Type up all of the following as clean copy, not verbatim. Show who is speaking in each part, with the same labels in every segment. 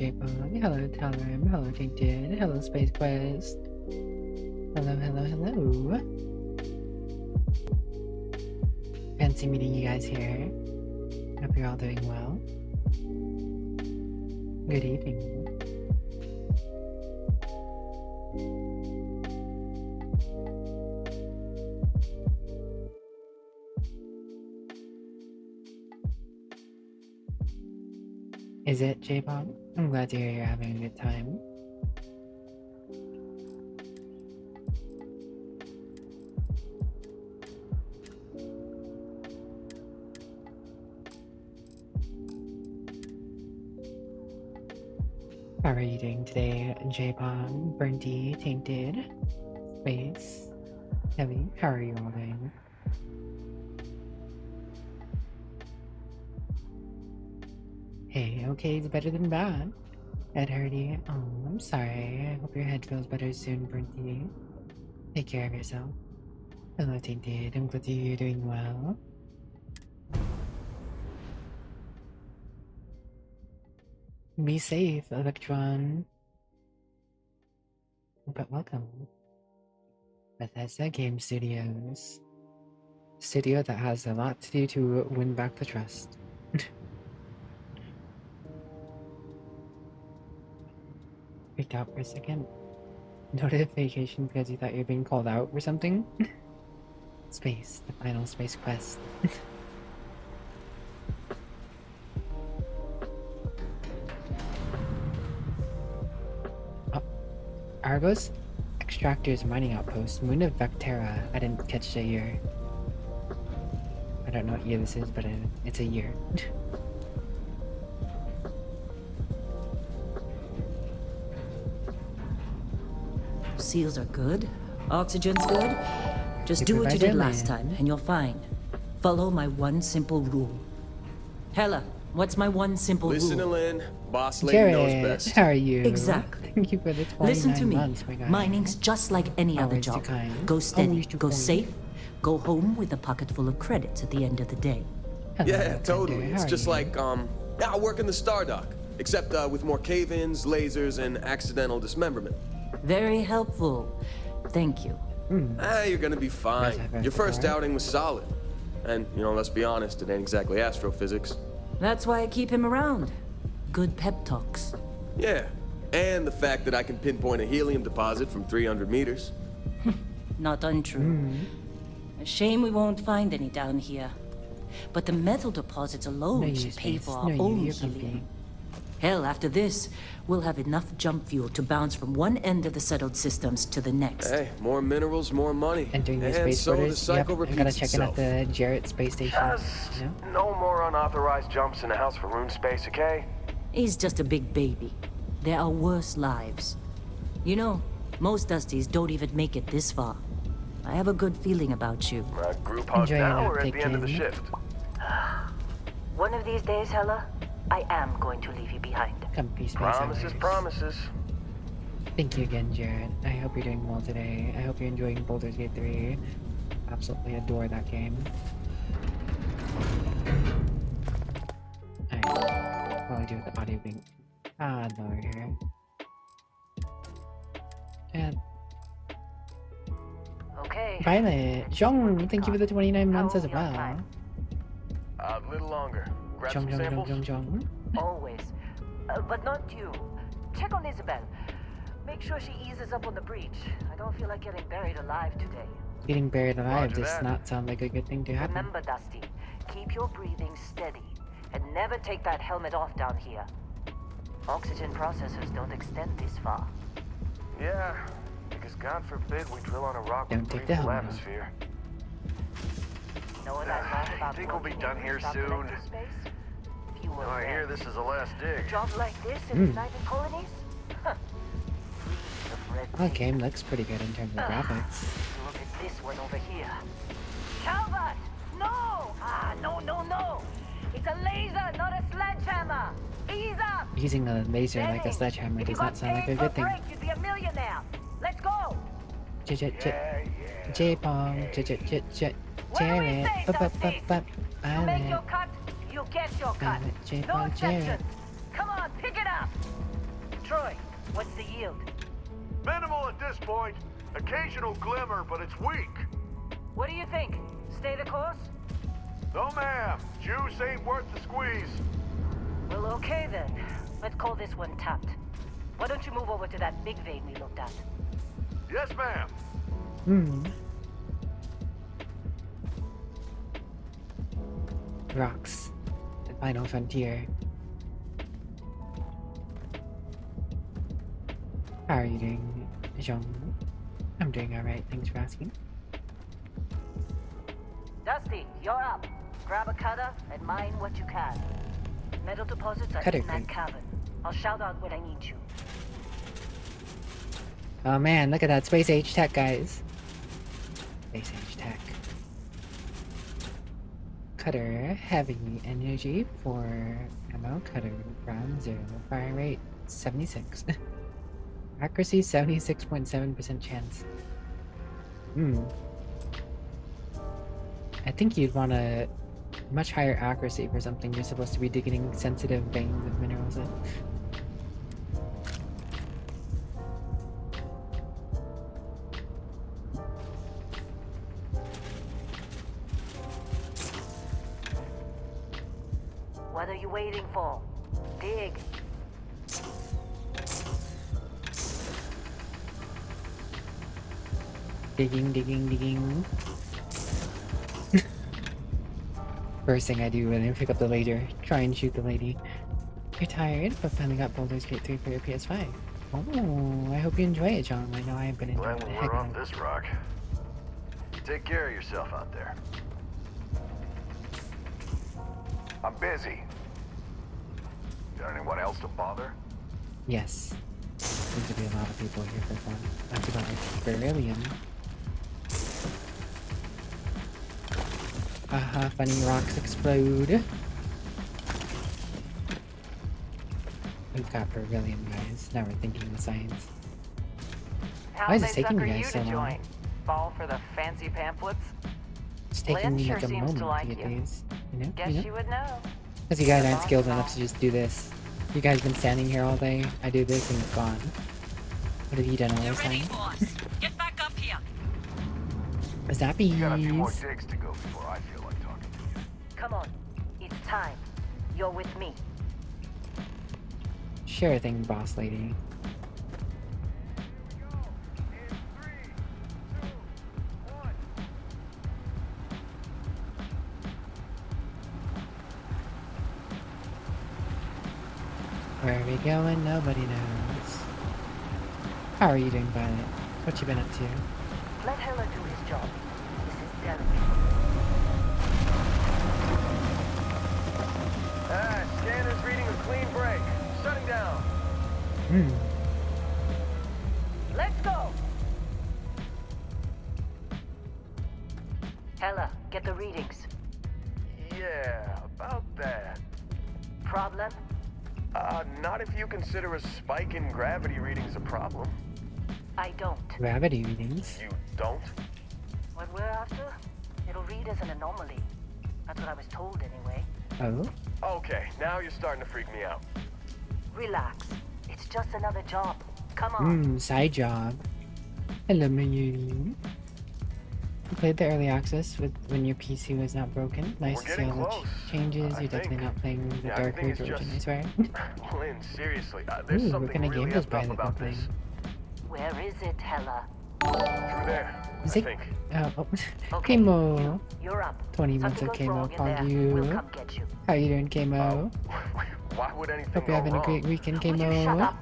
Speaker 1: J-Bong. Hello, Talrim. Hello, Tainted. Hello, Space Quest. Hello, hello, hello. Fancy meeting you guys here. Hope you're all doing well. Good evening. Is it, J-Pop? I'm glad to hear you're having a good time. How are you doing today, J-Pop, Burnty, Tainted, Space, Heavy? How are you all doing? Hey, okay, it's better than bad. Ed Hardy, oh, I'm sorry. I hope your head feels better soon, Burnty. Take care of yourself. Hello, Tainted. I'm glad to hear you're doing well. Be safe, Electron. But welcome. Bethesda Game Studios. Studio that has a lot to do to win back the trust. Freaked out for a second. Notification because you thought you were being called out or something? Space, the final space quest. Oh, Argos? Extractors mining outpost, Moon of Vectera. I didn't catch the year. I don't know what year this is, but it's a year.
Speaker 2: Seals are good. Oxygen's good. Just do what you did last time, and you're fine. Follow my one simple rule. Hella, what's my one simple rule?
Speaker 3: Listen to Lynn. Boss lady knows best.
Speaker 1: How are you?
Speaker 2: Exactly.
Speaker 1: Thank you for the 29
Speaker 2: Listen to me.
Speaker 1: months, my guy.
Speaker 2: Mining's just like any other
Speaker 1: Always too
Speaker 2: job.
Speaker 1: kind.
Speaker 2: Go steady,
Speaker 1: Always too
Speaker 2: go
Speaker 1: kind.
Speaker 2: safe, go home with a pocket full of credits at the end of the day.
Speaker 1: Hello,
Speaker 3: Yeah, totally.
Speaker 1: Tender.
Speaker 3: It's
Speaker 1: How are
Speaker 3: just
Speaker 1: you?
Speaker 3: like, I work in the Stardock. Except with more cave-ins, lasers, and accidental dismemberment.
Speaker 2: Very helpful. Thank you.
Speaker 3: You're gonna be fine. Your first outing was solid. And, you know, let's be honest, it ain't exactly astrophysics.
Speaker 2: That's why I keep him around. Good pep talks.
Speaker 3: Yeah, and the fact that I can pinpoint a helium deposit from 300 meters.
Speaker 2: Not untrue. A shame we won't find any down here. But the metal deposits alone
Speaker 1: No
Speaker 2: should
Speaker 1: use,
Speaker 2: pay
Speaker 1: Space.
Speaker 2: for our
Speaker 1: No,
Speaker 2: own
Speaker 1: you're
Speaker 2: helium.
Speaker 1: comfy.
Speaker 2: Hell, after this, we'll have enough jump fuel to bounce from one end of the settled systems to the next.
Speaker 3: Hey, more minerals, more money.
Speaker 1: Entering the
Speaker 3: and
Speaker 1: space
Speaker 3: so the
Speaker 1: borders. Yep,
Speaker 3: cycle
Speaker 1: I
Speaker 3: repeats
Speaker 1: gotta check in at
Speaker 3: itself.
Speaker 1: the Jarrett space station.
Speaker 4: Just
Speaker 1: No?
Speaker 4: no more unauthorized jumps in the house for room space, okay?
Speaker 2: He's just a big baby. There are worse lives. You know, most Dusties don't even make it this far. I have a good feeling about you.
Speaker 4: Group hug
Speaker 1: Enjoy
Speaker 4: now
Speaker 1: your
Speaker 4: or at the end of the
Speaker 1: taking.
Speaker 4: shift?
Speaker 2: One of these days, Hella, I am going to leave you behind.
Speaker 1: Comfy space
Speaker 4: Promises,
Speaker 1: hours.
Speaker 4: promises.
Speaker 1: Thank you again, Jared. I hope you're doing well today. I hope you're enjoying Baldur's Gate 3. Absolutely adore that game. Alright. Probably do with the audio being lower here. And
Speaker 2: Okay.
Speaker 1: Violet! Jong! Thank you for the 29 months as well.
Speaker 4: A little longer. Grab
Speaker 1: Jong,
Speaker 4: some
Speaker 1: Jong,
Speaker 4: samples.
Speaker 1: Jong, Jong, Jong.
Speaker 5: Always. But not you. Check on Isabel. Make sure she eases up on the breach. I don't feel like getting buried alive today.
Speaker 1: Getting buried alive
Speaker 4: Roger
Speaker 1: does
Speaker 4: that.
Speaker 1: not sound like a good thing to happen.
Speaker 5: Remember, Dusty, keep your breathing steady. And never take that helmet off down here. Oxygen processors don't extend this far.
Speaker 4: Yeah, because God forbid we drill on a rock
Speaker 1: Don't
Speaker 4: with
Speaker 1: take the
Speaker 4: breathable
Speaker 1: helmet off.
Speaker 4: atmosphere.
Speaker 5: Know what I learned about
Speaker 4: Think we'll be
Speaker 5: working
Speaker 4: done
Speaker 5: in
Speaker 4: here
Speaker 5: interstellar
Speaker 4: soon?
Speaker 5: space? If you were
Speaker 4: I hear
Speaker 5: there,
Speaker 4: this is the last dig.
Speaker 5: a job like this in the United Colonies? Huh. Reams of red
Speaker 1: That
Speaker 5: tape.
Speaker 1: game looks pretty good in terms of graphics.
Speaker 5: Look at this one over here. Calvert! No! No. It's a laser, not a sledgehammer. Ease up.
Speaker 1: Using a laser like a
Speaker 5: Benning,
Speaker 1: sledgehammer
Speaker 5: if you
Speaker 1: does not
Speaker 5: got
Speaker 1: sound like a
Speaker 5: paid for
Speaker 1: good thing.
Speaker 5: break, you'd be a millionaire. Let's go.
Speaker 1: J-Pong,
Speaker 5: What do we
Speaker 1: Jared,
Speaker 5: say, Dusty? You make your
Speaker 1: Violet.
Speaker 5: cut, you get your cut.
Speaker 1: Violet,
Speaker 5: No
Speaker 1: J-Pong, Jared.
Speaker 5: exceptions. Come on, pick it up. destroy. What's the yield?
Speaker 4: Minimal at this point. Occasional glimmer, but it's weak.
Speaker 5: What do you think? Stay the course?
Speaker 4: No, ma'am. Juice ain't worth the squeeze.
Speaker 5: Well, okay then. Let's call this one tapped. Why don't you move over to that big vein we looked at?
Speaker 4: Yes, ma'am.
Speaker 1: Rocks. The final frontier. How are you doing, Jean? I'm doing alright, thanks for asking.
Speaker 5: Dusty, you're up. Grab a cutter and mine what you can. Metal deposits are
Speaker 1: Cutter
Speaker 5: in that
Speaker 1: crate.
Speaker 5: cavern. I'll shout out when I need you.
Speaker 1: Oh man, look at that space age tech, guys. Space age tech. Cutter, heavy energy for ammo. Cutter, ground 0. Fire rate 76. Accuracy 76.7% chance. I think you'd want a much higher accuracy for something you're supposed to be digging sensitive veins of minerals in.
Speaker 5: What are you waiting for? Dig.
Speaker 1: Digging. First thing I do when I pick up the laser, try and shoot the lady. You're tired, but finally got Baldur's Gate 3 for your PS5. Oh, I hope you enjoy it, John. I know I've been enjoying
Speaker 4: Glad
Speaker 1: the
Speaker 4: we're
Speaker 1: heck
Speaker 4: off
Speaker 1: out of it.
Speaker 4: this rock. Take care of yourself out there. I'm busy. Got anyone else to bother?
Speaker 1: Yes. Seems to be a lot of people here for fun. That's about beryllium. Haha, funny rocks explode. We've got beryllium, guys. Now we're thinking of science. Why is it taking you guys so long?
Speaker 6: Fall for the fancy pamphlets?
Speaker 1: It's taking
Speaker 6: Lynn
Speaker 1: me
Speaker 6: sure
Speaker 1: like a
Speaker 6: seems
Speaker 1: moment
Speaker 6: to
Speaker 1: to
Speaker 6: like
Speaker 1: get
Speaker 6: you.
Speaker 1: these. You know?
Speaker 6: Guess you would know.
Speaker 1: Because you guys aren't
Speaker 6: boss
Speaker 1: skilled
Speaker 6: and
Speaker 1: enough
Speaker 6: all.
Speaker 1: to just do this. You guys been standing here all day. I do this and it's gone. What have you done all this time?
Speaker 2: boss. Get back up here.
Speaker 1: Zappies.
Speaker 4: Got a few more digs to go before I feel like talking to you.
Speaker 5: Come on. It's time. You're with me.
Speaker 1: Sure thing, boss lady. Where are we going? Nobody knows. How are you doing, Violet? What you been up to?
Speaker 5: Let Heller do his job. This is delicate.
Speaker 4: Scanner's reading a clean break. Shutting down.
Speaker 5: Let's go! Heller, get the readings.
Speaker 4: Yeah, about that.
Speaker 5: Problem?
Speaker 4: Not if you consider a spike in gravity readings a problem.
Speaker 5: I don't.
Speaker 1: Gravity readings.
Speaker 4: You don't?
Speaker 5: What we're after? It'll read as an anomaly. That's what I was told anyway.
Speaker 1: Oh?
Speaker 4: Okay, now you're starting to freak me out.
Speaker 5: Relax. It's just another job. Come on.
Speaker 1: Side job. Hello, Mayuri. You played the early access when your PC was not broken. Nice
Speaker 4: We're
Speaker 1: to see
Speaker 4: getting
Speaker 1: all the
Speaker 4: close.
Speaker 1: changes.
Speaker 4: I
Speaker 1: You're definitely
Speaker 4: think.
Speaker 1: not playing the
Speaker 4: Yeah,
Speaker 1: dark
Speaker 4: everything is
Speaker 1: version, I
Speaker 4: just-
Speaker 1: swear.
Speaker 4: Lynn, seriously, there's
Speaker 1: Ooh, what
Speaker 4: something
Speaker 1: kind of
Speaker 4: really
Speaker 1: game does
Speaker 4: effed up
Speaker 1: Violet
Speaker 4: about
Speaker 1: play?
Speaker 4: this.
Speaker 5: Where is it, Heller?
Speaker 4: Through there,
Speaker 1: Is
Speaker 4: I
Speaker 1: it?
Speaker 4: think.
Speaker 1: Oh,
Speaker 5: Okay,
Speaker 1: Kamo.
Speaker 5: you're up.
Speaker 1: 20 months of
Speaker 5: Something goes
Speaker 1: Kamo
Speaker 5: wrong in
Speaker 1: called
Speaker 5: there,
Speaker 1: you.
Speaker 5: We'll come get you.
Speaker 1: How you doing, Kamo?
Speaker 4: Why would anything
Speaker 1: Hope
Speaker 4: go
Speaker 1: you're having
Speaker 4: wrong?
Speaker 1: a great weekend,
Speaker 5: Would you shut
Speaker 1: Kamo.
Speaker 5: up?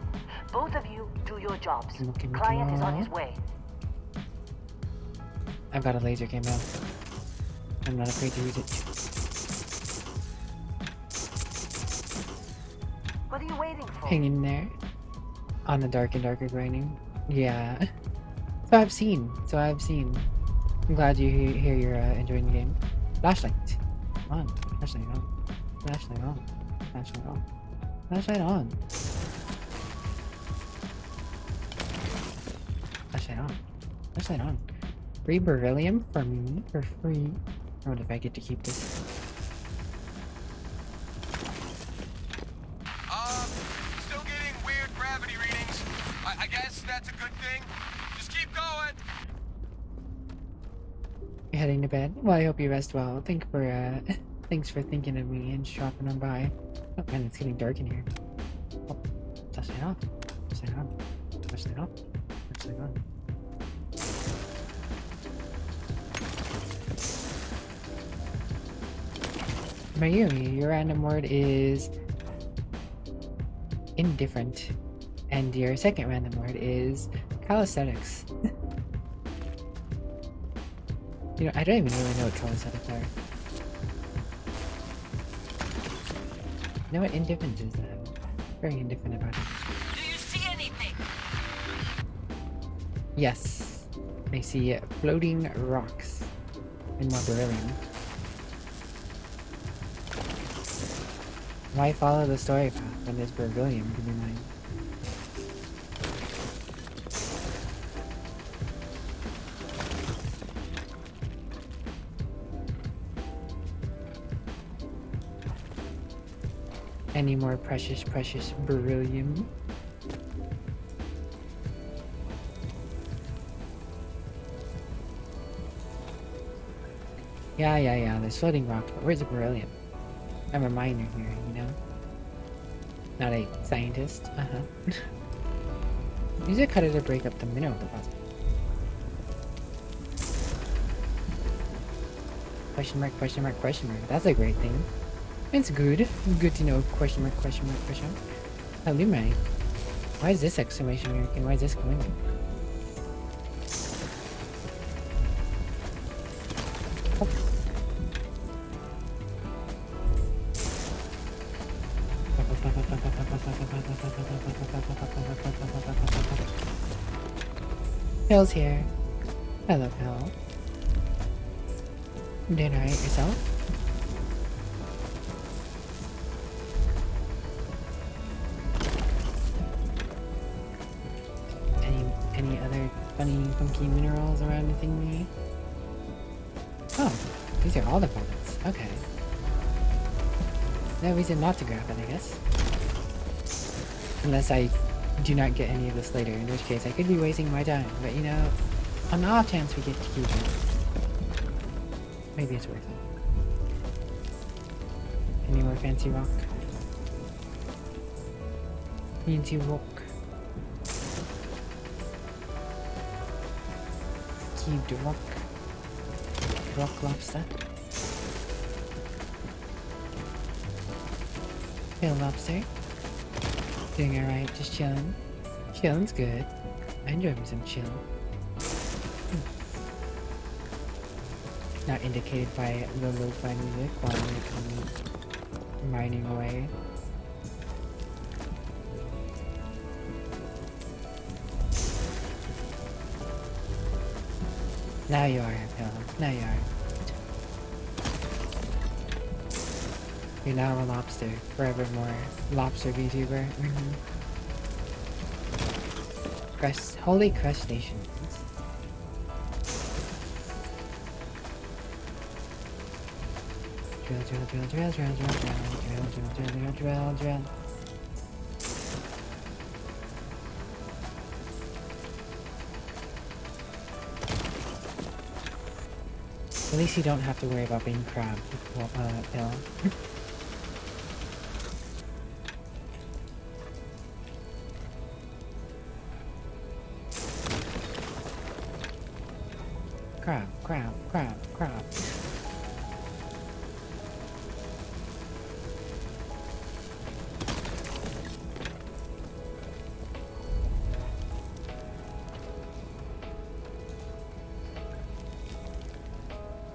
Speaker 5: Both of you do your jobs.
Speaker 1: Kamo, Kamo,
Speaker 5: Client is on
Speaker 1: Kamo.
Speaker 5: his way.
Speaker 1: I've got a laser, Kamo. I'm not afraid to use it.
Speaker 5: What are you waiting for?
Speaker 1: Hang in there. On the dark and darker grinding. Yeah. So I've seen. I'm glad you hear you're enjoying the game. Flashlight. On. Flashlight on. Flashlight on. Flashlight on. Flashlight on. Flashlight on. Flashlight on. Free beryllium for me for free. I wonder if I get to keep this.
Speaker 7: Still getting weird gravity
Speaker 4: that's a good thing. Just keep going.
Speaker 1: You're heading to bed? Well, I hope you rest well. Thanks for thinking of me and dropping on by. Oh man, it's getting dark in here. Oh, touch it off. Touch it off. Touch it off. Touch it off. Mayumi, your random word is indifferent. And your second random word is calisthenics. You know, I don't even really know what calisthenics are. You know what indifference is then? Very indifferent about it.
Speaker 5: Do you see anything?
Speaker 1: Yes. I see floating rocks in my beryllium. Why follow the story path when there's beryllium to be mined? Any more precious beryllium? Yeah, there's floating rocks, but where's the beryllium? I'm a miner here, you know? Not a scientist, Use a cutter to break up the mineral deposit. Question mark, question mark, question mark. That's a great thing. It's good. Good to know. Question mark, question mark, question mark. Illuminate. Why is this exclamation mark and why is this going on? Phil's here. Hello, Phil. You doing alright yourself? Any other funny, funky minerals around the thingy? Oh, these are all the points. Okay. No reason not to grab it, I guess. Unless I do not get any of this later, in which case I could be wasting my time. But you know, on the off chance we get to keep it, maybe it's worth it. Any more fancy rock? Fancy rock. Cubed rock. Rock lobster. Hey lobster. Doing alright, just chilling. Chilling's good. I enjoy me some chill. Not indicated by the lo-fi music while I'm mining away. Now you are, Phil. Now you are. You're now a lobster, forevermore. Lobster VTuber. Holy crustaceans. Drill. At least you don't have to worry about being crabbed, Phil. Crab.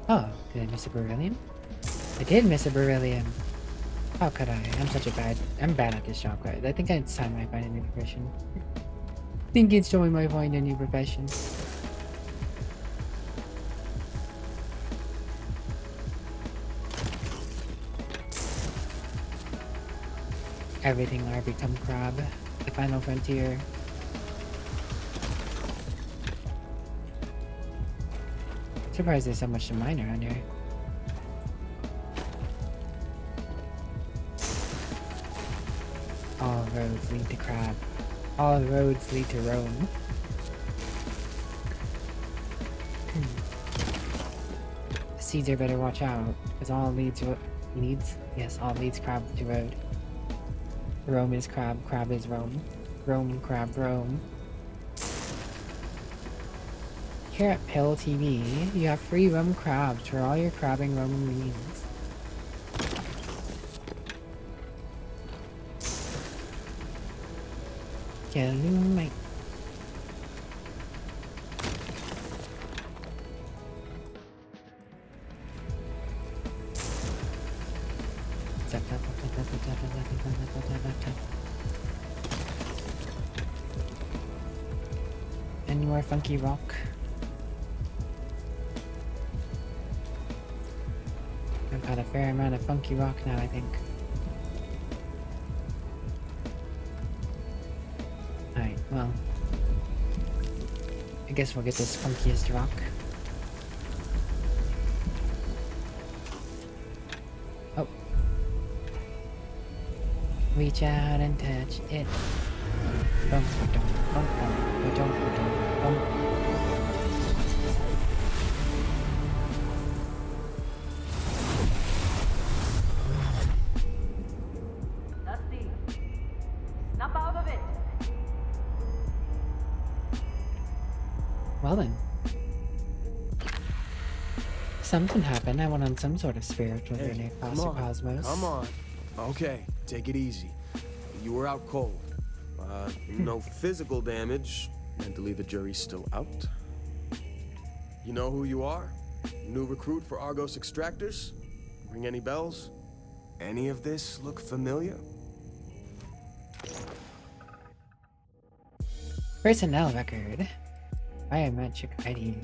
Speaker 1: Oh, did I miss a beryllium? I did miss a beryllium. How could I? I'm bad at this job, guys. I think it's time I find a new profession. I think it's time I find a new profession. Everything are become crab. The final frontier. Surprised there's so much to mine around here. All roads lead to crab. All roads lead to Rome. Caesar better watch out, because all leads? Yes, all leads crab to road. Rome is crab, crab is Rome. Rome, crab, Rome. Here at Pill TV, you have free Rome crabs for all your crabbing Roman needs. Mate. Any more funky rock? I've got a fair amount of funky rock now, I think. Alright, well. I guess we'll get this funkiest rock. Oh. Reach out and touch it. Bum, ba-dum, bum, bum, ba-dum, ba-dum, bum.
Speaker 5: Dusty, snap out of it.
Speaker 1: Well then. Something happened. I went on some sort of spiritual journey across the cosmos.
Speaker 3: Come on. Okay, take it easy. You were out cold. No physical damage. Mentally, the jury's still out. You know who you are? New recruit for Argos Extractors? Ring any bells? Any of this look familiar?
Speaker 1: Personnel record. Biometric ID.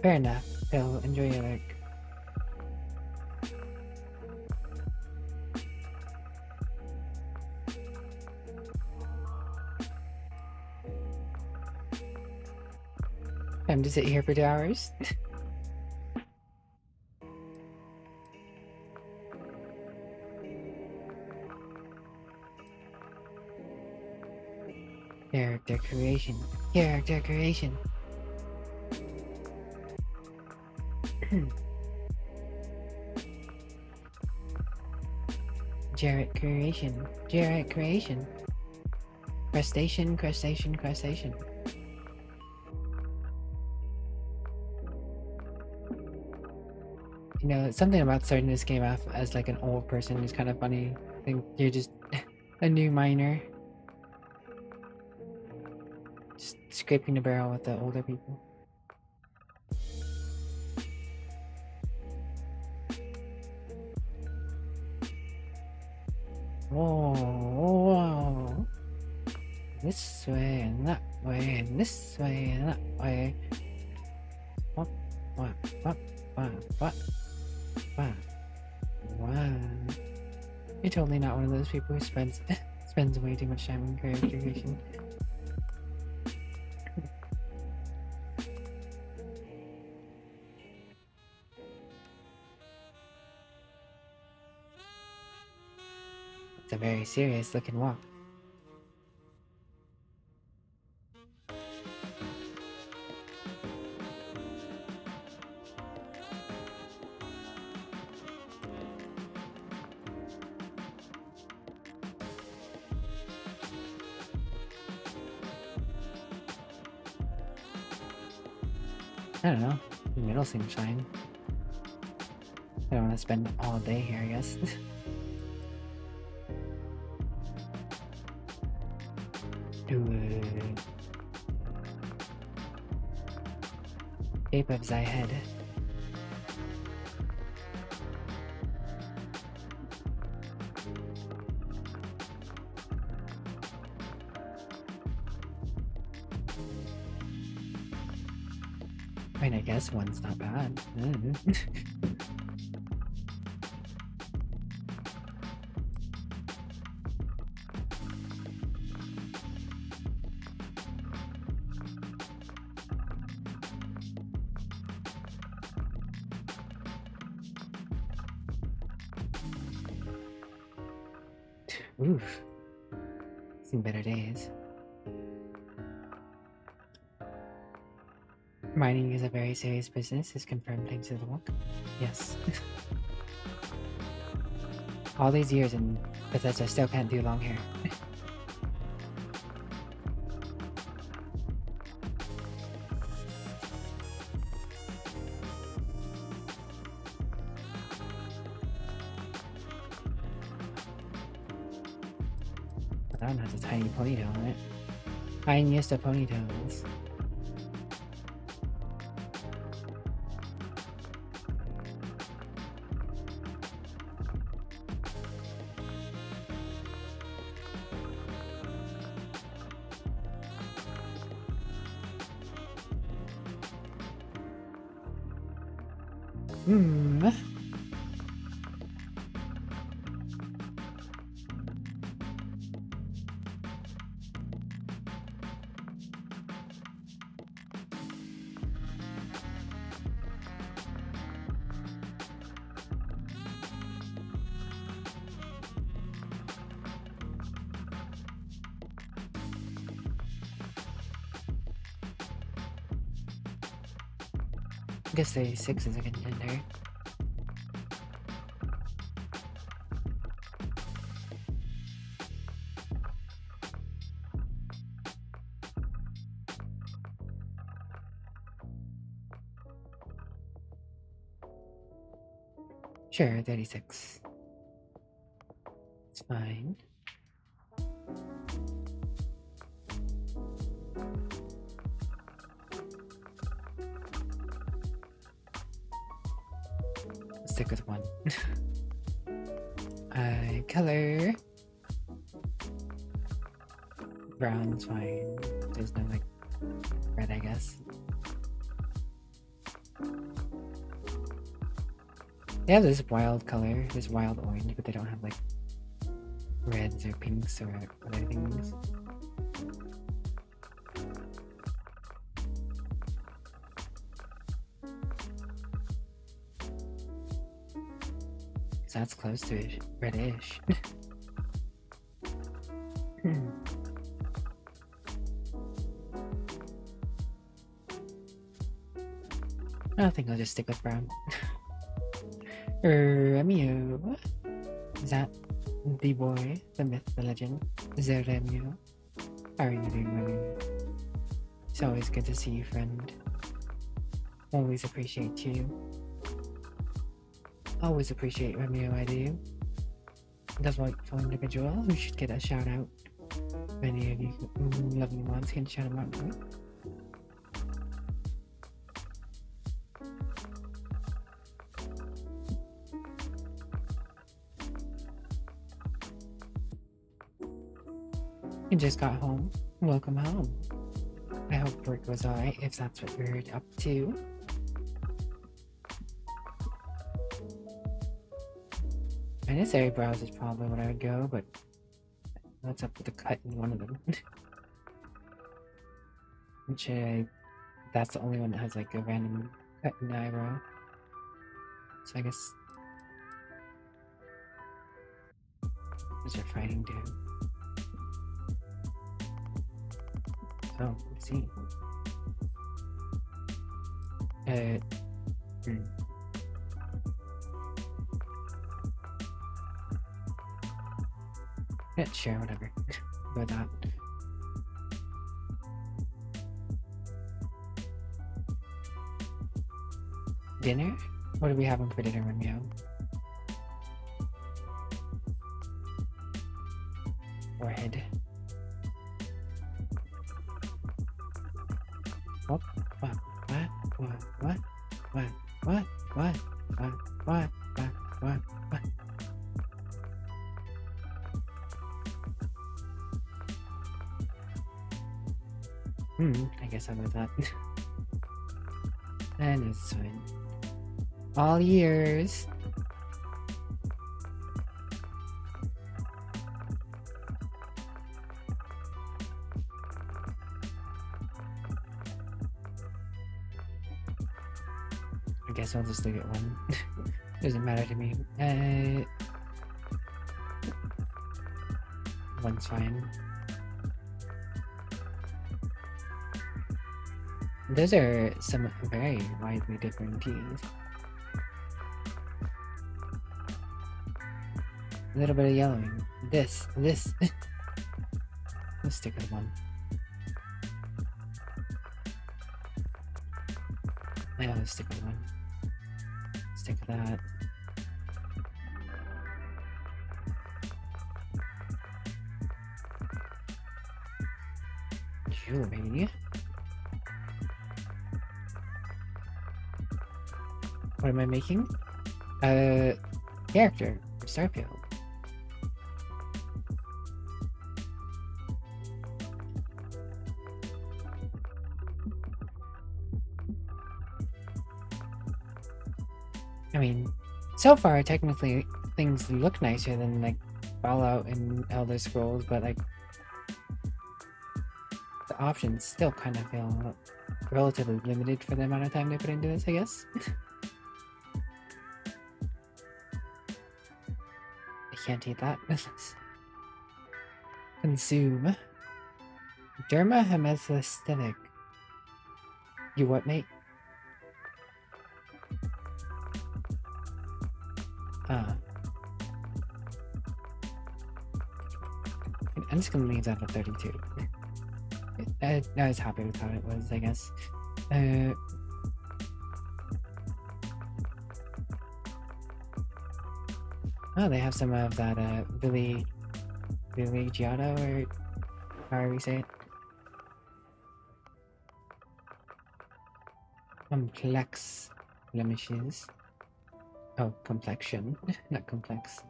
Speaker 1: Fair enough. Phil, enjoy your work. Time to sit here for 2 hours. Character creation. Character creation. Jarrett creation. Jarrett creation. Crustacean, crustacean, crustacean. You know, something about starting this game off as like an old person is kind of funny. I think you're just a new miner. Just scraping the barrel with the older people. Whoa, whoa. This way and that way and this way and that way. What? Wow. You're totally not one of those people who spends way too much time in character creation. It's a very serious looking walk. I don't know. The middle seems fine. I don't want to spend all day here, I guess. Shape of thy head. I mean, I guess one's not bad. Oof. Seen better days. Mining is a very serious business, is confirmed thanks to the book. Yes. All these years and Bethesda still can't do long hair. That one has a tiny ponytail on it. Tiniest of ponytails. Hmm. I guess 36 is a contender. Sure, 36. It's fine. Stick with one. Color. Brown's fine. There's no like red, I guess. They have this wild color, this wild orange, but they don't have like reds or pinks or other things. So that's close to reddish. I think I'll just stick with brown. Remio. Is that the boy, the myth, the legend? Zeremio. How are you doing, Remio? It's always good to see you, friend. Always appreciate you. Always appreciate Remio, I do. That's wonderful individual who should get a shout out. If any of you lovely ones can shout him out for me. You just got home. Welcome home. I hope work was alright if that's what you're up to. Unnecessary brows is probably what I would go, but what's up with the cut in one of them? Which that's the only one that has like a random cut in the eyebrow. So I guess what's your fighting do? Oh, let's see. Yeah, sure, whatever. Go with that. Dinner? What are we having for dinner, Romeo? Forehead. What? I guess I'll go with that. And it's fine. All years. I guess I'll just leave it one. Doesn't matter to me. One's fine. Those are some very widely different teas. A little bit of yellowing. This. Let's stick with one. Yeah, let's stick with one. Stick with that. Jewelry. What am I making? Character for Starfield. I mean, so far, technically, things look nicer than, like, Fallout and Elder Scrolls, but, like, the options still kind of feel relatively limited for the amount of time they put into this, I guess. I can't eat that. Consume. Dermahemesthetic. You what, mate? I'm just gonna leave that at 32. I was happy with how it was, I guess. Oh, they have some of that Villeggiato, or however you say it. Complex blemishes. Oh, complexion, not complex.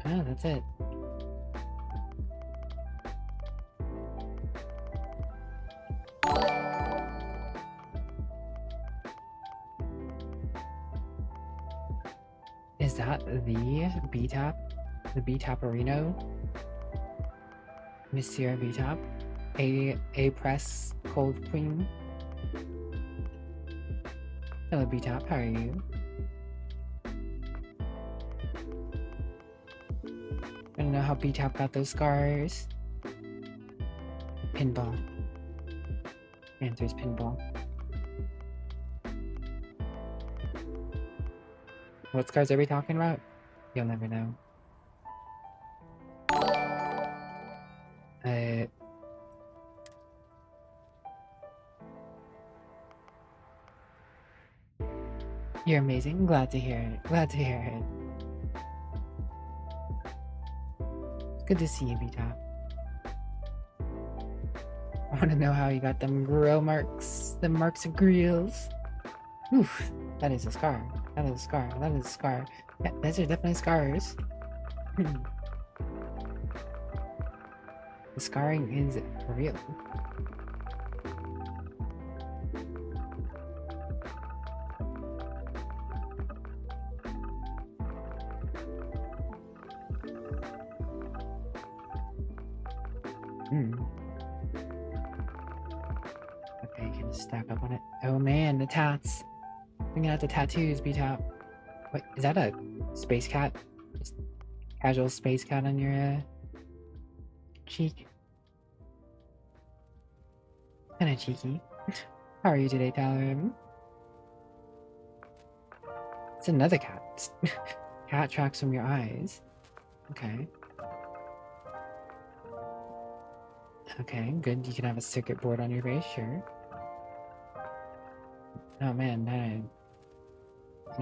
Speaker 1: Oh, that's it. Is that the B-Tap? The B-Taparino? Monsieur B-Tap? A press cold queen? Hello B-Tap, how are you? I don't know how B-Tap got those scars. Pinball. Answer's pinball. What scars are we talking about? You'll never know. You're amazing. Glad to hear it. Glad to hear it. Good to see you, B-Top. I want to know how you got them grill marks. The marks of grills. Oof. That is a scar. That is a scar. That is a scar. Yeah, those are definitely scars. The scarring is real. Okay, you can stack up on it. Oh man, the tats. Bringing out the tattoos, B-Top. What, is that a space cat? Just casual space cat on your cheek? Kinda cheeky. How are you today, Tyler? It's another cat. Cat tracks from your eyes. Okay. Okay, good. You can have a circuit board on your face, sure. Oh man, you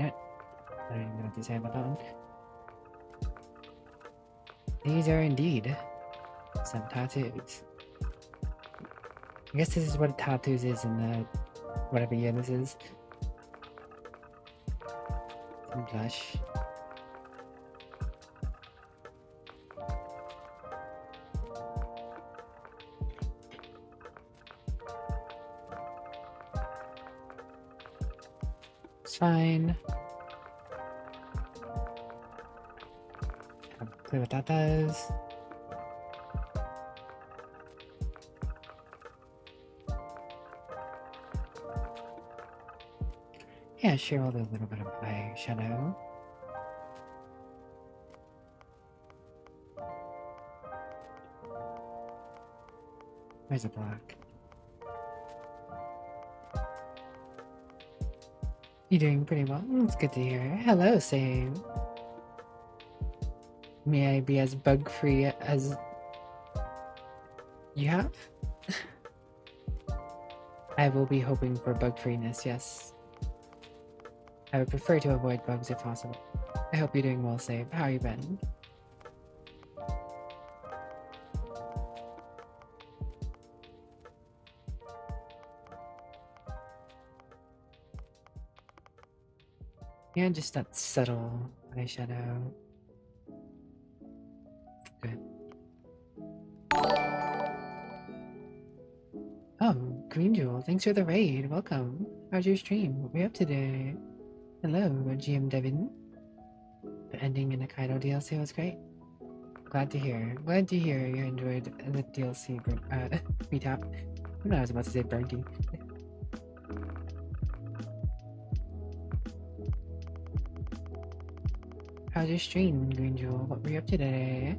Speaker 1: know what? I don't even know what to say about that one. These are indeed some tattoos. I guess this is what tattoos is in the whatever year this is. Some blush. It's fine. Play what that does. Yeah, sure, we'll do a little bit of eyeshadow. Where's a black? You're doing pretty well. It's good to hear. Hello, Save. May I be as bug-free as you have? I will be hoping for bug-freeness, yes. I would prefer to avoid bugs if possible. I hope you're doing well, Save. How you been? Yeah, just that subtle eyeshadow. Good. Oh, Green Jewel, thanks for the raid. Welcome. How's your stream? What are we up today? Hello, GM Devin. The ending in the Kaido DLC was great. Glad to hear. Glad to hear you enjoyed the DLC. VTuber. I was about to say Bertie. How's your stream, Green Jewel? What were you up to today?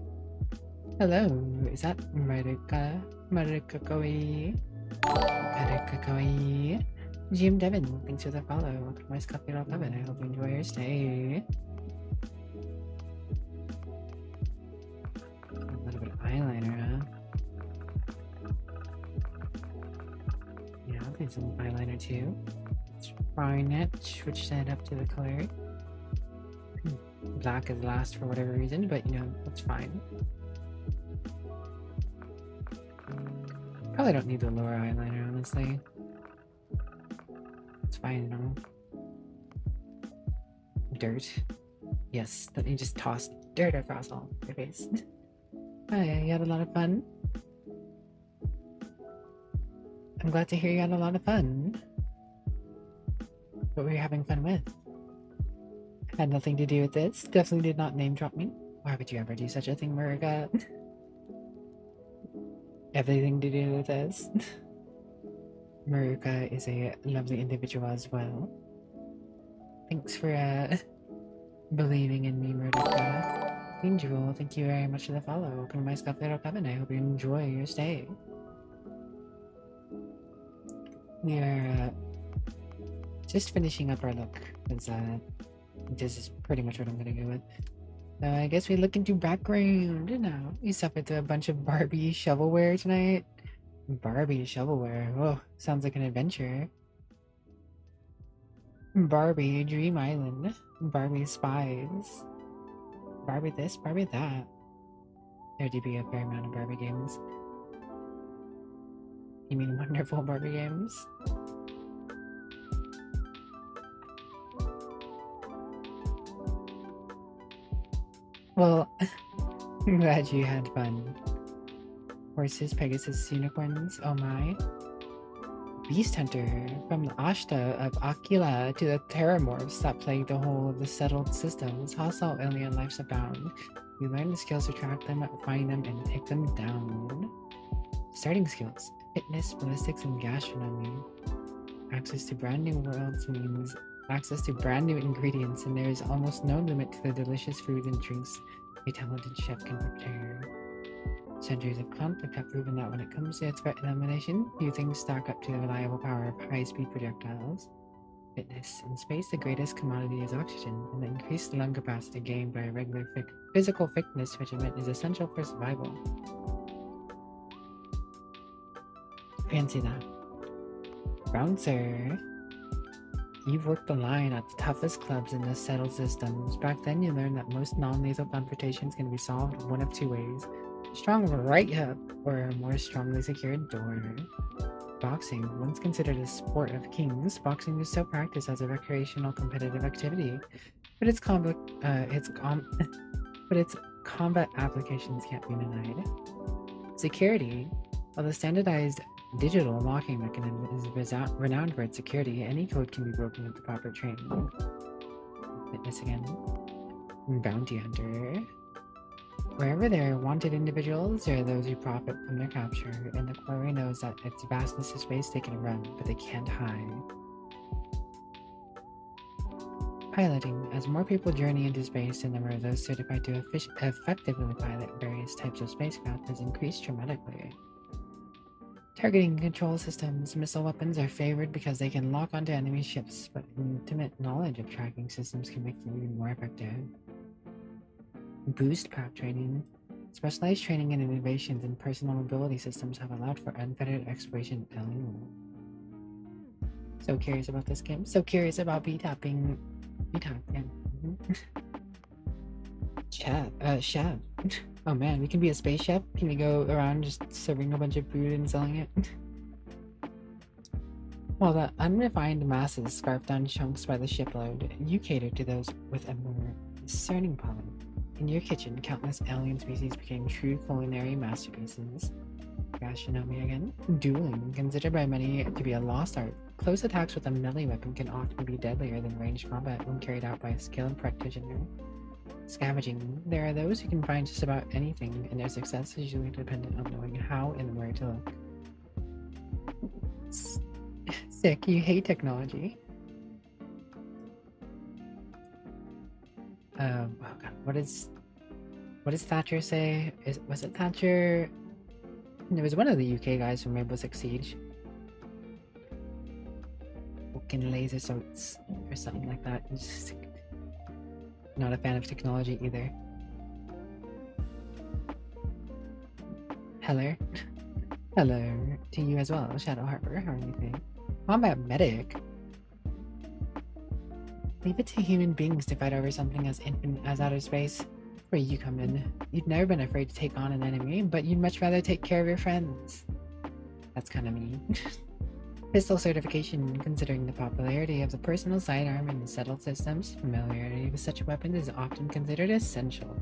Speaker 1: Hello, is that Marika? Marika Koi? Marika Koi? GM Devin, thanks for the follow. Welcome to my Starfield 11. I hope you enjoy your stay. A little bit of eyeliner, huh? Yeah, I'll do some eyeliner too. Let's find it, switch that up to the color. Black is last for whatever reason, but you know, that's fine. Probably don't need the lower eyeliner, honestly. It's fine, you know. Dirt. Yes, let me just toss dirt across all your face. Hi, you had a lot of fun? I'm glad to hear you had a lot of fun. What were you having fun with? Had nothing to do with this. Definitely did not name drop me. Why would you ever do such a thing, Marika? Everything to do with this. Marika is a lovely individual as well. Thanks for believing in me, Marika. Angel, thank you very much for the follow. Welcome to my Starfield 11. I hope you enjoy your stay. We're just finishing up our look, because this is pretty much what I'm gonna go with. So I guess we look into background now. We suffered through a bunch of Barbie shovelware tonight. Barbie shovelware. Oh, sounds like an adventure. Barbie Dream Island. Barbie Spies. Barbie this, Barbie that. There do be a fair amount of Barbie games. You mean wonderful Barbie games? Well, I'm glad you had fun. Horses, Pegasus, unicorns, oh my. Beast Hunter, from the Ashta of Aquila to the Terramorphs that plague the whole of the settled systems, hostile alien lives abound. You learn the skills to track them, find them, and take them down. Starting skills: fitness, ballistics, and gastronomy. Access to brand new worlds means access to brand new ingredients, and there is almost no limit to the delicious food and drinks a talented chef can prepare. Centuries of conflict have proven that when it comes to threat elimination, few things stack up to the reliable power of high-speed projectiles. Fitness. In space, the greatest commodity is oxygen, and the increased lung capacity gained by a regular physical fitness regimen is essential for survival. Fancy that. Bouncer. You've worked the line at the toughest clubs in the settled systems. Back then, you learned that most non-lethal confrontations can be solved one of two ways. Strong right hook, or a more strongly secured door. Boxing, once considered a sport of kings, boxing is still practiced as a recreational competitive activity, but its combat applications can't be denied. Security, while the standardized digital locking mechanism is renowned for its security, any code can be broken with the proper training. Fitness again. Bounty Hunter. Wherever there are wanted individuals, there are those who profit from their capture, and the quarry knows that its vastness of space they can run, but they can't hide. piloting. As more people journey into space, the number of those certified to effectively pilot various types of spacecraft has increased dramatically. Targeting control systems, missile weapons are favored because they can lock onto enemy ships, but intimate knowledge of tracking systems can make them even more effective. Boost prop training. Specialized training and innovations in personal mobility systems have allowed for unfettered exploration. So curious about this game. So curious about VTuber being VTuber. Yeah. Chef. Oh man, we can be a space chef? Can we go around just serving a bunch of food and selling it? While the unrefined masses scarf down chunks by the shipload, you cater to those with a more discerning palate. In your kitchen, countless alien species became true culinary masterpieces. Gastronomy again. Dueling, considered by many to be a lost art. Close attacks with a melee weapon can often be deadlier than ranged combat when carried out by a skilled practitioner. Scavenging. There are those who can find just about anything, and their success is usually dependent on knowing how and where to look. Sick, you hate technology. Oh god, what does Thatcher say? Was it Thatcher? It was one of the UK guys from Rainbow Six Siege. Fucking laser swords or something like that. Just not a fan of technology either. Hello. Hello to you as well, Shadow Harbor. How are you doing? Combat medic. Leave it to human beings to fight over something as infinite as outer space. Where you come in. You've never been afraid to take on an enemy, but you'd much rather take care of your friends. That's kind of mean. Pistol certification. Considering the popularity of the personal sidearm in the settled systems, familiarity with such weapons is often considered essential.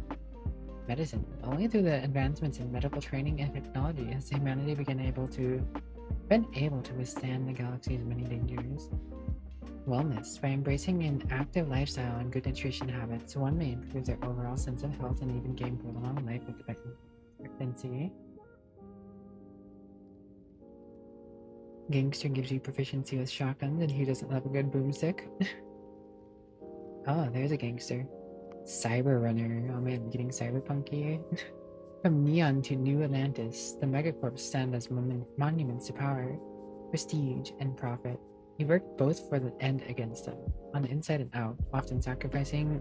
Speaker 1: Medicine. Only through the advancements in medical training and technology has humanity been able to withstand the galaxy's many dangers. Wellness. By embracing an active lifestyle and good nutrition habits, one may improve their overall sense of health and even gain prolonged life expectancy. Gangster gives you proficiency with shotguns, and who doesn't love a good boomstick? Oh, there's a gangster. Cyber Runner. Oh man, getting cyberpunky. From Neon to New Atlantis, the megacorps stand as monuments to power, prestige, and profit. He worked both for and against them, on the inside and out, often sacrificing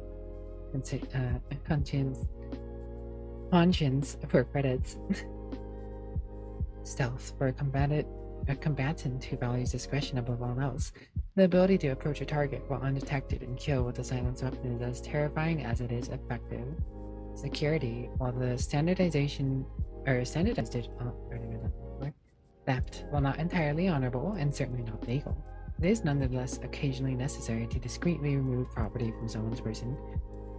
Speaker 1: conscience for credits. Stealth. For a combatant who values discretion above all else, the ability to approach a target while undetected and kill with a silenced weapon is as terrifying as it is effective. Security. While the theft, while not entirely honorable and certainly not legal, it is nonetheless occasionally necessary to discreetly remove property from someone's person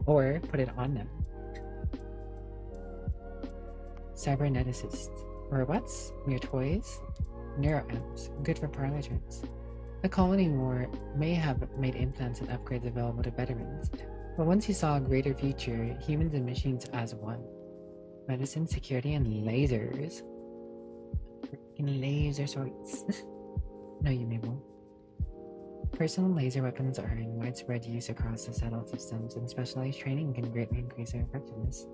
Speaker 1: or put it on them. Cyberneticist. Robots? Mere toys? Neuroamps. Good for parlor tricks. The colony war may have made implants and upgrades available to veterans, but once he saw a greater future, humans and machines as one. Medicine, security, and lasers. Freaking laser swords. No, you Mabel. Personal laser weapons are in widespread use across the settled systems, and specialized training can greatly increase their effectiveness.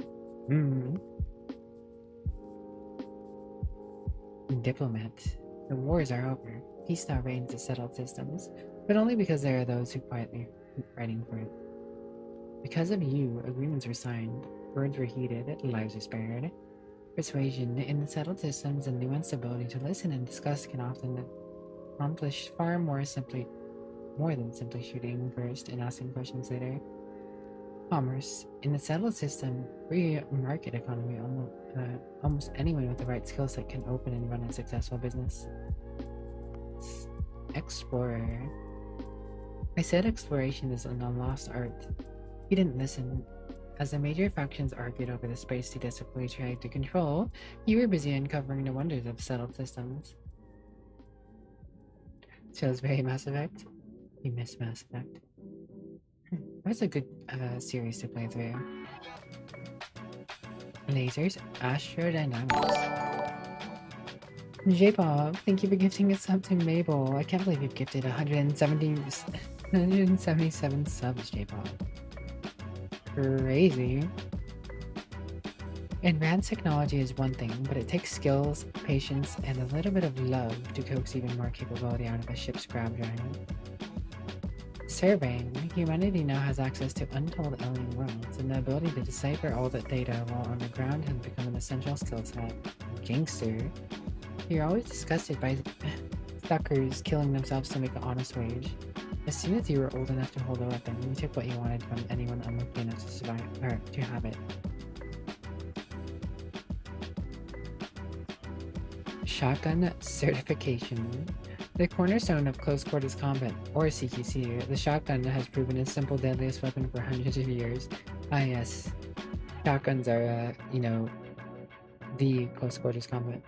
Speaker 1: Diplomat. The wars are over. Peace now reigns in settled systems, but only because there are those who quietly keep fighting for it. Because of you, agreements were signed, words were heeded, lives were spared. Persuasion. In the settled systems, the nuanced ability to listen and discuss can often accomplish far more than simply shooting first and asking questions later. Commerce. In the settled system, free market economy, almost anyone with the right skill set can open and run a successful business. Explorer. I said exploration is an lost art. He didn't listen. As the major factions argued over the space he desperately tried to control, you were busy uncovering the wonders of settled systems. Feels very Mass Effect. You miss Mass Effect. That's a good series to play through. Lasers, astrodynamics. J-Bob, thank you for gifting us up to Mabel. I can't believe you've gifted 170 177 subs, J-Pop. Crazy. Advanced technology is one thing, but it takes skills, patience, and a little bit of love to coax even more capability out of a ship's grav giant. Surveying, humanity now has access to untold alien worlds, and the ability to decipher all that data while on the ground has become an essential skill set. Gangster. You're always disgusted by suckers killing themselves to make an honest wage. As soon as you were old enough to hold a weapon, you took what you wanted from anyone unlucky enough to survive, or to have it. Shotgun certification. The cornerstone of close quarters combat, or CQC, the shotgun has proven its simple deadliest weapon for hundreds of years. Ah yes, shotguns are, you know, the close quarters combat.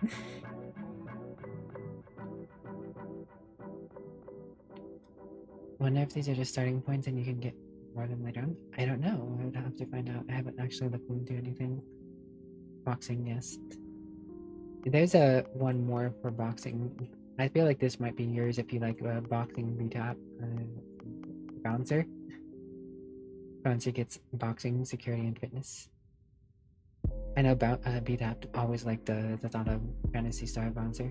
Speaker 1: Wonder if these are just starting points and you can get more of them later on? I don't know, I would have to find out. I haven't actually looked into anything. Boxing, yes. There's a one more for boxing. I feel like this might be yours if you like boxing VTuber. Bouncer. Bouncer gets boxing, security, and fitness. I know VTuber always liked the thought of Fantasy Star Bouncer.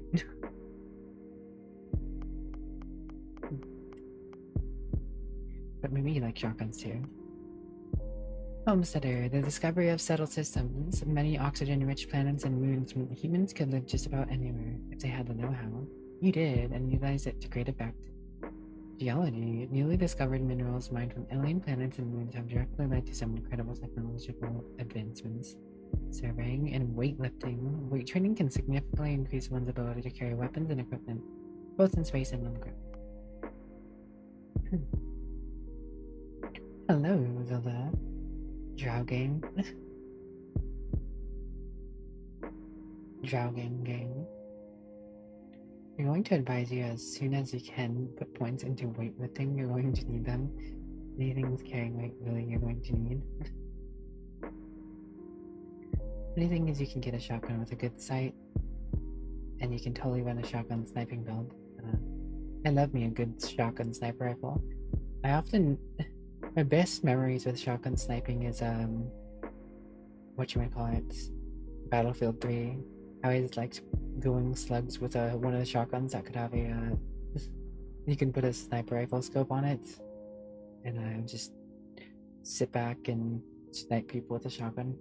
Speaker 1: But maybe you like shotguns too. Homesteader, the discovery of settled systems. Many oxygen-rich planets and moons mean humans could live just about anywhere if they had the know-how. You did, and utilized it to great effect. Geology, newly discovered minerals mined from alien planets and moons have directly led to some incredible technological advancements. Surveying and weightlifting. Weight training can significantly increase one's ability to carry weapons and equipment, both in space and on the ground. Hello, Zelda. Drow game. Drow game. We're going to advise you as soon as you can put points into weightlifting. You're going to need them. Anything with carrying weight, really, you're going to need. Anything is you can get a shotgun with a good sight, and you can totally run a shotgun sniping build. I love me a good shotgun sniper rifle. My best memories with shotgun sniping is Battlefield 3. I always liked going slugs with one of the shotguns that could have a you can put a sniper rifle scope on it, and just sit back and snipe people with a shotgun.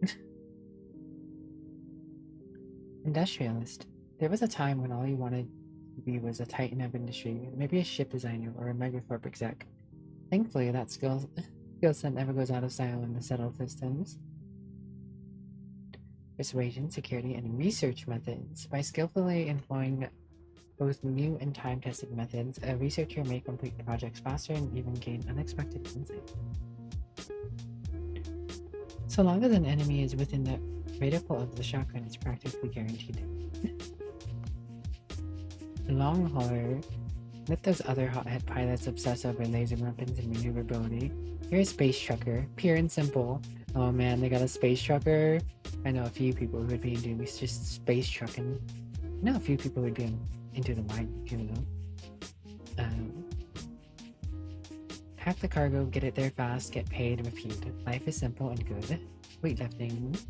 Speaker 1: Industrialist. There was a time when all you wanted to be was a titan of industry, maybe a ship designer or a megacorp exec. Thankfully, that skill set never goes out of style in the settled systems. Persuasion, security, and research methods. By skillfully employing both new and time-tested methods, a researcher may complete projects faster and even gain unexpected insight. So long as an enemy is within the reticle of the shotgun, it's practically guaranteed. Long hauler. Let those other hothead pilots obsess over laser weapons and maneuverability. You're a space trucker, pure and simple. Oh man, they got a space trucker. I know a few people who would be into just space trucking. I know a few people who would be into the mine, you know. Pack the cargo, get it there fast, get paid, repeat. Life is simple and good. Weightlifting,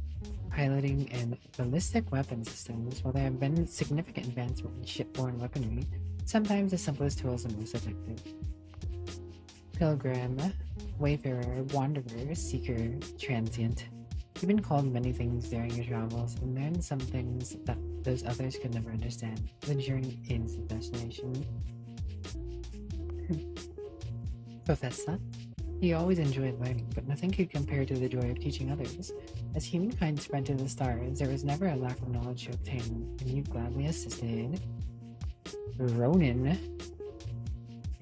Speaker 1: piloting, and ballistic weapon systems. While there have been significant advancement in shipborne weaponry, sometimes the simplest tool is the most effective. Pilgrim, wayfarer, wanderer, seeker, transient. You've been called many things during your travels and learned some things that those others could never understand. The journey is the destination. Professor, you always enjoyed learning, but nothing could compare to the joy of teaching others. As humankind spread to the stars, there was never a lack of knowledge to obtain, and you gladly assisted. Ronin.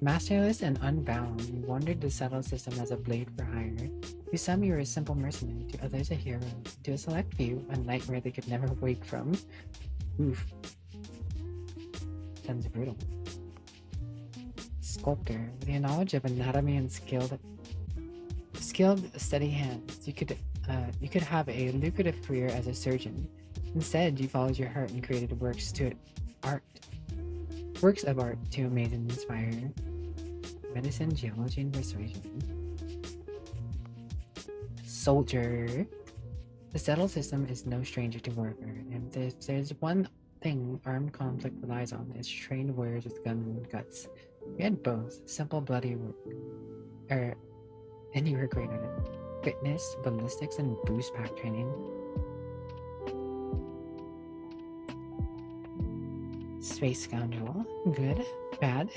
Speaker 1: Masterless and unbound, you wandered the settled system as a blade for hire. To some you were a simple mercenary, to others a hero, to a select few, a nightmare they could never wake from. Oof. Sounds brutal. Sculptor, with your knowledge of anatomy and skilled, steady hands, you could have a lucrative career as a surgeon. Instead, you followed your heart and created works of art to amaze and inspire. Medicine, geology, and persuasion. Soldier. The settled system is no stranger to warfare, and if there's one thing armed conflict relies on, it's trained warriors with guns and guts. We had both simple bloody work, and you were great at it. Fitness, ballistics, and boost pack training. Space scoundrel. Good. Bad.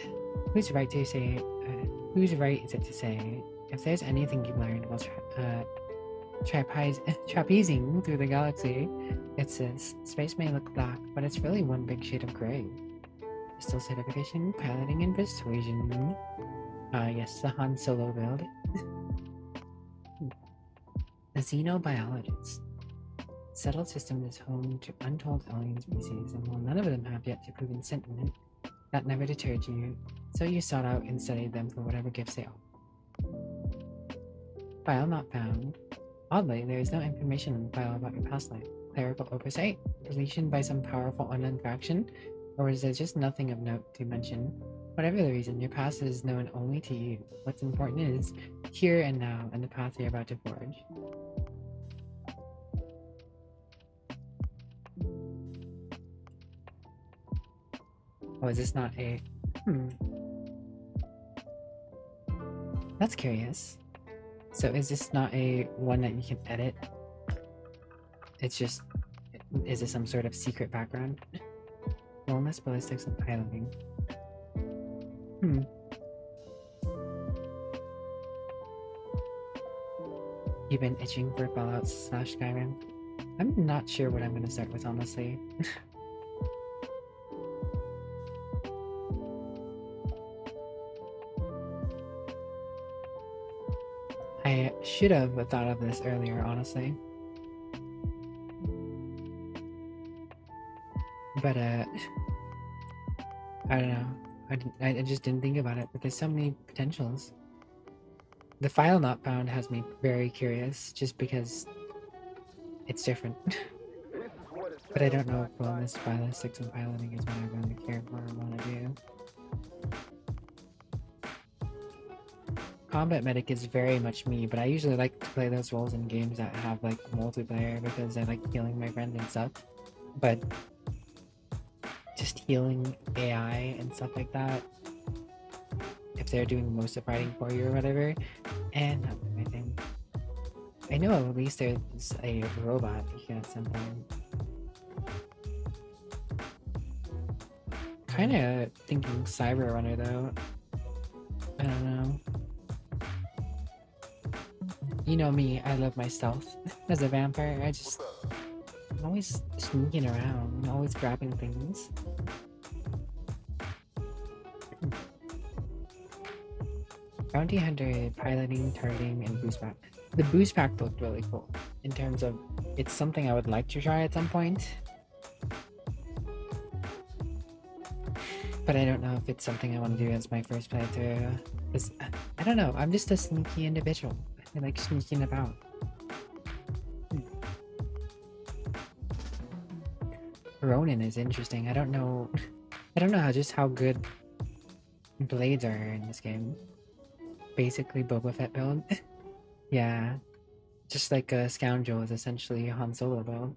Speaker 1: Who's right to say? Who's right is it to say? If there's anything you've learned while trapezing through the galaxy, it's this. Space may look black, but it's really one big shade of gray. Pistol certification, piloting, and persuasion. Yes, the Han Solo build. A xenobiologist. Settled system is home to untold alien species, and while none of them have yet to proven sentient, that never deterred you, so you sought out and studied them for whatever gifts they offer. File not found. Oddly, there is no information in the file about your past life. Clerical oversight? Deletion by some powerful unknown faction? Or is there just nothing of note to mention? Whatever the reason, your past is known only to you. What's important is here and now, and the path you're about to forge. Oh, is this not a... That's curious. So is this not a one that you can edit? It's just... Is this some sort of secret background? Wellness, ballistics, and piloting. You've been itching for Fallout / Skyrim? I'm not sure what I'm gonna start with, honestly. I should have thought of this earlier, honestly. But, I don't know. I just didn't think about it, but there's so many potentials. The file not found has me very curious, just because it's different. But I don't know if wellness, ballistics, and piloting is what I really care for or want to do. Combat medic is very much me, but I usually like to play those roles in games that have like multiplayer because I like healing my friends and stuff. But just healing AI and stuff like that, if they're doing most of fighting for you or whatever, and not my thing. I know at least there's a robot you can at some point. Kinda thinking Cyber Runner though. I don't know. You know me, I love my stealth. As a vampire, I'm always sneaking around, always grabbing things. Bounty Hunter, piloting, targeting, and boost pack. The boost pack looked really cool in terms of it's something I would like to try at some point. But I don't know if it's something I want to do as my first playthrough. I don't know, I'm just a sneaky individual. I like sneaking about. Ronin is interesting. I don't know how good blades are in this game. Basically Boba Fett build. Yeah. Just like a scoundrel is essentially a Han Solo build.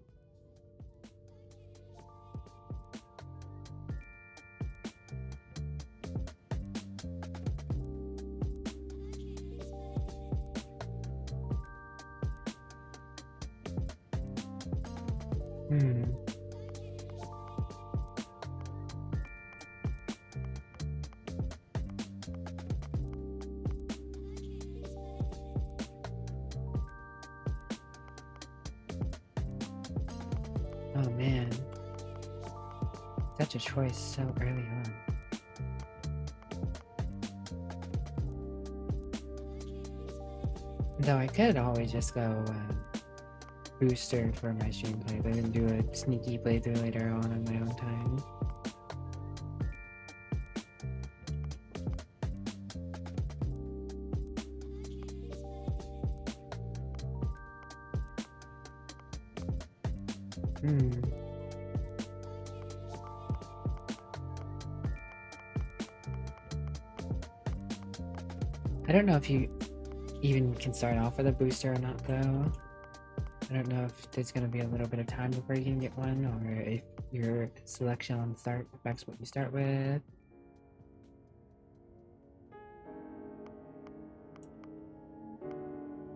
Speaker 1: Oh man. Such a choice so early on. Though I could always just go booster for my stream playthrough and do a sneaky playthrough later on my own time. I don't know if you even can start off with a booster or not, though. I don't know if there's going to be a little bit of time before you can get one, or if your selection on start affects what you start with.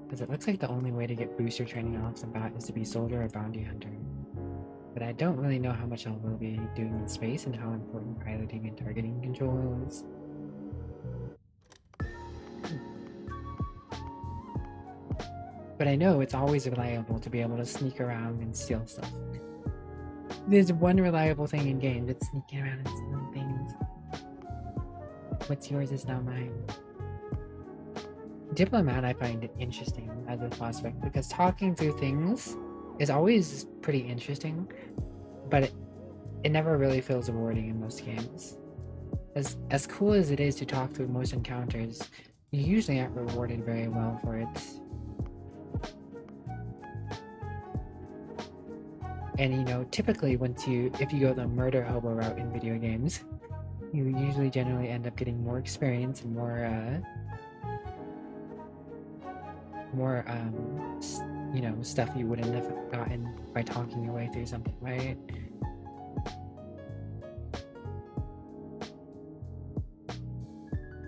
Speaker 1: Because it looks like the only way to get booster training off the bat is to be soldier or bounty hunter. But I don't really know how much I will be doing in space and how important piloting and targeting control is. But I know it's always reliable to be able to sneak around and steal stuff. There's one reliable thing in games, it's sneaking around and stealing things. What's yours is now mine. Diplomat I find it interesting as a prospect because talking through things is always pretty interesting, but it never really feels rewarding in most games. As cool as it is to talk through most encounters, you usually aren't rewarded very well for it. And you know, typically if you go the murder hobo route in video games, you usually generally end up getting more experience and more you know, stuff you wouldn't have gotten by talking your way through something, right?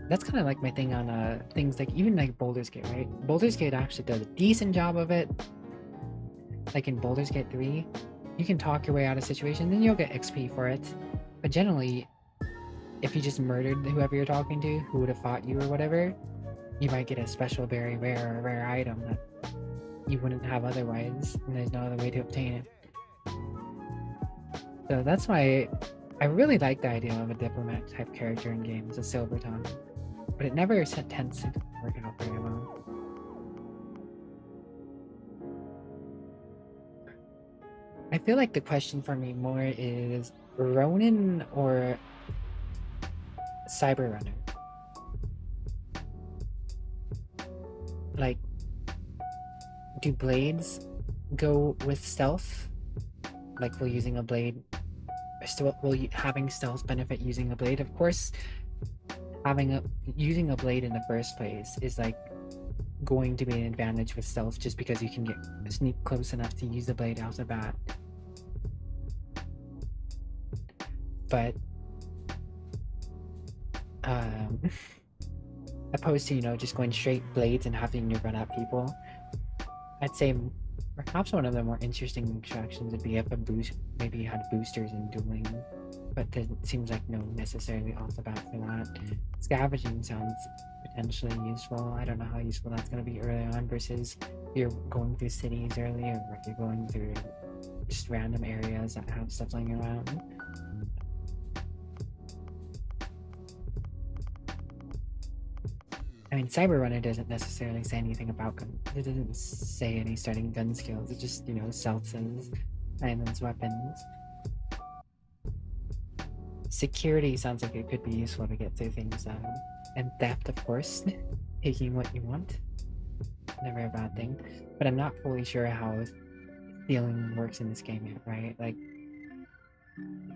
Speaker 1: That's kind of like my thing on things like even like Baldur's Gate, right? Baldur's Gate actually does a decent job of it. Like in Baldur's Gate 3, you can talk your way out of situations, then you'll get XP for it. But generally, if you just murdered whoever you're talking to, who would have fought you or whatever, you might get a special, very rare item that you wouldn't have otherwise, and there's no other way to obtain it. So that's why I really like the idea of a diplomat type character in games, a silver tongue, but it never tends to work out very well. I feel like the question for me more is Ronin or Cyber Runner. Like, do blades go with stealth? Like, will using a blade, having stealth benefit using a blade? Of course, using a blade in the first place is like going to be an advantage with stealth, just because you can sneak close enough to use the blade off the bat. But opposed to, you know, just going straight blades and having to run at people, I'd say perhaps one of the more interesting interactions would be if maybe you had boosters in dueling, but it seems like no necessarily off the bat for that. Scavenging sounds potentially useful. I don't know how useful that's going to be early on versus you're going through cities early, or you're going through just random areas that have stuff lying around. I mean, Cyber Runner doesn't necessarily say anything about gun. It doesn't say any starting gun skills. It just, you know, stealth and silence weapons. Security sounds like it could be useful to get through things. And theft, of course. Taking what you want. Never a bad thing. But I'm not fully sure how stealing works in this game yet, right? Like,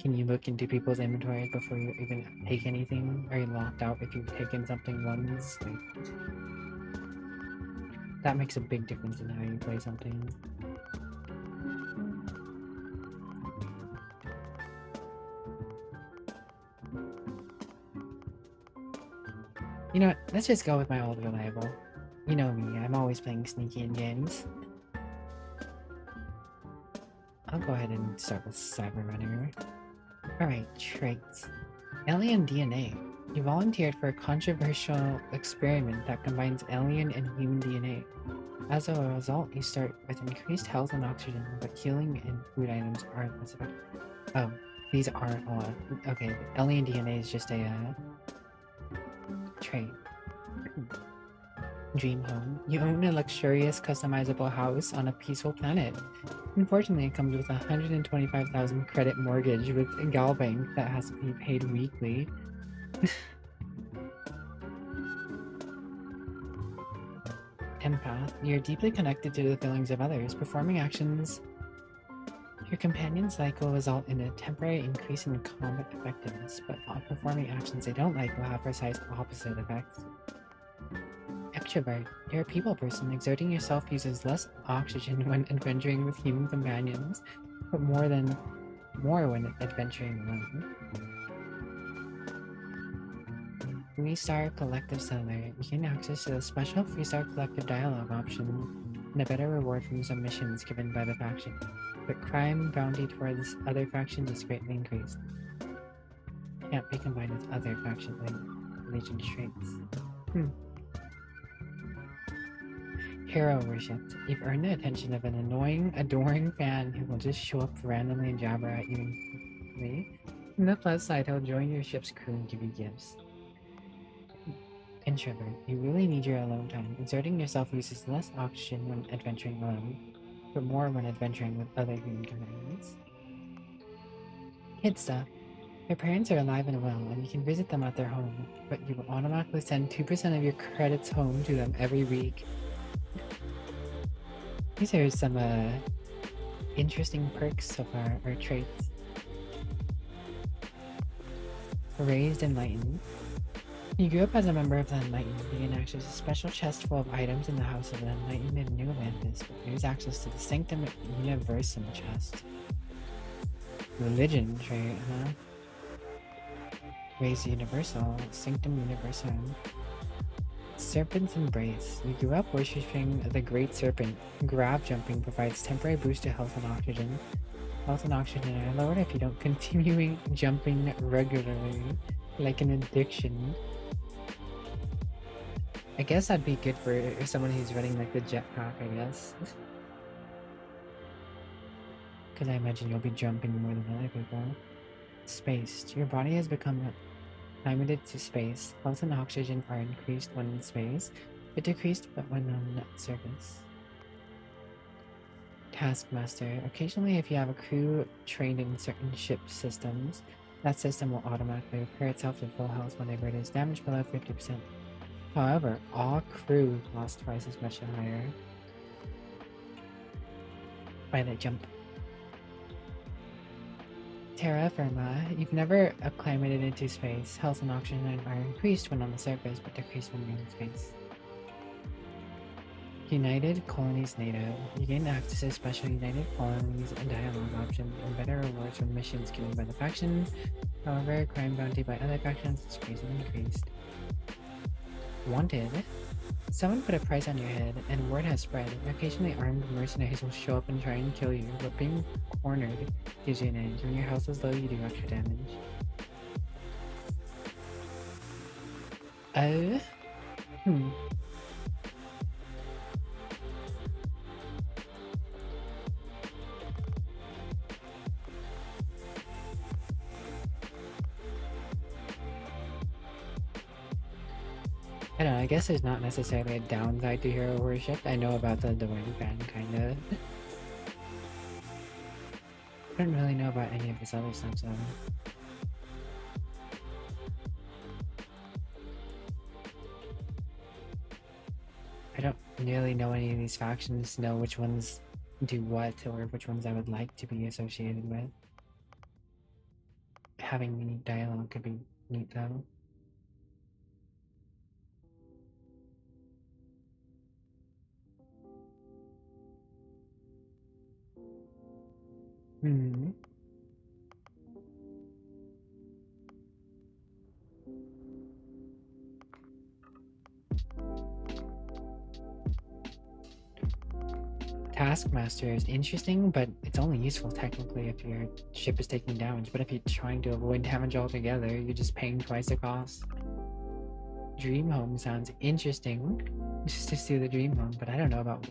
Speaker 1: can you look into people's inventory before you even take anything? Are you locked out if you've taken something once? Like, that makes a big difference in how you play something. You know what? Let's just go with my old reliable. You know me, I'm always playing sneaky in games. I'll go ahead and start with Cyber Runner. Alright, traits. Alien DNA. You volunteered for a controversial experiment that combines alien and human DNA. As a result, you start with increased health and oxygen, but healing and food items aren't less effective. Oh, these aren't all. Okay, alien DNA is just a trait. Dream home. You own a luxurious, customizable house on a peaceful planet. Unfortunately, it comes with a 125,000 credit mortgage with a Gal Bank that has to be paid weekly. Empath. You're deeply connected to the feelings of others. Performing actions your companion's like will result in a temporary increase in combat effectiveness, but performing actions they don't like will have precise opposite effects. Introvert. You're a people person. Exerting yourself uses less oxygen when adventuring with human companions, but more when adventuring alone. 3-star collective settler. You gain access to the special 3-star collective dialogue option and a better reward from some missions given by the faction. But crime bounty towards other factions is greatly increased. Can't be combined with other faction legion traits. Hero worshipped. You've earned the attention of an annoying, adoring fan who will just show up randomly and jabber at you instantly. On the plus side, he'll join your ship's crew and give you gifts. Introvert. You really need your alone time. Exerting yourself uses less oxygen when adventuring alone, but more when adventuring with other human companions. Kid stuff. Your parents are alive and well, and you can visit them at their home, but you will automatically send 2% of your credits home to them every week. These are some interesting perks so far, or traits. Raised Enlightened. You grew up as a member of the Enlightened. You gain access to a special chest full of items in the House of the Enlightened in New Atlantis, but lose access to the Sanctum Universum chest. Religion trait, huh? Raised Universal, Sanctum Universum. Serpent's Embrace. You grew up worshipping the Great Serpent. Grab jumping provides temporary boost to health and oxygen. Health and oxygen are lowered if you don't continue jumping regularly, like an addiction. I guess that'd be good for someone who's running like the jetpack, I guess. Because I imagine you'll be jumping more than other people. Spaced. Your body has become limited to space. Health and oxygen are increased when in space, but decreased when on surface. Taskmaster. Occasionally, if you have a crew trained in certain ship systems, that system will automatically repair itself to full health whenever it is damaged below 50%. However, all crew lost twice as much or higher by the jump. Terra Firma. You've never acclimated into space. Health and oxygen are increased when on the surface, but decreased when you're in space. United Colonies NATO. You gain access to special United Colonies and dialogue options and better rewards from missions given by the faction. However, crime bounty by other factions is greatly increased. Wanted. Someone put a price on your head, and word has spread. Occasionally armed mercenaries will show up and try and kill you, but being cornered gives you an edge. When your health is low, you do extra damage. I don't know, I guess there's not necessarily a downside to hero worship. I know about the Divine Fan, kinda. I don't really know about any of this other stuff, so... I don't really know any of these factions, know which ones do what, or which ones I would like to be associated with. Having unique dialogue could be neat, though. Taskmaster is interesting, but it's only useful technically if your ship is taking damage. But if you're trying to avoid damage altogether, you're just paying twice the cost. Dream Home sounds interesting, just to do the Dream Home, but I don't know about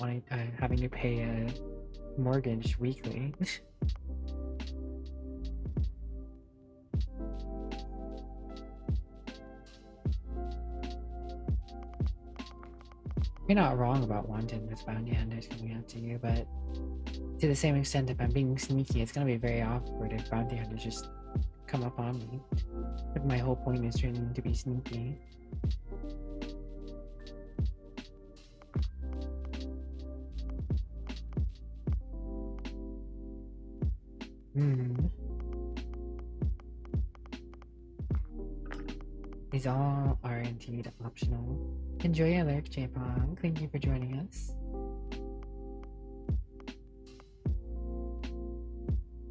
Speaker 1: having to pay a mortgage weekly. You're not wrong about wanting with bounty hunters coming out to you, but to the same extent, if I'm being sneaky, it's gonna be very awkward if bounty hunters just come up on me. But my whole point is trying to be sneaky. These all are indeed optional. Enjoy your lurk, J-Pong. Thank you for joining us.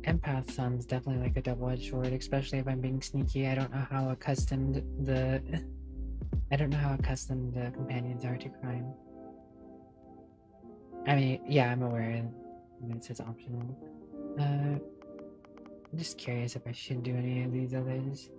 Speaker 1: Empath sounds definitely like a double-edged sword, especially if I'm being sneaky. I don't know how accustomed the companions are to crime. I mean, yeah, I'm aware it says optional. I'm just curious if I should do any of these others.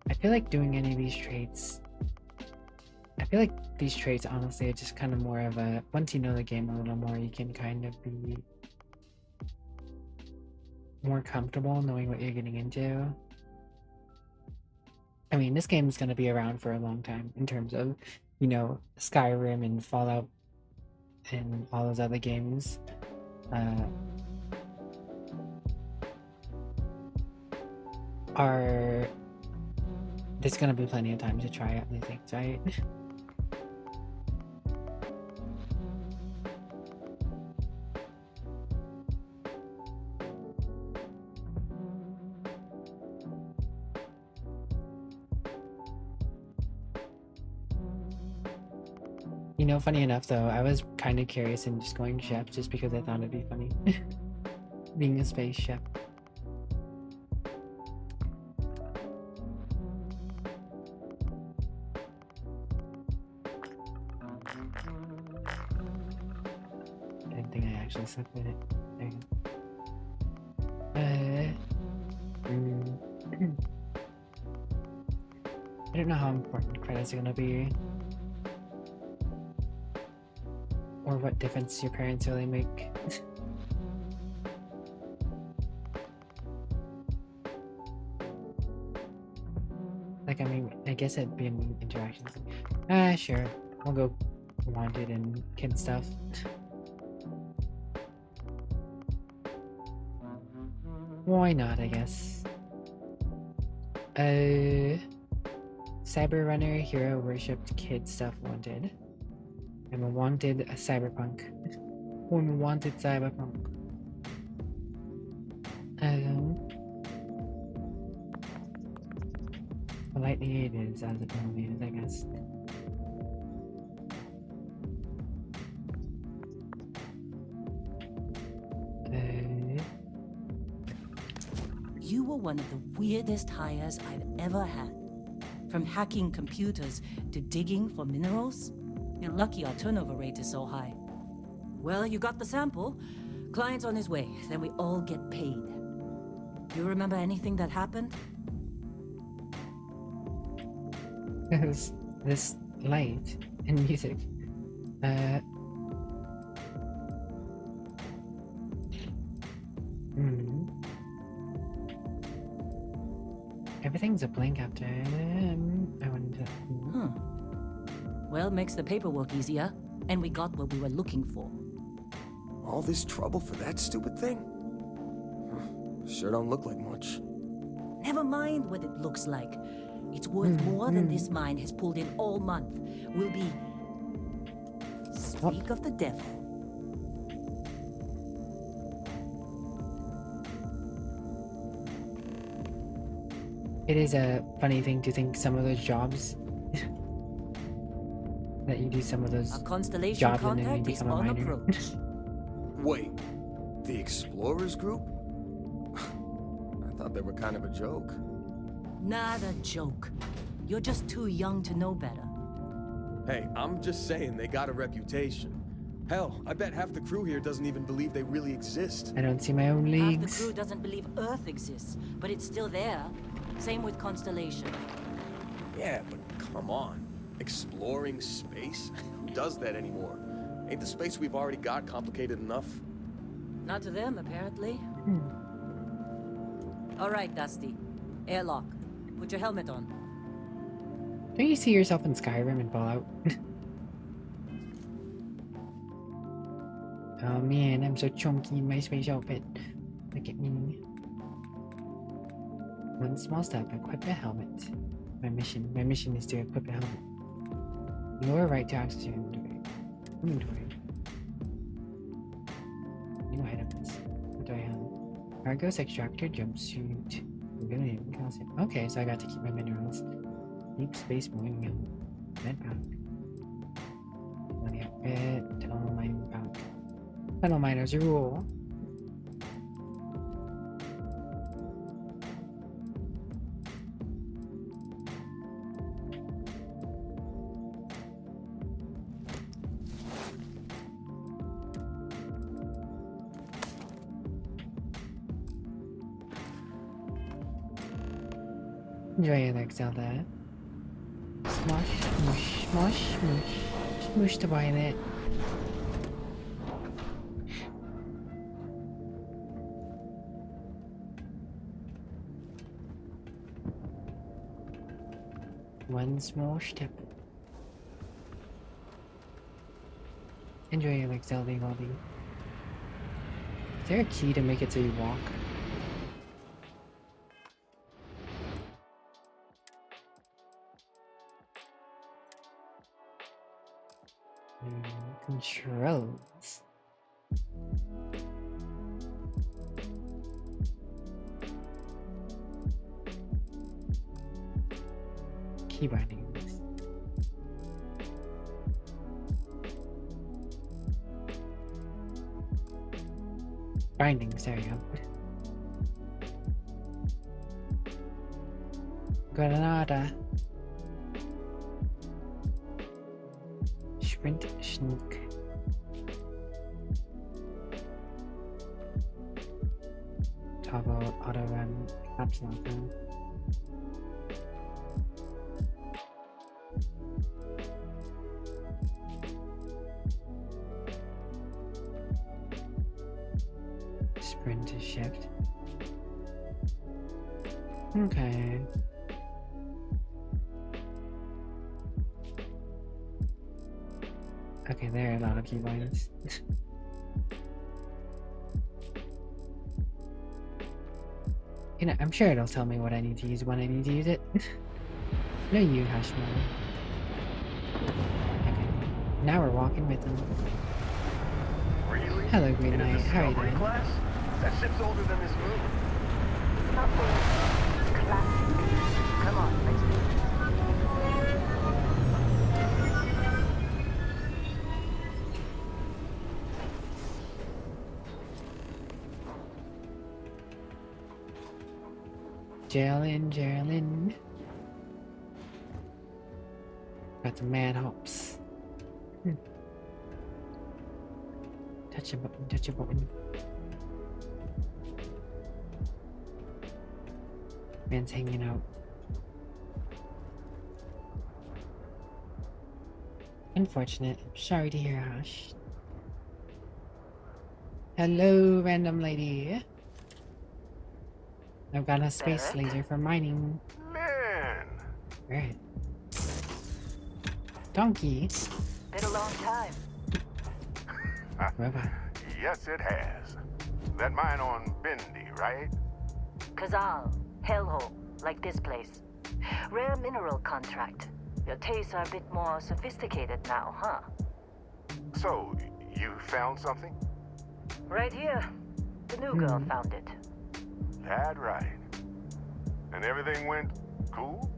Speaker 1: I feel like doing any of these traits. I feel like these traits, honestly, are just kind of more of a. Once you know the game a little more, you can kind of be more comfortable knowing what you're getting into. I mean, this game is going to be around for a long time in terms of, you know, Skyrim and Fallout and all those other games. There's gonna be plenty of time to try out new things, right? You know, funny enough though, I was kind of curious in just going chef just because I thought it'd be funny. Being a space chef. I didn't think I actually slept with it. There you go. I don't know how important credits are gonna be. Or what difference your parents really make. Like, I mean, I guess it'd be in interactions. Sure. We'll go wanted and kid stuff. Why not, I guess. Cyber Runner, Hero Worshipped, Kid Stuff Wanted. I'm a wanted cyberpunk. I'm a wanted cyberpunk. Politely it is as it normally is, I guess.
Speaker 2: You were one of the weirdest hires I've ever had. From hacking computers to digging for minerals. You're lucky our turnover rate is so high. Well, you got the sample. Client's on his way, then we all get paid. Do you remember anything that happened?
Speaker 1: This light and music. Everything's a blank after. I wanted to.
Speaker 2: Huh. Well, makes the paperwork easier, and we got what we were looking for.
Speaker 3: All this trouble for that stupid thing? Sure don't look like much.
Speaker 2: Never mind what it looks like. It's worth more than this mine has pulled in all month. We'll be... Speak of the devil.
Speaker 1: It is a funny thing to think some of those jobs that you do some of those
Speaker 2: Our constellation
Speaker 1: jobs and then you
Speaker 2: contact is
Speaker 1: become a
Speaker 2: on
Speaker 1: miner.
Speaker 2: approach.
Speaker 3: Wait, the Explorers group? I thought they were kind of a joke.
Speaker 2: Not a joke. You're just too young to know better.
Speaker 3: Hey, I'm just saying they got a reputation. Hell, I bet half the crew here doesn't even believe they really exist.
Speaker 1: I don't see my own
Speaker 2: Half the
Speaker 1: leagues.
Speaker 2: crew doesn't believe Earth exists, but it's still there. Same with Constellation.
Speaker 3: Yeah, but come on. Exploring space? Who does that anymore? Ain't the space we've already got complicated enough?
Speaker 2: Not to them, apparently. All right, Dusty. Airlock. Put your helmet on.
Speaker 1: Don't you see yourself in Skyrim and Fallout? Oh man, I'm so chunky in my space outfit. Look at me. One small step, equip a helmet. My mission is to equip a helmet. Lower right to access your inventory. New items. What do I have? Argos extractor, jumpsuit, pavilion, calcium. Okay, so I got to keep my minerals. Deep space moving med pack. Money outfit, tunnel mining pack. Tunnel miners rule. Enjoy it, Zelda. Smosh, smush, smosh, smush, smush to violet. One small step. Enjoy it, like Zelda Waldy. Is there a key to make it so you walk? Controls. Key bindings. Bindings, there you go. Granada. Sprint, sneak. Toggle, auto run, caps lock run. Sprint to shift. Okay. Okay, there are a lot of keybinds. You know, I'm sure it'll tell me what I need to use when I need to use it. No, you, Hashmo. Okay, now we're walking with him.
Speaker 4: Really?
Speaker 1: Hello, Green
Speaker 4: In a
Speaker 1: Knight. How are you
Speaker 4: Discovery
Speaker 1: doing?
Speaker 4: class? That ship's older than this moon.
Speaker 5: It's not old. It's classic. Come on, let's do this.
Speaker 1: Geraldine. Got some mad hops. Touch a button, touch a button. Man's hanging out. Unfortunate. Sorry to hear, Hash. Hello, random lady. I've got a space laser for mining.
Speaker 4: Man!
Speaker 1: Right. Donkey.
Speaker 5: Been a long time.
Speaker 1: Robot.
Speaker 7: Yes, it has. That mine on Bendy, right?
Speaker 5: Kazal, hellhole, like this place. Rare mineral contract. Your tastes are a bit more sophisticated now, huh?
Speaker 7: So, you found something?
Speaker 5: Right here. The new girl found it.
Speaker 7: That right. And everything went cool?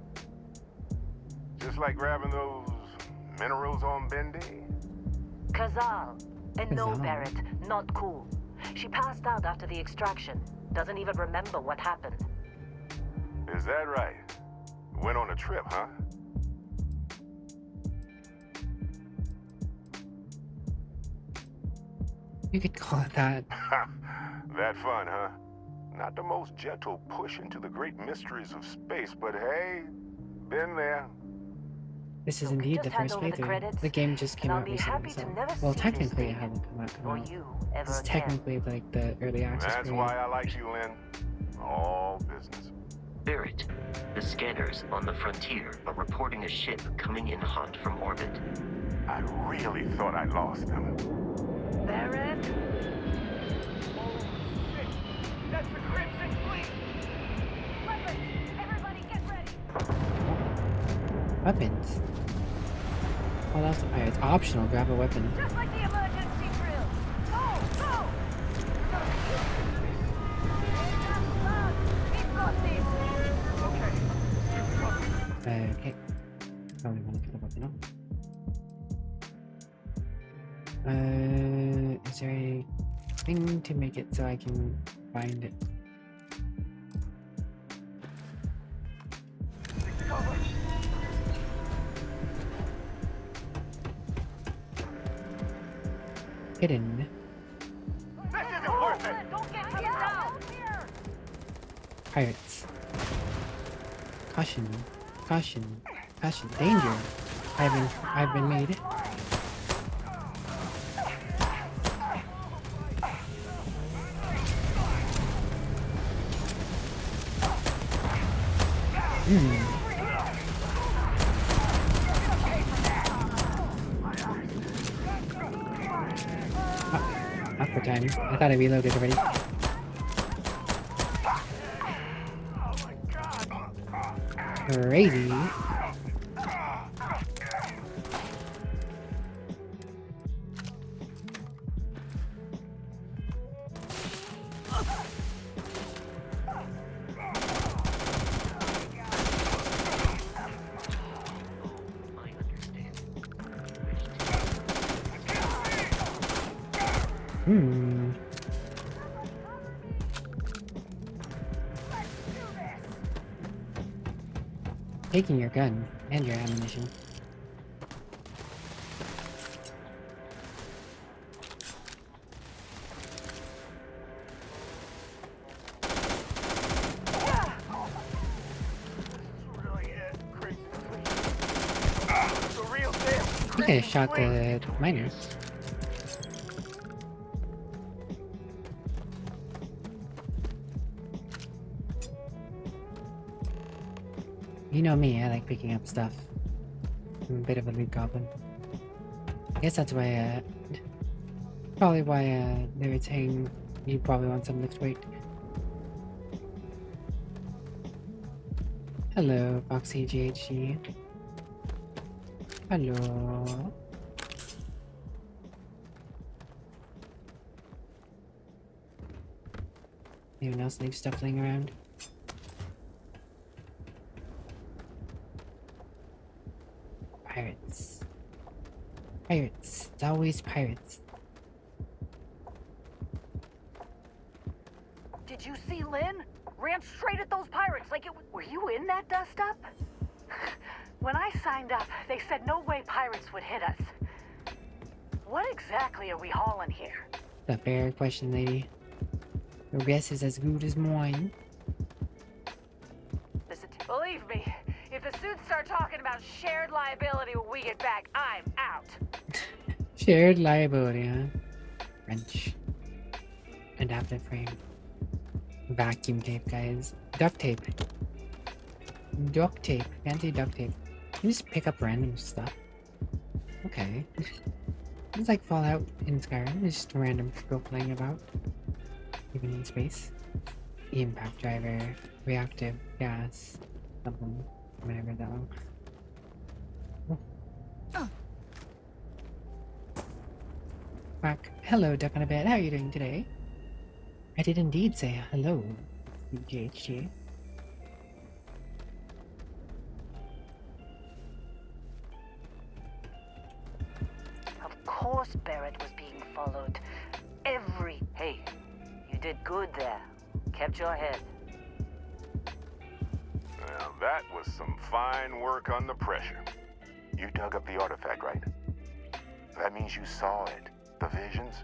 Speaker 7: Just like grabbing those minerals on Bendy?
Speaker 5: Kazal. And no,
Speaker 1: Kazal.
Speaker 5: Barrett, not cool. She passed out after the extraction. Doesn't even remember what happened.
Speaker 7: Is that right? Went on a trip, huh?
Speaker 1: You could call it that.
Speaker 7: That fun, huh? Not the most gentle push into the great mysteries of space, but hey, been there.
Speaker 1: This is
Speaker 5: Look,
Speaker 1: indeed
Speaker 5: just
Speaker 1: the
Speaker 5: hand
Speaker 1: first
Speaker 5: over the
Speaker 1: playthrough.
Speaker 5: credits,
Speaker 1: The game just came
Speaker 5: and I'll
Speaker 1: out
Speaker 5: be
Speaker 1: recently,
Speaker 5: happy
Speaker 1: so...
Speaker 5: to never
Speaker 1: Well,
Speaker 5: see this
Speaker 1: technically it
Speaker 5: thing
Speaker 1: hasn't come out.
Speaker 5: or you ever
Speaker 1: This is
Speaker 5: again.
Speaker 1: technically like the early access
Speaker 7: That's
Speaker 1: period.
Speaker 7: why I like you, Lynn. All business.
Speaker 8: Barrett, the scanners on the frontier are reporting a ship coming in hot from orbit.
Speaker 7: I really thought I lost them.
Speaker 5: Barrett?
Speaker 4: Oh, shit! That's the Crimson Fleet!
Speaker 5: Weapons! Everybody get ready!
Speaker 1: Weapons. What else? Alright, it's optional. Grab a weapon.
Speaker 5: Just like the emergency drill. Go, go! He's got this.
Speaker 1: Okay. Probably want to pick the weapon up. Is there a thing to make it so I can find it? Hidden.
Speaker 4: This isn't worth it.
Speaker 5: Don't get me down.
Speaker 1: Pirates. Caution. Caution. Caution. Danger. I've been made. Awkward timing. I thought I reloaded already. Crazy. Taking your gun and your ammunition. I think I shot the miners. You know me, I like picking up stuff. I'm a bit of a loot goblin. I guess that's why, probably why, they were saying you probably want some lift weight. Hello, Foxy GHG. Hello. Anyone else leave stuff laying around? Pirates. Pirates. It's always pirates.
Speaker 5: Did you see Lynn? Ran straight at those pirates like it was... Were you in that dust-up? When I signed up, they said no way pirates would hit us. What exactly are we hauling here?
Speaker 1: The fair question, lady. Your guess is as good as mine.
Speaker 5: Believe me, if the suits start talking about shared liability when we get back, I'm out.
Speaker 1: Shared liability, huh? Wrench. Adaptive frame. Vacuum tape, guys. Duct tape. Duct tape. Fancy duct tape. You just pick up random stuff. Okay. It's like Fallout in Skyrim. It's just random scope laying about. Even in space. Impact driver. Reactive gas. Something. Whatever that one. Quack. Hello, duck on a bed. How are you doing today? I did indeed say hello, GHG.
Speaker 5: Of course Barrett was being followed.
Speaker 6: Hey, you did good there. Kept your head.
Speaker 7: Now that was some fine work under pressure. You dug up the artifact, right? That means you saw it. The visions?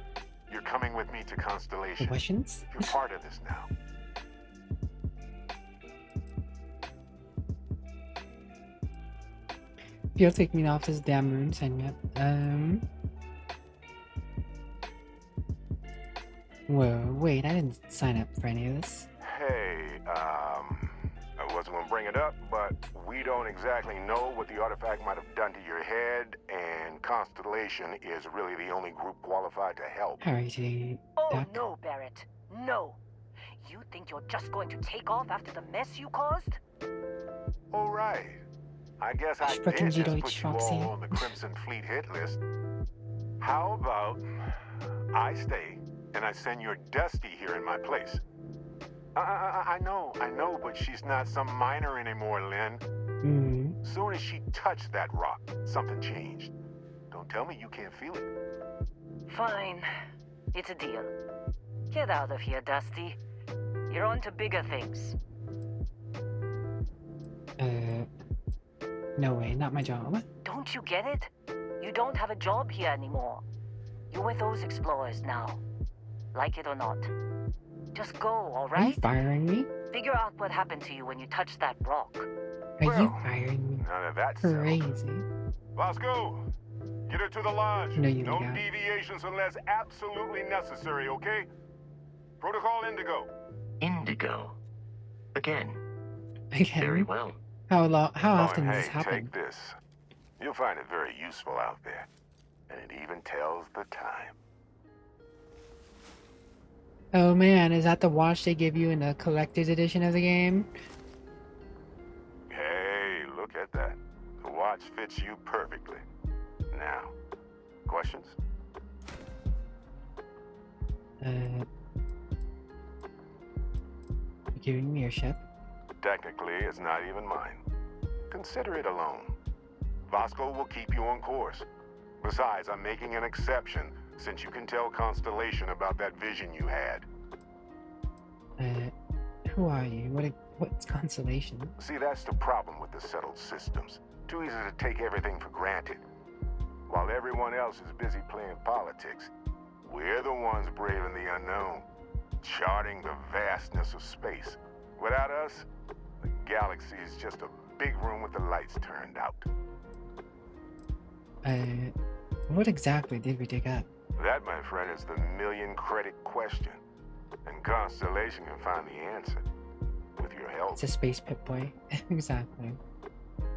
Speaker 7: You're coming with me to Constellation.
Speaker 1: Questions?
Speaker 7: You're part of this now.
Speaker 1: If you'll take me off this damn room, sign me up. Whoa, wait, I didn't sign up for any of this.
Speaker 7: Hey, I wasn't gonna bring it up, but we don't exactly know what the artifact might have done to your head, and Constellation is really the only group qualified to help.
Speaker 1: How are you today,
Speaker 5: Oh
Speaker 1: Duck?
Speaker 5: no, Barrett. No. You think you're just going to take off after the mess you caused?
Speaker 7: All right. I guess I
Speaker 1: Sprechen
Speaker 7: did
Speaker 1: Sie
Speaker 7: just
Speaker 1: Deutsch,
Speaker 7: put you
Speaker 1: Roxy?
Speaker 7: all on the Crimson Fleet hit list. How about I stay and I send your Dusty here in my place? I know, but she's not some minor anymore, Lynn.
Speaker 1: Mm.
Speaker 7: Soon as she touched that rock, something changed. Don't tell me you can't feel it.
Speaker 6: Fine. It's a deal. Get out of here, Dusty. You're on to bigger things.
Speaker 1: No way, not my job.
Speaker 6: Don't you get it? You don't have a job here anymore. You're with those explorers now. Like it or not. Just go, all
Speaker 1: Are you
Speaker 6: right?
Speaker 1: firing me?
Speaker 6: Figure out what happened to you when you touched that rock.
Speaker 1: Are you
Speaker 7: Well,
Speaker 1: firing me?
Speaker 7: None of that settled.
Speaker 1: Crazy.
Speaker 7: Vasco, get her to the lodge.
Speaker 1: No, you
Speaker 7: No
Speaker 1: got.
Speaker 7: deviations unless absolutely necessary, okay? Protocol Indigo.
Speaker 8: Indigo. Again.
Speaker 1: Again.
Speaker 8: Very well.
Speaker 1: How
Speaker 7: Oh,
Speaker 1: often
Speaker 7: and
Speaker 1: does this
Speaker 7: hey,
Speaker 1: happen?
Speaker 7: take this. You'll find it very useful out there. And it even tells the time.
Speaker 1: Oh man, is that the watch they give you in the collector's edition of the game?
Speaker 7: Hey, look at that. The watch fits you perfectly. Now, questions?
Speaker 1: You giving me your ship?
Speaker 7: Technically, it's not even mine. Consider it a loan. Vasco will keep you on course. Besides, I'm making an exception, since you can tell Constellation about that vision you had.
Speaker 1: Who are you? What's Constellation?
Speaker 7: See, that's the problem with the settled systems. Too easy to take everything for granted. While everyone else is busy playing politics, we're the ones braving the unknown, charting the vastness of space. Without us, the galaxy is just a big room with the lights turned out.
Speaker 1: What exactly did we dig up?
Speaker 7: That, my friend, is the million-credit question. And Constellation can find the answer. With your help.
Speaker 1: It's a space Pip-Boy. Exactly.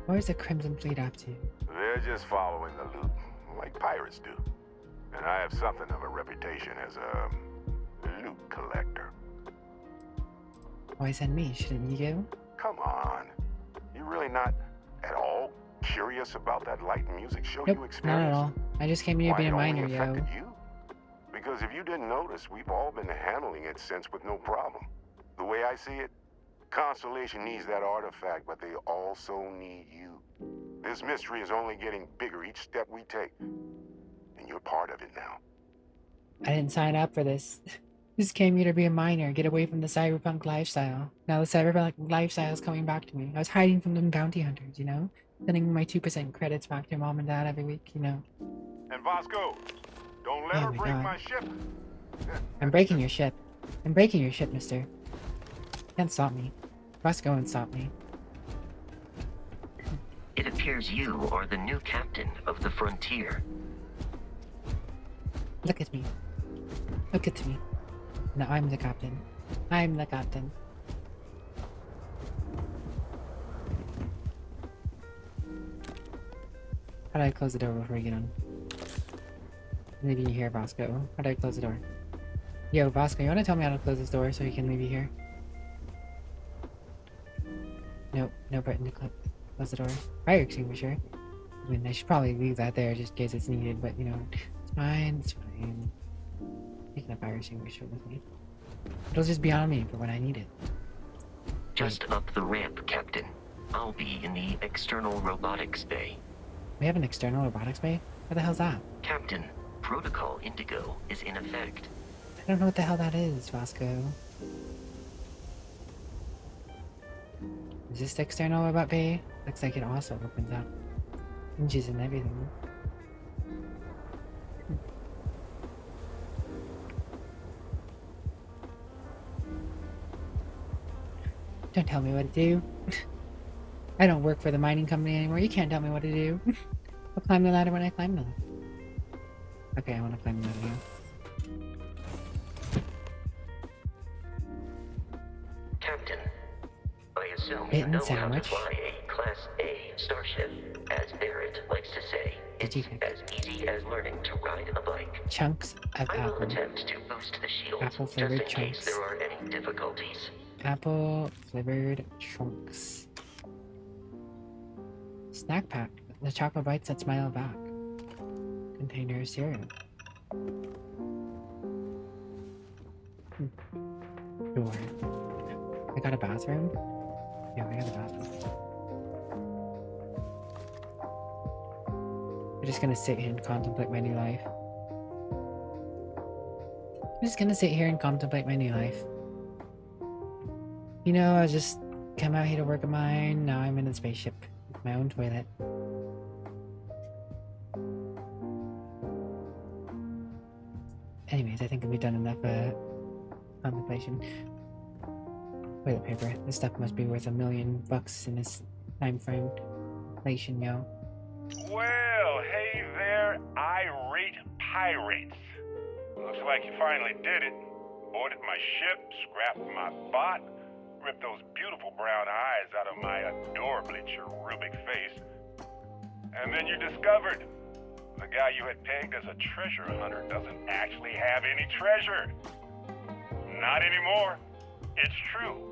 Speaker 1: What is the Crimson Fleet up to?
Speaker 7: They're just following the loot, like pirates do. And I have something of a reputation as a loot collector.
Speaker 1: Why send me? Shouldn't you go?
Speaker 7: Come on. You really not at all curious about that light and music show
Speaker 1: Nope,
Speaker 7: you
Speaker 1: not
Speaker 7: experienced?
Speaker 1: at all. I just came here to
Speaker 7: Why,
Speaker 1: be
Speaker 7: it
Speaker 1: a
Speaker 7: only
Speaker 1: miner, yo.
Speaker 7: affected you? Because if you didn't notice, we've all been handling it since with no problem. The way I see it, Constellation needs that artifact, but they also need you. This mystery is only getting bigger each step we take. And you're part of it now.
Speaker 1: I didn't sign up for this. Just came here to be a miner, get away from the cyberpunk lifestyle. Now the cyberpunk lifestyle is coming back to me. I was hiding from them bounty hunters, you know? Sending my 2% credits back to mom and dad every week, you know?
Speaker 7: And Vasco, don't let
Speaker 1: Oh
Speaker 7: her
Speaker 1: my
Speaker 7: break
Speaker 1: God.
Speaker 7: my ship.
Speaker 1: I'm breaking your ship. I'm breaking your ship, mister. Can't stop me. Must go and stop me.
Speaker 8: It appears you are the new captain of the Frontier.
Speaker 1: Look at me. Look at me. Now I'm the captain. I'm the captain. How do I close the door before I get on? Maybe you hear Vasco. How do I close the door? Yo, Vasco, you wanna tell me how to close this door so you can maybe hear? Nope, no button to close the door. Fire extinguisher. I mean, I should probably leave that there just in case it's needed, but you know, it's fine, it's fine. Taking a fire extinguisher with me. It'll just be on me for when I need it.
Speaker 8: Just up the ramp, Captain. I'll be in the external robotics bay.
Speaker 1: We have an external robotics bay? What the hell's that?
Speaker 8: Captain, Protocol Indigo is in effect.
Speaker 1: I don't know what the hell that is, Vasco. Is this the external robot bay? Looks like it also opens up. Hinges and everything. Don't tell me what to do. I don't work for the mining company anymore. You can't tell me what to do. I'll climb the ladder when I climb the ladder. Okay, I want to climb the ladder now.
Speaker 8: Captain, I assume
Speaker 1: Bitten
Speaker 8: you know
Speaker 1: sandwich.
Speaker 8: how to fly a Class A starship. As Barrett likes to say, it's as easy as learning to ride a bike.
Speaker 1: Chunks of
Speaker 8: I will
Speaker 1: apple.
Speaker 8: attempt to boost the shield
Speaker 1: Apple
Speaker 8: just
Speaker 1: flavored
Speaker 8: in case
Speaker 1: chunks.
Speaker 8: there are any difficulties.
Speaker 1: Apple flavored chunks. Snack pack. The chocolate bites that smile back. Container of cereal. Door. I got a bathroom? Yeah, I got a bathroom. I'm just gonna sit here and contemplate my new life. I'm just gonna sit here and contemplate my new life. You know, I just came out here to work at mine, now I'm in a spaceship with my own toilet. Anyways, I think we've done enough contemplation. Toilet paper. This stuff must be worth $1 million in this time frame. Inflation, yo.
Speaker 9: Well, hey there, irate pirates. Looks like you finally did it. Boarded my ship, scrapped my bot, ripped those beautiful brown eyes out of my adorably cherubic face. And then you discovered the guy you had pegged as a treasure hunter doesn't actually have any treasure. Not anymore. It's true.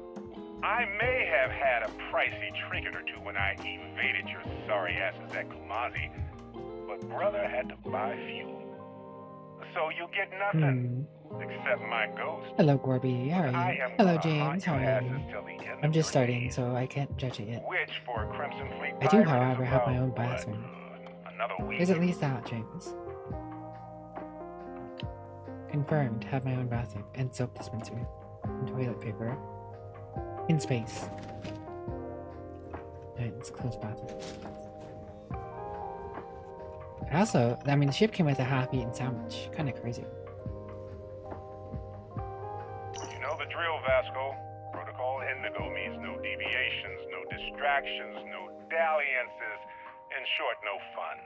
Speaker 9: I may have had a pricey trinket or two when I evaded your sorry asses at Kumazi, but brother had to buy fuel. So you get nothing, except my ghost.
Speaker 1: Hello, Gorby. How are you? Hello, James. How are you? I'm just starting, so I can't judge it yet.
Speaker 9: Which for a Crimson Fleet
Speaker 1: I do,
Speaker 9: pirate
Speaker 1: however,
Speaker 9: is
Speaker 1: have my
Speaker 9: about,
Speaker 1: own bathroom.
Speaker 9: Another week.
Speaker 1: There's at least that, James. Confirmed. Have my own bathroom and soap dispenser and toilet paper in space. Alright, let's close bathroom. Also, I mean, the ship came with a half-eaten sandwich. Kind of crazy.
Speaker 9: You know the drill, Vasco. Protocol Indigo means no deviations, no distractions, no dalliances. In short, no fun.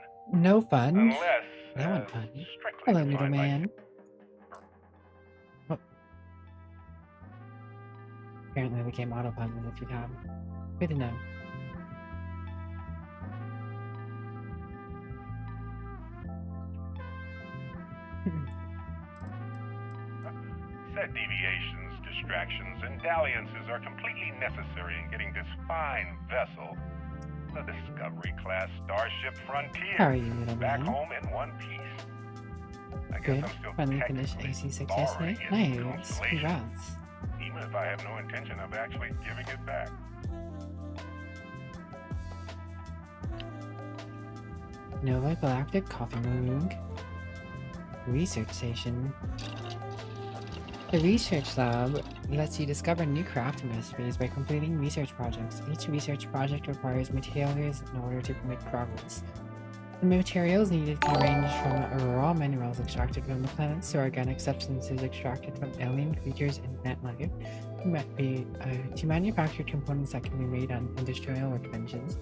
Speaker 1: No fun?
Speaker 9: Unless,
Speaker 1: I want fun.
Speaker 9: strictly
Speaker 1: Hello,
Speaker 9: defined
Speaker 1: little
Speaker 9: by
Speaker 1: man. Oh. Apparently they came autopilot if you have. Good to know.
Speaker 9: Said deviations, distractions, and dalliances are completely necessary in getting this fine vessel, the Discovery-class Starship Frontier,
Speaker 1: How are you, little
Speaker 9: back
Speaker 1: man?
Speaker 9: home in one piece. I guess
Speaker 1: Good.
Speaker 9: I'm still
Speaker 1: Finally finished
Speaker 9: technically
Speaker 1: AC6
Speaker 9: borrowing
Speaker 1: yesterday.
Speaker 9: its
Speaker 1: Nice.
Speaker 9: constellation,
Speaker 1: Congrats.
Speaker 9: even if I have no intention of actually giving it back.
Speaker 1: Nova Galactic Coffee Mug. Research Station. The Research Lab lets you discover new crafting recipes by completing research projects. Each research project requires materials in order to make progress. The materials needed can range from raw minerals extracted from the planets to organic substances extracted from alien creatures and plant life to manufactured components that can be made on industrial workbenches.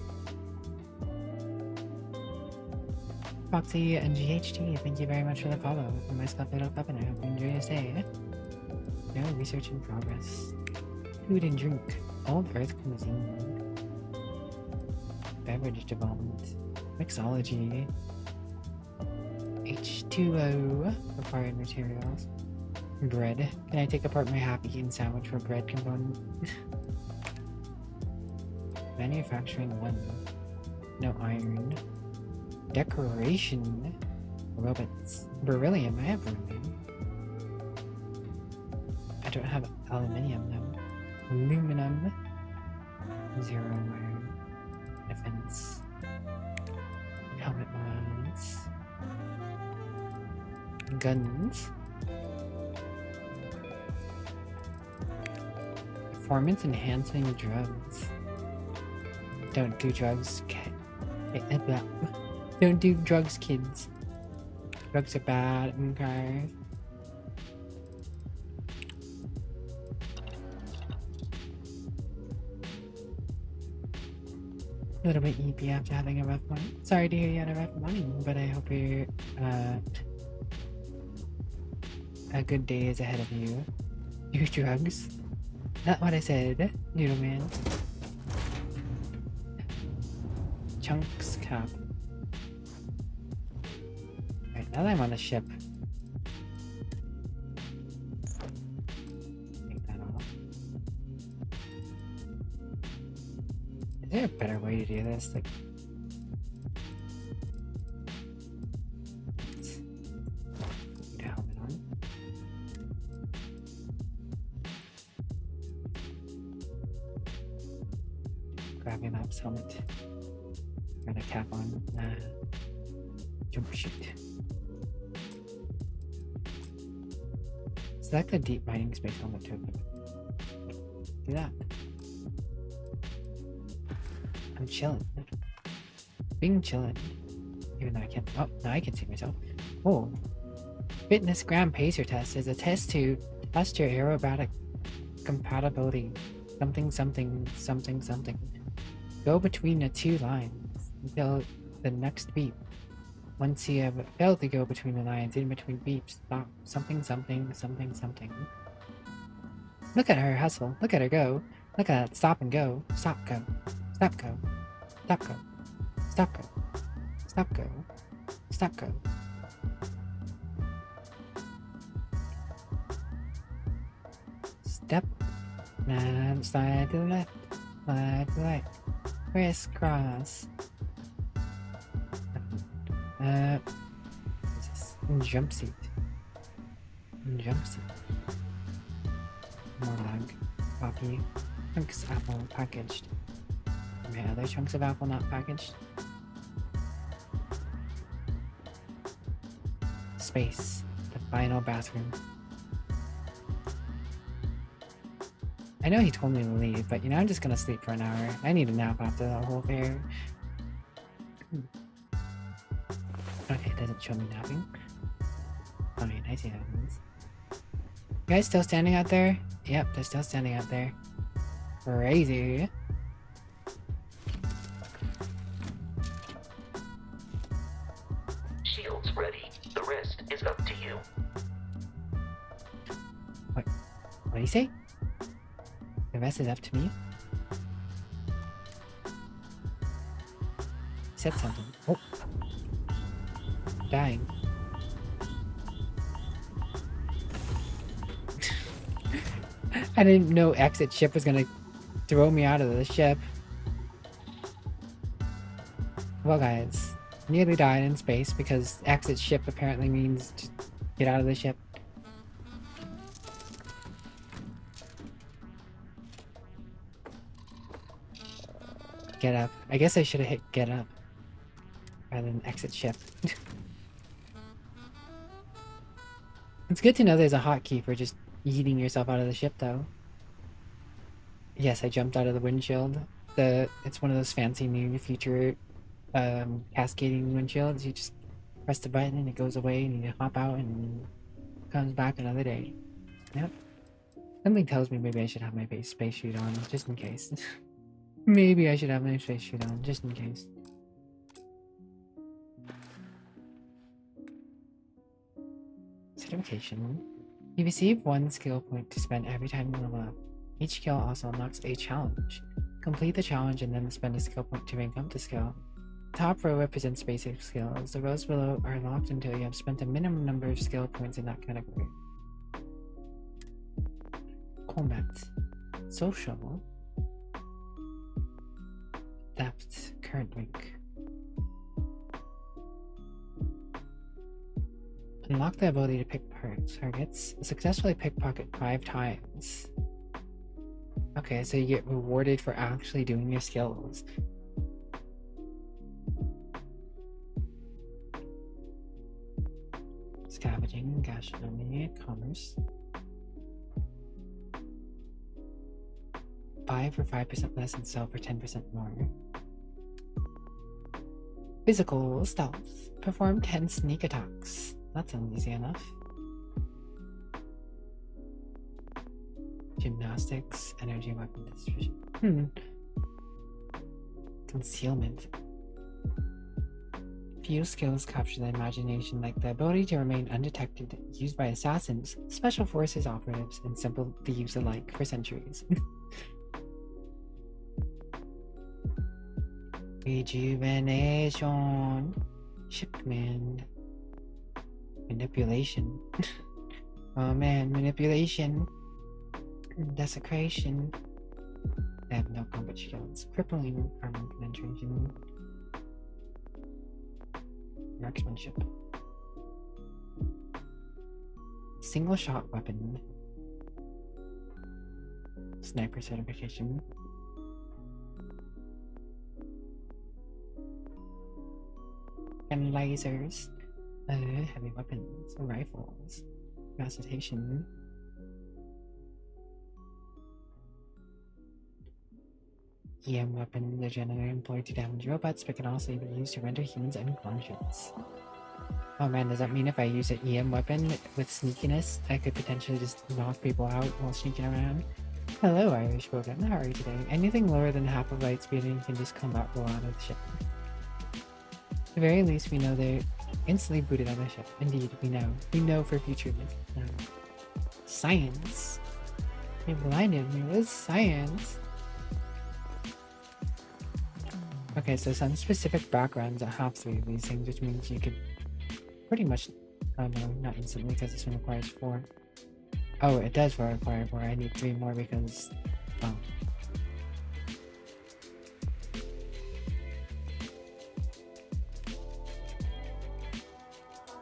Speaker 1: Foxy and GHT, thank you very much for the follow. My stuff little cup, and I hope you enjoy your stay. No research in progress. Food and drink. Old Earth cuisine. Beverage development. Mixology. H2O. Required materials. Bread. Can I take apart my half-eaten sandwich for bread component? Manufacturing 1. No iron. Decoration. Robots. Beryllium. I have beryllium. I don't have aluminium though. Aluminum. 0 iron. Defense. Helmet mounts. Guns. Performance enhancing drugs. Don't do drugs, don't do drugs, kids. Drugs are bad, okay? A little bit eepy after having a rough morning. Sorry to hear you had a rough morning, but I hope you're, a good day is ahead of you. Do drugs. Not what I said, noodle man. Chunks cap. Alright, now that I'm on the ship. Take that off. Is there a better way to do this? Like, Gravity Labs helmet. Got a cap on. Jump shoot. Select the deep mining space helmet to equip. Do that. I'm chilling. Being chilling. Even though I can't. Oh, now I can see myself. Oh. Fitness Gram Pacer Test is a test to test your aerobatic compatibility. Something, something, something, something. Go between the two lines until the next beep. Once you have failed to go between the lines, in between beeps, stop. Something, something, something, something. Look at her hustle. Look at her go. Look at that. Stop and go. Stop, go. Stop, go. Stop, go. Stop, go. Stop, go. Stop, go. Step. And slide to the left. Slide to the right. Crisscross. What's this? Jumpsuit. Jumpsuit. More lag. Copy. Chunks apple packaged. My other chunks of apple not packaged. Space. The final bathroom. I know he told me to leave, but you know, I'm just gonna sleep for an hour. I need a nap after the whole fair. Okay, it doesn't show me napping. Fine, I see how it is. You guys still standing out there? Yep, they're still standing out there. Crazy.
Speaker 8: Shield's ready. The rest is up to you.
Speaker 1: What do you say? The rest is up to me? Said something. Oh. Dying. I didn't know exit ship was gonna throw me out of the ship. Well guys, nearly died in space because exit ship apparently means to get out of the ship. Get up. I guess I should have hit get up rather than exit ship. It's good to know there's a hotkey for just yeeting yourself out of the ship though. Yes, I jumped out of the windshield. It's one of those fancy new feature cascading windshields. You just press the button and it goes away and you hop out and it comes back another day. Yep. Something tells me maybe I should have my spacesuit on just in case. Maybe I should have my spacesuit on just in case. Certification. You receive 1 skill point to spend every time you level up. Each skill also unlocks a challenge. Complete the challenge and then spend a skill point to rank up the skill. The top row represents basic skills. The rows below are locked until you have spent a minimum number of skill points in that category. Combat. Social. Depth. Current rank. Unlock the ability to pickpocket targets. Successfully pickpocket 5 times. Okay, so you get rewarded for actually doing your skills. Scavenging, gastronomy, commerce. 5 for 5% less and sell for 10% more. Physical stealth. Perform 10 sneak attacks. That sounds easy enough. Gymnastics, energy weapon distribution. Concealment. Few skills capture the imagination, like the ability to remain undetected, used by assassins, special forces operatives, and simple thieves alike for centuries. Rejuvenation. Ship command. Manipulation. Oh man, manipulation. Desecration. I have no combat skills. Crippling armor penetration. Marksmanship. Single shot weapon. Sniper certification. and lasers. Heavy weapons, rifles, resuscitation. EM weapons are generally employed to damage robots, but can also be used to render humans unconscious. Oh man, does that mean if I use an EM weapon with sneakiness, I could potentially just knock people out while sneaking around? Hello, Irish Bogan. How are you today? Anything lower than half of light speed and you can just combat roll out of the ship. At the very least, we know they're instantly booted on the ship. Indeed, we know. We know for future science. You blinded me with science. Okay, so some specific backgrounds that have 3 of these things, which means you could pretty much, oh no, not instantly because this one requires 4. Oh, it does require 4. I need 3 more because, oh.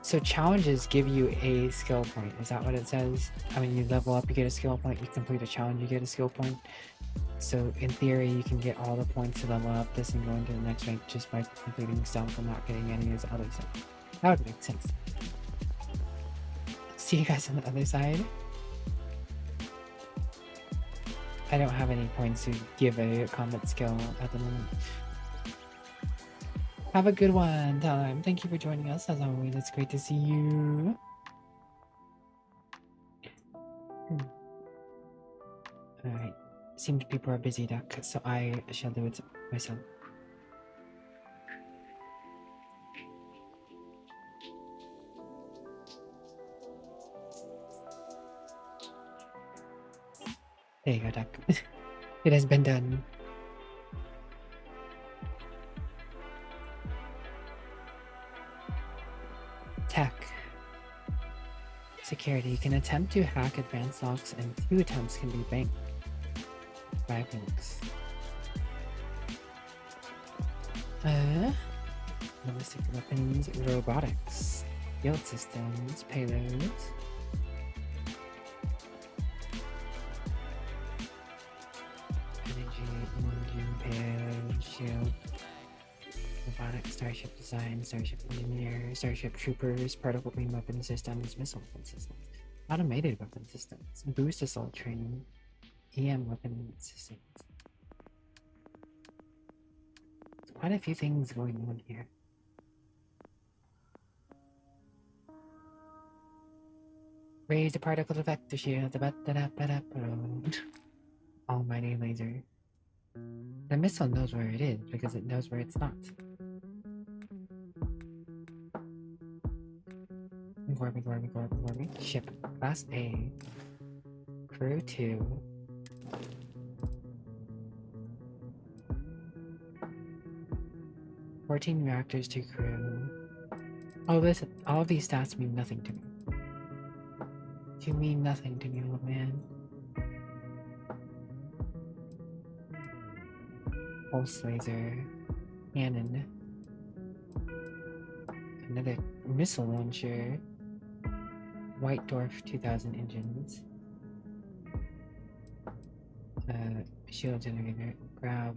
Speaker 1: So challenges give you a skill point. Is that what it says? I mean, you level up, you get a skill point. You complete a challenge, you get a skill point. So in theory, you can get all the points to level up this and go into the next rank just by completing stuff and not getting any of the other stuff. That would make sense. See you guys on the other side. I don't have any points to give a combat skill at the moment. Have a good one, Time. Thank you for joining us. As always, it's great to see you. Alright. Seems people are busy, Duck, so I shall do it myself. There you go, Duck. It has been done. Tech. Security. You can attempt to hack advanced locks and 2 attempts can be banked. 5 links. Ballistic weapons, robotics, field systems, payloads. Energy, engine, payload, shield. Robotics, starship design, starship engineer, starship troopers, particle beam weapon systems, missile weapon systems, automated weapon systems, boost assault training, EM weapon systems. There's quite a few things going on here. Raise the particle deflector shield. Almighty laser. The missile knows where it is because it knows where it's not. Gorby. Ship. Class A. Crew 2. "14 reactors to crew." All of these stats mean nothing to me. You mean nothing to me, old man. Pulse laser. Cannon. Another missile launcher. White Dwarf 2000 engines. Shield generator. Grab.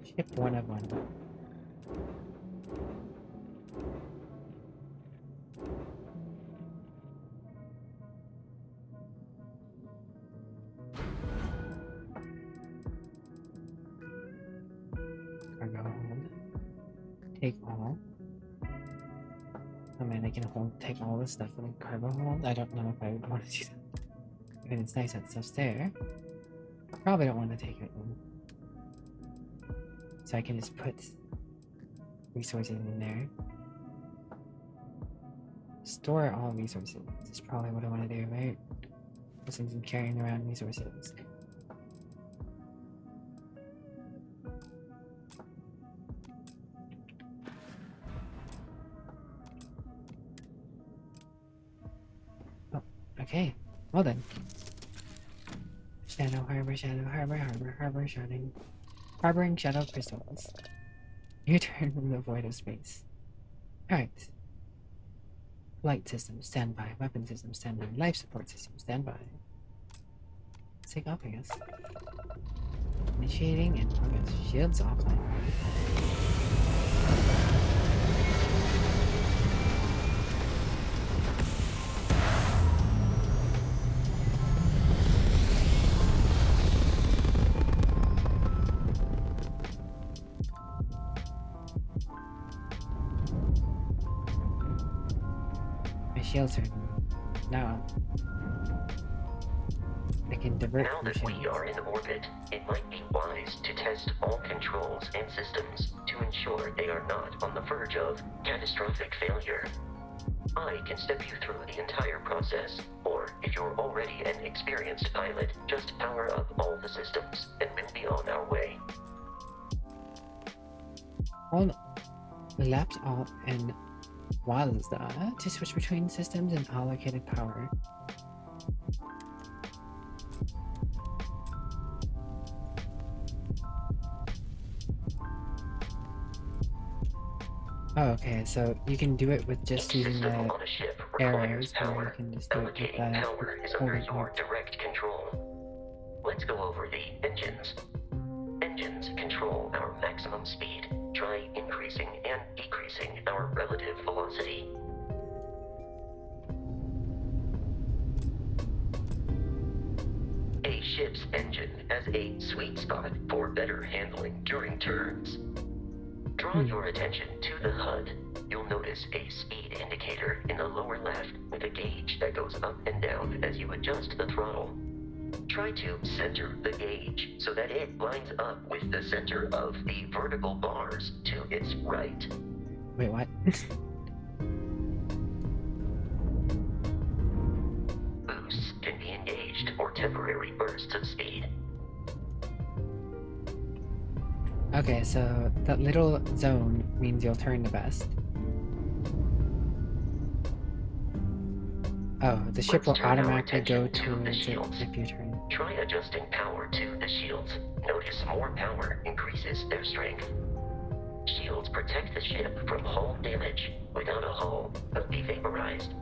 Speaker 1: Ship 1 of 1. Cargo hold. Take all. Oh man, I can take all this stuff in a cargo hold. I don't know if I would want to do that. I mean, it's nice that stuff's there. Probably don't want to take it in. So I can just put resources in there. Store all resources. Is probably what I want to do, right? Since I'm carrying around resources. Oh, okay. Well then. Shadow harbor, sharding. Harboring shadow crystals. You turn from the void of space. Alright. Light system, standby. Weapon system, standby. Life support system, standby. Let's take off, I guess. Initiating and progress. Shields offline. My shields are now. I can divert
Speaker 8: Now that we are in orbit, it might be wise to test all controls and systems to ensure they are not on the verge of catastrophic failure. I can step you through the entire process, or if you're already an experienced pilot, just power up all the systems and we'll be on our way.
Speaker 1: Hold on. Left alt and WASD to switch between systems and allocated power. Oh, okay, so you can do it with just using the arrows, or you can just do it with
Speaker 8: Allocating power is under your direct control. Let's go over the engines. Engines control our maximum speed. Try increasing and decreasing our relative velocity. A ship's engine has a sweet spot for better handling during turns. Draw your attention to the HUD. You'll notice a speed indicator in the lower left with a gauge that goes up and down as you adjust the throttle. Try to center the gauge so that it lines up with the center of the vertical bars to its right.
Speaker 1: Wait, what?
Speaker 8: Boosts can be engaged or temporary bursts of speed.
Speaker 1: Okay, so that little zone means you'll turn the best. Oh, the ship will automatically go towards it if you turn.
Speaker 8: Try adjusting power to the shields. Notice more power increases their strength. Shields protect the ship from hull damage. Without a hull, they'll be vaporized.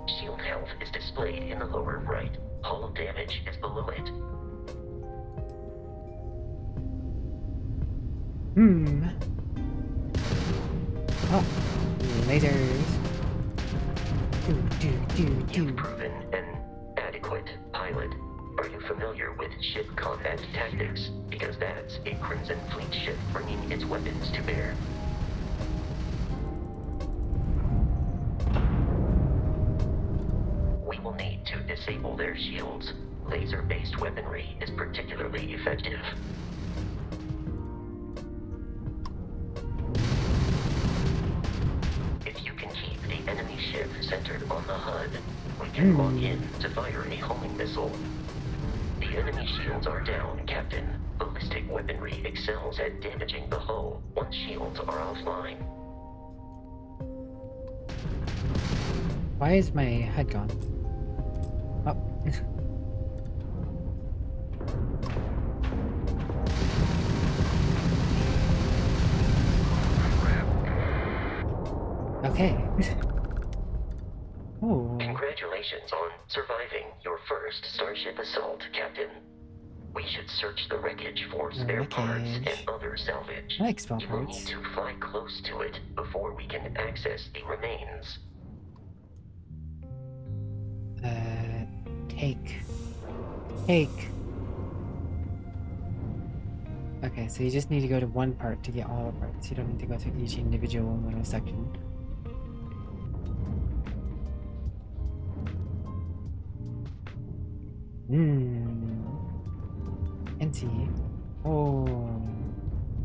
Speaker 8: Shield health is displayed in the lower right. Hull damage is below it.
Speaker 1: Oh, lasers.
Speaker 8: You've proven an adequate pilot. Are you familiar with ship combat tactics? Because that's a Crimson Fleet ship bringing its weapons to bear. We will need to disable their shields. Laser-based weaponry is particularly effective. If you can keep the enemy ship centered on the HUD, we can lock in to fire a homing missile. The enemy shields are down, Captain. Ballistic weaponry excels at damaging the hull once shields are offline.
Speaker 1: Why is my head gone? Oh. Okay. Oh.
Speaker 8: Congratulations on surviving your first Starship assault, Captain. We should search the wreckage for spare parts and other salvage.
Speaker 1: I like spare
Speaker 8: You will
Speaker 1: parts.
Speaker 8: need to fly close to it before we can access the remains.
Speaker 1: Take. Okay, so you just need to go to one part to get all the parts. You don't need to go to each individual little section. NC. Oh.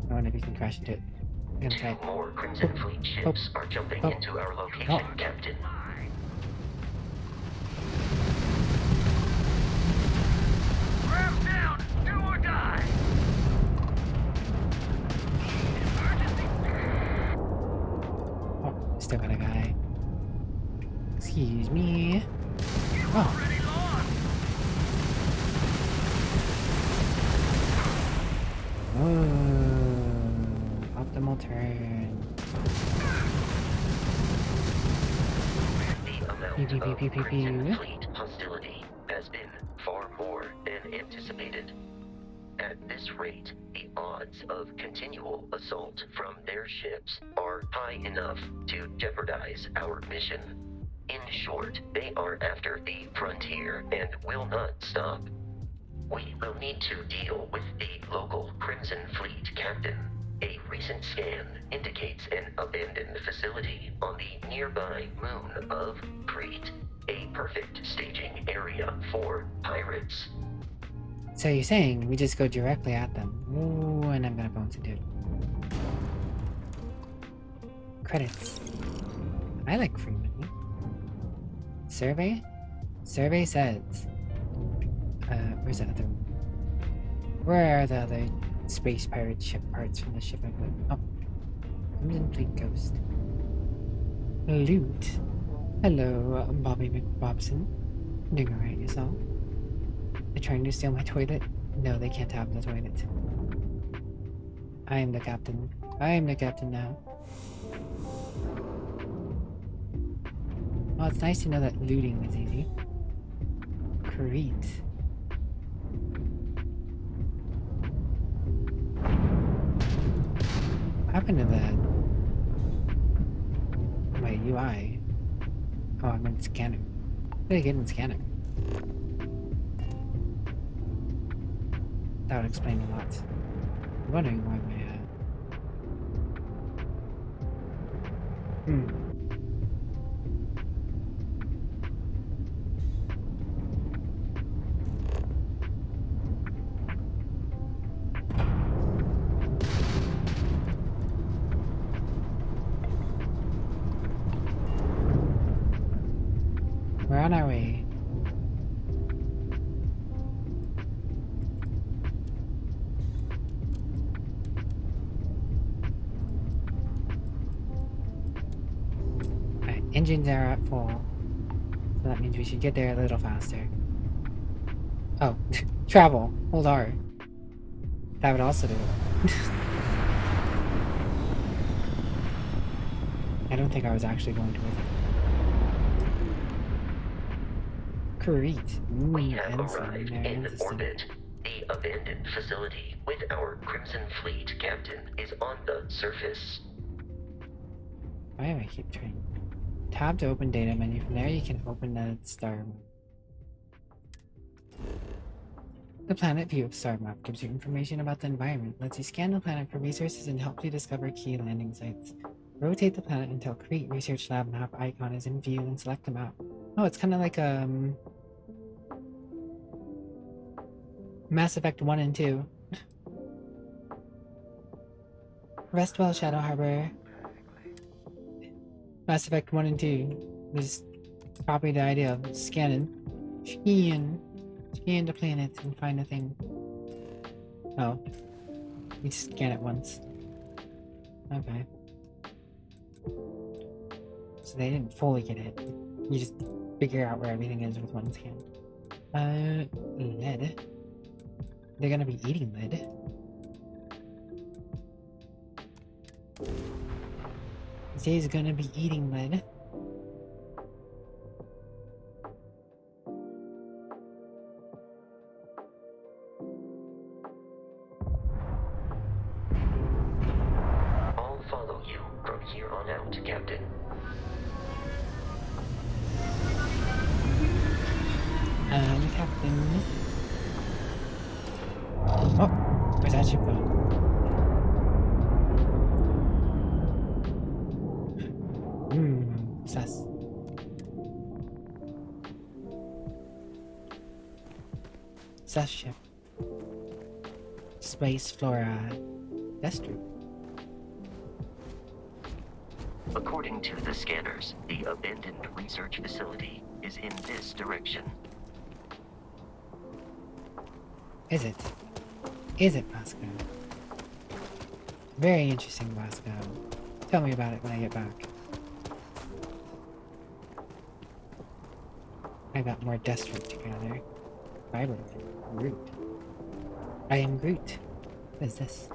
Speaker 1: I wonder if you can crash into it. I'm gonna try.
Speaker 8: Two more Crimson Fleet ships are jumping into our location, Captain.
Speaker 4: Ramp down! Do or die!
Speaker 1: Oh, still got a guy. Excuse me. Oh. Oh, optimal turn.
Speaker 8: The amount of Crimson Fleet hostility has been far more than anticipated. At this rate, the odds of continual assault from their ships are high enough to jeopardize our mission. In short, they are after the frontier and will not stop. We will need to deal with the local Crimson Fleet captain. A recent scan indicates an abandoned facility on the nearby moon of Crete. A perfect staging area for pirates.
Speaker 1: So you're saying we just go directly at them? Ooh, and I'm gonna bounce a dude. Credits. I like free money. Survey? Survey says. Where's the other one? Where are the other space pirate ship parts from the ship I put? Oh. Crimson Fleet Ghost. Loot. Hello, Bobby McBobson. Doing alright yourself? They're trying to steal my toilet? No, they can't have the toilet. I am the captain. I am the captain now. Well, it's nice to know that looting was easy. Crete. What happened to my UI? Oh, I meant scanner. What did I get in scanner? That would explain a lot. I'm wondering why my we're on our way. Engines are at full, so that means we should get there a little faster. Oh, travel. Hold R. That would also do it. I don't think I was actually going to visit. Crete.
Speaker 8: We have arrived in orbit. The abandoned facility with our Crimson Fleet captain is on the surface.
Speaker 1: Why do I keep trying? Tab to open data menu. From there you can open the star map. The planet view of star map gives you information about the environment, lets you scan the planet for resources, and helps you discover key landing sites. Rotate the planet until Crete Research Lab map icon is in view and select the map. Oh, it's kind of like Mass Effect 1 and 2. Rest well, Shadow Harbor. Mass Effect 1 and 2 was probably the idea of scan the planet and find a thing. Oh. You just scan it once. Okay. So they didn't fully get it. You just figure out where everything is with one scan. Lead. They're gonna be eating lead. He's gonna be eating lead.
Speaker 8: I'll follow you from here on out, Captain.
Speaker 1: I'm Captain. Oh, where's that ship going? Sus. Sus ship. Space Flora Destru.
Speaker 8: According to the scanners, the abandoned research facility is in this direction.
Speaker 1: Is it? Is it, Pasco? Very interesting, Pasco. Tell me about it when I get back. I got more Deathstroke together. Fiber. Groot. I am Groot. What is this?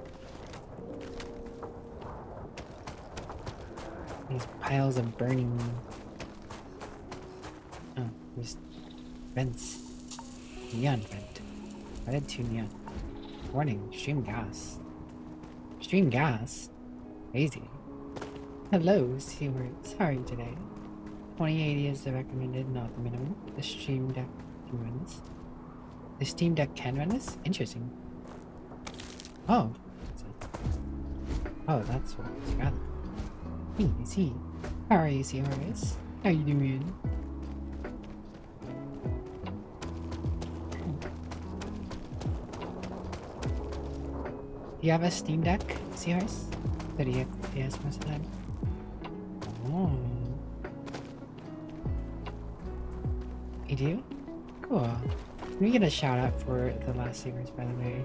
Speaker 1: These piles of burning... Oh, there's vents. Neon vent. I did 2 neon. Warning, extreme gas. Extreme gas? Crazy. Hello, Seawords. How are you today? 2080 is the recommended, not the minimum. The Steam Deck can run this. The Steam Deck can run this? Interesting. Oh. Oh, that's what it's got. Hey, I see. How are you, Seawords? How you doing? Do you have a Steam Deck, Seahorse? 30 FPS most of the time. Oh. You do? Cool. Let me get a shout out for the last Seahorse, by the way.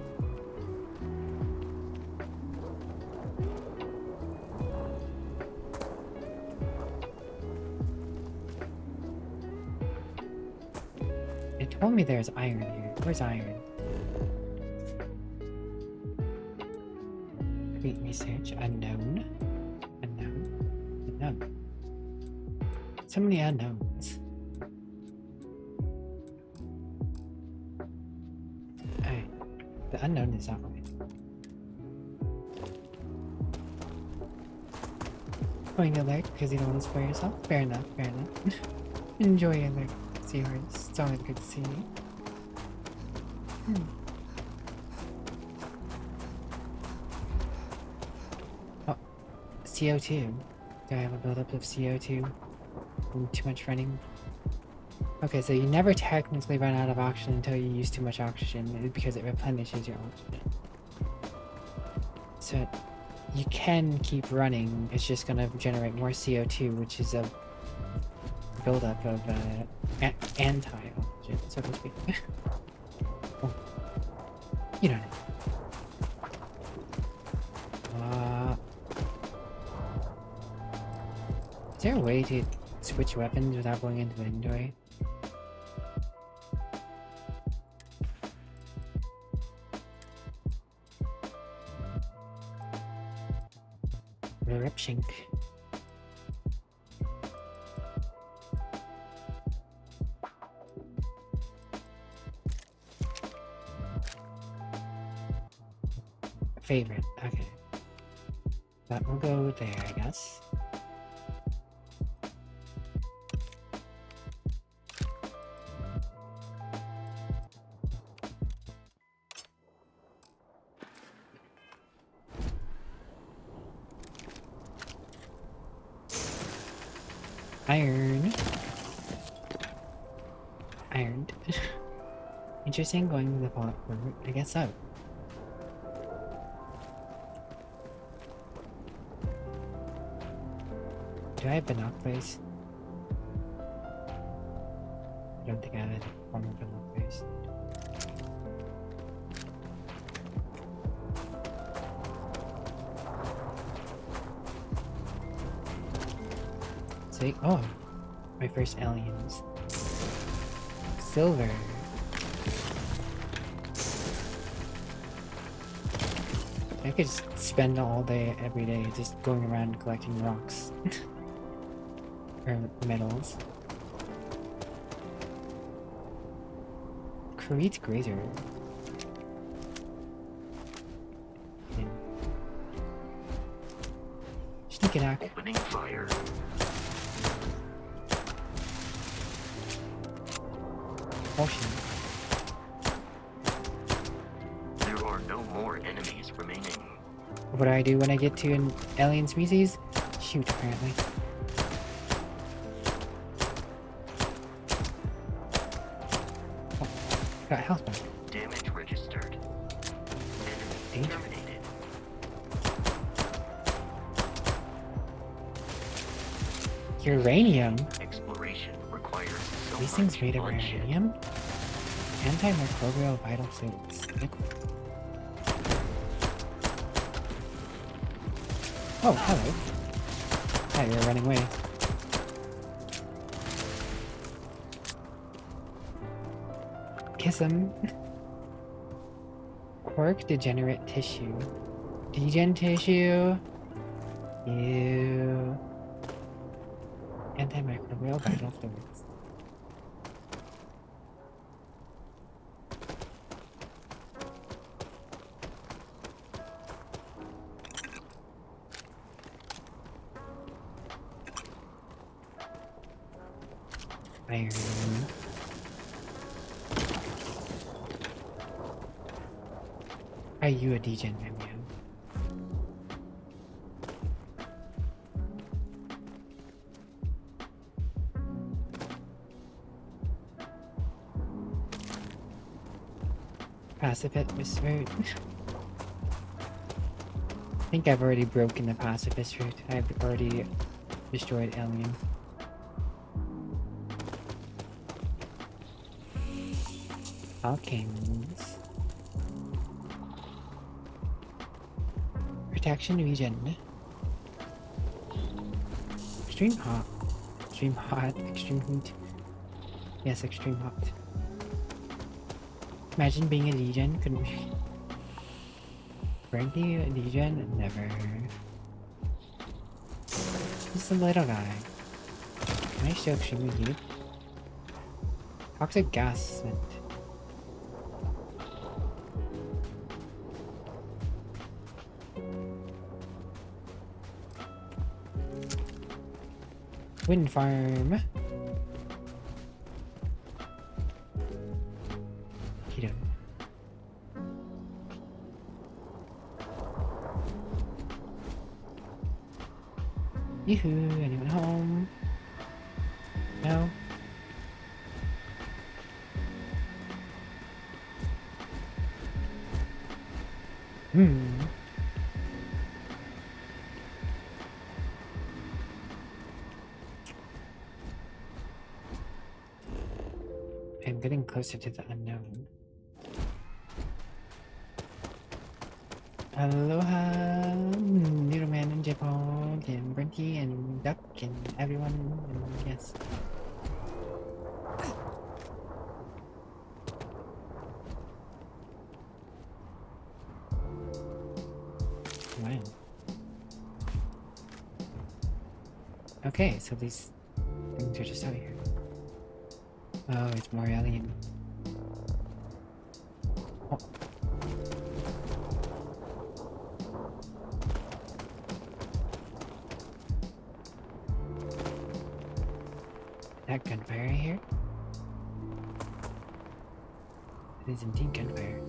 Speaker 1: It told me there's iron here. Where's iron? Complete research. Unknown. Unknown. Unknown. So many unknowns. Alright. The unknown is that way. Going to lurk because you don't want to spoil yourself? Fair enough, fair enough. Enjoy your lurk, Seahorse. It's always good to see you. Oh, CO2. Do I have a buildup of CO2 from too much running? Okay, so you never technically run out of oxygen until you use too much oxygen because it replenishes your oxygen. So you can keep running, it's just gonna generate more CO2, which is a buildup of anti-oxygen, so to speak. Oh. You don't know. Is there a way to switch weapons without going into the inventory? Ripshink. Favorite, okay. That will go there, I guess. Iron. Ironed. Interesting going to the fallout route. I guess so. Do I have binoculars? I don't think I have any form of binoculars. See? Oh! My first aliens. Silver. I could just spend all day, every day, just going around collecting rocks. Or metals. Create Grazer. Sneak attack.
Speaker 8: Opening fire.
Speaker 1: Potion.
Speaker 8: There are no more enemies remaining.
Speaker 1: What do I do when I get to an alien species? Shoot, apparently. Oh, got health back.
Speaker 8: Damage registered. Enemy terminated.
Speaker 1: Uranium?
Speaker 8: Exploration requires so
Speaker 1: These things
Speaker 8: much
Speaker 1: made of
Speaker 8: bloodshed.
Speaker 1: uranium? Antimicrobial vital fluids. Liquid. Oh, hello. Hi, you're running away. Kiss him. Quark degenerate tissue. Degen tissue. Ew. Antimicrobial vital fluids. Iron. Are you a degen, man? Pacifist route. I think I've already broken the pacifist route. I've already destroyed alien. Alkins. Protection region. Extreme hot. Extreme hot. Extreme heat. Yes, extreme hot. Imagine being a Legion. Couldn't be. Frankly, a Legion? Never. Just a little guy. Can I show extremely heat? Toxic gas vent. Wind farm. Keto. Yoo-hoo, anyone home? No? I'm getting closer to the unknown. Aloha, Little Man and J-Paul, and Brinty and Duck and everyone, and yes. Wow. Okay, so these things are just out here. Oh, it's more alien. Oh. That gunfire here? It is indeed gunfire.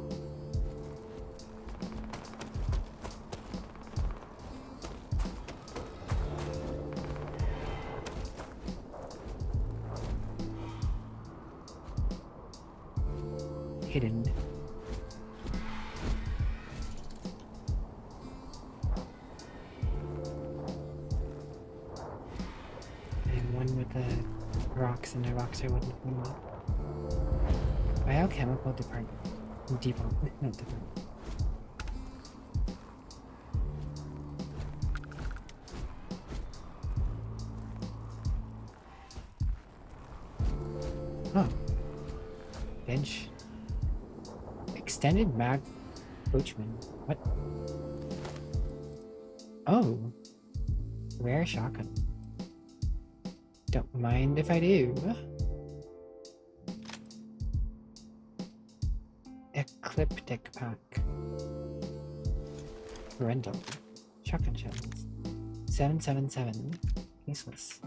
Speaker 1: Hidden. And one with the rocks, and the rocks are wouldn't come up. Biochemical department. Depot. Not department. Oh. Bench. Extended mag coachman. What? Oh. Rare shotgun. Don't mind if I do. Ecliptic pack. Rental. Shotgun shells. 777. Useless.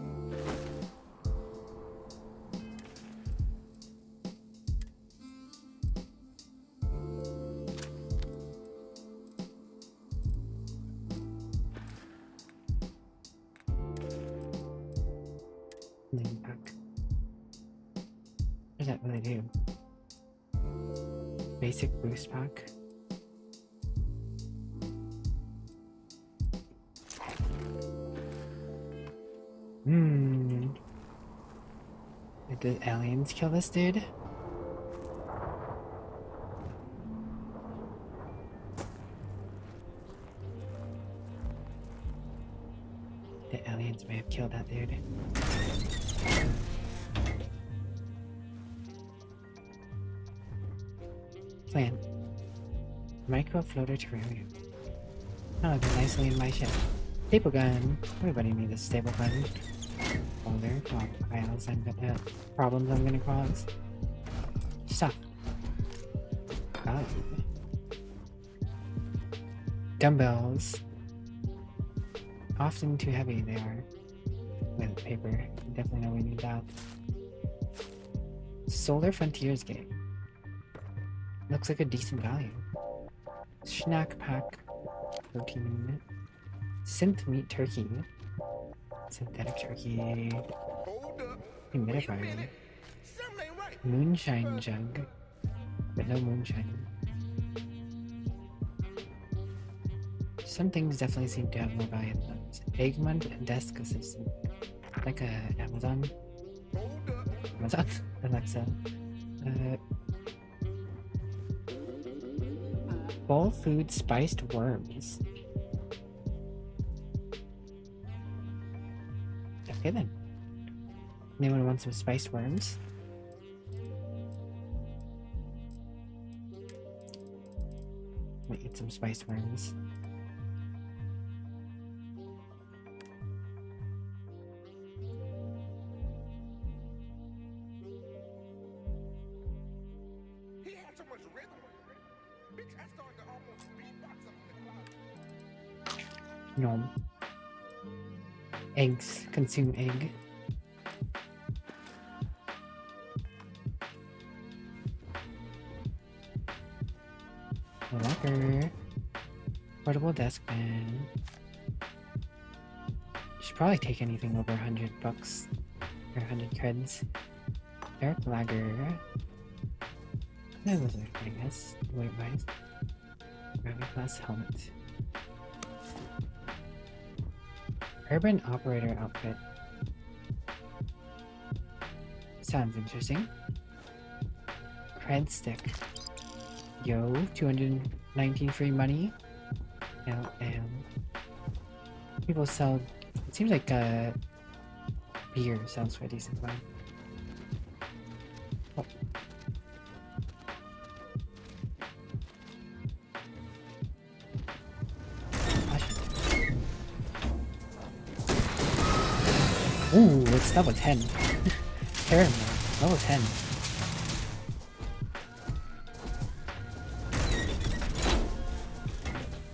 Speaker 1: Pack. What does that really do? Basic boost pack. Did aliens kill this dude? The aliens may have killed that dude. Plan. Micro floater terrarium. Oh, they're nicely in my ship. Staple gun. Everybody needs a staple gun. Folder. Oh, files I'm gonna problems I'm gonna cause. Stop. God. Dumbbells. Often too heavy they are. With paper. Definitely know we need that. Solar Frontiers game. Looks like a decent value. Snack pack. Protein. Synth meat turkey. Synthetic turkey. Humidifier. Moonshine jug. But no moonshine. Some things definitely seem to have more value than others. Egmont desk assistant. Like a Amazon. Alexa. Bowl food spiced worms. Okay then. Anyone want some spiced worms? Might eat some spiced worms. No. Eggs. Consume egg. A locker. Portable desk fan. Should probably take anything over $100 or 100 creds. Dark lager. That was it, I guess. White rice. Gravity class helmet. Urban operator outfit. Sounds interesting. Cred stick. Yo, 219 free money. People sell. It seems like beer sells for a decent amount. Oh. Ooh, it's level 10. Terrible. Level 10.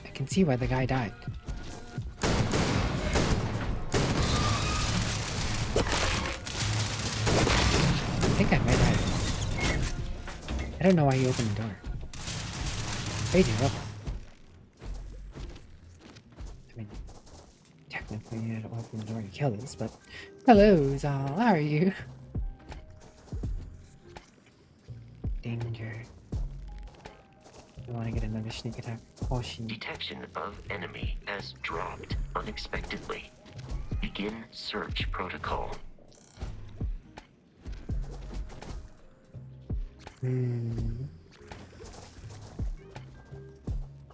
Speaker 1: I can see why the guy died. I think I might die. I don't know why he opened the door. Crazy level. Technically, you had to open the door to kill us, but hello, Zal. How are you? Danger. I want to get another sneak attack. Caution.
Speaker 8: Detection of enemy has dropped unexpectedly. Begin search protocol.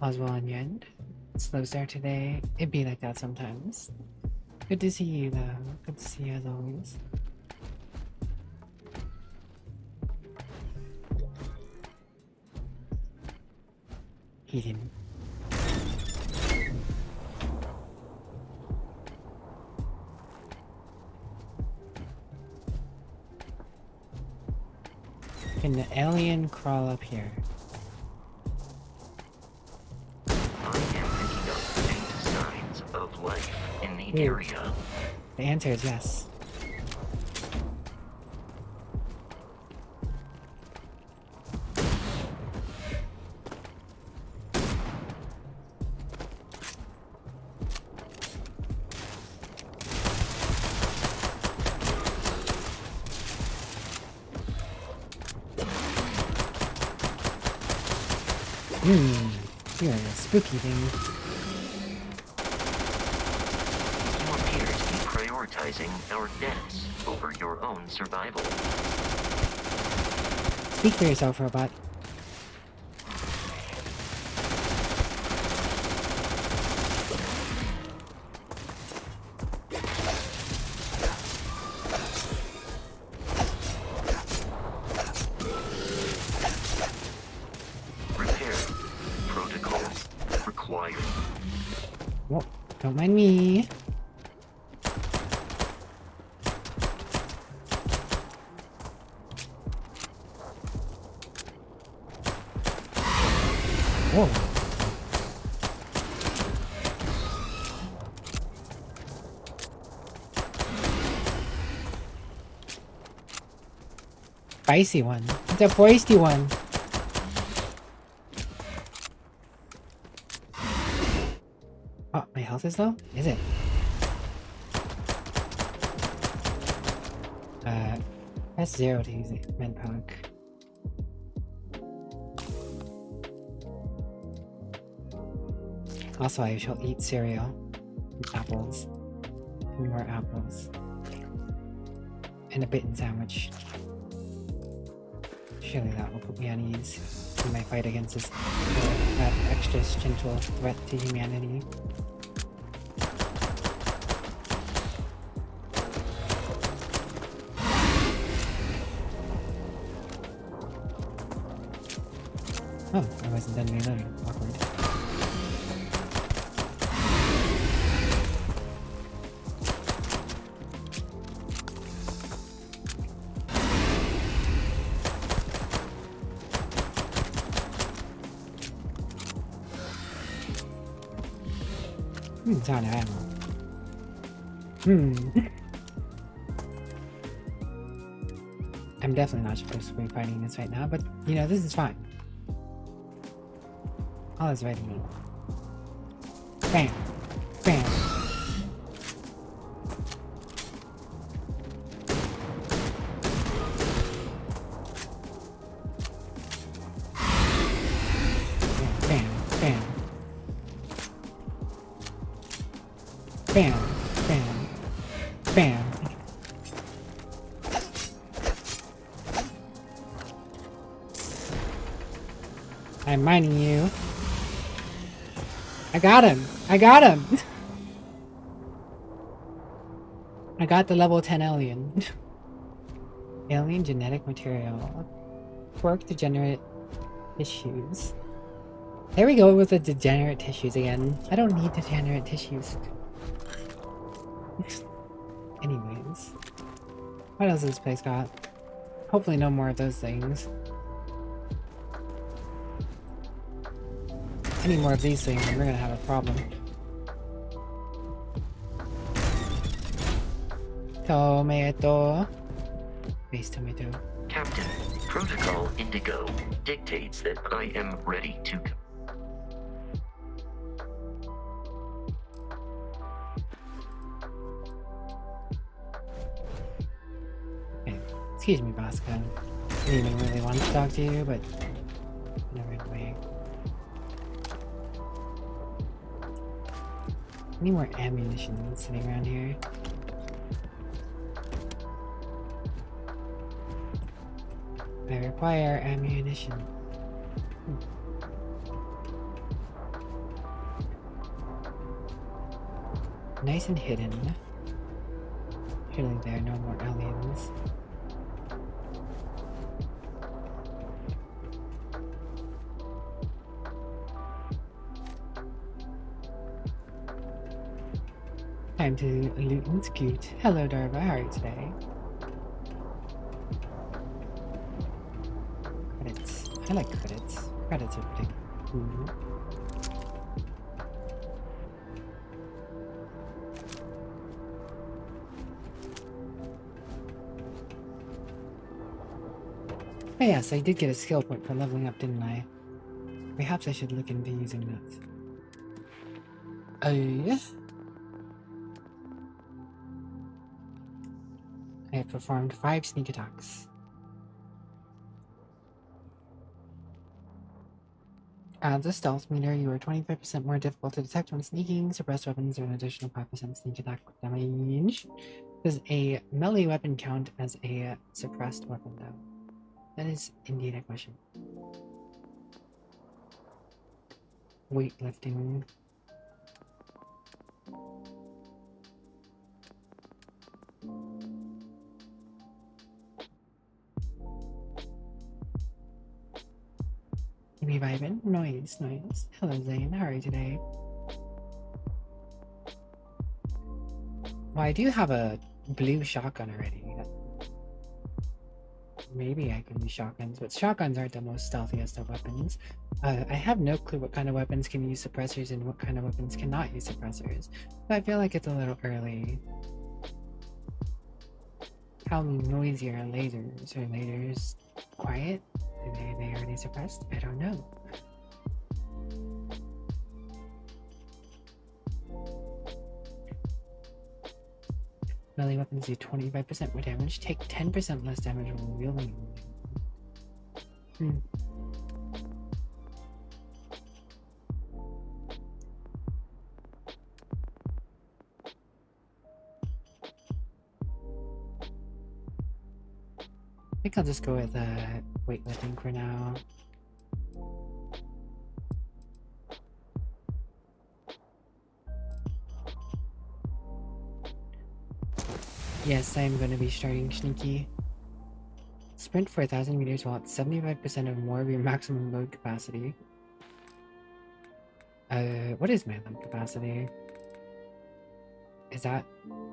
Speaker 1: Oswald and Yen. Slow start today. It'd be like that sometimes. Good to see you though. Good to see you as always. He didn't. Can the alien crawl up here?
Speaker 8: Life in the area.
Speaker 1: The answer is yes. You're a spooky thing.
Speaker 8: Prioritizing our deaths over your own survival.
Speaker 1: Speak for yourself, robot.
Speaker 8: Repair protocol required.
Speaker 1: Whoa, don't mind me. Whoa. spicy one. It's a feisty one. Oh, my health is low? Is it? Press 0 to use it. Med pack. Also, I shall eat cereal. And apples. And more apples. And a bitten sandwich. Surely that will put me on ease in my fight against this existential threat to humanity. Oh, I wasn't done reloading. Awkward. It's out of ammo. I'm definitely not supposed to be fighting this right now, but you know, this is fine. All is ready. Bam! Bam! Bam! Bam! Bam! Bam! Bam! I'm mining you. I got him! I got him! I got the level 10 alien. Alien genetic material. Work degenerate tissues. There we go with the degenerate tissues again. I don't need degenerate tissues. Anyways. What else has this place got? Hopefully no more of those things. Any more of these things and we're gonna have a problem. Tomato. Base tomato.
Speaker 8: Captain, Protocol Indigo dictates that I am ready to go.
Speaker 1: Okay. Excuse me, Bosco. I didn't even really want to talk to you, but never way. Any more ammunition sitting around here? I require ammunition. Nice and hidden. Surely there are no more aliens. Time to loot and scoot. Hello, Darva. How are you today? Credits. I like credits. Credits are pretty cool. Oh yes, I did get a skill point for leveling up, didn't I? Perhaps I should look into using that. Oh yeah? I have performed 5 sneak attacks. Adds a stealth meter, you are 25% more difficult to detect when sneaking. Suppressed weapons are an additional 5% sneak attack damage. Does a melee weapon count as a suppressed weapon though? That is indeed a question. Weightlifting. Be vibing. Noise. Hello, Zane. How are you today? Well, I do have a blue shotgun already. Maybe I can use shotguns, but shotguns aren't the most stealthiest of weapons. I have no clue what kind of weapons can use suppressors and what kind of weapons cannot use suppressors. But I feel like it's a little early. How noisy are lasers? Are lasers quiet? Are they already suppressed? I don't know. Melee weapons do 25% more damage, take 10% less damage when wielding. I think I'll just go with weightlifting for now. Yes, I'm going to be starting sneaky. Sprint for 1,000 meters while at 75% or more of your maximum load capacity. What is my load capacity? Is that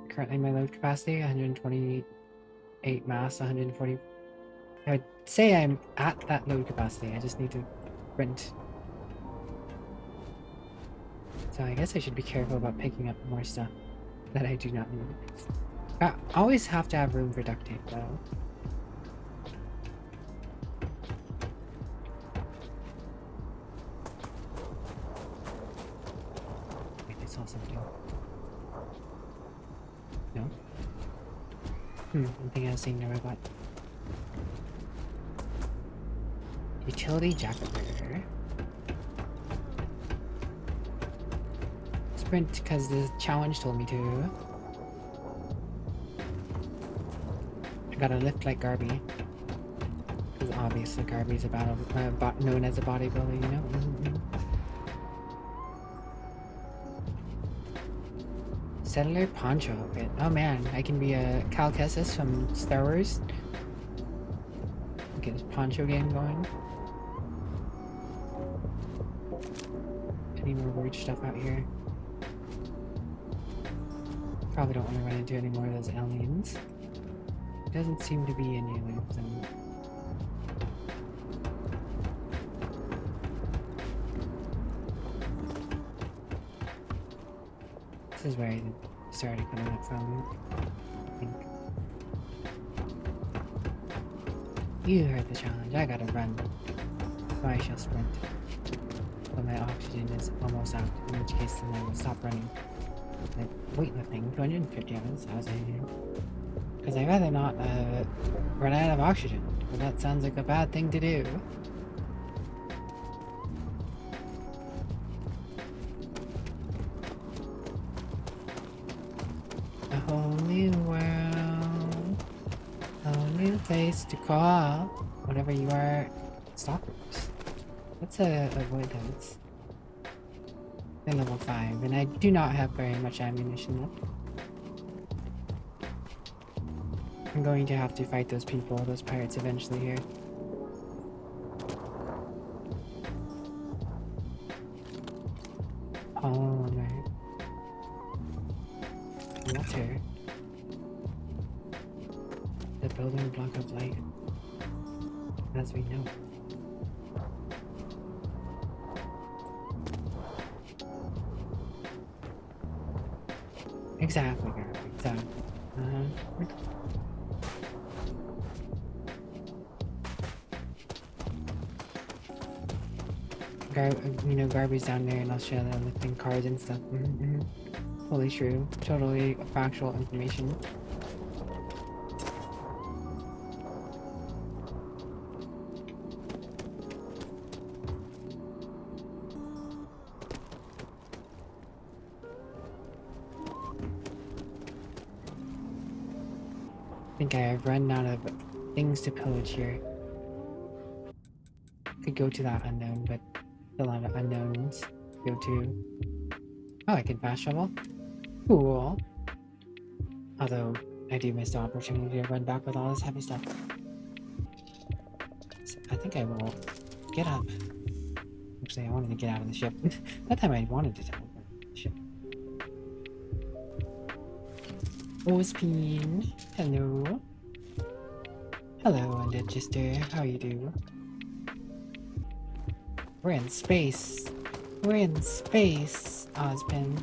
Speaker 1: currently my load capacity? 128 mass, 140. I would say I'm at that load capacity. I just need to sprint. So I guess I should be careful about picking up more stuff that I do not need. I always have to have room for duct tape, though. Wait, I saw something. No? I think I was seeing the robot. Utility jacket burger. Sprint, because the challenge told me to. Gotta lift like Garby. Because obviously Garby's known as a bodybuilder, you know? Settler poncho outfit. Oh man, I can be a Cal Kestis from Star Wars. Get his poncho game going. Any more weird stuff out here? Probably don't want to run into any more of those aliens. Doesn't seem to be any aliens. This is where I started coming up from, I think. You heard the challenge. I gotta run. So I shall sprint. But my oxygen is almost out, in which case then I will stop running. Like, weightlifting, 250 hours, because I'd rather not run out of oxygen. But that sounds like a bad thing to do. A whole new world, a whole new place to call. Whatever you are, stalkers. Let's avoid those. They're level 5, and I do not have very much ammunition left. I'm going to have to fight those people, those pirates eventually here. Oh, right. Water. The building block of light. As we know. Exactly, girl. Exactly. Garby's down there in Australia lifting cars and stuff. Totally true. Totally factual information. I think I've run out of things to pillage here. Could go to that unknown, but a lot of unknowns. Go to. Oh, I can fast travel? Cool. Although, I do miss the opportunity to run back with all this heavy stuff. So I think I will get up. Actually, I wanted to get out of the ship. That time I wanted to teleport the ship. Ospin. Hello. Hello, Undead Sister. How you do? We're in space. We're in space, Ozpin.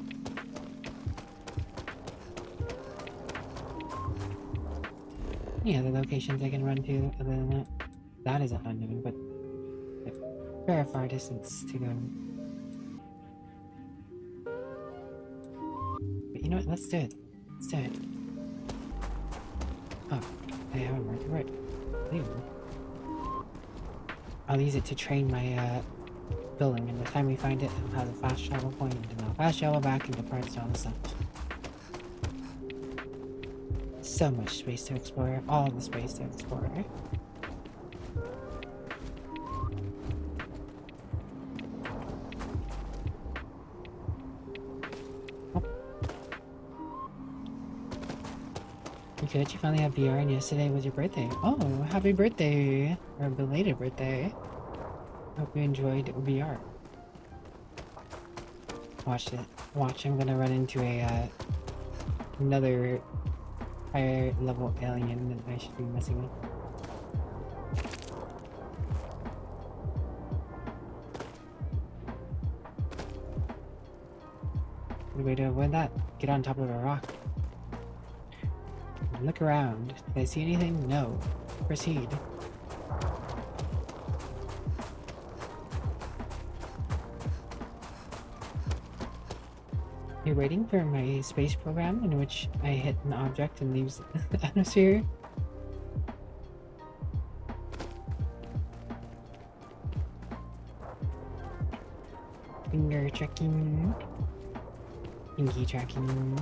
Speaker 1: Yeah, the locations I can run to other than that. that isn't unknown, but very far distance to go. But you know what? Let's do it. Let's do it. Oh, I have a marker. Right. I'll use it to train my building, and the time we find it, I'll have a fast travel point, and I'll fast travel back into parts and all the stuff. So much space to explore. All the space to explore. You could. You finally have VR, and yesterday was your birthday. Oh, happy birthday! Or belated birthday. Hope you enjoyed VR. Watch it. Watch, I'm gonna run into a another higher level alien that I should be messing with. Good way to avoid that. Get on top of a rock. Look around. Did I see anything? No. Proceed. You're waiting for my space program in which I hit an object and leaves the atmosphere? Finger tracking. Pinky tracking.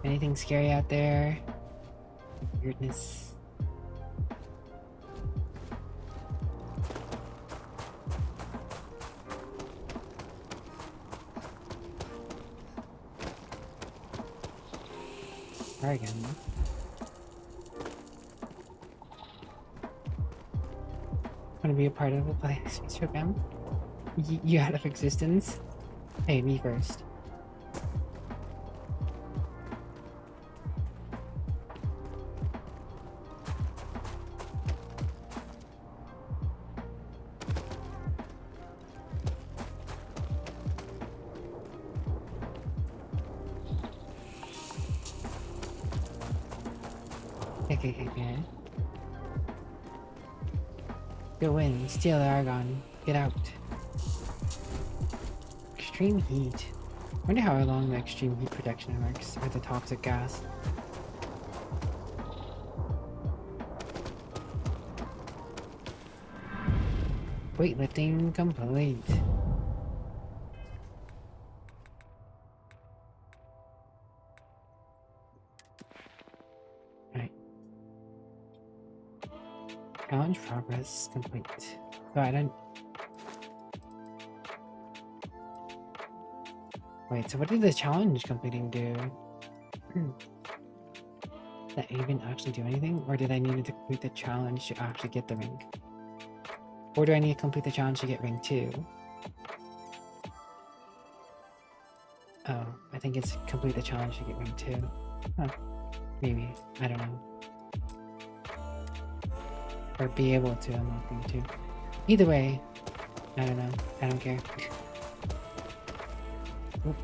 Speaker 1: Anything scary out there? Weirdness. Try again. Want to be a part of the space program? You out of existence? Hey, me first. Okay. Go in, steal the argon, get out. Extreme heat. Wonder how long the extreme heat protection works with the toxic gas. Weightlifting complete. Challenge progress complete. So I don't... Wait, so what did the challenge completing do? Did that even actually do anything? Or did I need to complete the challenge to actually get the ring? Or do I need to complete the challenge to get ring 2? Oh, I think it's complete the challenge to get ring 2. Huh. Maybe. I don't know. Or be able to unlock ring 2. Either way, I don't know. I don't care. Oop.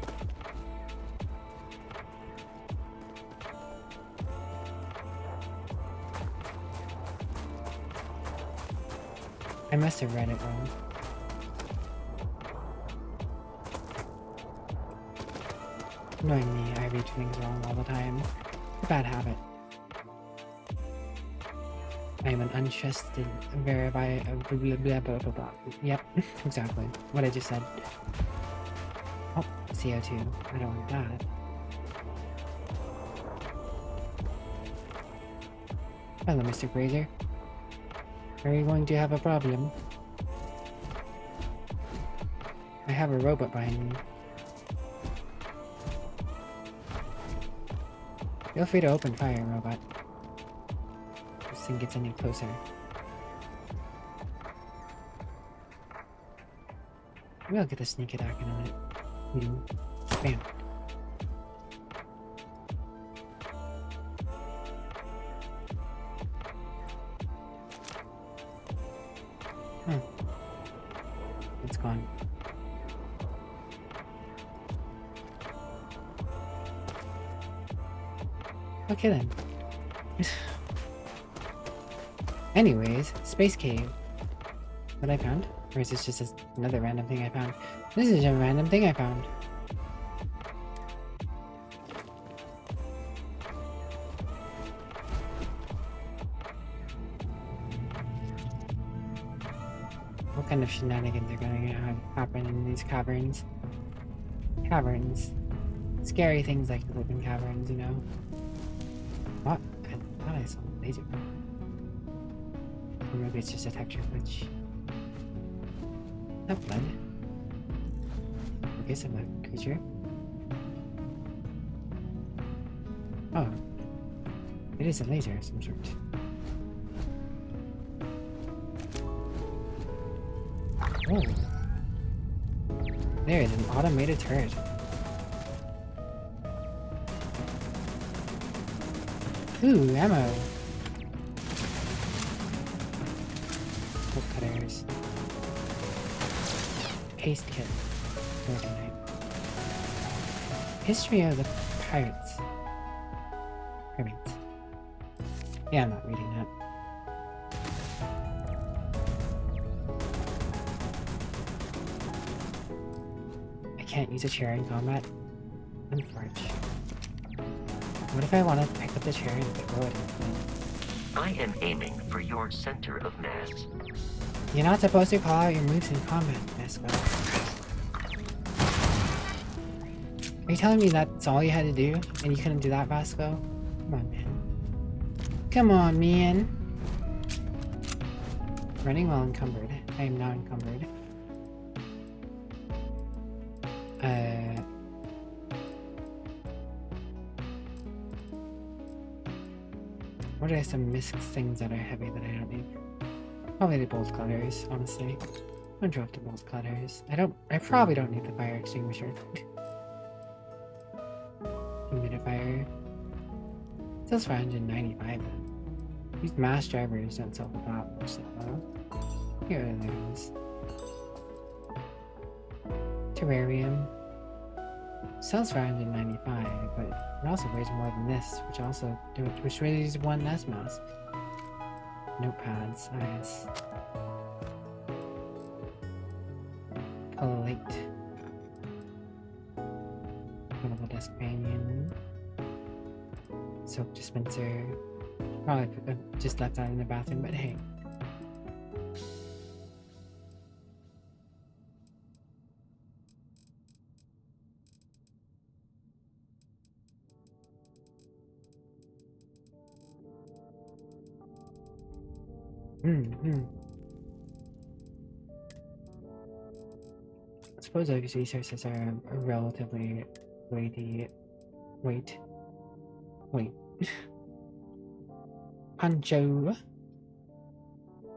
Speaker 1: I must have read it wrong. Knowing me, I read things wrong all the time. It's a bad habit. I am an untrusted verify blah blah blah blah blah. Yep, exactly. What I just said. Oh, CO2. I don't want that. Hello, Mr. Grazer. Are you going to have a problem? I have a robot behind me. Feel free to open fire, robot. This thing gets any closer. Maybe I'll get a sneak attack in on it. Bam. spawn. Okay then. Anyways, space cave. What I found? Or is this just another random thing I found? This is a random thing I found. What kind of shenanigans are going to happen in these caverns? Caverns. Scary things like to live in caverns, you know? What? I thought I saw a laser. Or maybe it's just a texture glitch. Not blood. I guess I'm a creature. Oh. It is a laser of some sort. Oh. There is an automated turret. Ooh, ammo. Bolt cutters. Paste kit. History of the pirates. Pirates. Yeah, I'm not reading that. I can't use a chair in combat. Unfortunate. What if I want to pick up the chair and throw it?
Speaker 8: I am aiming for your center of mass.
Speaker 1: You're not supposed to call out your moves in combat, Vasco. Are you telling me that's all you had to do, and you couldn't do that, Vasco? Come on, man. Come on, man. Running while encumbered. I am now encumbered. What are some mixed things that are heavy that I don't need? Probably the bolt cutters, honestly. I drove the bolt cutters. I probably don't need the fire extinguisher. Humidifier. Sells for 195 then. These mass drivers don't sell for that much though. Here it is. Terrarium. Sells for 195, but it also weighs more than this, which raises one less mouse. Notepads, nice. Plate. Portable desk companion. Soap dispenser. Probably just left that in the bathroom, but hey. I suppose those resources are a relatively weighty. Wait. Pancho.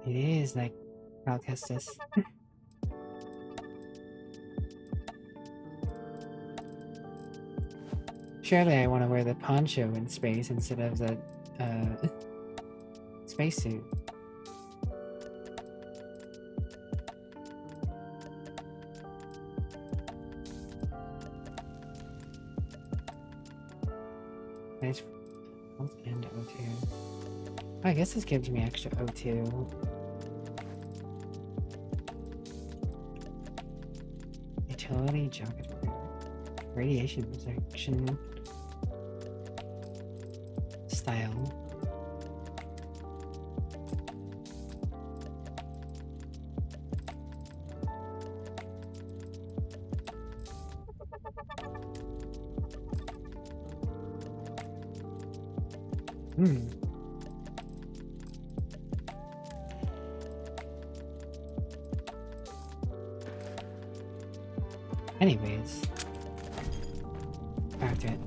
Speaker 1: It is like Valkestis. Surely I want to wear the poncho in space instead of the spacesuit. Nice. And O2. Oh, I guess this gives me extra O2. Utility jacket. Radiation protection. Style. Anyways, back to it.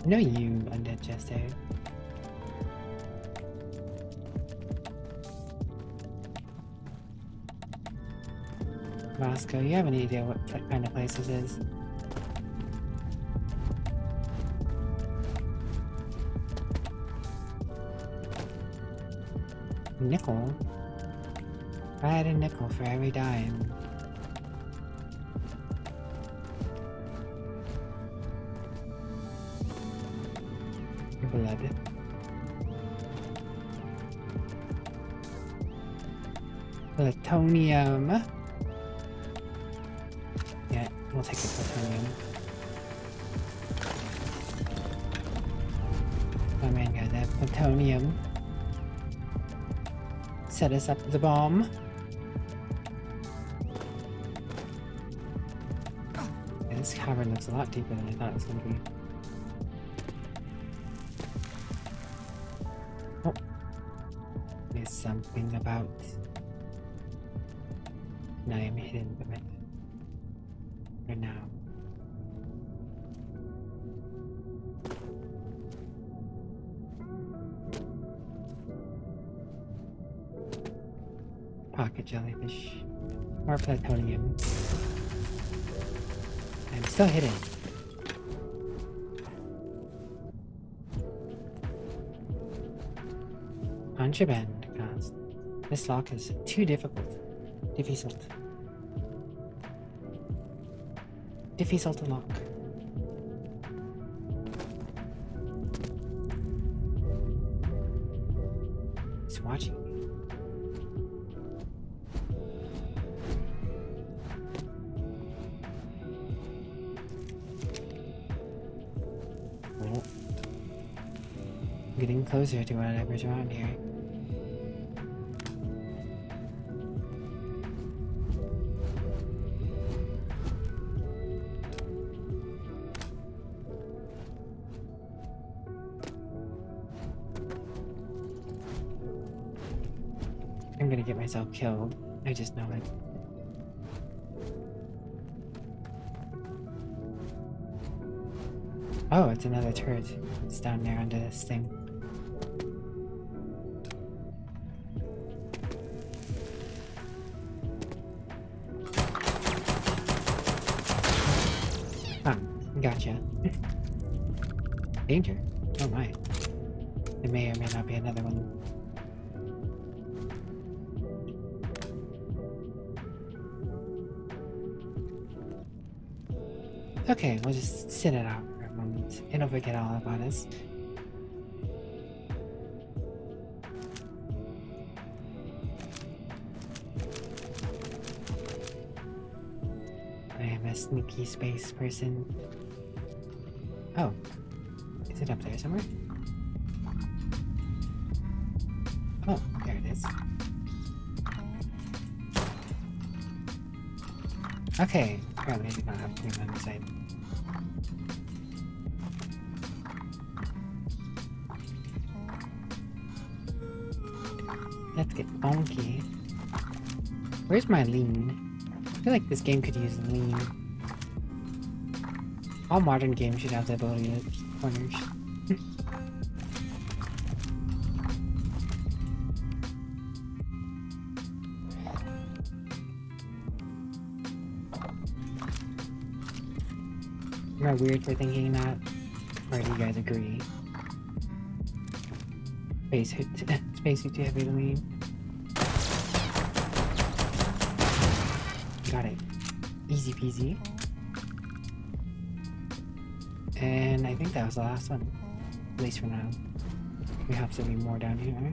Speaker 1: No, you undead jester. Vasco, you have any idea what kind of place this is? Nickel? If I had a nickel for every dime, blood. Plutonium. Yeah, we'll take the plutonium. Oh man, got that plutonium. Set us up with the bomb. Yeah, this cavern looks a lot deeper than I thought it was going to be. Oh. There's something about... Now I'm hidden from it. For now. Pocket jellyfish. More plutonium. I'm still hidden. Contraband cost. This lock is too difficult. Difficult to lock. He's watching me. Oh. Getting closer to whatever's around here. I'm gonna get myself killed. I just know it. Oh, it's another turret. It's down there under this thing. Ah, gotcha. Danger. Oh my. There may or may not be another one. Okay, we'll just sit it out for a moment. It'll forget all about us. I am a sneaky space person. Oh. Is it up there somewhere? Oh, there it is. Okay, apparently I did not have to on the side. Let's get funky. Where's my lean? I feel like this game could use lean. All modern games should have the ability to keep corners. Am I weird for thinking that? Or do you guys agree? Spacesuit too heavy to lean. Got it. Easy peasy. And I think that was the last one. At least for now. We have to be more down here.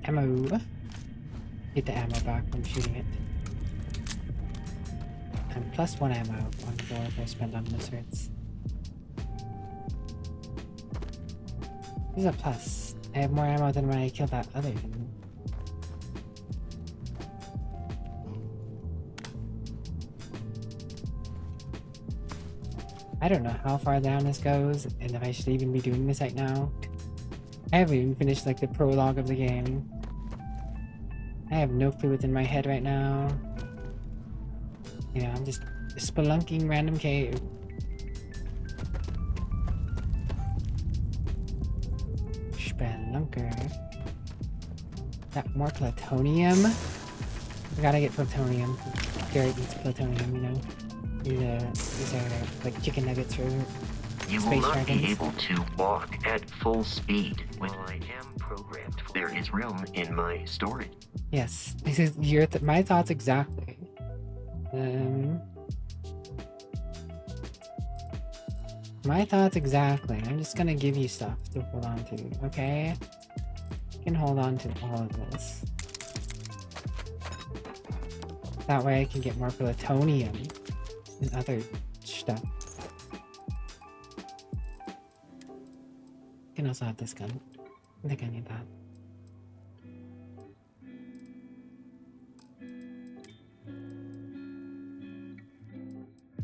Speaker 1: Ammo. Get the ammo back from shooting it. And plus 1 ammo on the door if I spend on lizards. This is a plus. I have more ammo than when I killed that other thing. I don't know how far down this goes, and if I should even be doing this right now. I haven't even finished like the prologue of the game. I have no clue what's in my head right now. Yeah, I'm just spelunking random cave. Spelunker. Got more plutonium. We gotta get plutonium. Garrett eats plutonium, you know. These are like chicken nuggets for
Speaker 8: You
Speaker 1: space
Speaker 8: will not
Speaker 1: dragons.
Speaker 8: be able to walk at full speed when I am programmed. There is room in my storage.
Speaker 1: Yes, this is your my thoughts exactly. My thoughts exactly. I'm just gonna give you stuff to hold on to, okay? You can hold on to all of this. That way I can get more plutonium and other stuff. You can also have this gun. I think I need that.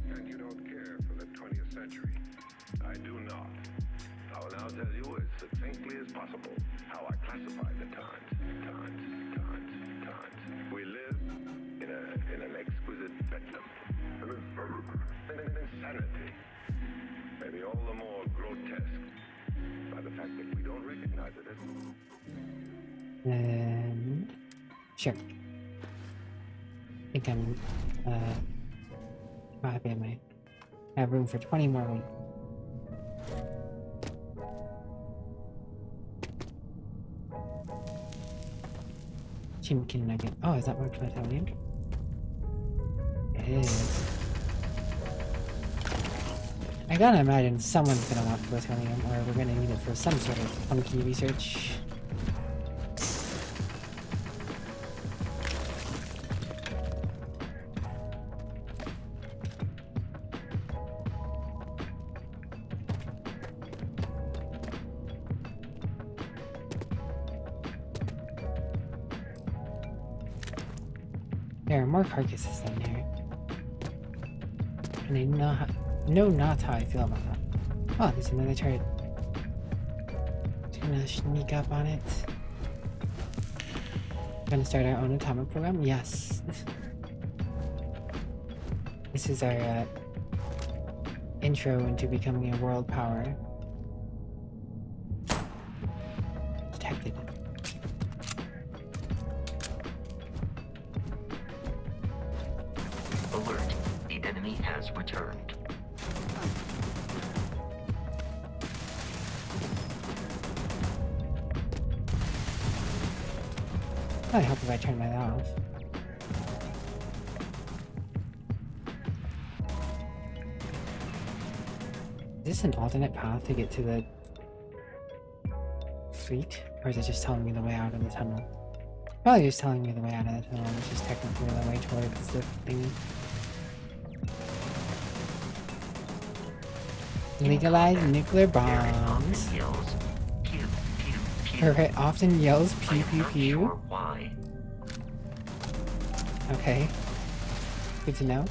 Speaker 9: And you don't care for the 20th century. I do not. I will now tell you as succinctly as possible how I classify the times. We live in an exquisite bedlam. An insanity. Maybe all the more grotesque by the fact that we don't recognize it as...
Speaker 1: And... Sure. I think I'm, happy I have room for 20 more weeks. Chimkin nugget. Oh, is that more plutonium? It is. I gotta imagine someone's gonna want plutonium, or we're gonna need it for some sort of funky research. There are more carcasses down here. And I know not how I feel about that. Oh, there's another turret. Just gonna sneak up on it. Gonna start our own atomic program? Yes. This is our intro into becoming a world power. Detected.
Speaker 8: Alert. The enemy has returned.
Speaker 1: Probably help if I turn mine off. Is this an alternate path to get to the fleet? Or is it just telling me the way out of the tunnel? Probably just telling me the way out of the tunnel, which is technically the way towards the thing. Legalize nuclear bombs. Her often yells pew pew pew.
Speaker 8: Why?
Speaker 1: Okay. Good to know.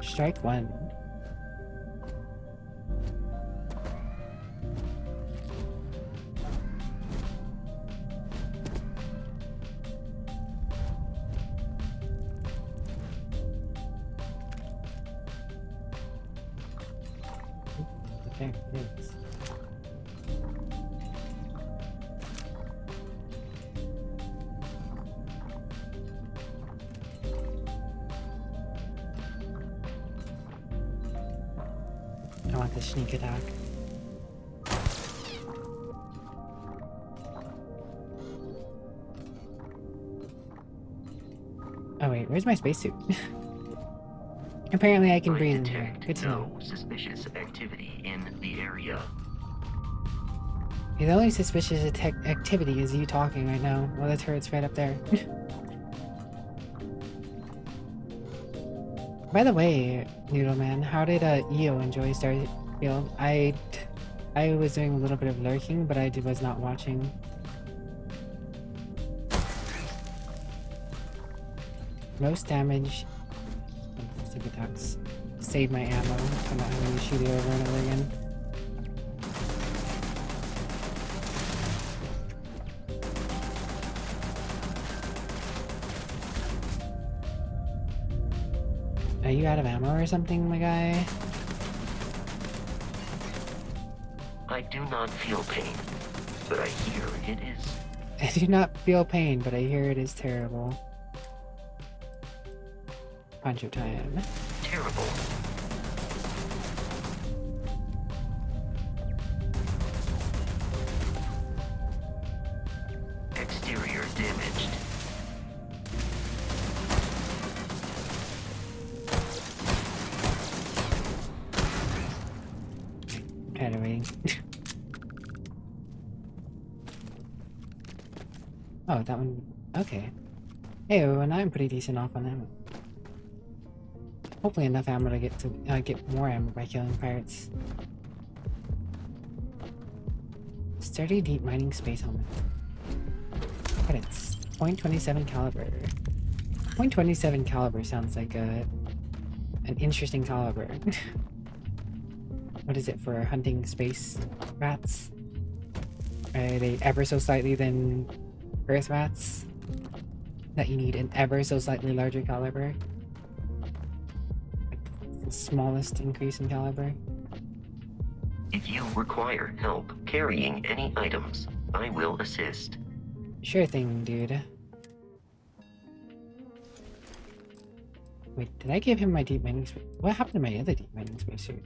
Speaker 1: Strike one. There it is. I want the sneak attack. Oh wait, where's my spacesuit? Apparently I can breathe in here. Good to know.
Speaker 8: Suspicious activity in the area.
Speaker 1: The only suspicious activity is you talking right now. Well, the turret's right up there. By the way, Noodleman, how did EO enjoy Starfield? I was doing a little bit of lurking, but I was not watching. Most damage. Stupid attacks. Save my ammo. I'm not having to shoot it over and over again. Are you out of ammo or something, my guy?
Speaker 8: I do not feel pain, but I hear it is.
Speaker 1: I do not feel pain, but I hear it is terrible. Poncho time.
Speaker 8: Terrible. damaged.
Speaker 1: Kind of waiting. Oh, that one. Okay. Hey, well, now I'm pretty decent off on ammo. Hopefully enough ammo to get more ammo by killing pirates. Sturdy deep mining space helmet. Credits. .27 caliber. .27 caliber sounds like an interesting caliber. What is it for hunting space rats? Are they ever so slightly than Earth rats? That you need an ever so slightly larger caliber? Like the smallest increase in caliber?
Speaker 8: If you require help carrying any items, I will assist.
Speaker 1: Sure thing, dude. Wait, did I give him my deep mining space? What happened to my other deep mining spacesuit?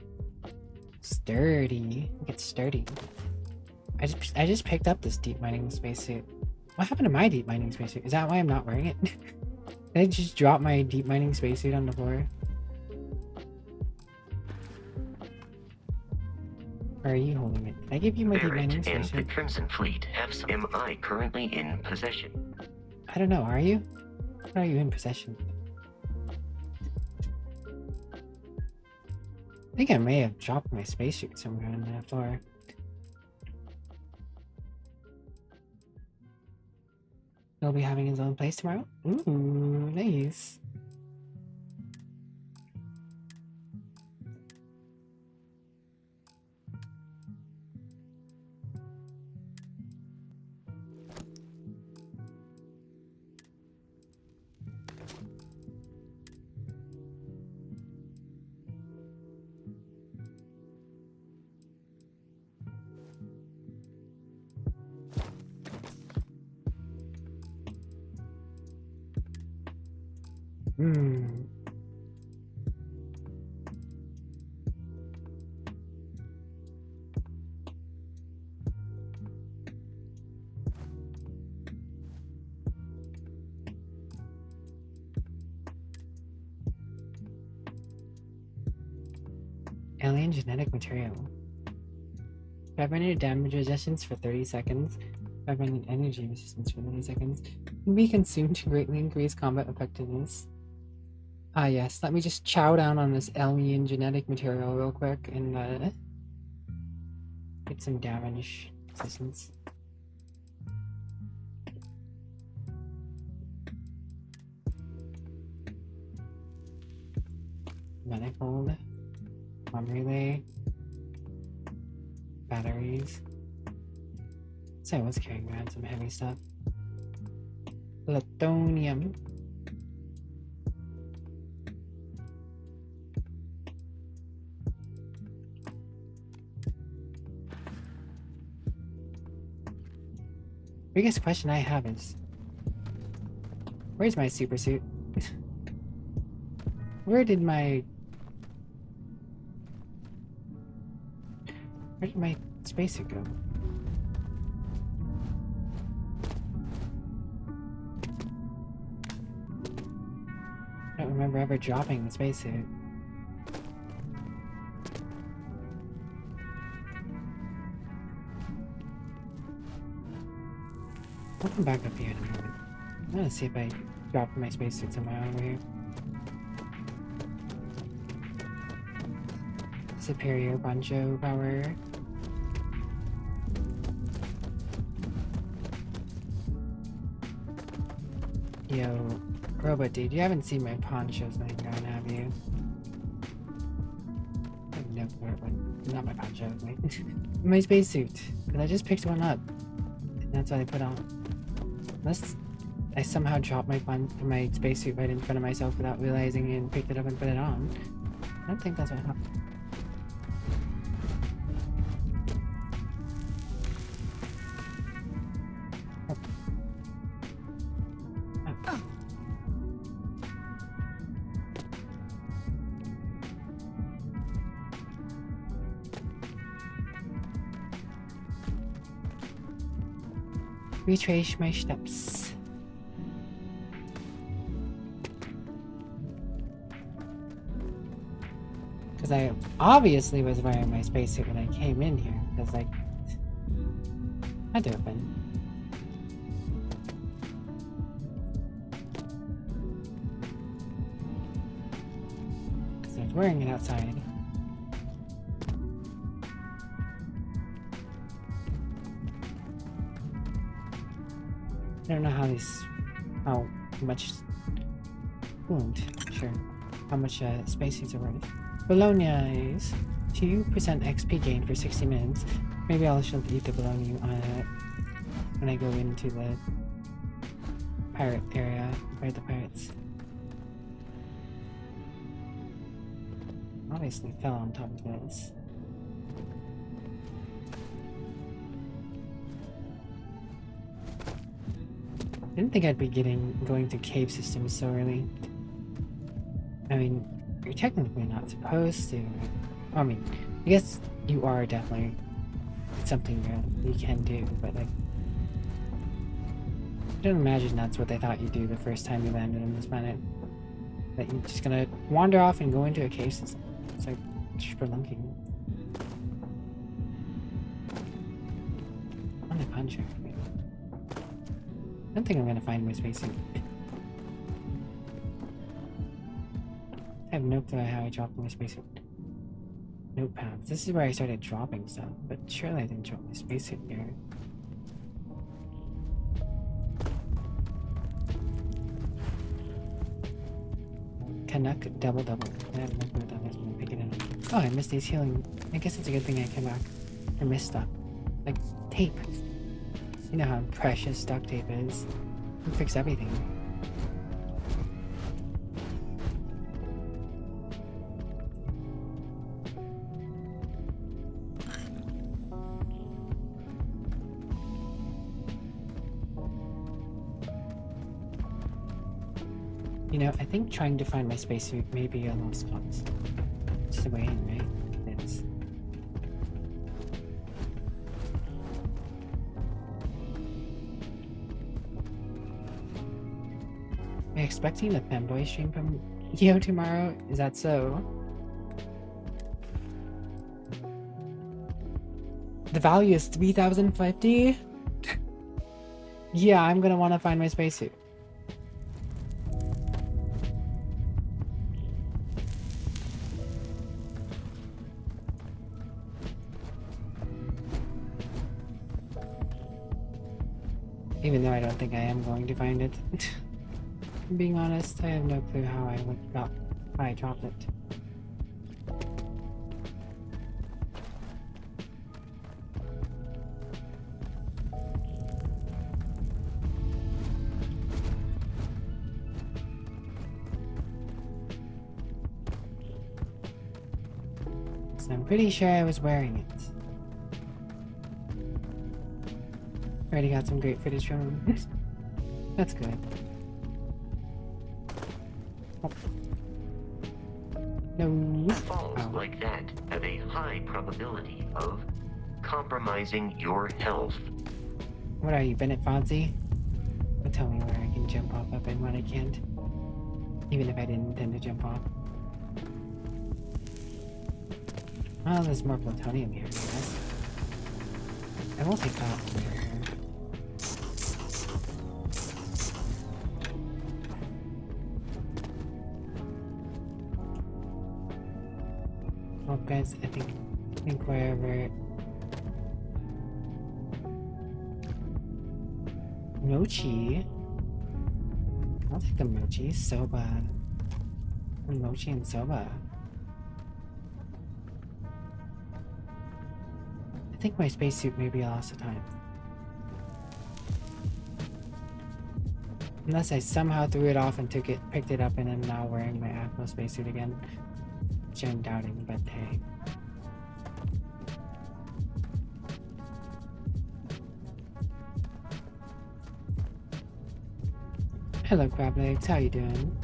Speaker 1: Sturdy. Look, it's sturdy. I just picked up this deep mining spacesuit. What happened to my deep mining spacesuit? Is that why I'm not wearing it? Did I just drop my deep mining spacesuit on the floor? Or are you holding it? Did I give you my deep mining
Speaker 8: Barrett and the
Speaker 1: spacesuit?
Speaker 8: Crimson Fleet have some. Am I currently in possession?
Speaker 1: I don't know, are you? Or are you in possession? I think I may have dropped my spacesuit somewhere on the floor. He'll be having his own place tomorrow? Ooh, nice. Alien genetic material. 500 damage resistance for 30 seconds. 500 energy resistance for 30 seconds. Can be consumed to greatly increase combat effectiveness. Ah yes, let me just chow down on this alien genetic material real quick and get some damage resistance. Manifold. Bomb relay. Batteries. So I was carrying around some heavy stuff. Plutonium. Biggest question I have is, where's my super suit? Where did my spacesuit go? I don't remember ever dropping the spacesuit. I'll come back up here in a moment. I'm gonna see if I dropped my spacesuit somewhere over here. Superior poncho power. Yo, robot dude, you haven't seen my ponchos laying down, have you? No, where it went. Not my poncho, wait. My spacesuit. Because I just picked one up. And that's what I put on. Unless I somehow dropped my spacesuit right in front of myself without realizing it and picked it up and put it on. I don't think that's what happened. Retrace my steps. Because I obviously was wearing my spacesuit when I came in here. Because, like, had to have been. Because I was wearing it outside. I don't know how much, sure, how much spacesuits are worth. Bologna is 2% XP gain for 60 minutes. Maybe I'll just eat the bologna when I go into the pirate area, where the pirates obviously fell on top of this. I didn't think I'd be going through cave systems so early. I mean, you're technically not supposed to. I mean, I guess you are definitely something you can do, but like, I don't imagine that's what they thought you'd do the first time you landed on this planet. That you're just gonna wander off and go into a cave system. It's like spelunking. On the contrary. I don't think I'm gonna find my spacesuit. I have no clue how I dropped my spacesuit. Notepads. This is where I started dropping stuff, but surely I didn't drop my spacesuit here. Canuck double. I have no clue what that is when I pick it up. Oh, I missed these healing. I guess it's a good thing I came back. I missed stuff. Like tape. You know how precious duct tape is. It can fix everything. You know, I think trying to find my spacesuit may be a lost cause. It's the way in, right? It is. Am I expecting a fanboy stream from Yo tomorrow? Is that so? The value is 3,050? Yeah, I'm gonna want to find my spacesuit. Even though I don't think I am going to find it. Being honest, I have no clue how I dropped it. So I'm pretty sure I was wearing it. Already got some great footage from him. That's good. No.
Speaker 8: Falls like that have a high probability of compromising your health.
Speaker 1: What are you, Bennett Fonzie? Don't tell me where I can jump off of and what I can't. Even if I didn't intend to jump off. Oh, there's more plutonium here, I guess. I will take that. Well, guys, I think wherever mochi, I'll take a mochi, soba, mochi and soba. I think my spacesuit may be a loss of time. Unless I somehow threw it off and picked it up and am now wearing my Atmos spacesuit again. Which I'm doubting, but hey. Hello, Crab Legs, how you doing?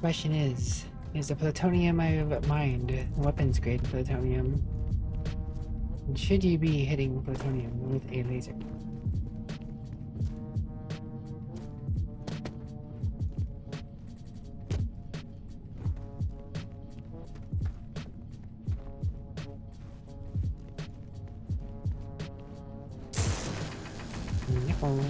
Speaker 1: Question is the plutonium I've mined weapons grade plutonium? And should you be hitting plutonium with a laser? No.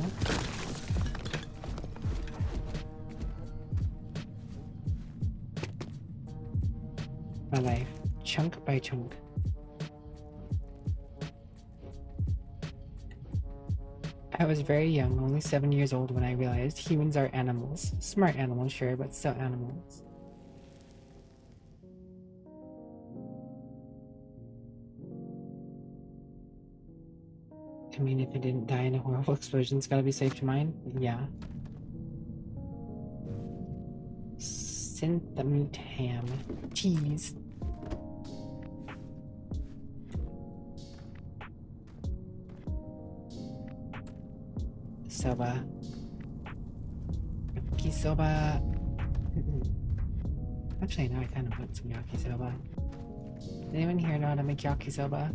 Speaker 1: My life, chunk by chunk. I was very young, only 7 years old, when I realized humans are animals. Smart animals, sure, but still animals. I mean, if it didn't die in a horrible explosion, it's gotta be safe to mine? Yeah. Synth meat ham. Cheese. Soba. Yakisoba. Actually, now I kind of want some yakisoba. Does anyone here know how to make yakisoba?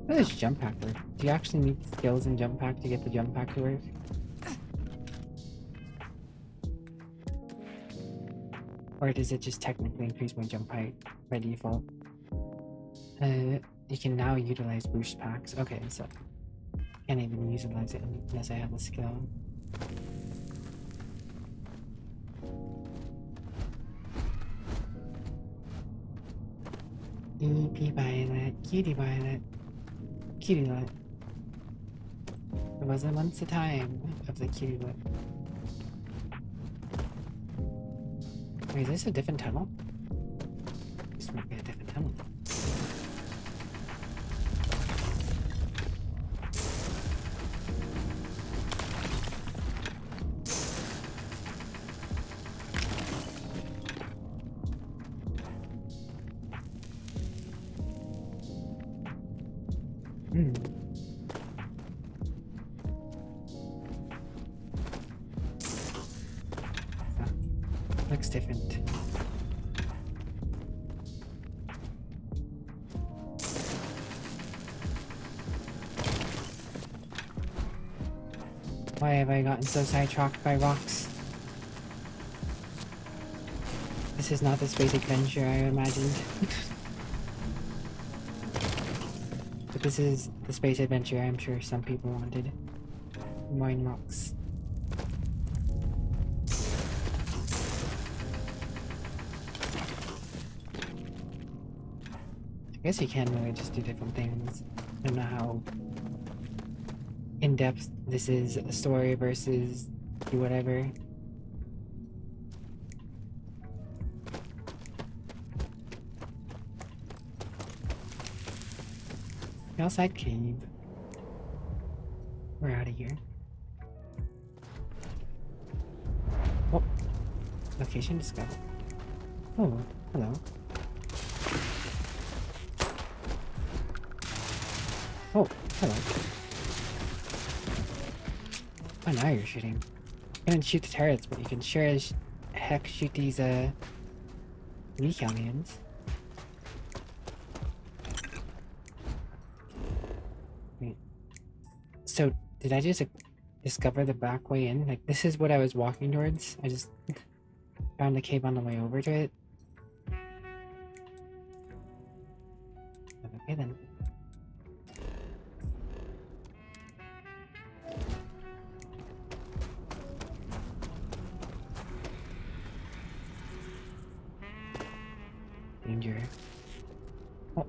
Speaker 1: What is jump pack work? Do you actually need skills in jump pack to get the jump pack to work? Or does it just technically increase my jump height by default? You can now utilize boost packs. Okay, so can't even utilize it unless I have a skill. EP Violet, Cutie Violet, Cutie Lit. There wasn't once a time of the Cutie Lit. Wait, is this a different tunnel? This might be a different tunnel. Looks different. Why have I gotten so sidetracked by rocks? This is not the space adventure I imagined. But this is the space adventure I'm sure some people wanted. Mine rocks. I guess you can really just do different things. I don't know how in-depth this is a story versus do whatever. Outside cave. We're out of here. Oh, location discovered. Oh, hello. Oh, hello. Oh, now you're shooting. You can shoot the turrets, but you can sure as heck shoot these, weak aliens. Wait. So, did I just discover the back way in? Like, this is what I was walking towards? I just found a cave on the way over to it? Okay then. Danger. Oh.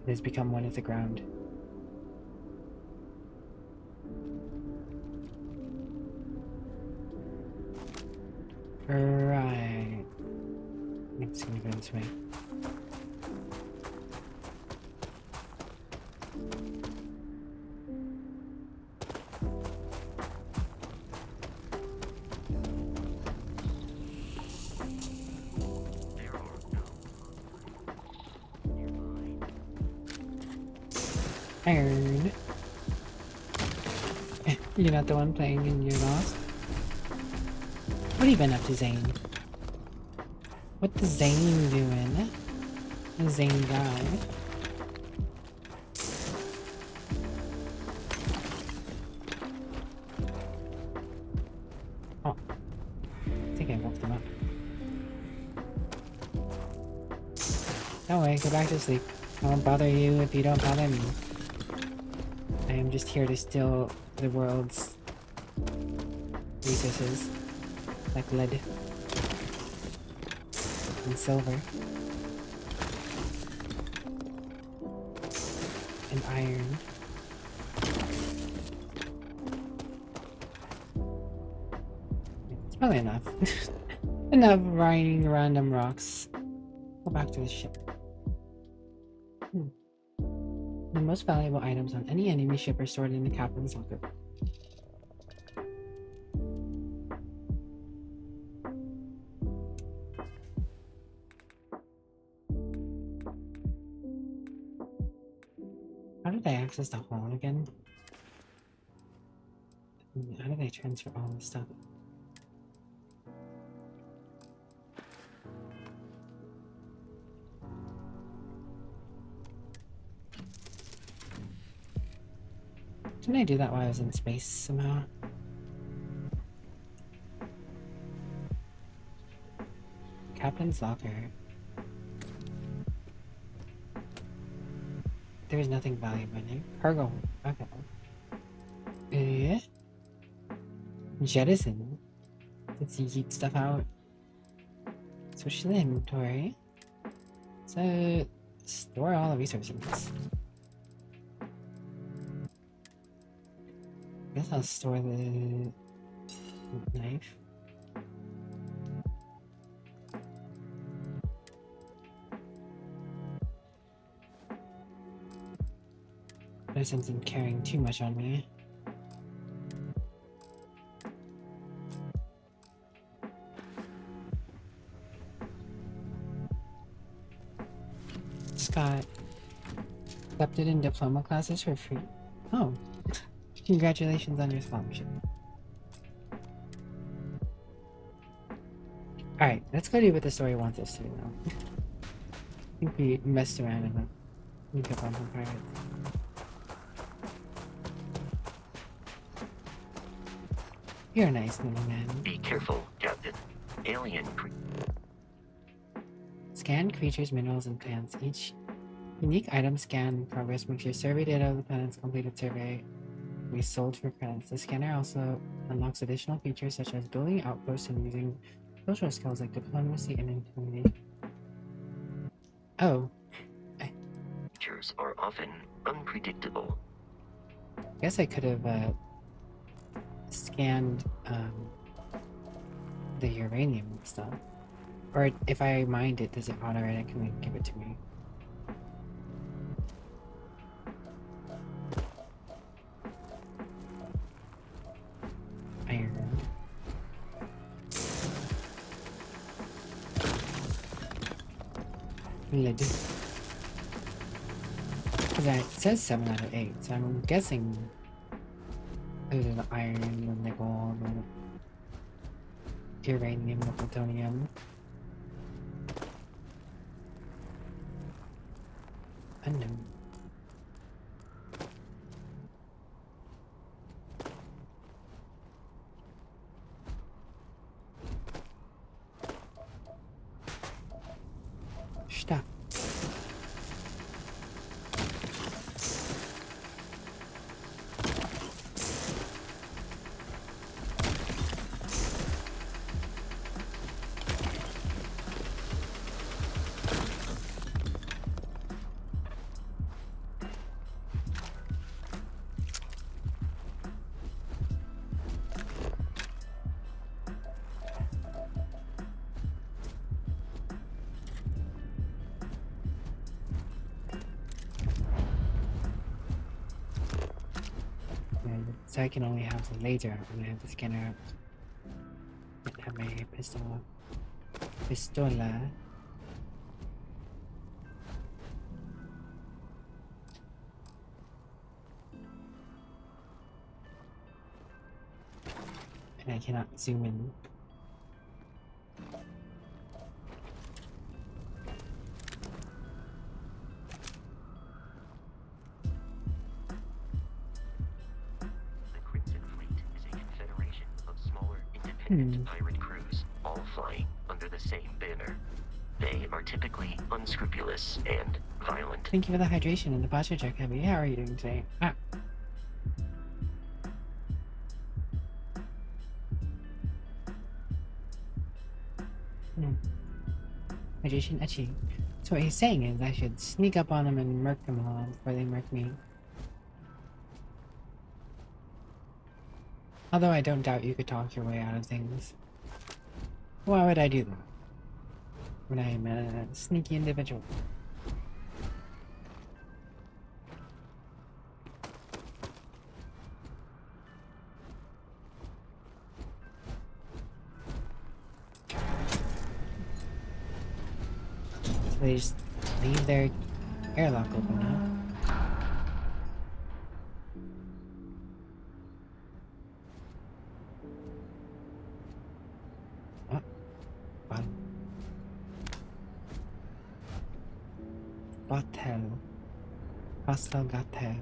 Speaker 1: It has become one with the ground. Right. I think it's gonna go this way. Iron. You're not the one playing and you're lost? What have you been up to, Zane? What the Zane doing? The Zane guy. Oh. I think I woke them up. Don't worry, go back to sleep. I won't bother you if you don't bother me. I am just here to steal the world's resources, like lead and silver and iron. It's probably enough. Enough mining random rocks. Go back to the ship. The most valuable items on any enemy ship are stored in the captain's locker. How did I access the hall again? How did I transfer all this stuff? Didn't I do that while I was in space somehow? Captain's locker. There's nothing valuable in it. Cargo. Okay. Jettison. Let's yeet stuff out. Switch to the inventory. So store all the resources. Guess I'll store the knife. No sense in carrying too much on me. Scott. Accepted in diploma classes for free. Oh. Congratulations on your scholarship. Alright, let's go do what the story wants us to do now. I think we messed around enough. We took on some pirates. You're a nice little man.
Speaker 8: Be careful, Captain. Alien
Speaker 1: Scan creatures, minerals, and plants. Each unique item scan progress makes your survey data of the planet's completed survey be sold for credits. The scanner also unlocks additional features such as building outposts and using social skills like diplomacy and intimidation. Oh.
Speaker 8: creatures are often unpredictable.
Speaker 1: Guess I could have scanned the uranium stuff. Or if I mined it, does it automatically give it to me? Iron. Lead. It says 7 out of 8, so I'm guessing those are the iron, the nickel, the uranium, the plutonium. Unknown. Stop. So I can only have the laser out when I have the scanner out. I have my pistol. Pistola. and I cannot zoom in.
Speaker 8: The Crimson Fleet is a confederation of smaller, independent pirate crews, all flying under the same banner. They are typically unscrupulous and violent.
Speaker 1: Thank you for the hydration and the posture check, Heavy. How are you doing today? Ah. Hydration achieved. So what he's saying is I should sneak up on them and murk them all before they murk me. Although I don't doubt you could talk your way out of things. Why would I do that? When I'm a sneaky individual. So they just leave their airlock open, huh? What? What? Hotel. Hostel Gatel.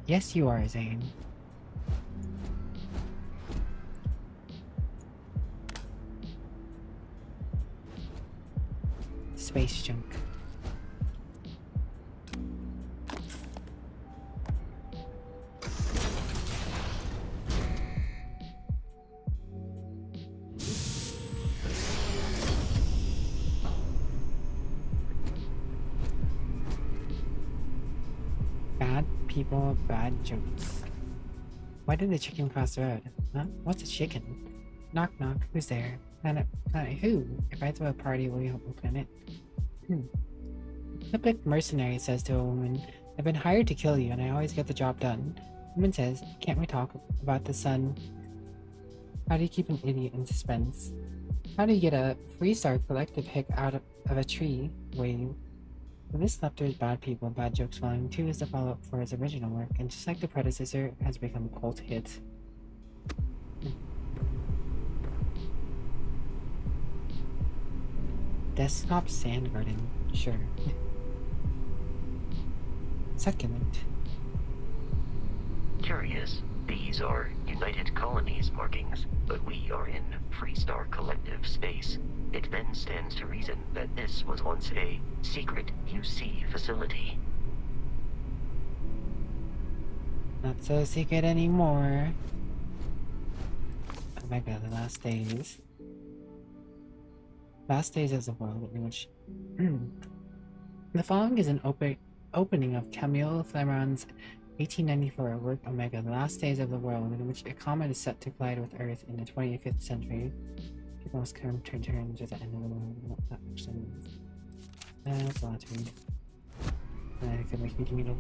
Speaker 1: Yes, you are, Zane. Space junk. Bad people, bad jokes. Why did the chicken cross the road? Huh? What's a chicken? Knock knock, who's there? Planet who? If I throw a party, will you help me plan it? The big mercenary says to a woman, I've been hired to kill you and I always get the job done. Woman says, can't we talk about the sun? How do you keep an idiot in suspense? How do you get a three-star collective pick out of a tree? Wave. This Lepter's Bad People, Bad Jokes Volume 2 is the follow-up for his original work, and just like the predecessor, it has become a cult hit. Desktop Sand Garden, sure. Succulent.
Speaker 8: Curious. These are United Colonies markings, but we are in Freestar Collective space. It then stands to reason that this was once a secret UC facility.
Speaker 1: Not so secret anymore. Oh my god, the last days. Last days of the world in which... The following is an opening of Camille Flammon's 1894 work Omega, The Last Days of the World, in which a comet is set to collide with Earth in the 25th century. People must come to terms with the end of the world. What that actually means. That's a lot to read. I could make me give me the...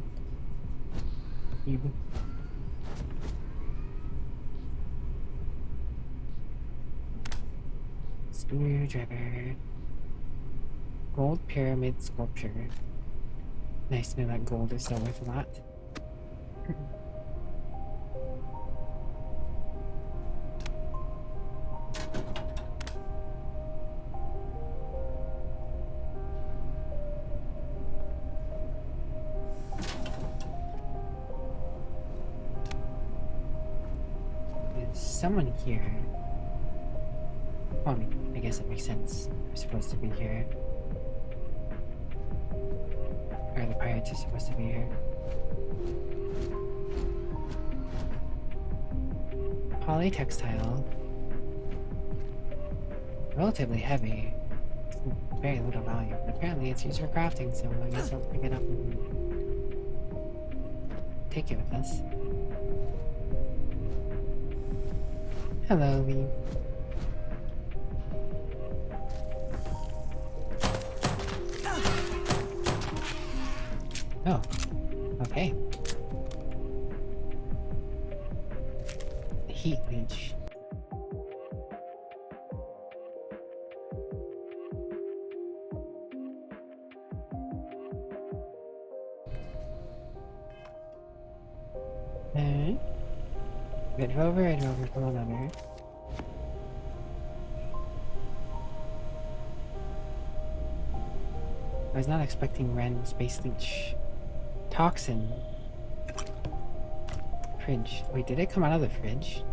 Speaker 1: Screwdriver. Gold pyramid sculpture. Nice to know that gold is so worth a lot. There's someone here. Well, I guess it makes sense. We're supposed to be here. Or the pirates are supposed to be here. Polytextile. Relatively heavy. Very little value. But apparently it's used for crafting, so I guess I'll pick it up and take it with us. Hello, Lee. Oh, okay. Heat leech. Red Rover, come on over. I was not expecting random space leech. Toxin. Fridge. Wait, did it come out of the fridge?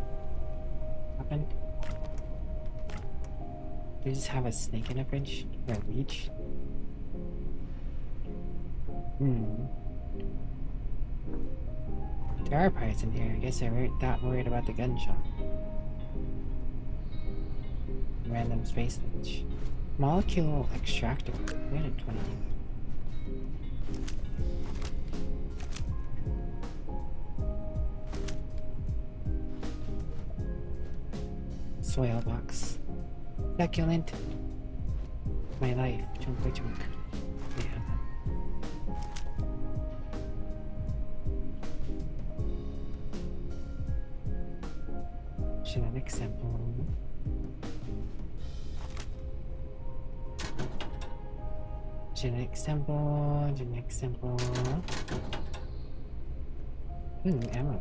Speaker 1: Happened? Did we just have a snake in a fridge? Or a leech? There are pirates in here. I guess they weren't that worried about the gunshot. Random space leech. Molecule extractor. 320. Soil box. Succulent. My life. Chunk by chunk. Yeah. Genetic sample. Genetic sample. Ooh, ammo.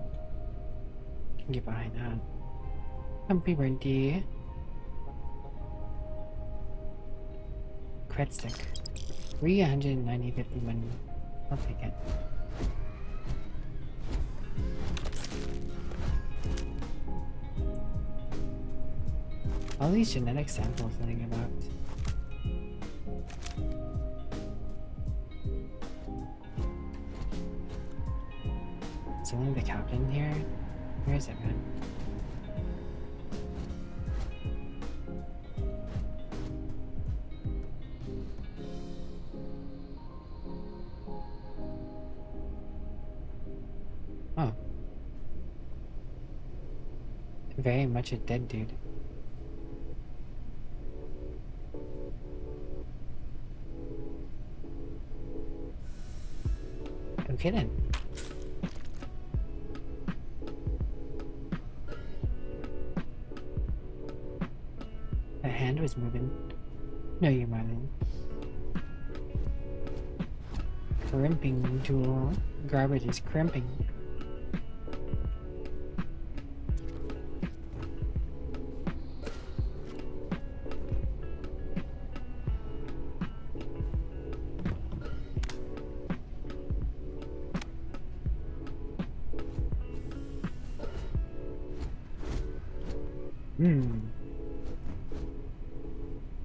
Speaker 1: Can get behind that. Humpy Birdie. Cred stick. 390.51. I'll take it. All these genetic samples running about. Is only the captain here? Where is it, man? Oh. Very much a dead dude. Okay then. That hand was moving. No, you Marlin. Crimping tool. Garbage is crimping.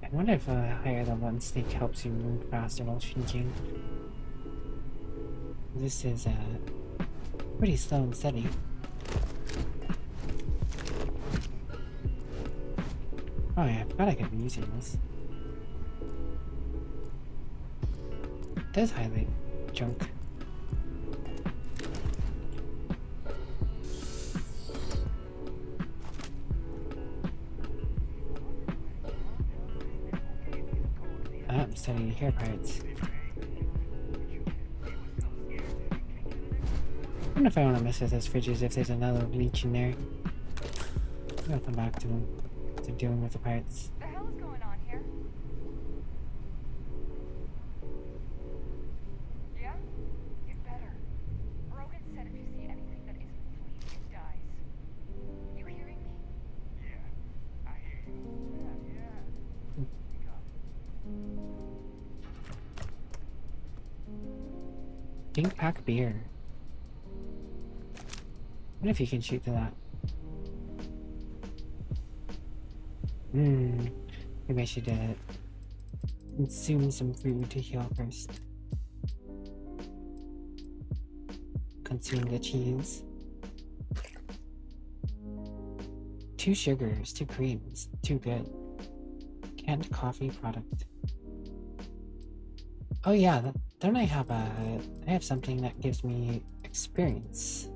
Speaker 1: I wonder if a higher level instinct helps you move faster while shrinking. This is pretty slow and steady. Oh yeah, I forgot I could be using this. It does highlight junk. I'm starting to hear pirates. I wonder if I want to mess with those fridges if there's another leech in there. I'll come back to them. To dealing with the pirates.
Speaker 10: What the hell is going on here? Yeah? Get better. Rogan said if you see anything that isn't fleet, it dies. You hearing me?
Speaker 9: Yeah, I hear you. Yeah.
Speaker 1: Pink pack beer. What if you can shoot to that? Maybe I should consume some food to heal first. Consume the cheese. 2 sugars, 2 creams, too good. Canned coffee product. Oh yeah, don't I have something that gives me experience.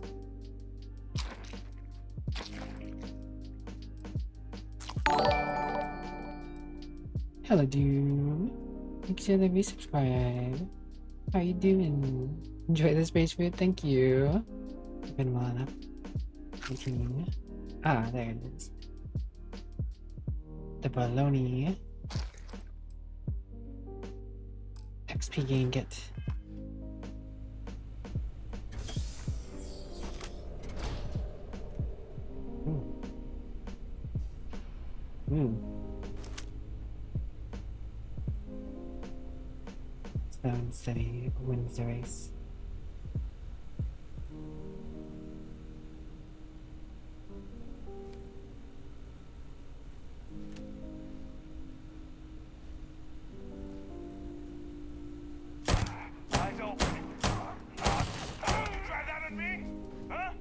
Speaker 1: Hello dude. Thanks for the resubscribe. How you doing? Enjoy the space food, thank you. Been well enough. 18. Ah, there it is. The bologna. XP gain get. Slow and steady wins the race.
Speaker 9: Eyes open. Try that on me? Huh?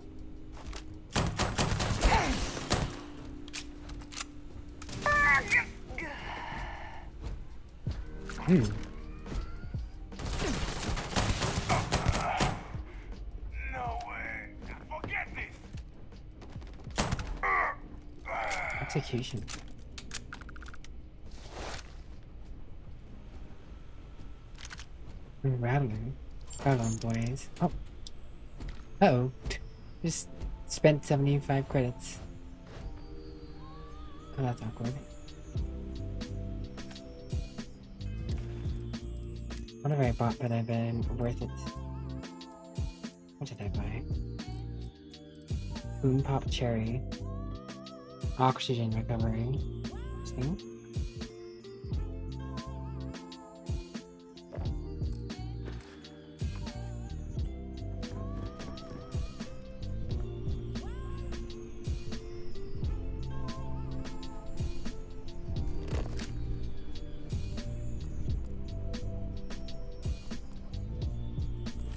Speaker 9: No way. Forget this.
Speaker 1: Execution. Rattling. Hold on, boys. Oh. Uh-oh. Just spent 75 credits. Oh, that's awkward. Whatever I bought, but I've been worth it. What did I buy? Boom Pop Cherry. Oxygen recovery. Interesting.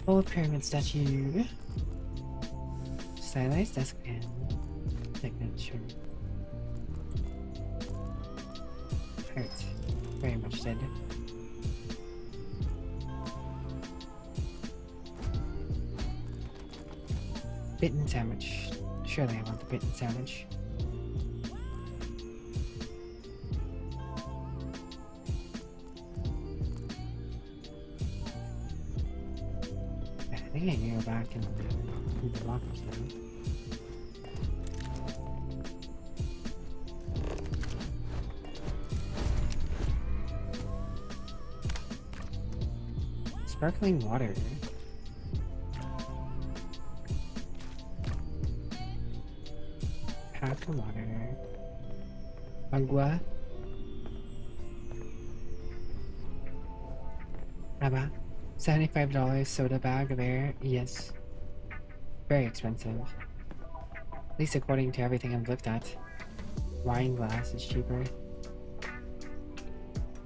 Speaker 1: Old pyramid statue. Stylized desk fan. Signature. Hurt. Very much dead. Bitten sandwich. Surely I want the bitten sandwich. I think I can go back and leave the lockers down. Sparkling water. Pack of water. Agua. Abba. $75 soda bag of air. Yes. Very expensive. At least according to everything I've looked at. Wine glass is cheaper.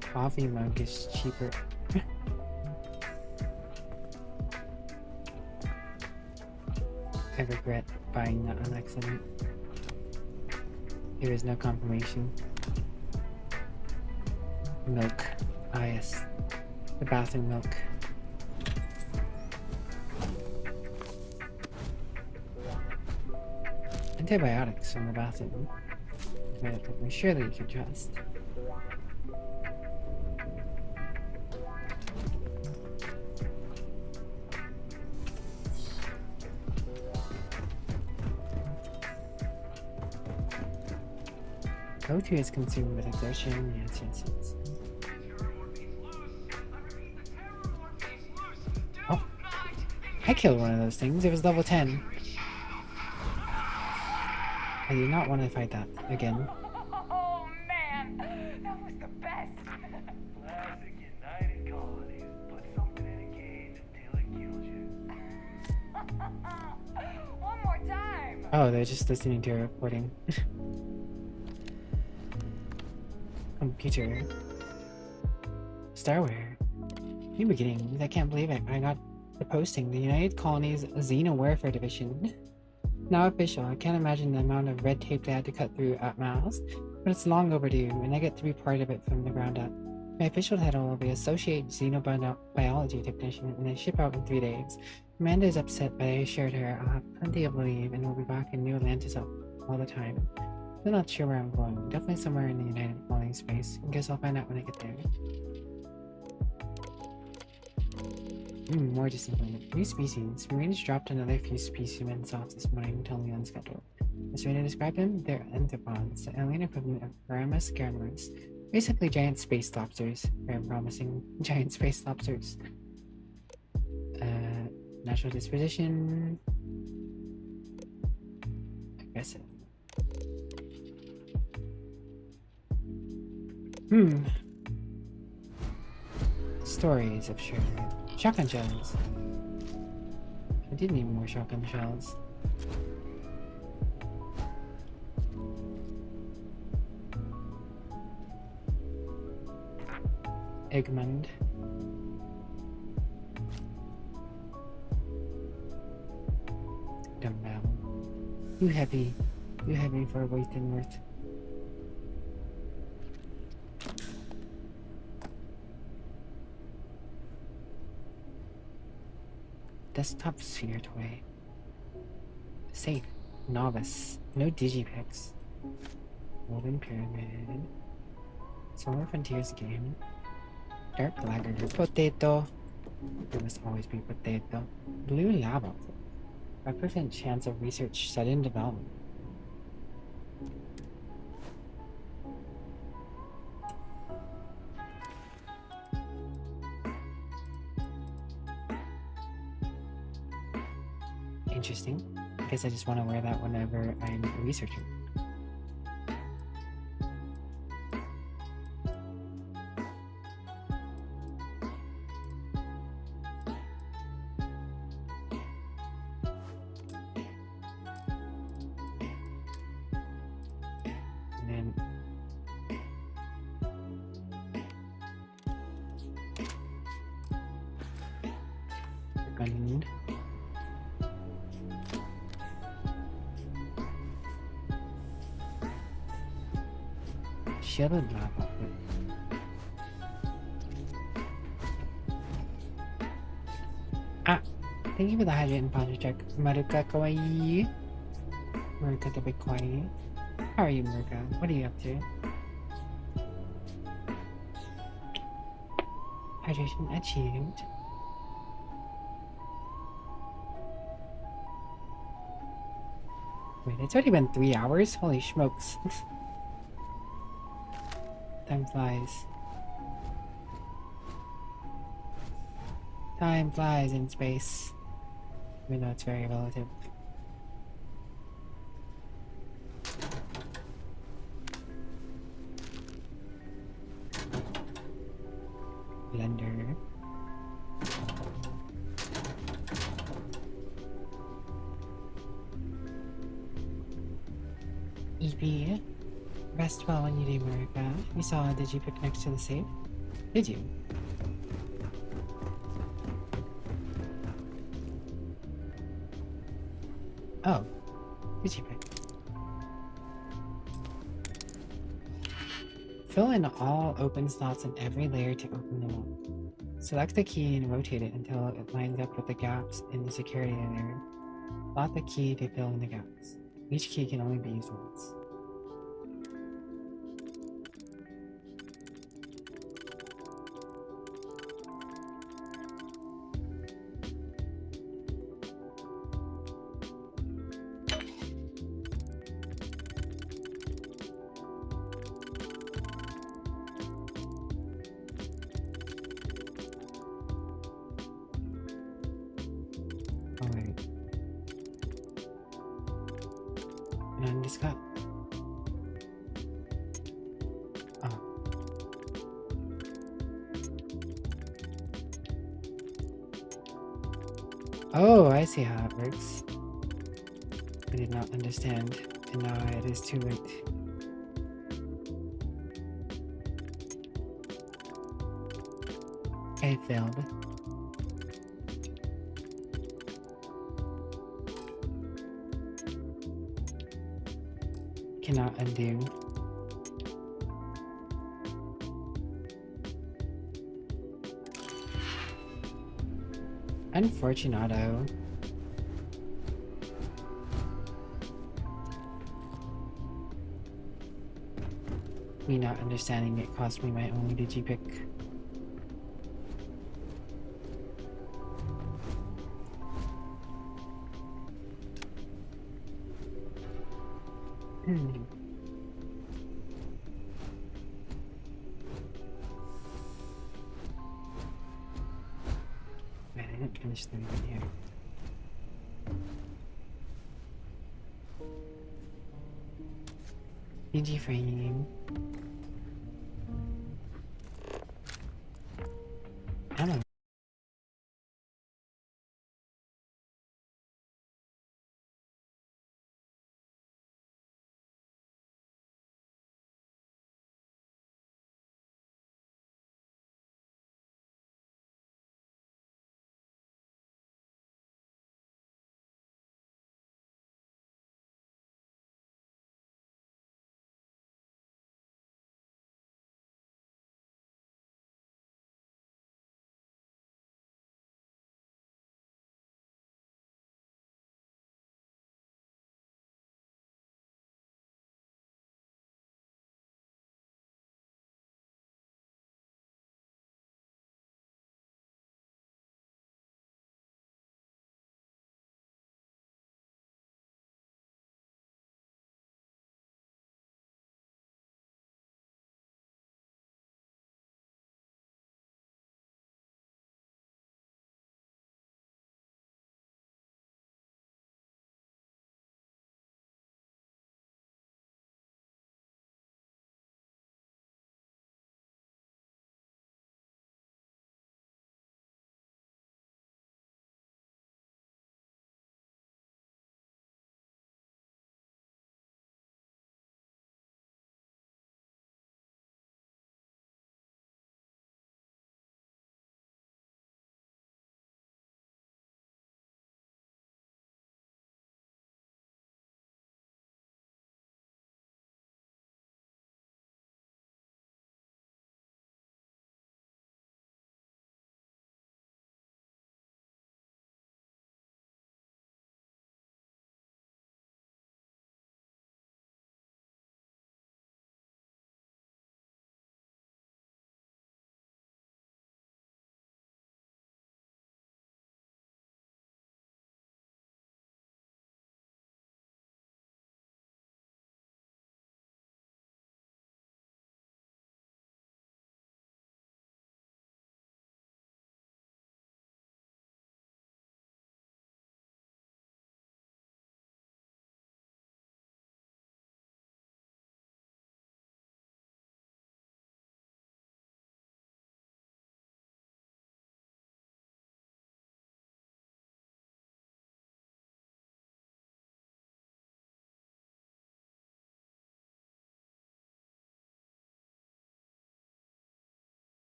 Speaker 1: Coffee mug is cheaper. I regret buying that on accident. There is no confirmation. Milk. Ah yes. The bathroom milk. Antibiotics in the bathroom. Relatively surely you can trust. O2 is consumed with exertion. Yes, yes, yes. Oh, I killed one of those things. It was level 10. I do not want to fight that again.
Speaker 10: Oh man, that was the best.
Speaker 4: Classic United Colonies. Put something in a cage until it kills you.
Speaker 10: One more time.
Speaker 1: Oh, they're just listening to a recording. Computer. Starware. New beginnings. I can't believe it. I got the posting. The United Colonies Xeno Warfare Division. Now official. I can't imagine the amount of red tape they had to cut through at Mouse, but it's long overdue, and I get to be part of it from the ground up. My official title will be Associate Xenobiology Technician, and I ship out in 3 days. Amanda is upset, but I assured her I'll have plenty of leave and will be back in New Atlantis all the time. Still not sure where I'm going. Definitely somewhere in the United Colonies space. I guess I'll find out when I get there. More disappointment. New species. Marines dropped another few specimens off this morning, totally unscheduled. Best way to describe them? They're anthropods, the alien equivalent of Paramus garamus. Basically giant space lobsters. Very promising giant space lobsters. Natural disposition. Aggressive. stories of sure. Shotgun shells. I did need more shotgun shells. Egmond. Dumbbell. You heavy. You heavy for weight and worth. Desktop sphere toy. Safe. Novice. No digipicks. Golden Pyramid. Solar Frontiers game. Dark Lager. Potato. There must always be potato. Blue lava. 5% chance of research set in development. Interesting. I guess I just want to wear that whenever I'm researching. And then gun. Shielded lava. Ah! Thank you for the hydrate and posture check. Maruka kawaii. Maruka the big kawaii. How are you, Maruka? What are you up to? Hydration achieved. Wait, it's already been 3 hours? Holy smokes. Time flies. Time flies in space. Even though it's very relative. Blender. EP. Rest well when you do, Marika. We saw a digipick next to the safe. Did you? Oh. Digipick. Fill in all open slots in every layer to open them all. Select the key and rotate it until it lines up with the gaps in the security layer. Slot the key to fill in the gaps. Each key can only be used once. Oh, I see how it works. I did not understand, and now it is too late. I failed. Cannot undo. Unfortunato. Me not understanding it cost me my only digipick. Man, I didn't finish the video. Digiframe.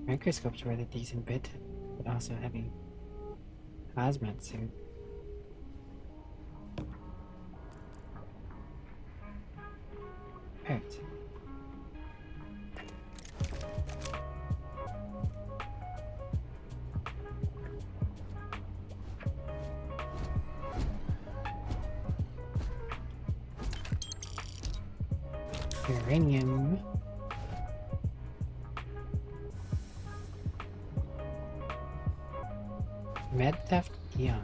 Speaker 1: Microscope's worth a decent bit, but also heavy. Hazmat suit. Right. Uranium. Med theft Eon.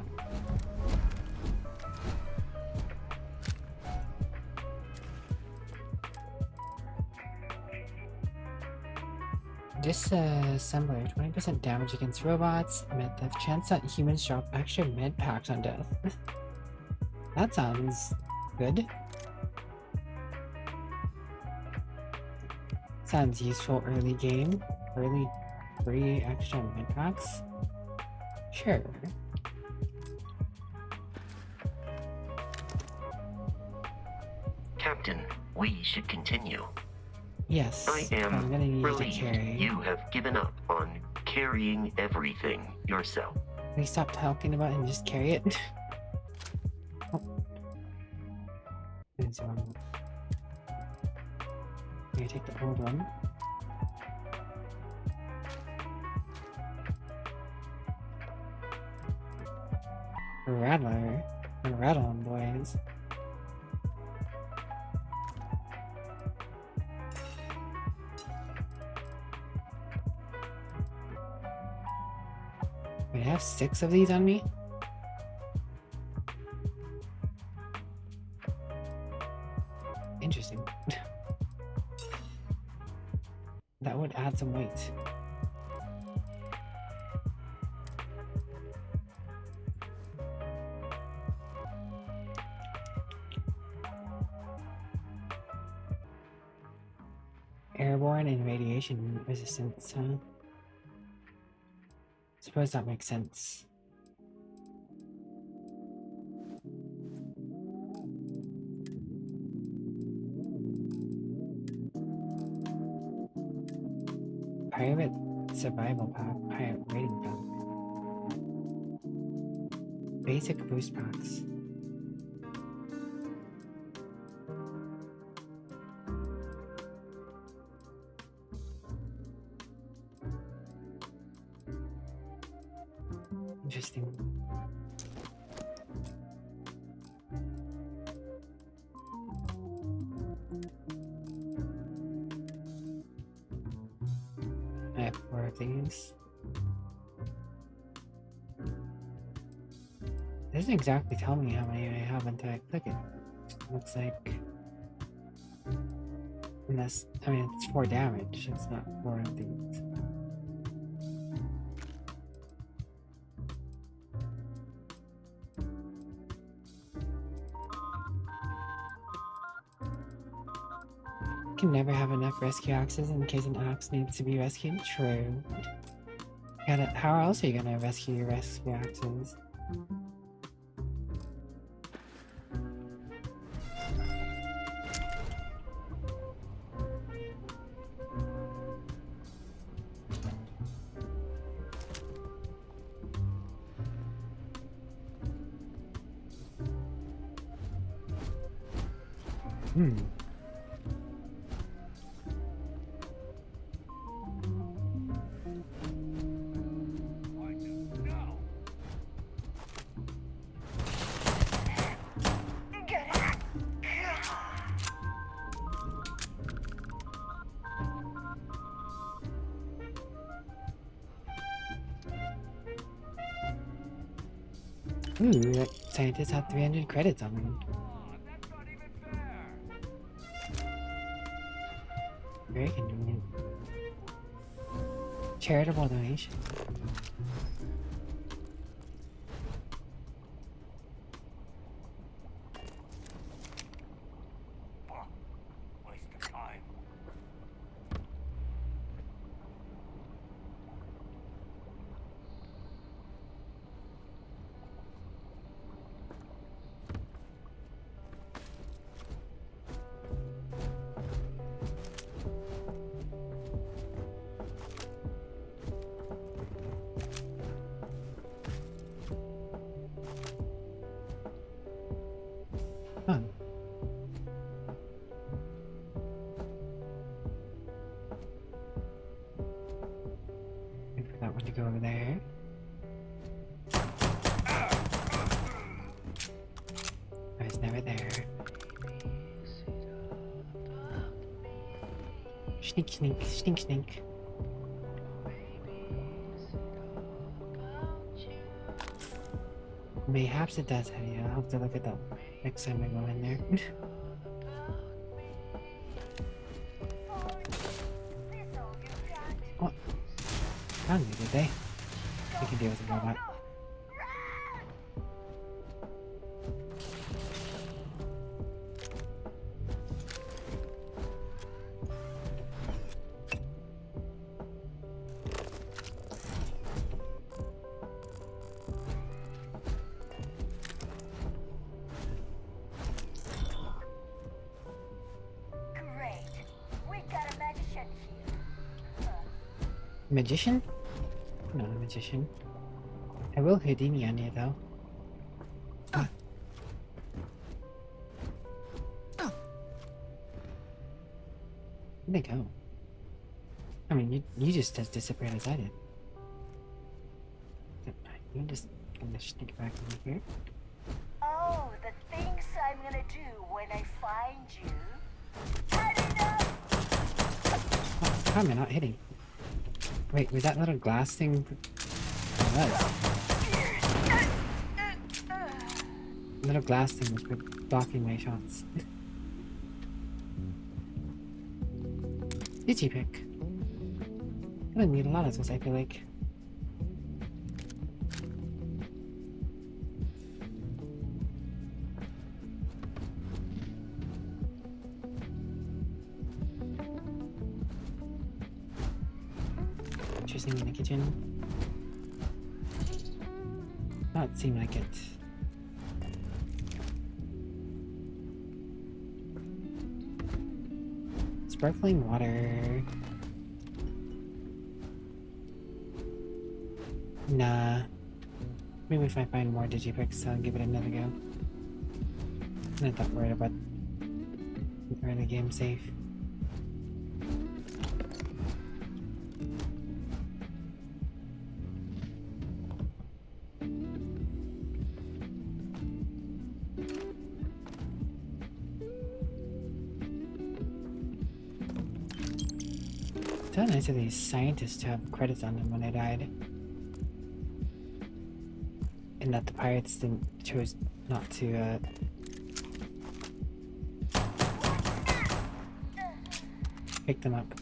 Speaker 1: Disassembler, 20% damage against robots, med theft, chance that humans drop extra med packs on death. That sounds good. Sounds useful early game. Early free extra med packs. Sure.
Speaker 8: Captain, we should continue.
Speaker 1: Yes,
Speaker 8: I
Speaker 1: I'm
Speaker 8: am
Speaker 1: gonna need
Speaker 8: relieved
Speaker 1: to carry.
Speaker 8: you have given up on carrying everything yourself.
Speaker 1: Can we stop talking about it and just carry it? Oh. There's one. Here, take the old one. Rattler. Rattle 'em, boys. Wait, I have 6 of these on me? Interesting. That would add some weight. Airborne and radiation resistance, huh? Suppose that makes sense. Pirate survival pack, pirate rating pack. Basic boost packs. Interesting. I have 4 of these. It doesn't exactly tell me how many I have until I click it. Looks like... Unless... I mean, it's 4 damage. It's not 4 of these. Can never have enough rescue axes in case an axe needs to be rescued. True. How else are you gonna rescue your rescue axes? Ooh, that scientist had 300 credits on them. Very convenient. Charitable donation.
Speaker 4: Waste of time.
Speaker 1: want to go over there. I was never there. Sneak, sneak, sneak, sneak. Perhaps it does have you. I'll have to look at that next time I go in there. What? Found me, did they? We can deal with the robot. Magician? Not a magician. I will Houdini on you though. Where'd they go? I mean, you just as disappeared as I did. You just gonna sneak back over here.
Speaker 5: Oh, the things I'm gonna do when I find you. Cutting up!
Speaker 1: Oh, how am I not hitting? Wait, was that little glass thing? It was. Little glass thing was blocking my shots. Digi pick. Gonna need a lot of those, I feel like. Interesting in the kitchen. Not seem like it. Sparkling water. Nah. Maybe if I find more digipicks, I'll give it another go. I'm not that worried about the early game safe. It's so nice of these scientists to have credits on them when they died. And that the pirates chose not to, pick them up.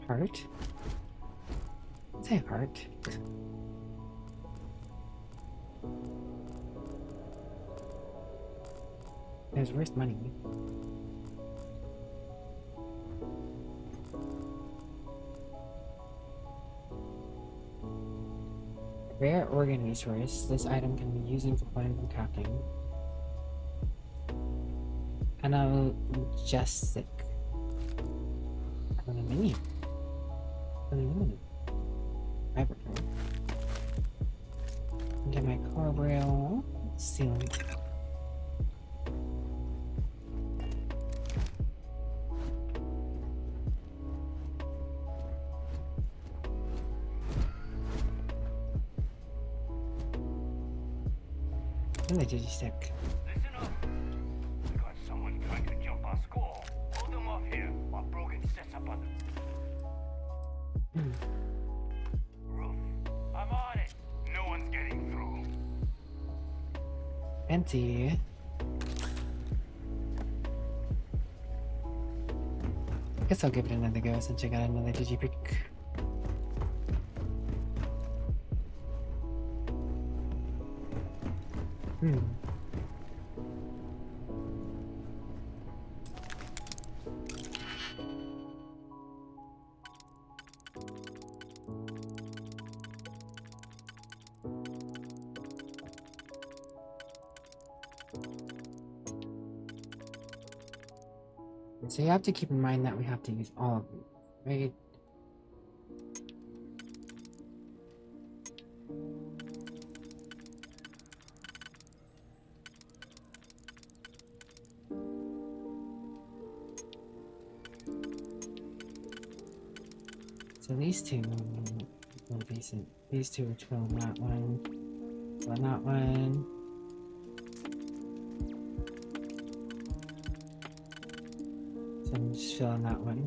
Speaker 1: Heart? Say heart. There's worth money. Rare organ resource. This item can be used in component and crafting. Analgesic. Aluminium. Aluminum. Vibrator. Antimicrobial. Sealant. And the digistick.
Speaker 4: Listen up. We got someone trying to jump our skull. Hold them off here while Brogan sets up on the roof. I'm on it. No one's getting through.
Speaker 1: Empty. Guess I'll give it another go since I got another digipick. So you have to keep in mind that we have to use all of them, right? So these two are decent. These two are chill on that one. Chill on that one. So I'm just filling that one.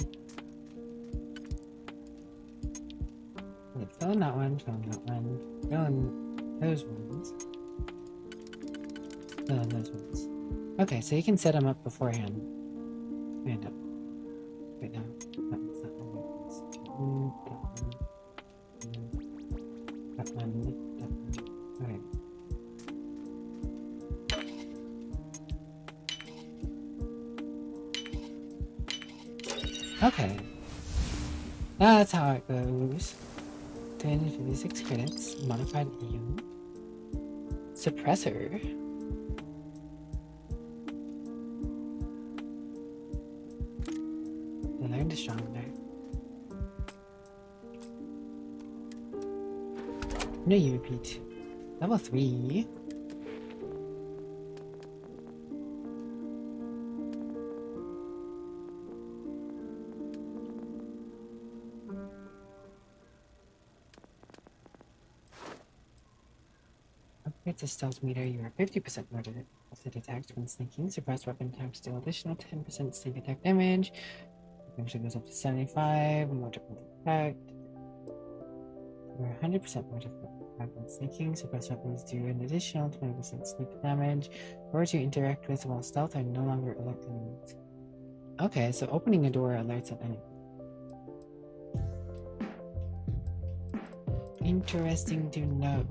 Speaker 1: Okay, filling that one, filling that one, filling those ones. Filling those ones. Okay, so you can set them up beforehand. And up. Wait, no. That's not one. It's two, that one. Okay. Okay. That's how it goes. 256 credits. Modified aim. Suppressor. I learned a stronger. No, you repeat. Level 3. Upgrade to stealth meter, you are 50% more detect when sneaking. Suppressed weapon attacks deal additional 10% sneak attack damage. Eventually goes up to 75, more difficult to detect. You're 100% more difficult to detect when sneaking. Suppressed weapons do an additional 20% sneak damage. Doors you interact with while stealth are no longer alert enemies. Okay, so opening a door alerts an enemy. Interesting to know.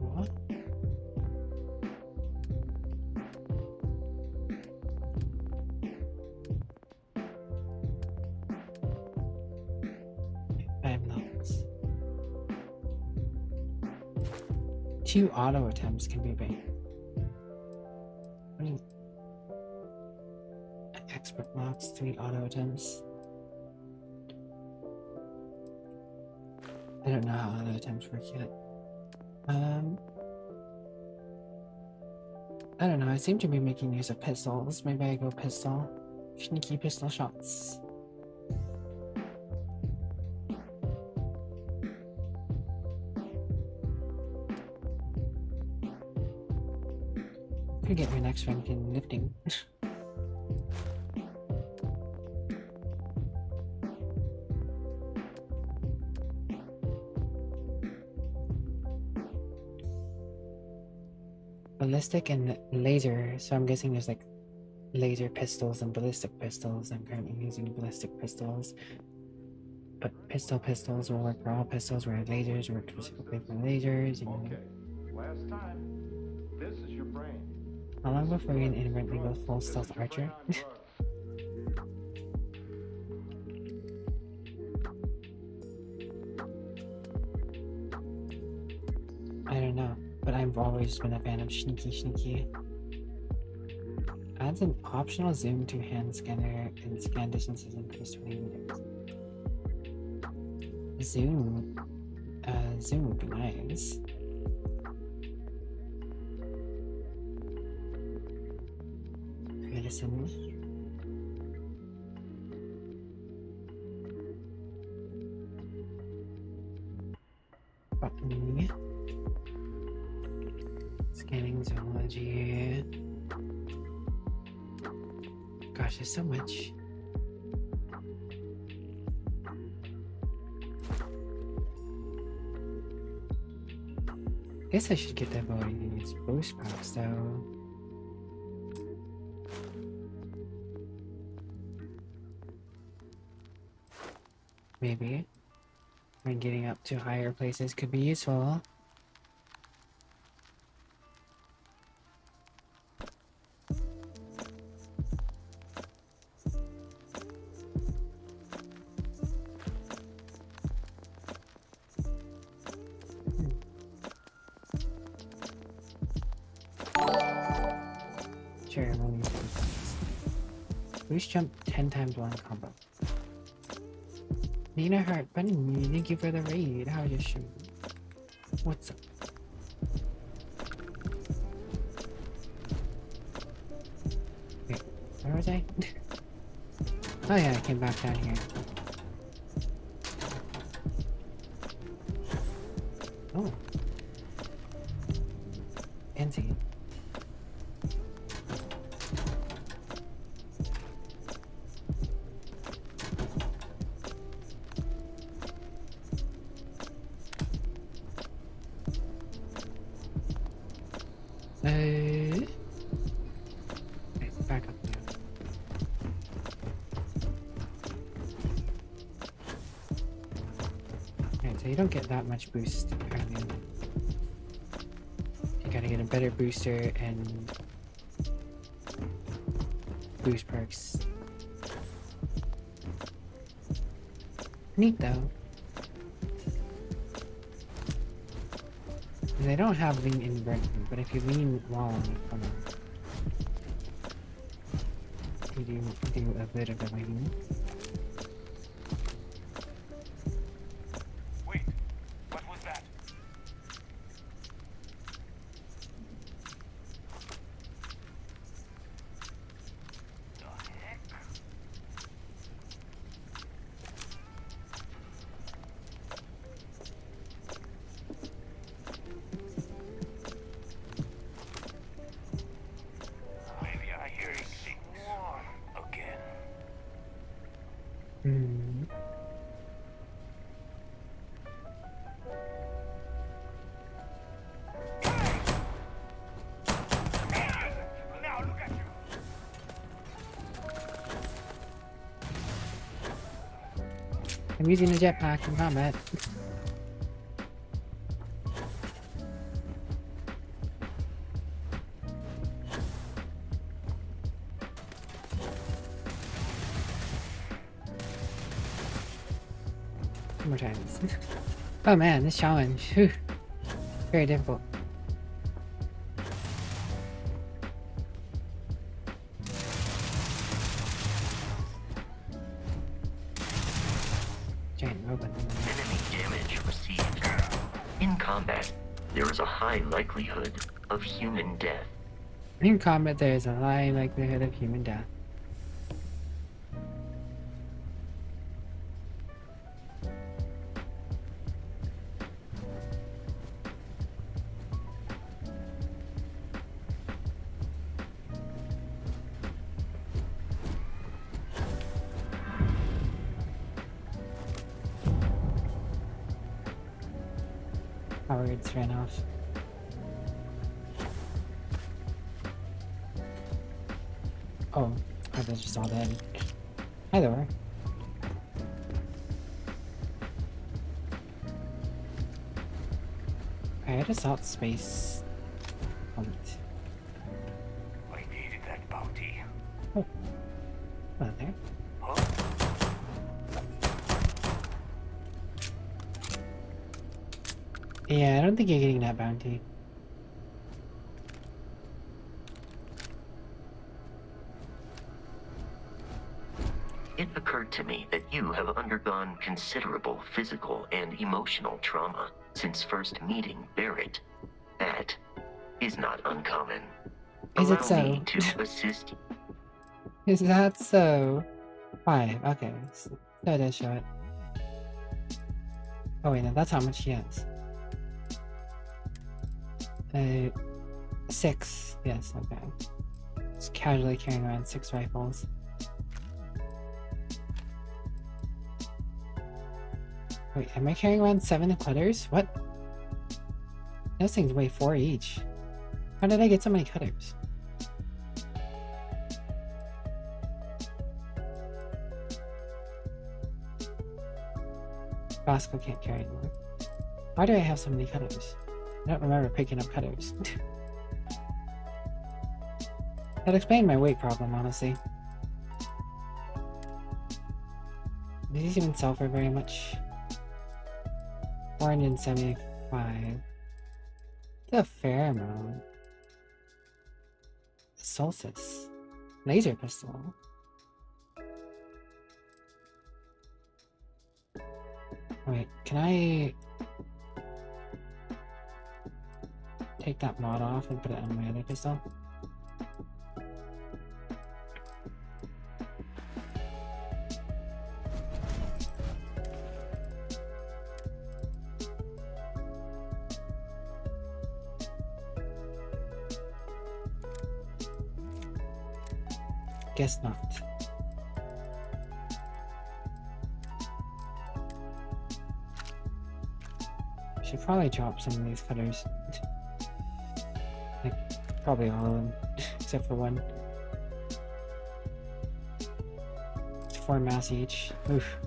Speaker 1: Two auto attempts can be made. Expert locks, 3 auto attempts. I don't know how auto attempts work yet. I don't know, I seem to be making use of pistols. Maybe I go pistol. Sneaky pistol shots. Could get my next rank in lifting. Ballistic and laser, so I'm guessing there's like laser pistols and ballistic pistols. I'm currently using ballistic pistols, but pistols will work for all pistols, where lasers work specifically for lasers. You know.
Speaker 11: Okay, last time. This is your brain.
Speaker 1: How long before we inadvertently go full stealth archer? I don't know, but I've always been a fan of sneaky. Adds an optional zoom to hand scanner and scan distances increase 20 meters. Zoom would be nice. Medicine. Botany. Scanning zoology. Gosh, there's so much. Guess I should get that boy's boost packs though. Maybe. When getting up to higher places could be useful. Sure, I'm only using this. Boost jump 10 times one combo. Nina Hart, Bunny, thank you for the raid. How are you shooting? What's up? Wait, where was I? Oh yeah, I came back down here. Oh. Fancy. Okay, back up here. Alright, so you don't get that much boost early. You gotta get a better booster and boost perks. Neat though. And they don't have lean inversion, but if you lean long, you do a bit of a lean.
Speaker 4: Wait, what was that? The heck? Maybe I hear things again.
Speaker 1: Hmm.
Speaker 4: Now look at you.
Speaker 1: I'm using a jetpack in combat. Two more times. Oh man, this challenge. Whew. Very difficult. Giant robot.
Speaker 8: Enemy damage received. In combat, there is a high likelihood of human death.
Speaker 1: In combat, there is a high likelihood of human death. Power-grids ran off. Oh, I was just all dead. Hi there. I had assault space point.
Speaker 4: I needed that bounty.
Speaker 1: Oh, hello there.
Speaker 4: Huh?
Speaker 1: Yeah, I don't think you're getting that bounty.
Speaker 8: It occurred to me that you have undergone considerable physical and emotional trauma since first meeting Barrett. That is not uncommon.
Speaker 1: Is it
Speaker 8: Allow me
Speaker 1: so?
Speaker 8: to assist.
Speaker 1: Is that so? 5, okay. So that does show it. Oh wait, no, that's how much she has. 6. Yes, okay. Just casually carrying around 6 rifles. Wait, am I carrying around 7 cutters? What? Those things weigh 4 each. How did I get so many cutters? Bosco can't carry anymore. Why do I have so many cutters? I don't remember picking up cutters. That explained my weight problem, honestly. Do these even sell for very much? 475. That's a fair amount. Solstice. Laser pistol. Wait, can I take that mod off and put it on my other pistol? guess not. Should probably drop some of these cutters. Like, probably all of them, except for one. It's 4 mass each. Oof.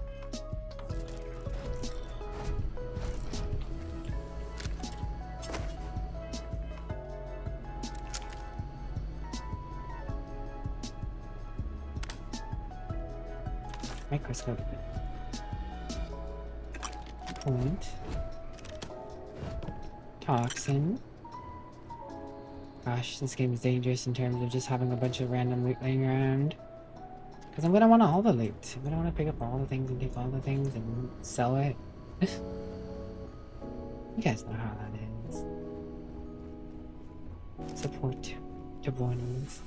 Speaker 1: Microscope. Point. Toxin. Gosh, this game is dangerous in terms of just having a bunch of random loot laying around. Because I'm gonna want all the loot. I'm gonna want to pick up all the things and take all the things and sell it. You guys know how that is. Support to warnings.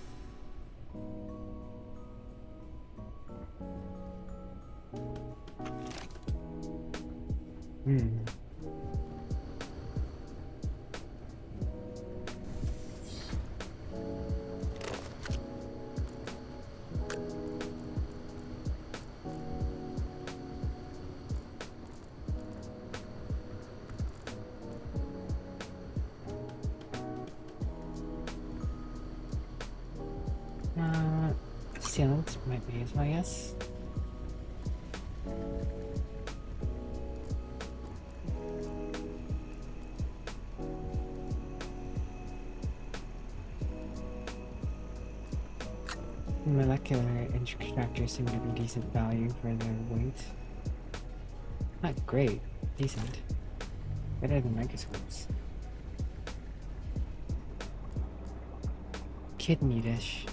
Speaker 1: Sealants might be as well, yes. Molecular extractors seem to be decent value for their weight. Not great, decent. Better than microscopes. Kidney dish.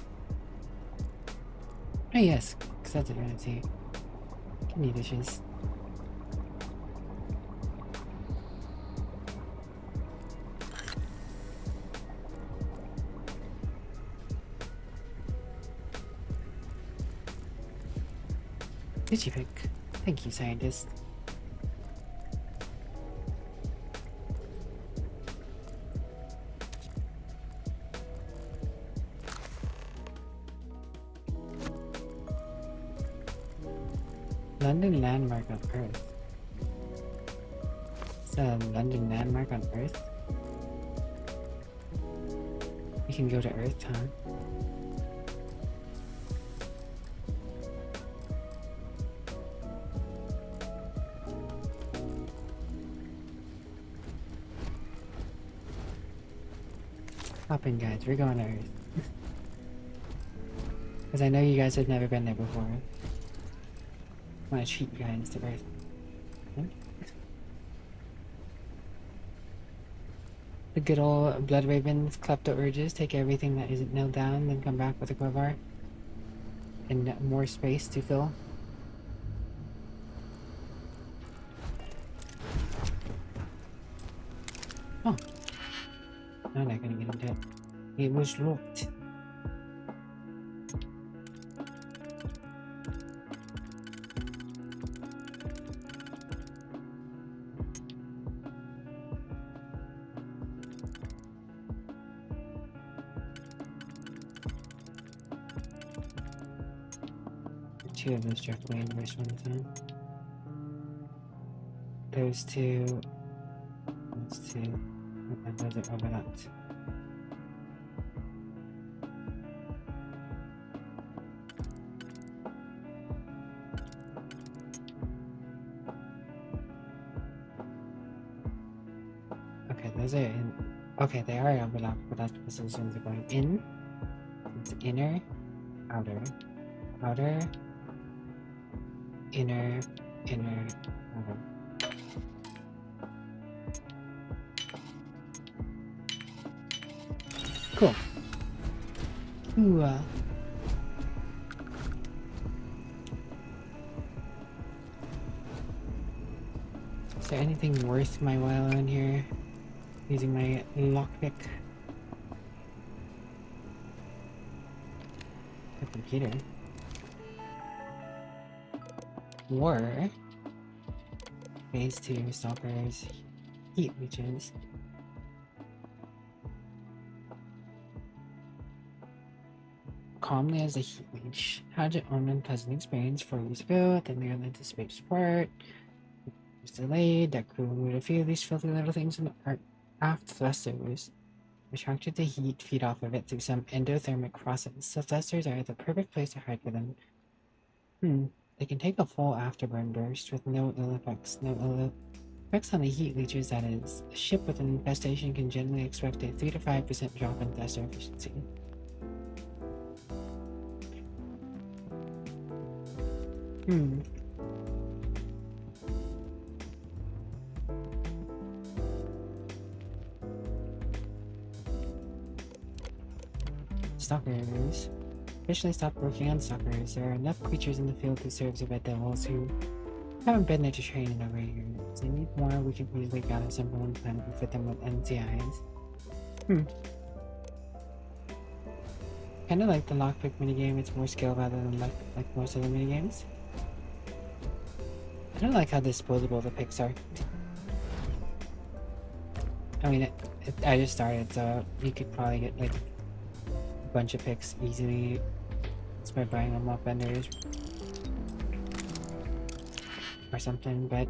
Speaker 1: Oh yes, because that's a vanity. Kidney dishes. Digipick. Thank you, scientist. London landmark on Earth. It's a London landmark on Earth. We can go to Earth, huh? Hop in, guys. We're going to Earth. Because I know you guys have never been there before. I want to treat you guys to Earth. The good old Blood Ravens, Klepto Urges, take everything that isn't nailed down, then come back with a crowbar. And more space to fill. Oh. I'm not gonna get into it. It was locked. Two of those directly in the first one, huh? Those two. Those two. And those are overlapped. Okay, those are in. Okay, they are overlapped, but that's because those ones are going in. It's inner, outer, outer, inner, inner, outer. Cool. Ooh. Is there anything worth my while in here? Using my lockpick. The computer. Or phase 2 stalkers, heat leeches. calmly as a heat leech. Had your own unpleasant experience 4 years ago at the Maryland spaceport. It was delayed. That crew removed a few of these filthy little things from our aft thrusters. Retracted the heat feed off of it through some endothermic process. The thrusters are the perfect place to hide for them. They can take a full afterburn burst with no ill effects. No ill effects on the heat leeches, that is. A ship with an infestation can generally expect a 3 to 5% drop in thruster efficiency. Stalkers. Officially stopped working on stalkers. There are enough creatures in the field to serve as red devils who haven't been there to train in over years. If they need more, we can easily gather some from one planet and fit them with NCIs. Kinda like the lockpick minigame, it's more skill rather than like most other minigames. I don't like how disposable the picks are. I mean, I just started, so you could probably get like a bunch of picks easily just by buying them off vendors or something, but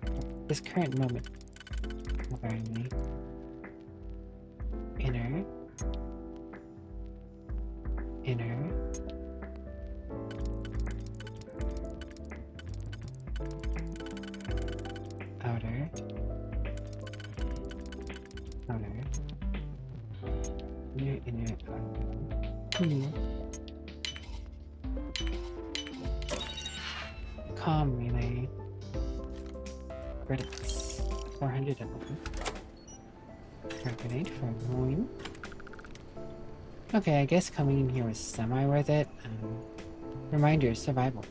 Speaker 1: at this current moment, apparently, inner, outer, inner, outer, comm relay, credits, 400 of them, grenade for annoying. Okay, I guess coming in here was semi-worth it. Reminder, survival.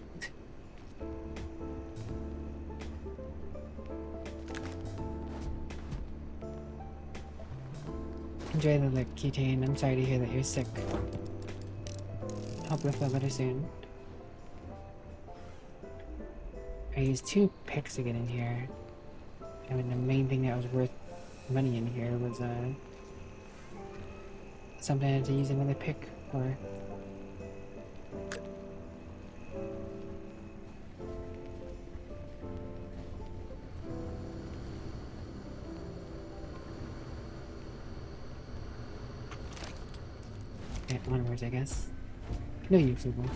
Speaker 1: Enjoy the lick, Ketane. I'm sorry to hear that you're sick. Hope you'll feel better soon. I used 2 picks to get in here. I mean, the main thing that was worth money in here was, something I had to use another pick for. Okay, onwards, I guess. No YouTuber.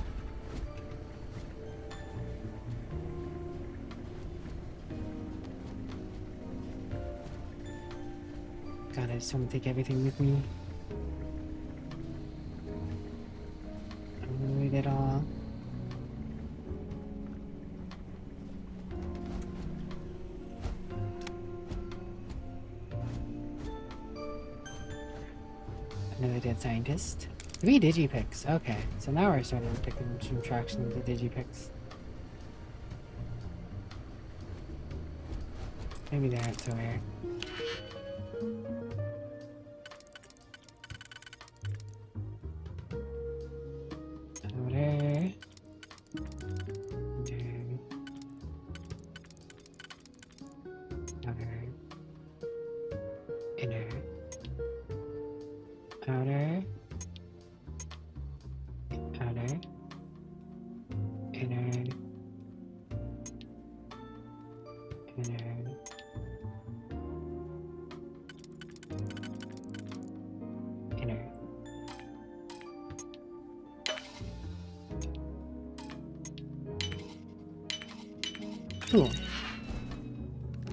Speaker 1: God, I just want to take everything with me. I'm gonna read it all. Another dead scientist. 3 digipicks. Okay, so now we're starting to pick some traction with the digipicks. Maybe they aren't so rare. Outer. Inner. Outer. Outer. Inner. Inner. Inner. Cool.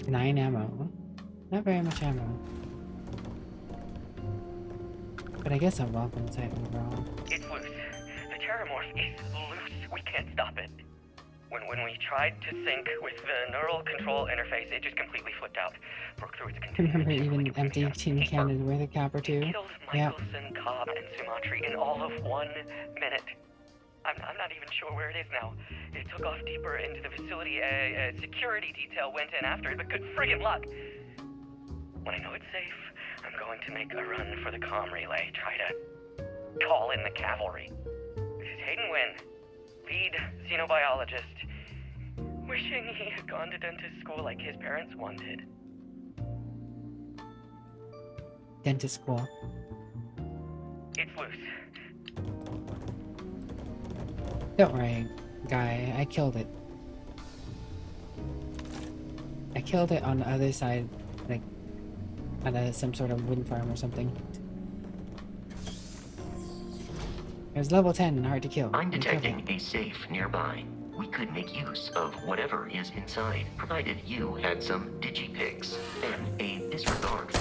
Speaker 1: 9 ammo. Not very much ammo. But I guess I'm welcome sight overall.
Speaker 12: It's loose. The Terramorph is loose. We can't stop it. When we tried to sync with the neural control interface, it just completely flipped out. Broke through its containment.
Speaker 1: Remember even empty tin can is worth a cap or two?
Speaker 12: It killed Michelson, Cobb, and Sumatri in all of 1 minute. I'm not even sure where it is now. It took off deeper into the facility. A security detail went in after it, but good friggin' luck. When I know it's safe, I'm going to make a run for the comm relay. Try to call in the cavalry. This is Hayden Wynn, lead xenobiologist. Wishing he had gone to dentist school like his parents wanted.
Speaker 1: Dentist school.
Speaker 12: It's loose.
Speaker 1: Don't worry, guy. I killed it. I killed it on the other side, like at some sort of wind farm or something. It was level 10, hard to kill.
Speaker 8: I'm detecting a safe nearby. We could make use of whatever is inside, provided you had some digipics and a disregard.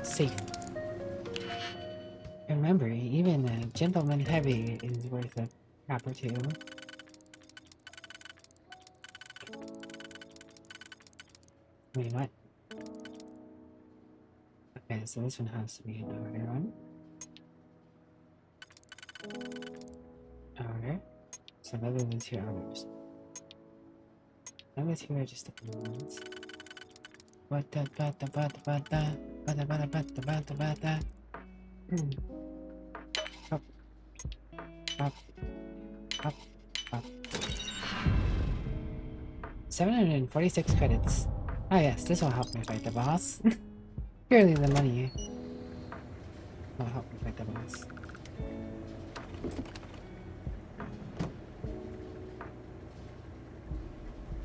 Speaker 1: Safe. Remember, even a gentleman heavy is worth a crap or two. Wait, what? Okay, so this one has to be an order one. Order. So those are the two orders. Number two are just the ones. Bata. Up. Up. Up. Up. 746 credits. Ah yes, this will help me fight the boss. Purely the money will help me fight the boss.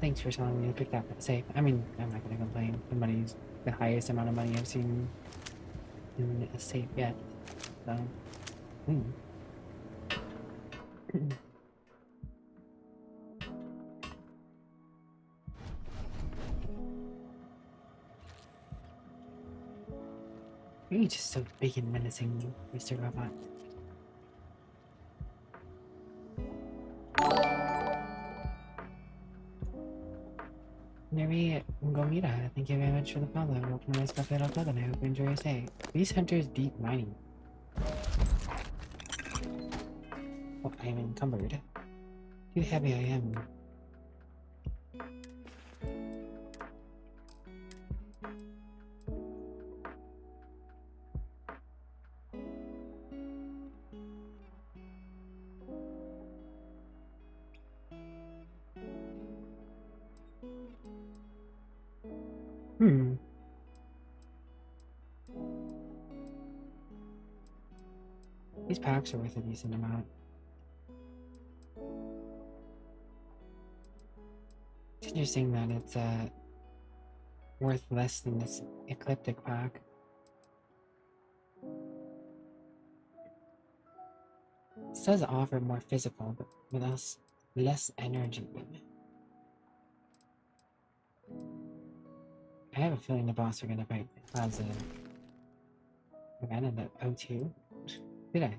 Speaker 1: Thanks for telling me to pick that safe. I mean, I'm not gonna complain. The money's the highest amount of money I've seen in a safe yet. So, You're just so big and menacing, Mr. Robot. Neri Gomira, thank you very much for the follow. Welcome to my Starfield Club, and I hope you enjoy your stay. These hunters deep mining. Oh, I am encumbered. Too heavy I am. These packs are worth a decent amount. It's interesting that it's worth less than this ecliptic pack. It does offer more physical, but with us less energy. I have a feeling the boss are gonna fight as a event in the O2. Did I?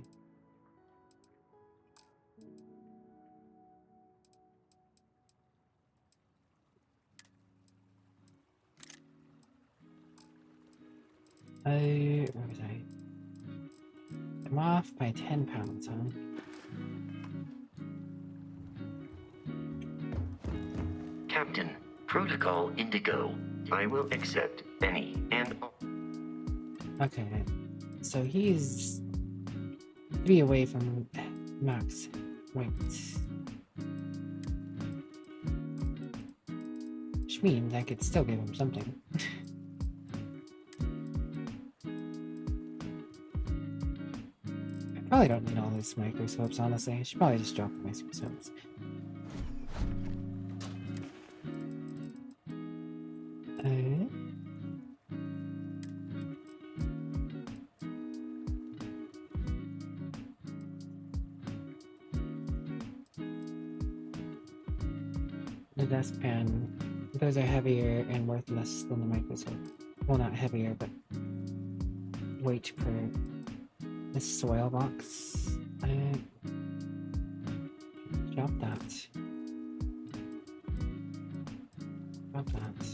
Speaker 1: Where was I? I'm off by 10 pounds, huh?
Speaker 8: Captain, Protocol Indigo. I will accept any and all.
Speaker 1: Okay, so he's 3 away from max weight. Which means I could still give him something. I probably don't need all these microscopes, honestly. I should probably just drop the microscopes. The desk pan, those are heavier and worth less than the microscope. Well, not heavier, but weight per the soil box. Drop that. Drop that.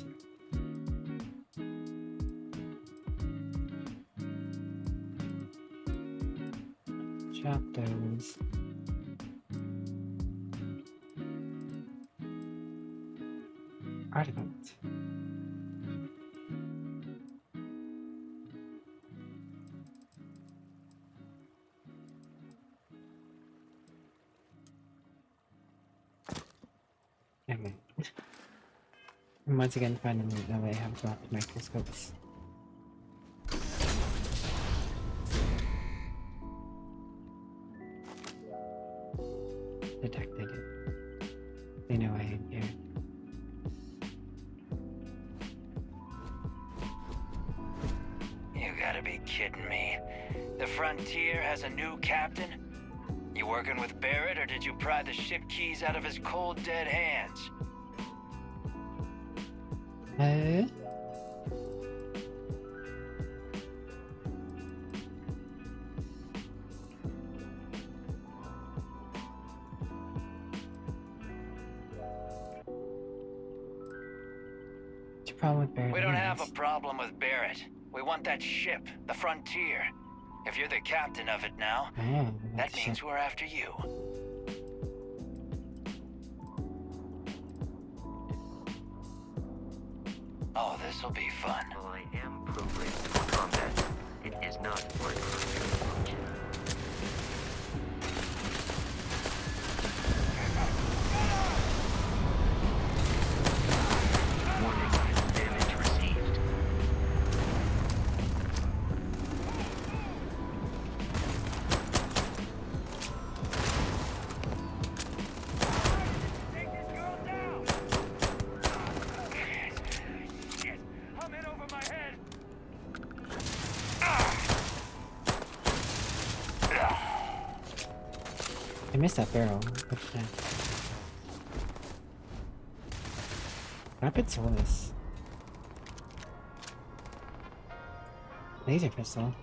Speaker 1: Drop those. Artifact. Okay. And once again, finally, now I have dropped microscopes. detected it. They know I am here.
Speaker 4: You gotta be kidding me. The Frontier has a new captain? You working with Barrett, or did you pry the ship keys out of his cold, dead hands?
Speaker 1: What's your problem with Barrett?
Speaker 4: We don't have a problem with Barrett. We want that ship, the Frontier. If you're the captain of it now, that means we're after you. Oh, this'll be fun.
Speaker 8: While I am programmed for combat, it is not my function. Warning, damage received.
Speaker 4: Take this girl down! Shit! I'm in over my head!
Speaker 1: I missed that barrel. What's that? Rapid Solace. Laser pistol.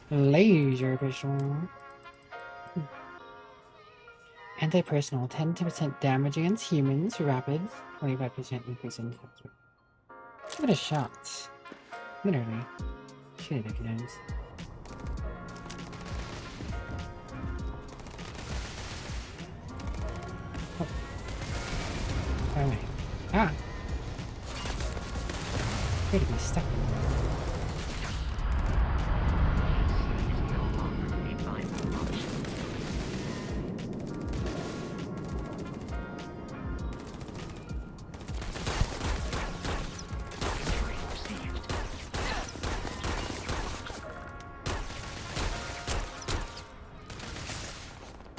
Speaker 1: Laser pistol. Anti-personal. 10% damage against humans. Rapid. 25% increase in attack rate. Give it a shot. Literally. Shoot it a few times. Oh wait. Ah! Way to be stuck.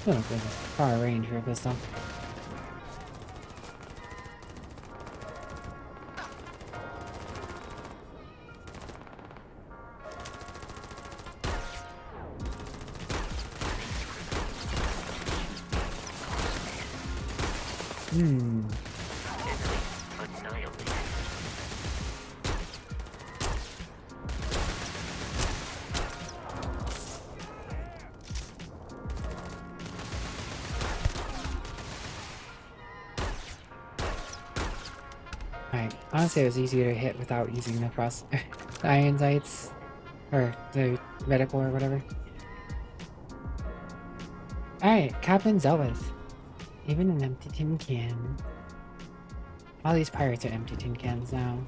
Speaker 1: Oh, good. Far range for a pistol. Alright, honestly it was easier to hit without using the the iron sights. Or the reticle or whatever. Alright, Captain Zelwith. Even an empty tin can. All these pirates are empty tin cans now.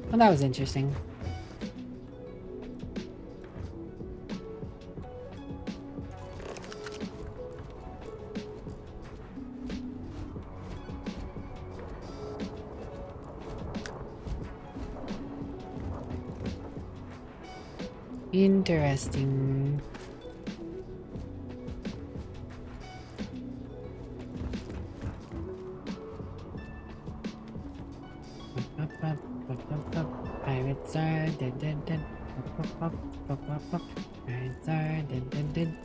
Speaker 1: Well, that was interesting. Interesting. Pirates are dead, dead, dead. Pirates are dead, dead, dead.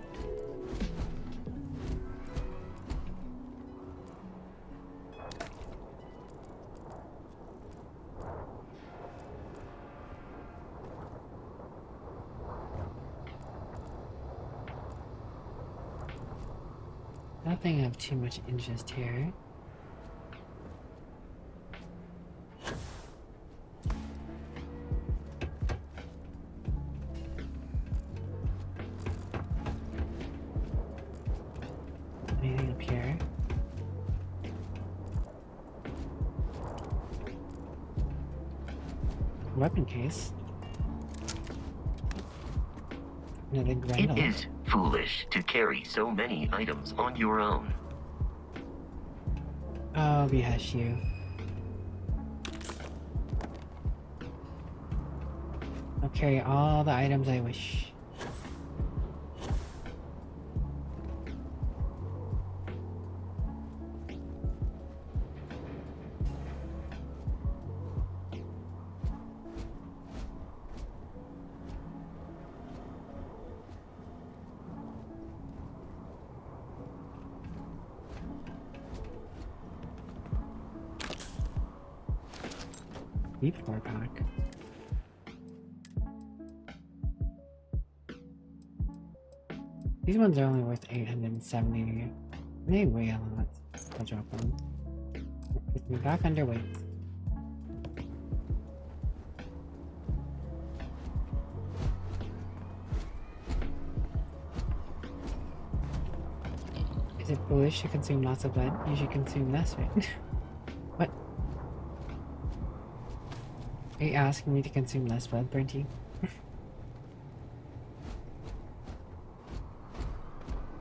Speaker 1: Nothing of too much interest here. Anything up here? Weapon case. Another
Speaker 8: It
Speaker 1: Grendel.
Speaker 8: is foolish to carry so many items on your own.
Speaker 1: Oh, behush you. I'll carry all the items I wish. Deep 4-pack. These ones are only worth 870. They weigh a lot. I'll drop one. Puts me back underweight. Is it foolish to consume lots of blood? You should consume less, right? What? Are you asking me to consume less blood, Bernty?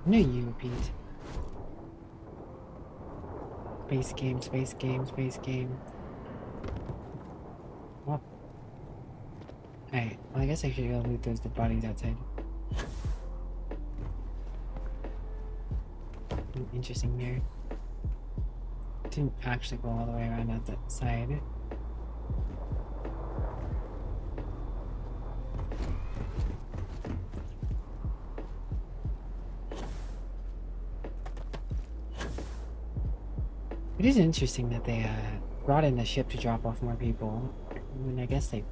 Speaker 1: No, you, Pete. Space game, space game, space game. Well. Alright, well I guess I should go loot those dead bodies outside. Interesting here. Didn't actually go all the way around at that side. It is interesting that they brought in the ship to drop off more people. I mean, I guess they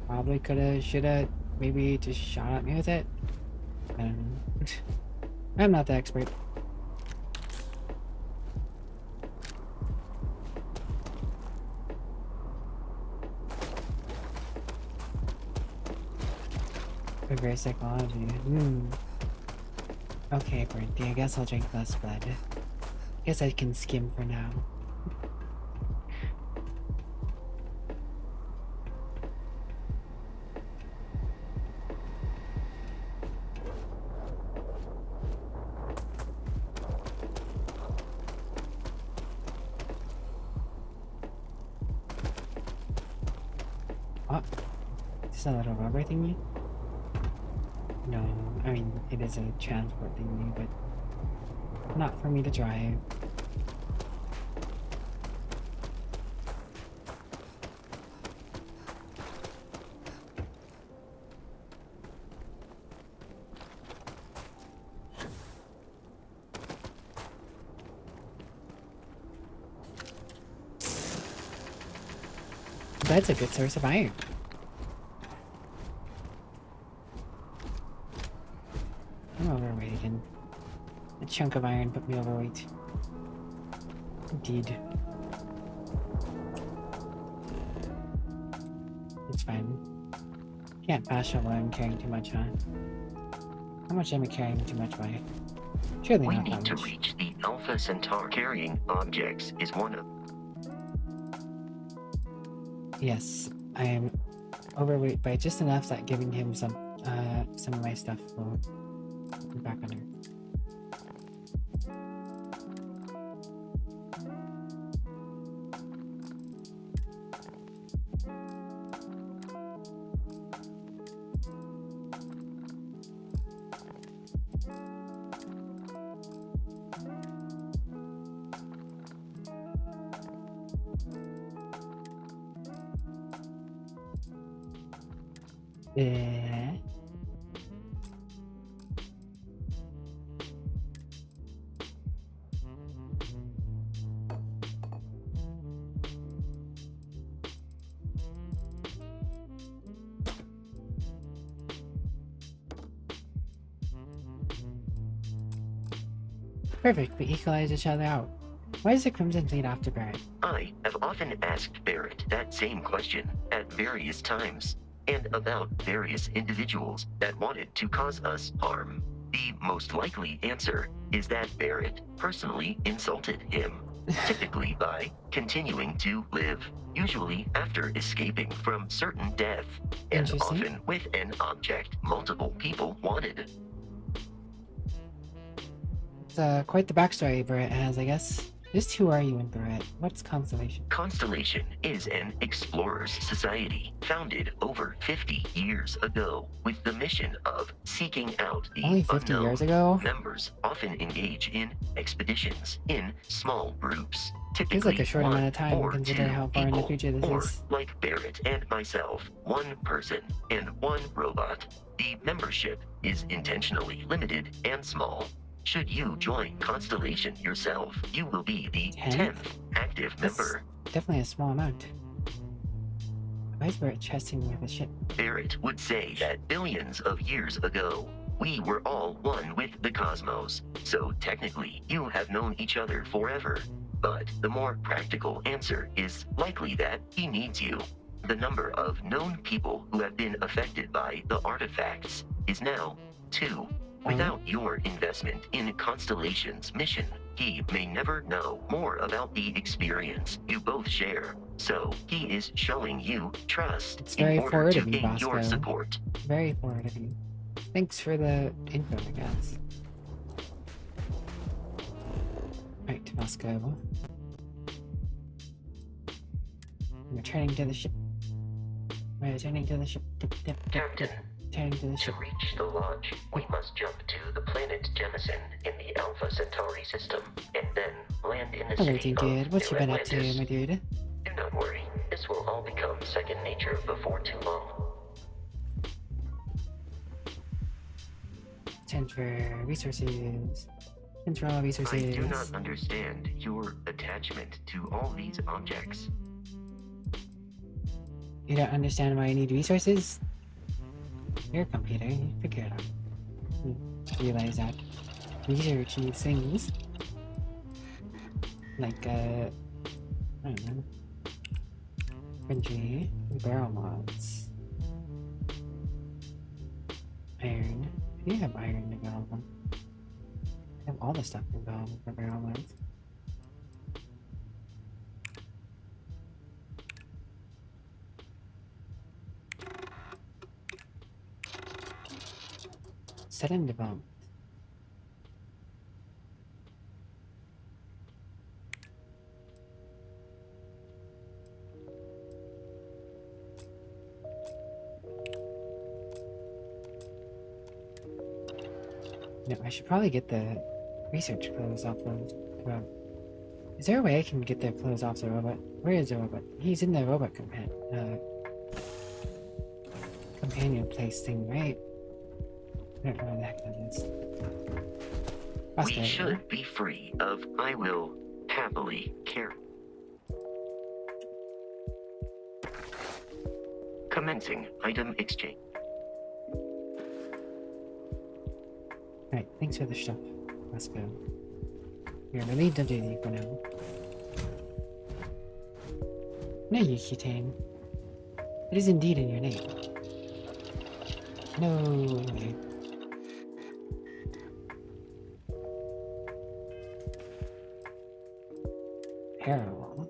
Speaker 1: probably coulda, shoulda, maybe just shot at me with it. I don't know. I'm not the expert. Reverse psychology. Okay, Bernty, I guess I'll drink less blood. Guess I can skim for now. Oh, is this a little rubber thingy? No, I mean, it is a transport thingy, but not for me to drive. That's a good source of iron. I'm overweight again. A chunk of iron put me overweight. Indeed. It's fine. Can't pass while I'm carrying too much, huh? How much am I carrying too much by? Surely
Speaker 8: We
Speaker 1: not
Speaker 8: need
Speaker 1: that
Speaker 8: to
Speaker 1: much.
Speaker 8: reach the Alpha Centaur. Carrying objects is one of...
Speaker 1: Yes, I am overweight by just enough that giving him some of my stuff will put me back under. Yeah. Perfect, we equalize each other out. Why is the Crimson Fleet after Barrett?
Speaker 8: I have often asked Barrett that same question at various times, and about various individuals that wanted to cause us harm. The most likely answer is that Barrett personally insulted him. typically by continuing to live, usually after escaping from certain death, and often with an object multiple people wanted.
Speaker 1: It's quite the backstory Barrett has, I guess. Just who are you in Barrett? What's Constellation?
Speaker 8: Constellation is an explorers society founded over 50 years ago with the mission of seeking out the
Speaker 1: Only 50
Speaker 8: unknown.
Speaker 1: years ago?
Speaker 8: Members often engage in expeditions in small groups. Typically
Speaker 1: Feels like a short amount of time
Speaker 8: or
Speaker 1: considering how far in the future this
Speaker 8: or,
Speaker 1: is.
Speaker 8: like Barrett and myself, one person and one robot. The membership is intentionally limited and small. Should you join Constellation yourself, you will be the 10th active member.
Speaker 1: Definitely a small amount. Why is Barrett chesting me with a ship?
Speaker 8: Barrett would say that billions of years ago, we were all one with the cosmos. So technically, you have known each other forever. But the more practical answer is likely that he needs you. The number of known people who have been affected by the artifacts is now 2. Without your investment in Constellation's mission, he may never know more about the experience you both share. So he is showing you trust
Speaker 1: It's very
Speaker 8: in order
Speaker 1: forward
Speaker 8: to
Speaker 1: of you,
Speaker 8: gain your
Speaker 1: Bosco.
Speaker 8: support.
Speaker 1: Very forward of you. Thanks for the info, I guess. Right, Bosco. Returning to the ship. Returning to the ship.
Speaker 8: Captain,
Speaker 1: Returning to the
Speaker 8: to
Speaker 1: ship.
Speaker 8: reach the lodge, we must jump to the planet Jemison in the Alpha Centauri system, and then land in the
Speaker 1: Hello,
Speaker 8: city
Speaker 1: dude.
Speaker 8: of
Speaker 1: What you
Speaker 8: New
Speaker 1: been up to,
Speaker 8: Atlantis.
Speaker 1: my dude?
Speaker 8: Do not worry, this will all become second nature before too long.
Speaker 1: Transfer resources. Transfer all resources.
Speaker 8: I do not understand your attachment to all these objects.
Speaker 1: You don't understand why I need resources? You're a computer, you figure it out. You realize that research needs things. Like, I don't know. Infantry, barrel mods. Iron. I do have iron development. I have all the stuff development for barrel mods. Set in development. No, I should probably get the research clothes off the robot. Is there a way I can get the clothes off the robot? Where is the robot? He's in the robot companion place thing, right? I don't know where the heck that is.
Speaker 8: We should be free of I will happily care. Commencing item exchange.
Speaker 1: Alright, thanks for the stuff. Let's go. We are relieved of duty for now. No, Yukitane. It is indeed in your name. No way. Parallel.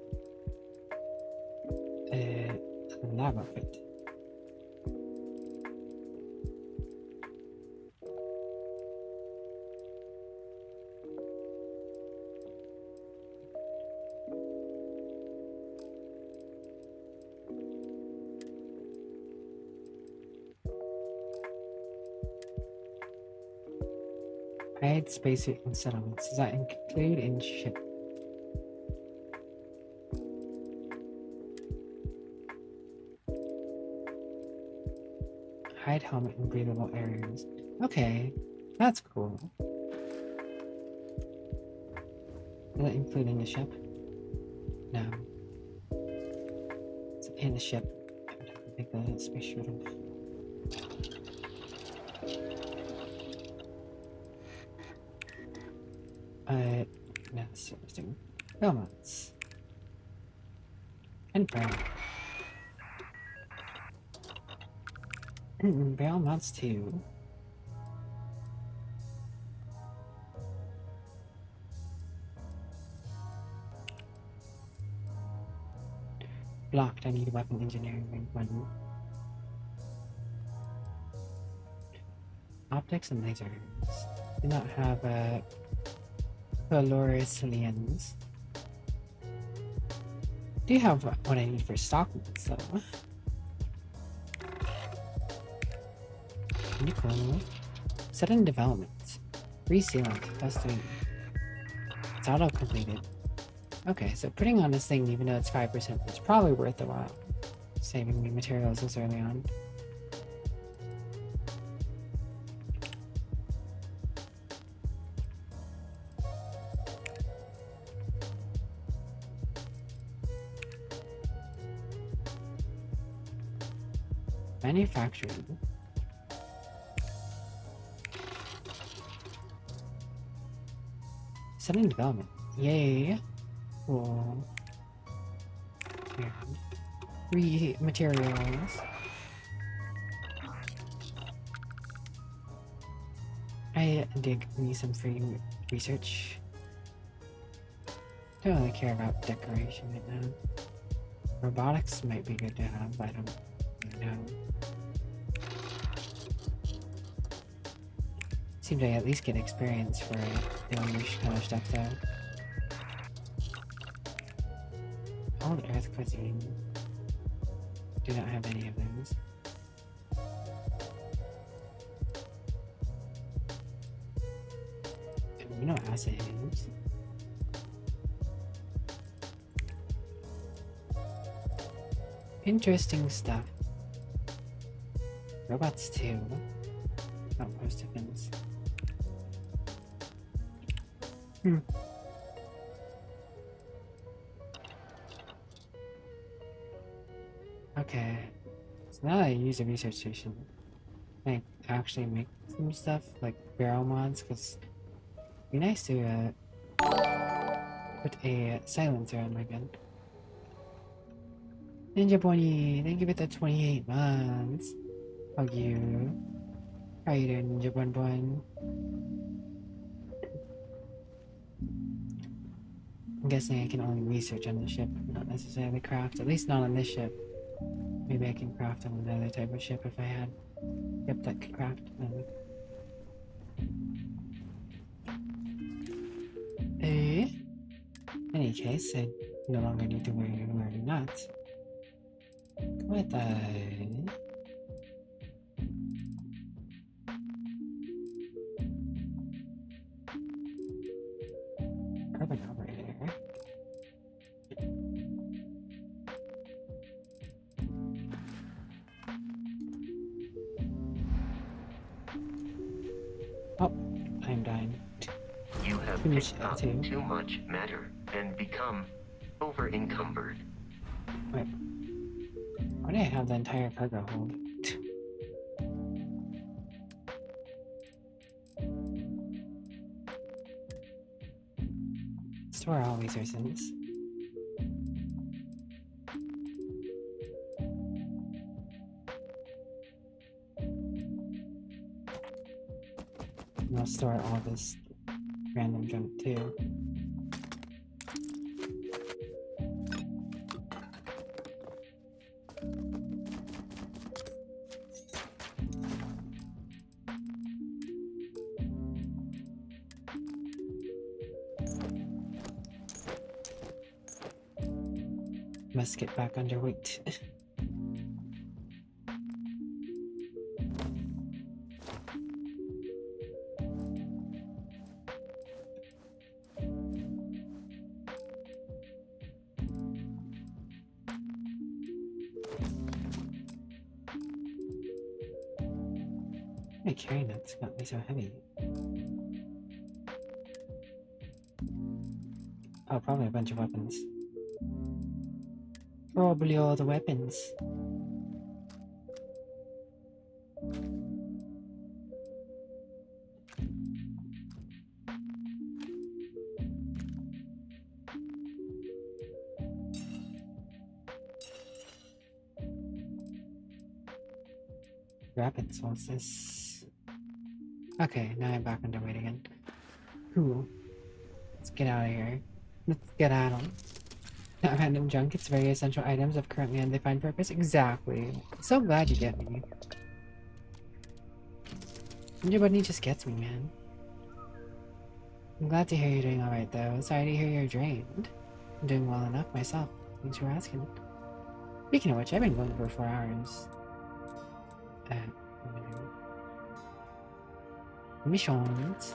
Speaker 1: Lava pit. Hide spacesuit and settlements. Does that include in ship? Hide helmet in breathable areas. Okay, that's cool. Does that include in the ship? No. It's in the ship. I would have to take the space shuttle. No, that's interesting. Belmonts. And brown. Belmonts too. blocked. I need weapon engineering rank 1. Optics and lasers. Do not have fluorescence. Do have what I need for stock modes though. Pretty cool. Set in development. Free sealant. Plus 3. It's auto completed. Okay, so putting on this thing, even though it's 5%, is probably worth a while. Saving me materials this early on. Manufacturing. Setting development. Yay. Cool. Here. Free materials. I dig me some free research. Don't really care about decoration right now. Robotics might be good to have, but I don't really know. Seems like I at least get experience for doing this kind of stuff though. Old Earth cuisine. Do not have any of those. Amino acids. Interesting stuff. Robots too. Not most defense. Okay. So now that I use a research station, I actually make some stuff like barrel mods, because it'd be nice to put a silencer on my gun. Ninja Bunny, thank you for the 28 months. Hug you. How you doing, Ninja Bun Bun? I'm guessing I can only research on the ship, not necessarily craft. At least not on this ship. Maybe I can craft on another type of ship if I had. Yep, that could craft. In any case, I no longer need to worry nuts. What the? Carbon operator. Oh, I'm dying.
Speaker 8: You have picked up too much matter and become over-encumbered.
Speaker 1: Wait. Why do I have the entire cargo hold? Store all resources. And I'll store all this random junk too. Must get back underweight. My carrying nuts got me so heavy. Oh, probably a bunch of weapons. Probably all the weapons. Rapid sources. Okay, now I'm back underweight again. Cool. Let's get out of here. Let's get at 'em. Not random junk, it's very essential items of currently undefined purpose. Exactly. So glad you get me. Ninja Bunny just gets me, man. I'm glad to hear you're doing alright, though. Sorry to hear you're drained. I'm doing well enough myself. Thanks for asking. Speaking of which, I've been going for 4 hours. Missions.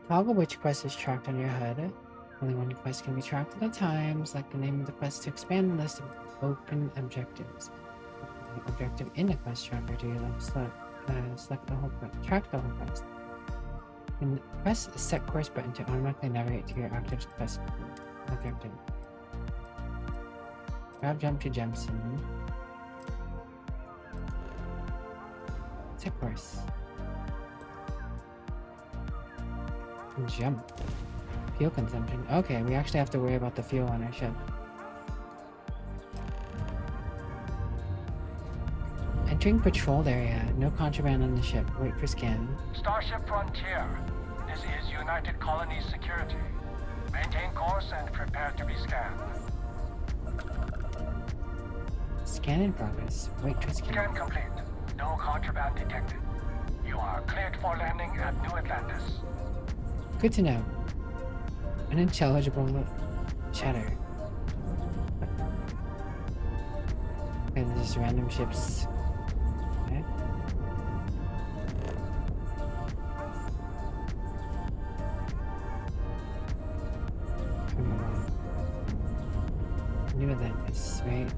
Speaker 1: Toggle which quest is tracked on your HUD. Only one quest can be tracked at a time. Select the name of the quest to expand the list of open objectives. The objective in the quest tracker to your left. Select the whole quest. Track the whole quest. And press the set course button to automatically navigate to your active quest objective. Grab jump to Jemson. Set course. And jump. Fuel consumption. Okay, we actually have to worry about the fuel on our ship. Entering patrolled area. No contraband on the ship. Wait for scan.
Speaker 13: Starship Frontier. This is United Colonies Security. Maintain course and prepare to be scanned.
Speaker 1: Scan in progress. Wait for scan.
Speaker 13: Scan complete. No contraband detected. You are cleared for landing at New Atlantis.
Speaker 1: Good to know. Unintelligible chatter. And there's random ships. Okay. New Atlantis, right?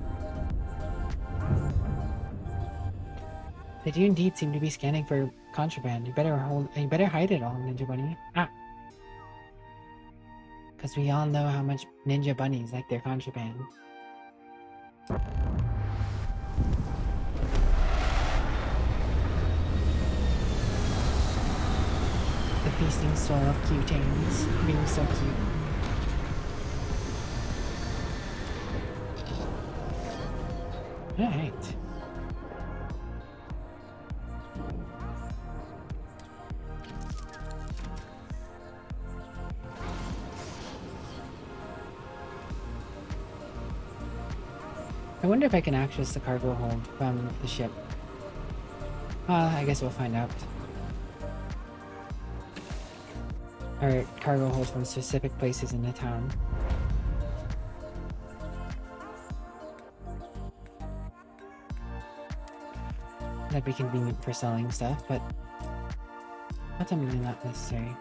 Speaker 1: They do indeed seem to be scanning for contraband. You better hide it all, Ninja Bunny. Ah! Because we all know how much Ninja Bunnies like their contraband. The feasting soul of cutains being so cute. Alright. I wonder if I can access the cargo hold from the ship. I guess we'll find out. Or cargo hold from specific places in the town. That'd be convenient for selling stuff, but ultimately not necessary.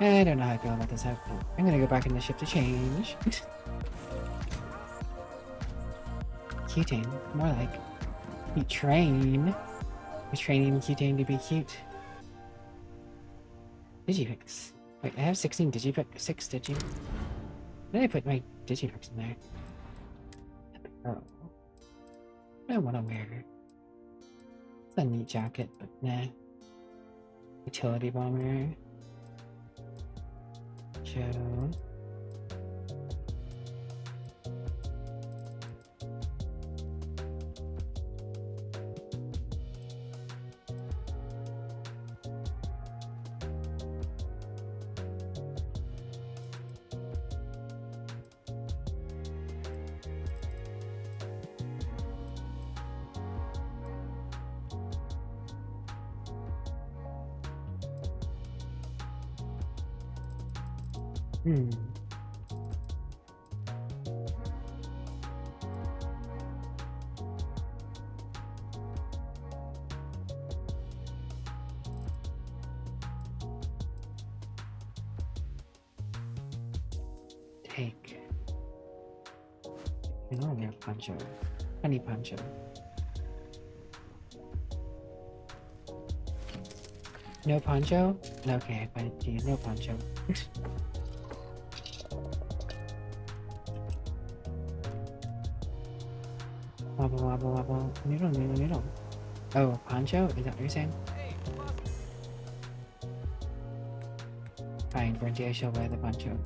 Speaker 1: I don't know how I feel about this outfit. I'm gonna go back in the ship to change. Cutain. More like we train. We're training Cutain to be cute. Digifix. Wait, I have 16 Digifix. 6 Digi. Where did I put my Digifix in there? Oh. I want to wear. It's a neat jacket, but nah. Utility bomber. Joe. Take. I don't wear poncho. Honey poncho. No poncho? Okay, fine. Yeah, no poncho. Wobble, wobble, wobble. Noodle, noodle, noodle. Oh, poncho? Is that what you're saying? Fine, Bernty, I shall wear the poncho.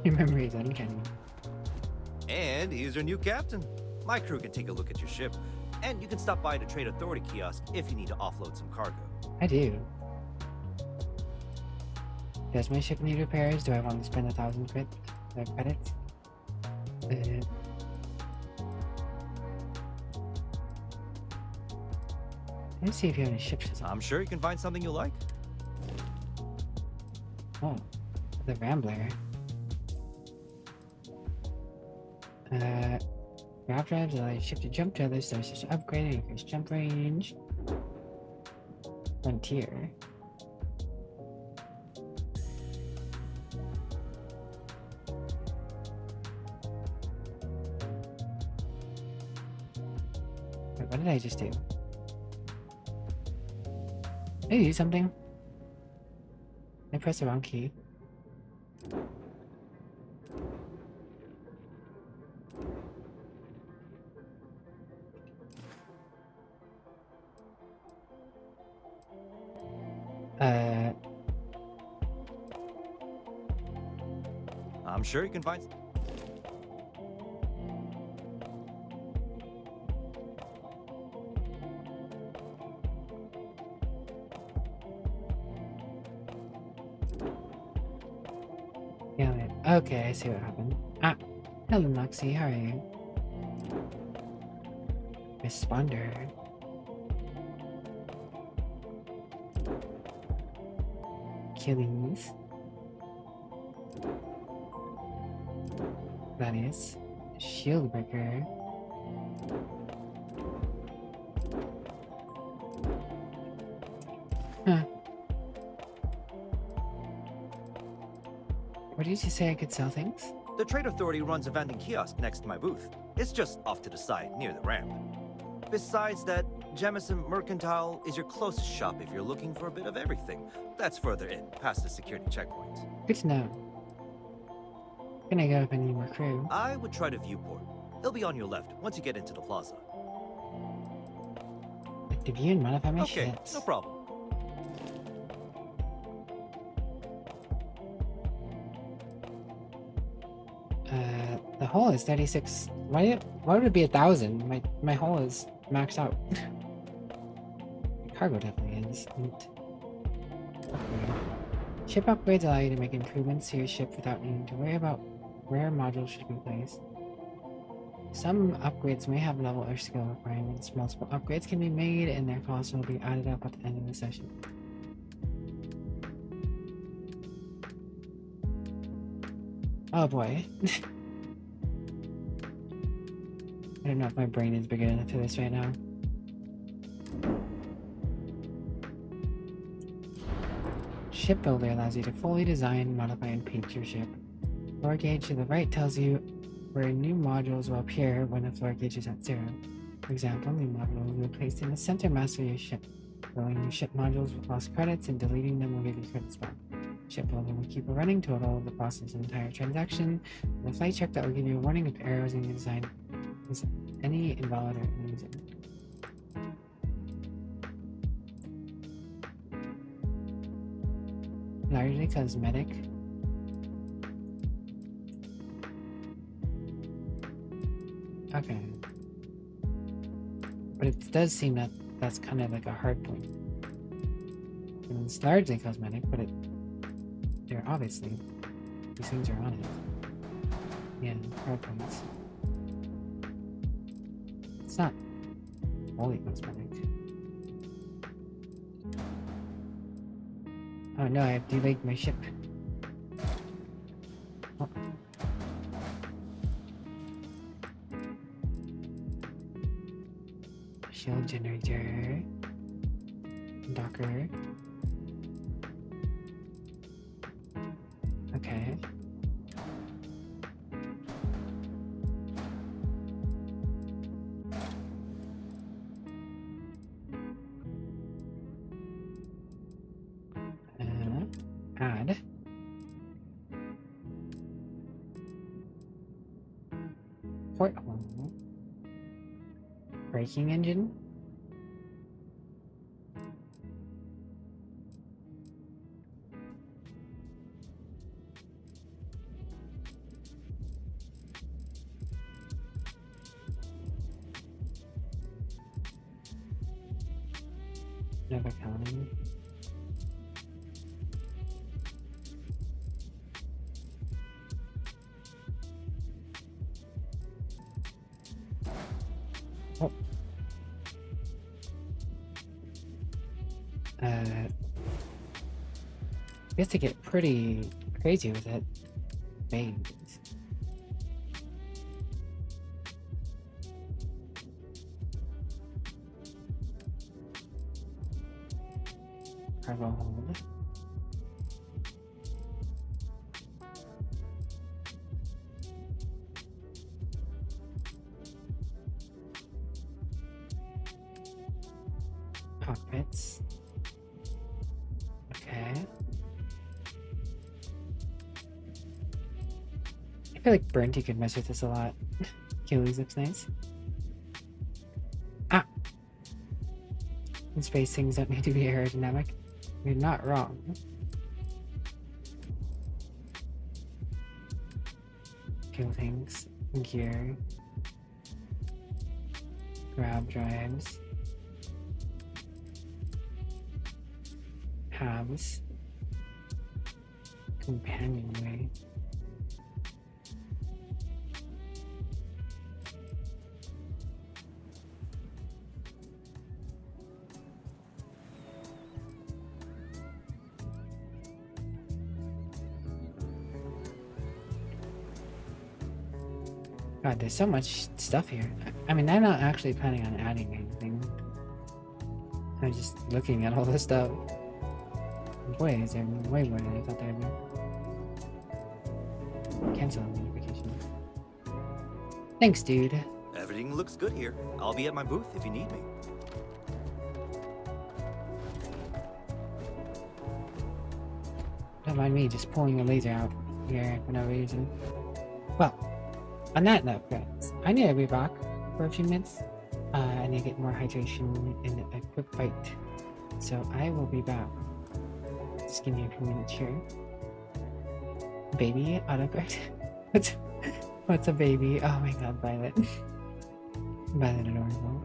Speaker 1: Your memory is uncanny.
Speaker 14: And here's your new captain. My crew can take a look at your ship, and you can stop by the Trade Authority kiosk if you need to offload some cargo.
Speaker 1: I do. Does my ship need repairs? Do I want to spend 1,000 credits? Let's see if you have any ships.
Speaker 14: I'm sure you can find something you like.
Speaker 1: Oh, the Rambler. Grab drives allow your ship to jump to other sources to upgrade and increase jump range. Frontier. Wait, what did I just do? Did I do something? I pressed the wrong key.
Speaker 14: I'm sure you can find...
Speaker 1: Yeah, okay, I see what happened. Ah, hello Moxie, how are you? Responder. Killings. That is shield breaker. Huh. What did you say I could sell things?
Speaker 14: The Trade Authority runs a vending kiosk next to my booth. It's just off to the side, near the ramp. Besides that, Jemison Mercantile is your closest shop if you're looking for a bit of everything. That's further in, past the security checkpoint.
Speaker 1: Good to know. Can I go if I need more crew?
Speaker 14: I would try the viewport. It'll be on your left once you get into the plaza.
Speaker 1: To view and modify my
Speaker 14: Okay,
Speaker 1: ships.
Speaker 14: no problem.
Speaker 1: The hull is 36. Why would it be 1,000? My hull is maxed out. Cargo definitely is. Ship upgrades allow you to make improvements to your ship without needing to worry about where modules should be placed. Some upgrades may have level or skill requirements. Multiple upgrades can be made and their costs will be added up at the end of the session. Oh boy. I don't know if my brain is big enough for this right now. Ship Builder allows you to fully design, modify, and paint your ship. Floor gauge to the right tells you where new modules will appear when the floor gauge is at 0. For example, new modules will be placed in the center mass of your ship. Filling new ship modules with lost credits and deleting them will give you credits back. Ship Builder will keep a running total of the process entire transaction, and a flight check that will give you a warning if errors in your design is any invalid or unusable. Largely cosmetic. Okay. But it does seem that that's kind of like a hard point. And it's largely cosmetic, but they're obviously, these things are on it. Yeah, hard points. It's not fully cosmetic. Oh no, I have delayed my ship. Oh. Shield generator. Docker. Okay. Add. Porthole. Braking engine. Another county. Oh. I guess to get pretty crazy with it. Veins. Cargo hold. Cockpits. Okay. I feel like Burnty could mess with this a lot. Achilles looks nice. Ah! In space, things don't need to be aerodynamic. You're not wrong. Fuel tanks, gear, grab drives, halves, companionway. God, there's so much stuff here. I mean, I'm not actually planning on adding anything. I'm just looking at all this stuff. Boy, is there way more than I thought there'd be. Cancel notification. Thanks, dude.
Speaker 14: Everything looks good here. I'll be at my booth if you need me.
Speaker 1: Don't mind me just pulling a laser out here for no reason. Well, on that note, guys, I need to be back for a few minutes. I need to get more hydration in a quick bite. So I will be back. Just give me a few minutes here. Baby autocorrect? What's a baby? Oh my god, Violet. Violet adorable.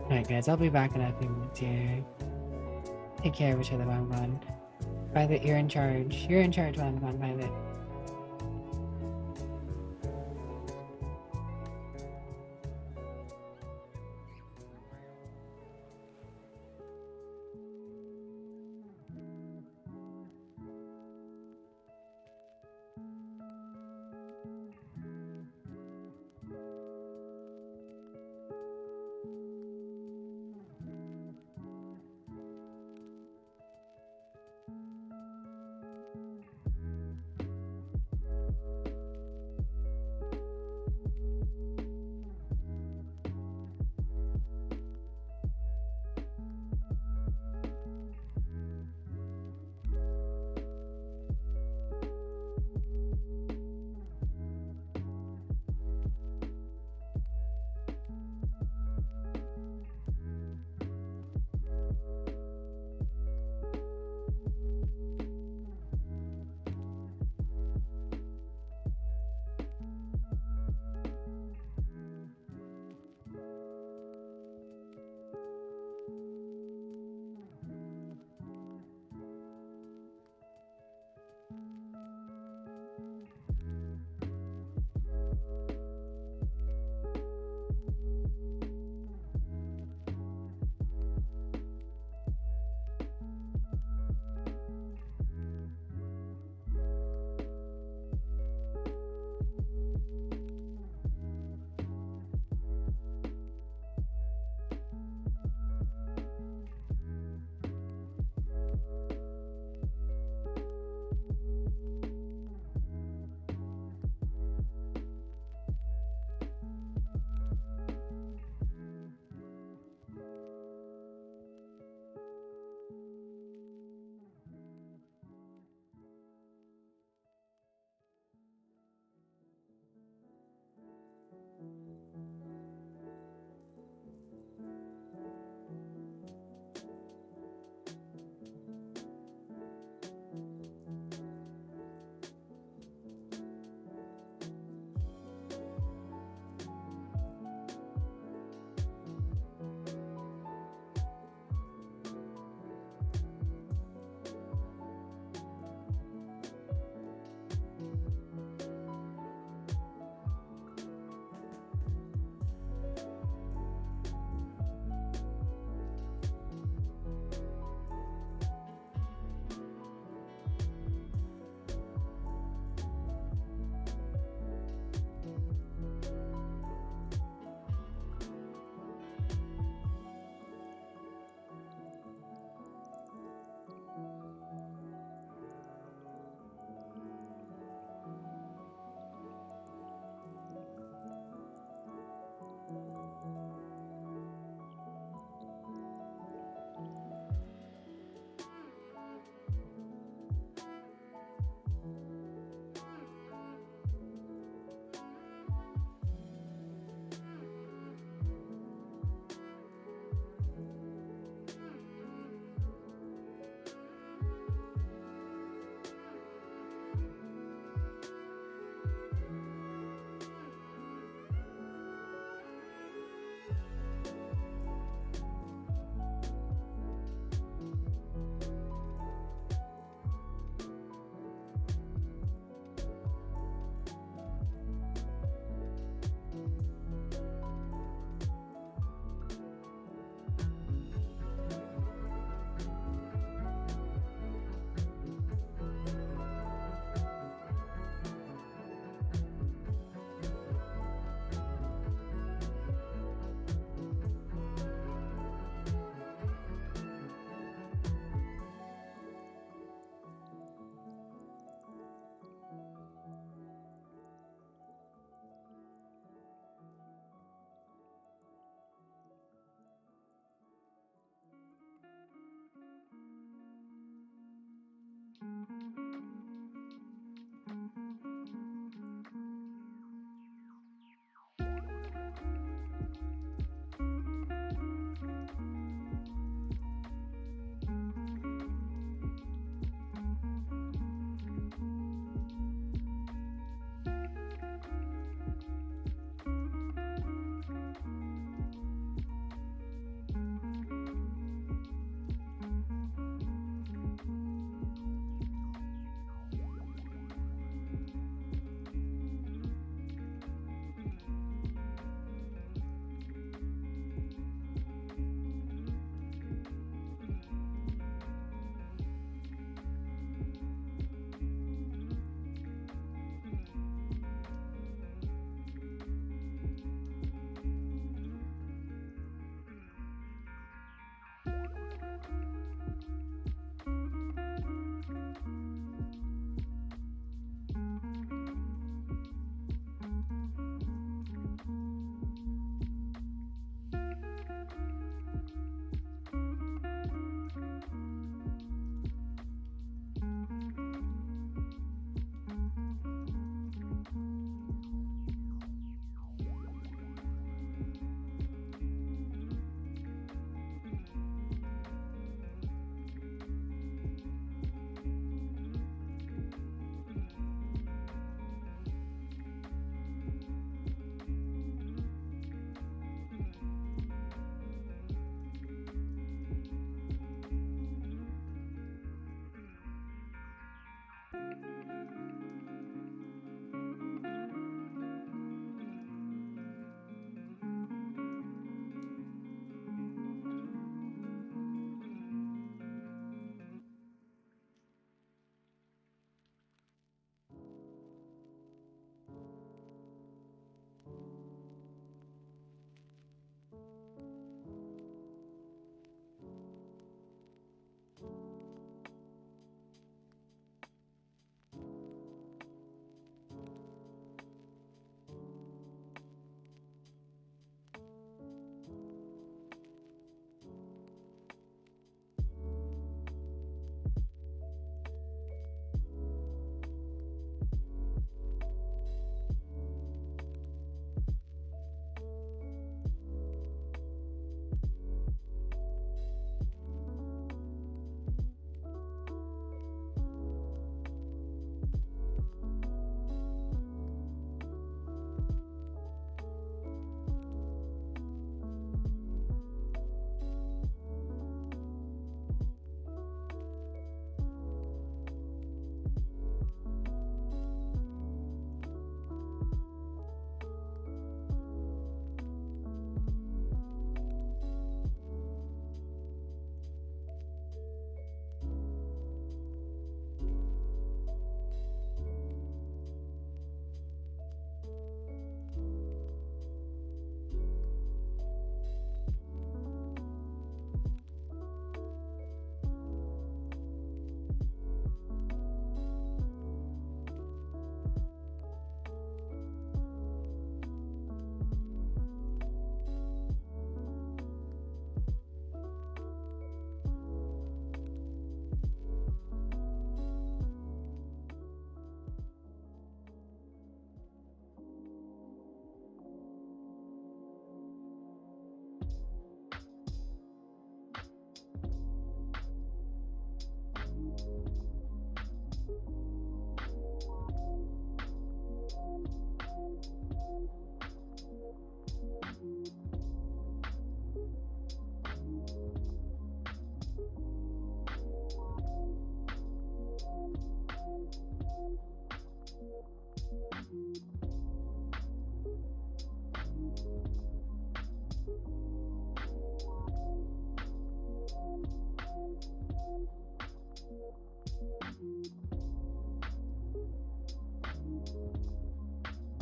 Speaker 1: Alright guys, I'll be back in a few minutes here. Take care of each other while I'm gone. Violet, you're in charge. You're in charge while I'm gone, Violet.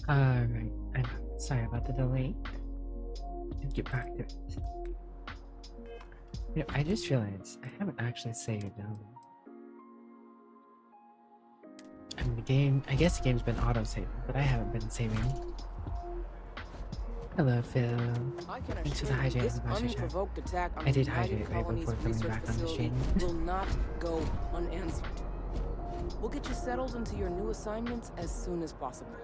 Speaker 1: Alright, I'm sorry about the delay. Let's get back to it. You know, I just realized I haven't actually saved. I mean, the game, I guess the game's been auto-saving, but I haven't been saving. Hello, Phil. Thanks for the hydrate and the chat. I did hydrate right before coming back on the stream.
Speaker 15: Will not go unanswered. We'll get you settled into your new assignments as soon as possible.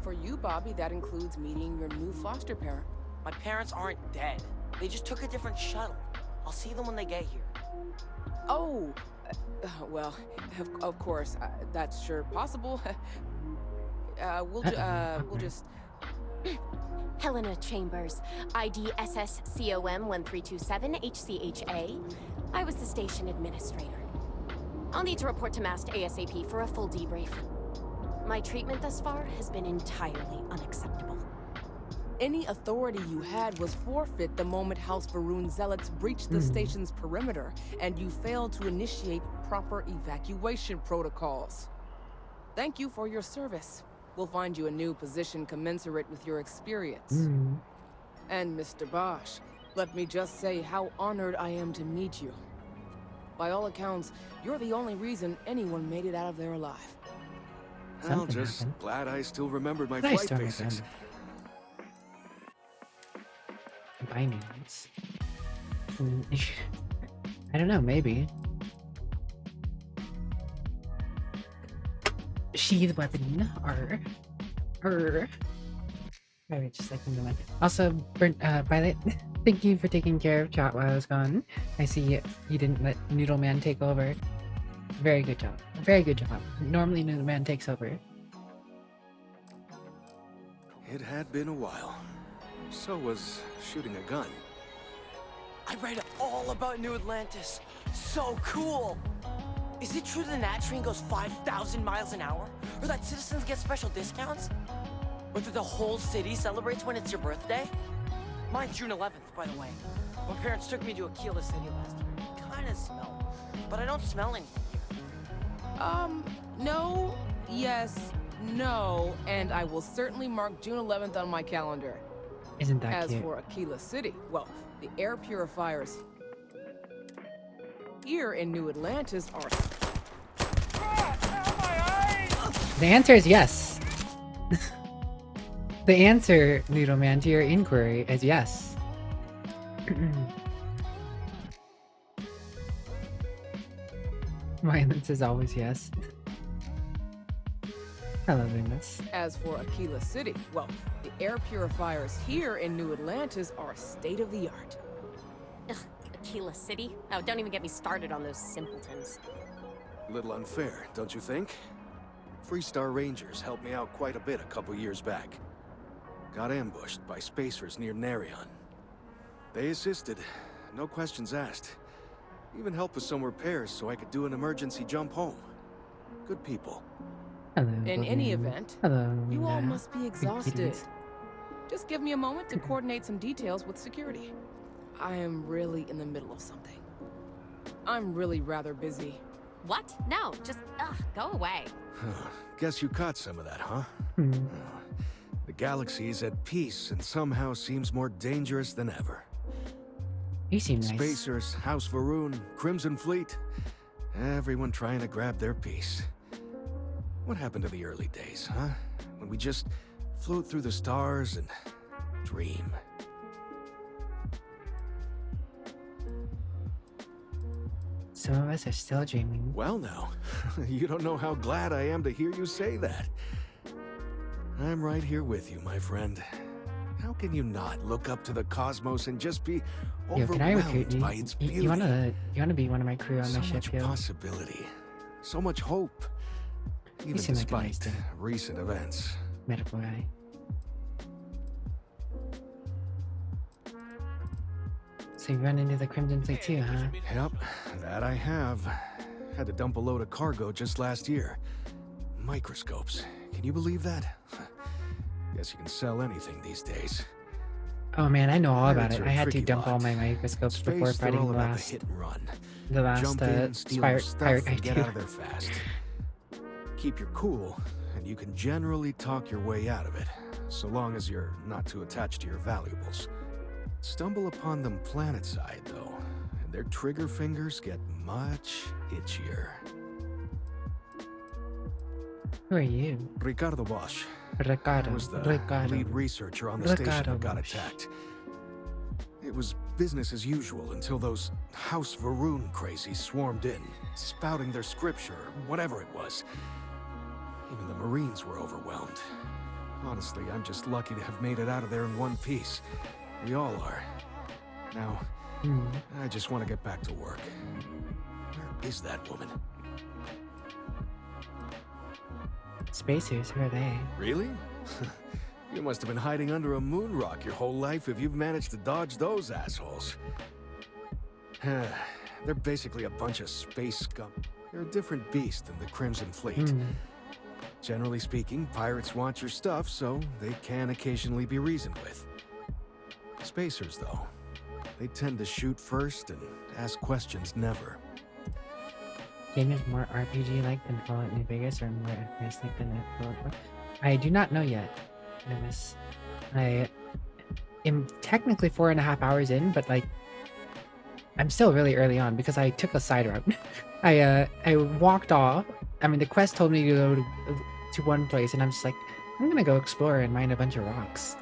Speaker 15: For you, Bobby, that includes meeting your new foster parent.
Speaker 16: My parents aren't dead. They just took a different shuttle. I'll see them when they get here.
Speaker 15: Oh, well, of course, that's sure possible. We'll just...
Speaker 17: Helena Chambers, ID SSCOM1327HCHA. I was the station administrator. I'll need to report to MAST ASAP for a full debrief. My treatment thus far has been entirely unacceptable.
Speaker 15: Any authority you had was forfeit the moment House Varun zealots breached the station's perimeter, and you failed to initiate proper evacuation protocols. Thank you for your service. We'll find you a new position commensurate with your experience. And Mr. Bosch, let me just say how honored I am to meet you. By all accounts, you're the only reason anyone made it out of there alive.
Speaker 3: Well, just glad I still remembered my flight basics.
Speaker 1: Bindings. I don't know, maybe. Sheath weapon. Maybe just like the one. Also, Violet, thank you for taking care of chat while I was gone. I see you didn't let Noodle Man take over. Very good job. Very good job. Normally Noodle Man takes over.
Speaker 3: It had been a while. So was shooting a gun.
Speaker 16: I read all about New Atlantis. So cool! Is it true the Nat train goes 5,000 miles an hour? Or that citizens get special discounts? Or that the whole city celebrates when it's your birthday? Mine's June 11th, by the way. My parents took me to Aquila City last year. It kinda smelled. But I don't smell anything here.
Speaker 15: No, yes, no, and I will certainly mark June 11th on my calendar.
Speaker 1: Isn't that
Speaker 15: As
Speaker 1: cute?
Speaker 15: for Aquila City, well, the air purifiers here in New Atlantis are...
Speaker 1: The answer is yes. The answer, Noodle Man, to your inquiry is yes. Violence is always yes. Hello, Lunas.
Speaker 15: As for Aquila City, well, the air purifiers here in New Atlantis are state-of-the-art.
Speaker 17: Ugh, Aquila City? Oh, don't even get me started on those simpletons.
Speaker 3: Little unfair, don't you think? Freestar Rangers helped me out quite a bit a couple years back. Got ambushed by spacers near Narion. They assisted, no questions asked. Even helped with some repairs so I could do an emergency jump home. Good people.
Speaker 1: Hello,
Speaker 15: In any event, you all must be exhausted. Just give me a moment to coordinate some details with security. I am really in the middle of something. I'm really rather busy.
Speaker 17: What? No, just, go away.
Speaker 3: Guess you caught some of that, huh? The galaxy is at peace and somehow seems more dangerous than ever.
Speaker 1: You seem nice.
Speaker 3: Spacers, House Varun, Crimson Fleet, everyone trying to grab their piece. What happened to the early days, huh? When we just float through the stars and dream.
Speaker 1: Some of us are still dreaming.
Speaker 3: Well now, you don't know how glad I am to hear you say that. I'm right here with you, my friend. How can you not look up to the cosmos and just be overwhelmed by its beauty?
Speaker 1: You wanna be one of my crew on my ship,
Speaker 3: So much possibility, so much hope, even
Speaker 1: seem like a
Speaker 3: despite
Speaker 1: nice dude.
Speaker 3: recent events.
Speaker 1: Medical guy. So you run into the Crimson Fleet too, huh?
Speaker 3: Yep, that I have. Had to dump a load of cargo just last year. Microscopes. Can you believe that? Guess you can sell anything these days.
Speaker 1: Oh man, I know all about
Speaker 3: Pirates
Speaker 1: it.
Speaker 3: are
Speaker 1: I
Speaker 3: a
Speaker 1: had to
Speaker 3: tricky
Speaker 1: dump all
Speaker 3: lot.
Speaker 1: my microscopes
Speaker 3: Space,
Speaker 1: before
Speaker 3: they're
Speaker 1: fighting
Speaker 3: all
Speaker 1: the
Speaker 3: about
Speaker 1: last,
Speaker 3: hit and run.
Speaker 1: the last
Speaker 3: Jump in, steal their stuff,
Speaker 1: pirate guy
Speaker 3: and get
Speaker 1: too.
Speaker 3: out of there fast. Keep your cool, and you can generally talk your way out of it, so long as you're not too attached to your valuables. Stumble upon them planetside, though, and their trigger fingers get much itchier.
Speaker 1: Who are you?
Speaker 3: Ricardo Bosch.
Speaker 1: Ricardo.
Speaker 3: I was the
Speaker 1: Ricardo.
Speaker 3: lead researcher on the
Speaker 1: Ricardo
Speaker 3: station that got
Speaker 1: Bosch.
Speaker 3: attacked. It was business as usual until those House Varun crazies swarmed in, spouting their scripture, or whatever it was. Even the Marines were overwhelmed. Honestly, I'm just lucky to have made it out of there in one piece. We all are. Now, I just want to get back to work. Where is that woman?
Speaker 1: Spacers, who are they?
Speaker 3: Really? You must have been hiding under a moon rock your whole life if you've managed to dodge those assholes. They're basically a bunch of space scum. They're a different beast than the Crimson Fleet. Generally speaking, pirates want your stuff, so they can occasionally be reasoned with. Spacers, though, they tend to shoot first and ask questions never.
Speaker 1: Game is more RPG-like than Fallout New Vegas, or more FPS-like than Fallout? I do not know yet. I am technically 4.5 hours in, but like, I'm still really early on because I took a side route. I walked off. I mean, the quest told me to go to one place, and I'm just like, I'm gonna go explore and mine a bunch of rocks.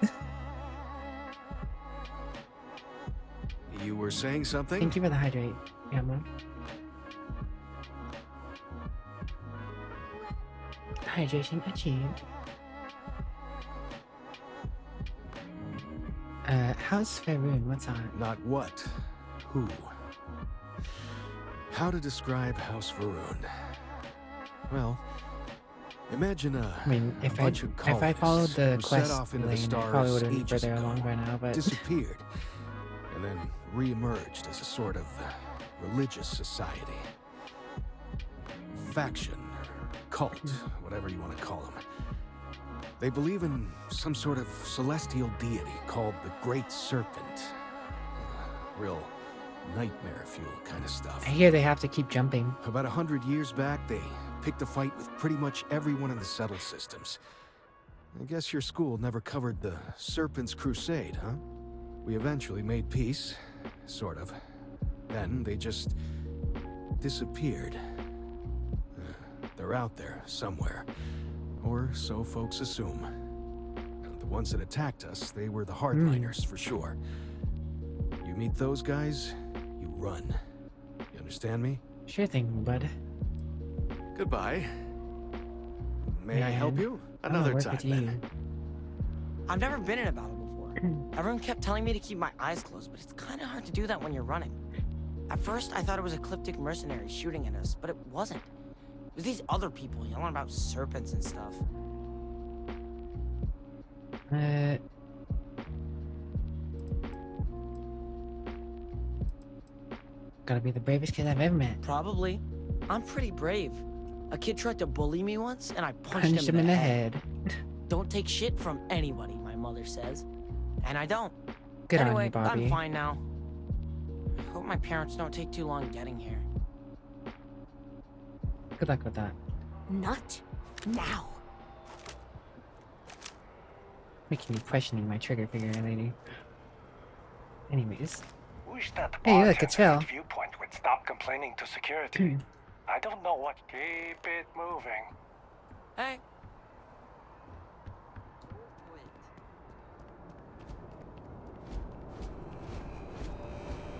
Speaker 3: You were saying something?
Speaker 1: Thank you for the hydrate, Emma. Hydration achieved. House Faerun, what's on?
Speaker 3: Not what, who. How to describe House Varun? Well, imagine
Speaker 1: if
Speaker 3: bunch
Speaker 1: I
Speaker 3: of
Speaker 1: followed the
Speaker 3: who
Speaker 1: quest
Speaker 3: set off into
Speaker 1: lane,
Speaker 3: the
Speaker 1: I
Speaker 3: stars
Speaker 1: probably would have been
Speaker 3: ages
Speaker 1: further
Speaker 3: ago,
Speaker 1: along by now, but
Speaker 3: disappeared, and then re-emerged as a sort of religious society, faction, or cult, whatever you want to call them. They believe in some sort of celestial deity called the Great Serpent. Real nightmare fuel kind of stuff.
Speaker 1: I hear they have to keep jumping.
Speaker 3: About 100 years back, they picked a fight with pretty much everyone in the settled systems. I guess your school never covered the Serpent's Crusade, huh? We eventually made peace, sort of. Then they just disappeared. They're out there somewhere, or so folks assume. The ones that attacked us, they were the hardliners for sure. You meet those guys, you run. You understand me?
Speaker 1: Sure thing, bud.
Speaker 3: Goodbye. May I help you? Another time, then.
Speaker 16: I've never been in a battle before. Everyone kept telling me to keep my eyes closed, but it's kind of hard to do that when you're running. At first, I thought it was ecliptic mercenaries shooting at us, but it wasn't. It was these other people yelling about serpents and stuff.
Speaker 1: Gotta be the bravest kid I've ever met.
Speaker 16: Probably. I'm pretty brave. A kid tried to bully me once, and I punched him
Speaker 1: in the head.
Speaker 16: Don't take shit from anybody, my mother says. And I don't.
Speaker 1: Good
Speaker 16: anyway,
Speaker 1: on you, Bobby.
Speaker 16: I'm fine now. I hope my parents don't take too long getting here.
Speaker 1: Good luck with that.
Speaker 17: Not now.
Speaker 1: Making me questioning my trigger finger, lady. Anyways.
Speaker 13: Wish that
Speaker 1: Hey, look, it's Phil.
Speaker 13: Viewpoint would stop complaining to security. I don't know what. Keep it moving.
Speaker 16: Hey.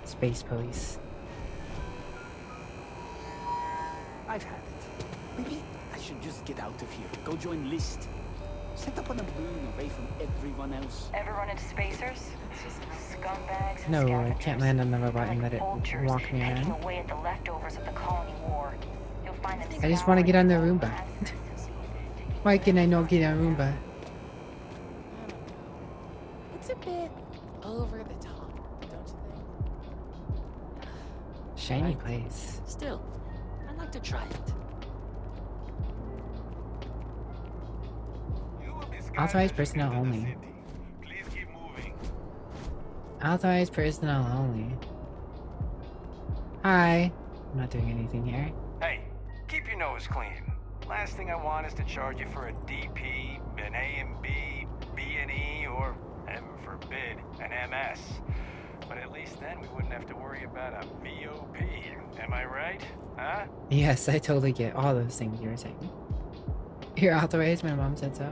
Speaker 1: Space police.
Speaker 18: I've had it. Maybe I should just get out of here. Go join List. Set up on a moon away from everyone else.
Speaker 5: Ever run into spacers? Scumbags and
Speaker 1: No, I
Speaker 5: scavengers.
Speaker 1: can't land on the robot and let it
Speaker 5: vultures
Speaker 1: walk me
Speaker 5: pecking
Speaker 1: around.
Speaker 5: away at the leftovers of the colony war. You'll find them
Speaker 1: I just want to get on the Roomba. Why can I not get on Roomba?
Speaker 15: It's a bit over the top, don't you think?
Speaker 1: Shiny place.
Speaker 2: Still, I'd like to try it.
Speaker 1: Authorized personnel only. Authorized personnel only. Hi. I'm not doing anything here.
Speaker 13: Hey, keep your nose clean. Last thing I want is to charge you for a DP, an A&B, B&E, or, heaven forbid, an MS. But at least then we wouldn't have to worry about a VOP. Am I right? Huh?
Speaker 1: Yes, I totally get all those things you were saying. You're authorized, my mom said so.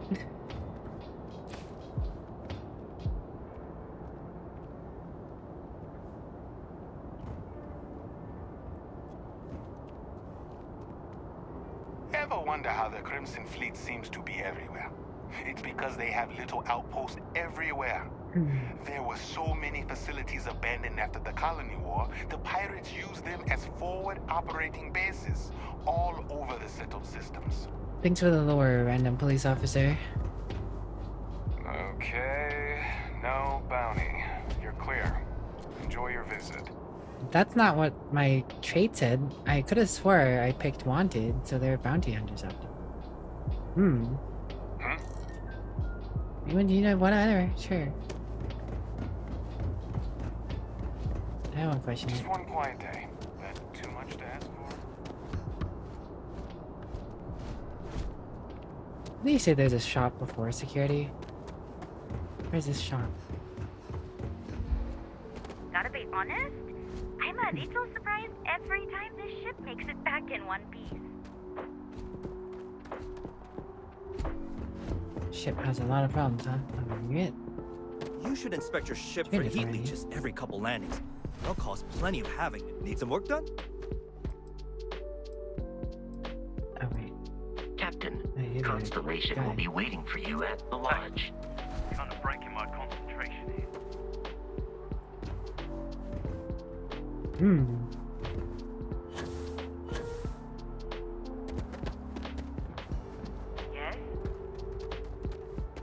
Speaker 7: ever wonder how the Crimson Fleet seems to be everywhere? It's because they have little outposts everywhere. There were so many facilities abandoned after the Colony War, the pirates used them as forward operating bases all over the settled systems.
Speaker 1: Thanks for the lore, random police officer.
Speaker 13: Okay, no bounty. You're clear. Enjoy your visit.
Speaker 1: That's not what my trait said. I could have swore I picked wanted, so they're bounty hunters out there. You know, whatever, sure. I have one question.
Speaker 13: Just one quiet day. That too much to ask for?
Speaker 1: They say there's a shop before security. Where's this shop?
Speaker 19: Gotta be honest, I'm a little surprised every time this ship makes it back in one piece.
Speaker 1: Ship has a lot of problems, huh?
Speaker 14: You should inspect your ship for heat leeches every couple landings. They'll cause plenty of havoc. Need some work done?
Speaker 1: Oh, wait.
Speaker 8: Captain, Constellation will be waiting for you at the lodge.
Speaker 4: Kind of breaking my concentration here.
Speaker 19: Yes?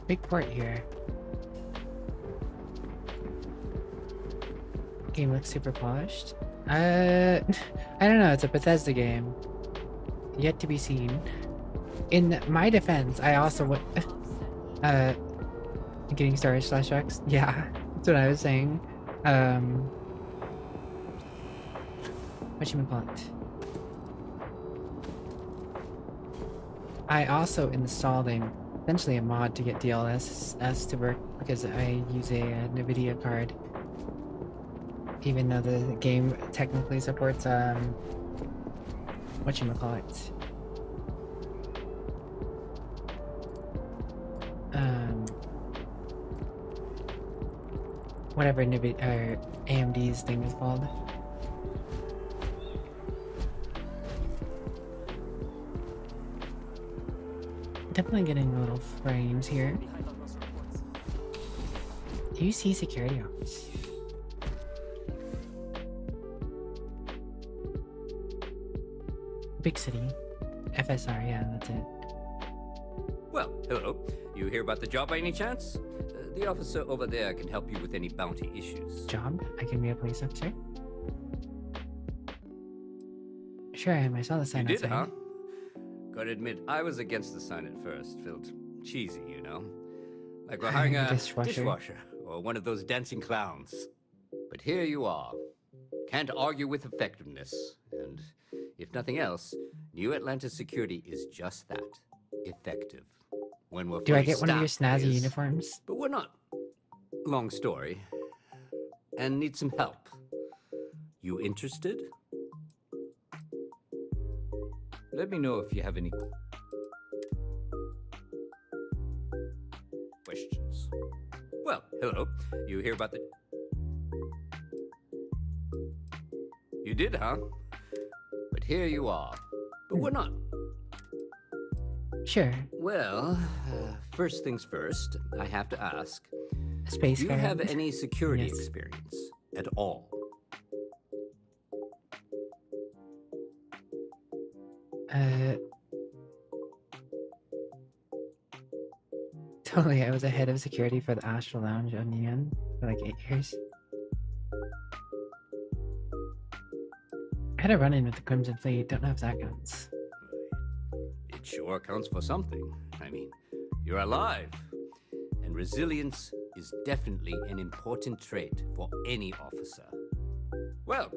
Speaker 1: Big port here. Game looks super polished. I don't know, it's a Bethesda game. Yet to be seen. In my defense, I also went getting storage flashbacks. Yeah, that's what I was saying. Whatchamacallit? I also installed essentially a mod to get DLSS to work because I use a NVIDIA card. Even though the game technically supports whatchamacallit? Whatever NVIDIA or AMD's thing is called. Definitely getting little frames here. Do you see security office? Big city. FSR, yeah, that's it.
Speaker 20: Well, hello. You hear about the job by any chance? The officer over there can help you with any bounty issues.
Speaker 1: Job? I can be a police officer? Sure I am. I saw the sign
Speaker 20: You did,
Speaker 1: outside.
Speaker 20: huh? Gotta admit, I was against the sign at first. Felt cheesy, you know? Like we're hiring a dishwasher or one of those dancing clowns. But here you are. Can't argue with effectiveness. And if nothing else, New Atlantis security is just that. Effective. When we're
Speaker 1: Do I
Speaker 20: fully
Speaker 1: get one of your
Speaker 20: staffed,
Speaker 1: snazzy
Speaker 20: is.
Speaker 1: uniforms?
Speaker 20: But we're not. Long story. And need some help. You interested? Let me know if you have any questions. Well, hello. You hear about the... You did, huh? But here you are. But we're not.
Speaker 1: Sure.
Speaker 20: Well, first things first, I have to ask.
Speaker 1: Space
Speaker 20: do you
Speaker 1: guy.
Speaker 20: have any security
Speaker 1: Yes.
Speaker 20: experience at all?
Speaker 1: Totally, I was a head of security for the Astral Lounge on Neon for like 8 years. I had a run-in with the Crimson Fleet, don't know if that counts.
Speaker 20: It sure counts for something. I mean, you're alive. And resilience is definitely an important trait for any officer. Well,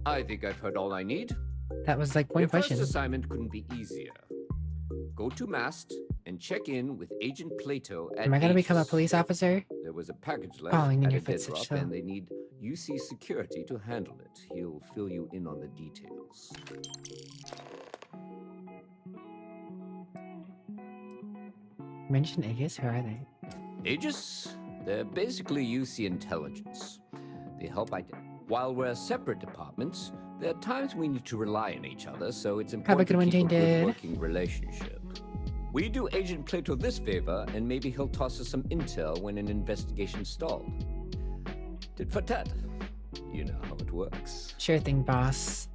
Speaker 20: I think I've heard all I need.
Speaker 1: That was like one
Speaker 20: Your
Speaker 1: question.
Speaker 20: first assignment couldn't be easier. Go to Mast and check in with Agent Plato at
Speaker 1: Am I gonna become a
Speaker 20: Aegis.
Speaker 1: police officer?
Speaker 20: There was a package left
Speaker 1: Following in
Speaker 20: at
Speaker 1: your
Speaker 20: a dead
Speaker 1: footsteps,
Speaker 20: drop,
Speaker 1: so.
Speaker 20: and they need UC security to handle it. He'll fill you in on the details.
Speaker 1: Mention Aegis, who are they?
Speaker 20: Aegis? They're basically UC intelligence. They help while we're separate departments, There are times we need to rely on each other, so it's
Speaker 1: Have a
Speaker 20: important
Speaker 1: good
Speaker 20: to
Speaker 1: one,
Speaker 20: keep a good
Speaker 1: Tainted.
Speaker 20: working relationship. We do Agent Plato this favor, and maybe he'll toss us some intel when an investigation stalled. Tit for tat. You know how it works.
Speaker 1: Sure thing, boss.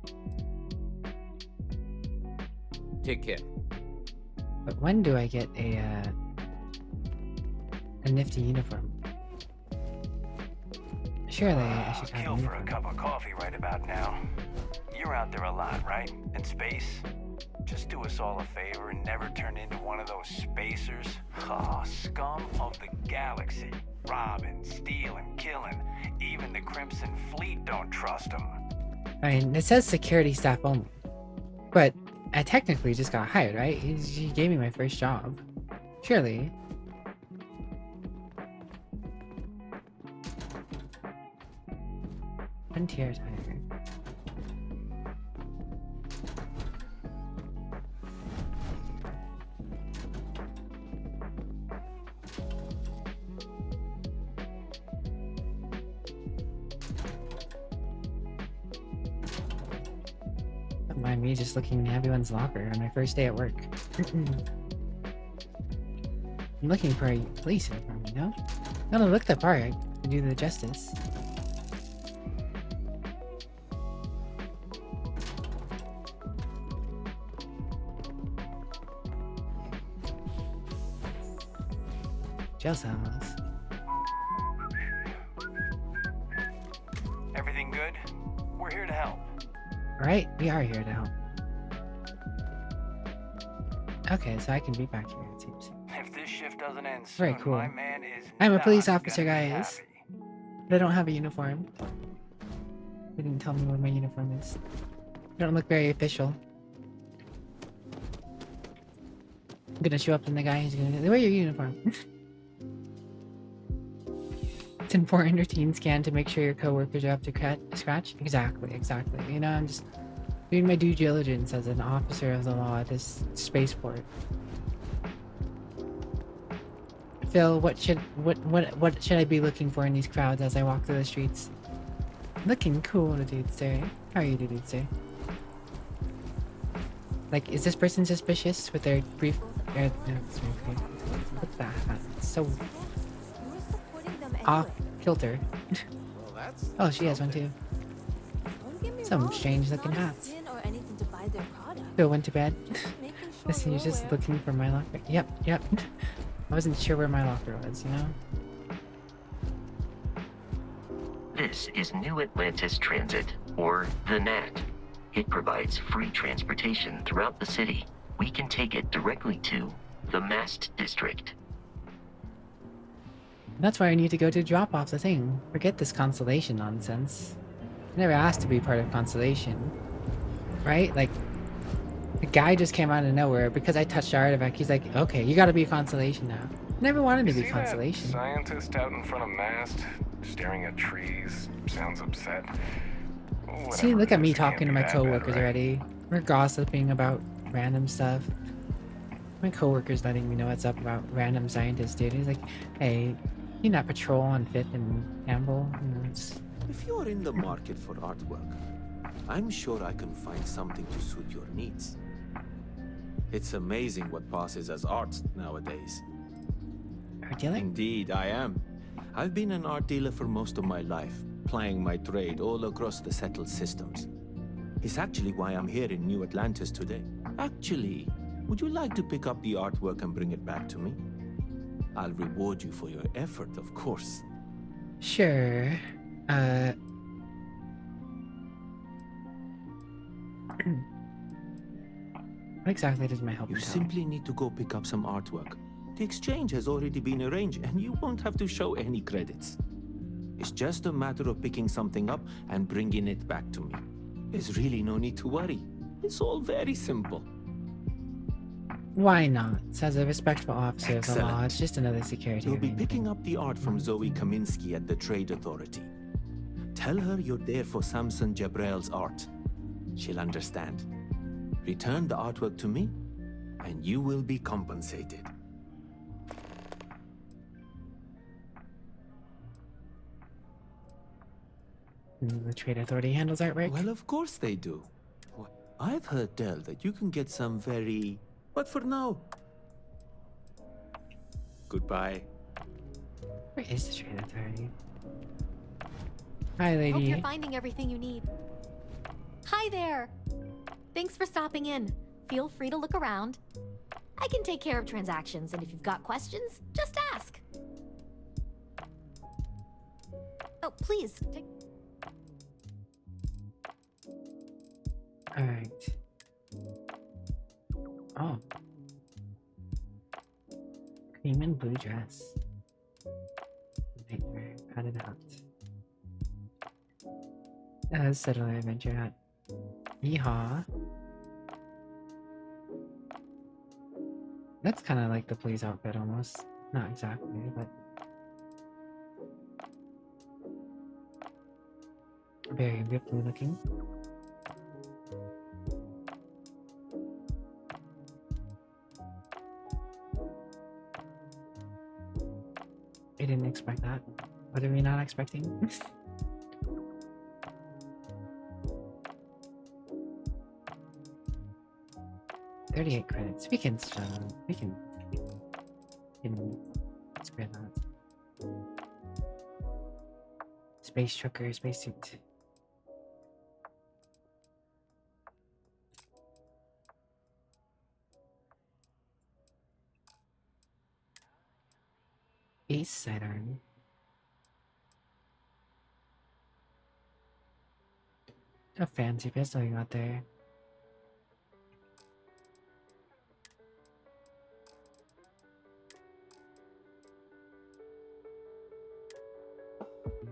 Speaker 20: Take care.
Speaker 1: But when do I get a nifty uniform? Surely I should have a
Speaker 13: Kill for a
Speaker 1: uniform.
Speaker 13: cup of coffee right about now. You're out there a lot, right? In space? Just do us all a favor and never turn into one of those spacers. Oh, scum of the galaxy. Robbing, stealing, killing. Even the Crimson Fleet don't trust them.
Speaker 1: I mean, it says security staff only. But I technically just got hired, right? He gave me my first job. Surely. Frontier Tire. Don't mind me just looking in everyone's locker on my first day at work. I'm looking for a police uniform, you know? Gotta look the part to do the justice. Jail cells.
Speaker 13: Everything good? We're here to help.
Speaker 1: Right, we are here to help. Okay, so I can be back here, it seems.
Speaker 13: If this shift doesn't end soon,
Speaker 1: Very cool.
Speaker 13: my man is
Speaker 1: I'm a
Speaker 13: not
Speaker 1: police
Speaker 13: gonna
Speaker 1: officer,
Speaker 13: be
Speaker 1: guys.
Speaker 13: happy.
Speaker 1: But I don't have a uniform. They didn't tell me what my uniform is. I don't look very official. I'm gonna show up and the guy is gonna wear your uniform. It's important your team scan to make sure your coworkers are up to scratch. Exactly. You know, I'm just doing my due diligence as an officer of the law at this spaceport. Phil, what should I be looking for in these crowds as I walk through the streets? Looking cool, dude, sir. How are you, dude, sir? Like, is this person suspicious with their brief? What the heck? So off kilter. Oh, she has one too. Some strange looking hats. Phil went to bed. Listen, you're just looking for my locker. Yep. I wasn't sure where my locker was, you know?
Speaker 8: This is New Atlantis Transit, or the NAT. It provides free transportation throughout the city. We can take it directly to the Mast District.
Speaker 1: That's why I need to go to drop off the thing. Forget this Constellation nonsense. I never asked to be part of Constellation. Right? Like, the guy just came out of nowhere because I touched the artifact. He's like, okay, you gotta be a Constellation now. Never wanted to be Constellation.
Speaker 9: That scientist out in front of Mast, staring at trees, sounds upset.
Speaker 1: See, look at me talking to my
Speaker 9: that bad,
Speaker 1: coworkers
Speaker 9: right?
Speaker 1: already. We're gossiping about random stuff. My coworker's letting me know what's up about random scientists, dude. He's like, hey, you not patrol on Fifth and Campbell? You know, it's...
Speaker 21: If you're in the market for artwork, I'm sure I can find something to suit your needs. It's amazing what passes as art nowadays.
Speaker 1: Art dealer?
Speaker 21: Indeed, I am. I've been an art dealer for most of my life, plying my trade all across the settled systems. It's actually why I'm here in New Atlantis today. Actually, would you like to pick up the artwork and bring it back to me? I'll reward you for your effort, of course.
Speaker 1: Sure. What exactly does my help
Speaker 21: You
Speaker 1: entail?
Speaker 21: simply need to go pick up some artwork. The exchange has already been arranged, and you won't have to show any credits. It's just a matter of picking something up and bringing it back to me. There's really no need to worry. It's all very simple.
Speaker 1: Why not? As a respectful officer of the law,
Speaker 21: Excellent.
Speaker 1: it's just another security
Speaker 21: You'll be
Speaker 1: arrangement.
Speaker 21: picking up the art from Zoe Kaminsky at the Trade Authority. Tell her you're there for Samson Jabrel's art. She'll understand. Return the artwork to me, and you will be compensated.
Speaker 1: The Trade Authority handles artwork?
Speaker 21: Well, of course they do. I've heard tell that you can get some very... But for now... Goodbye.
Speaker 1: Where is the Trade Authority? Hi, lady.
Speaker 6: Hope you're finding everything you need. Hi there! Thanks for stopping in. Feel free to look around. I can take care of transactions, and if you've got questions, just ask. Oh, please, take...
Speaker 1: Alright. Oh. Cream and blue dress. Nightmare. Cut it out. Settler adventure hat. Yeehaw. That's kind of like the police outfit almost. Not exactly, but... very ripply looking. I didn't expect that. What are we not expecting? $38 credits. We can spread that. Space trucker, spacesuit. East sidearm. A fancy pistol you got there.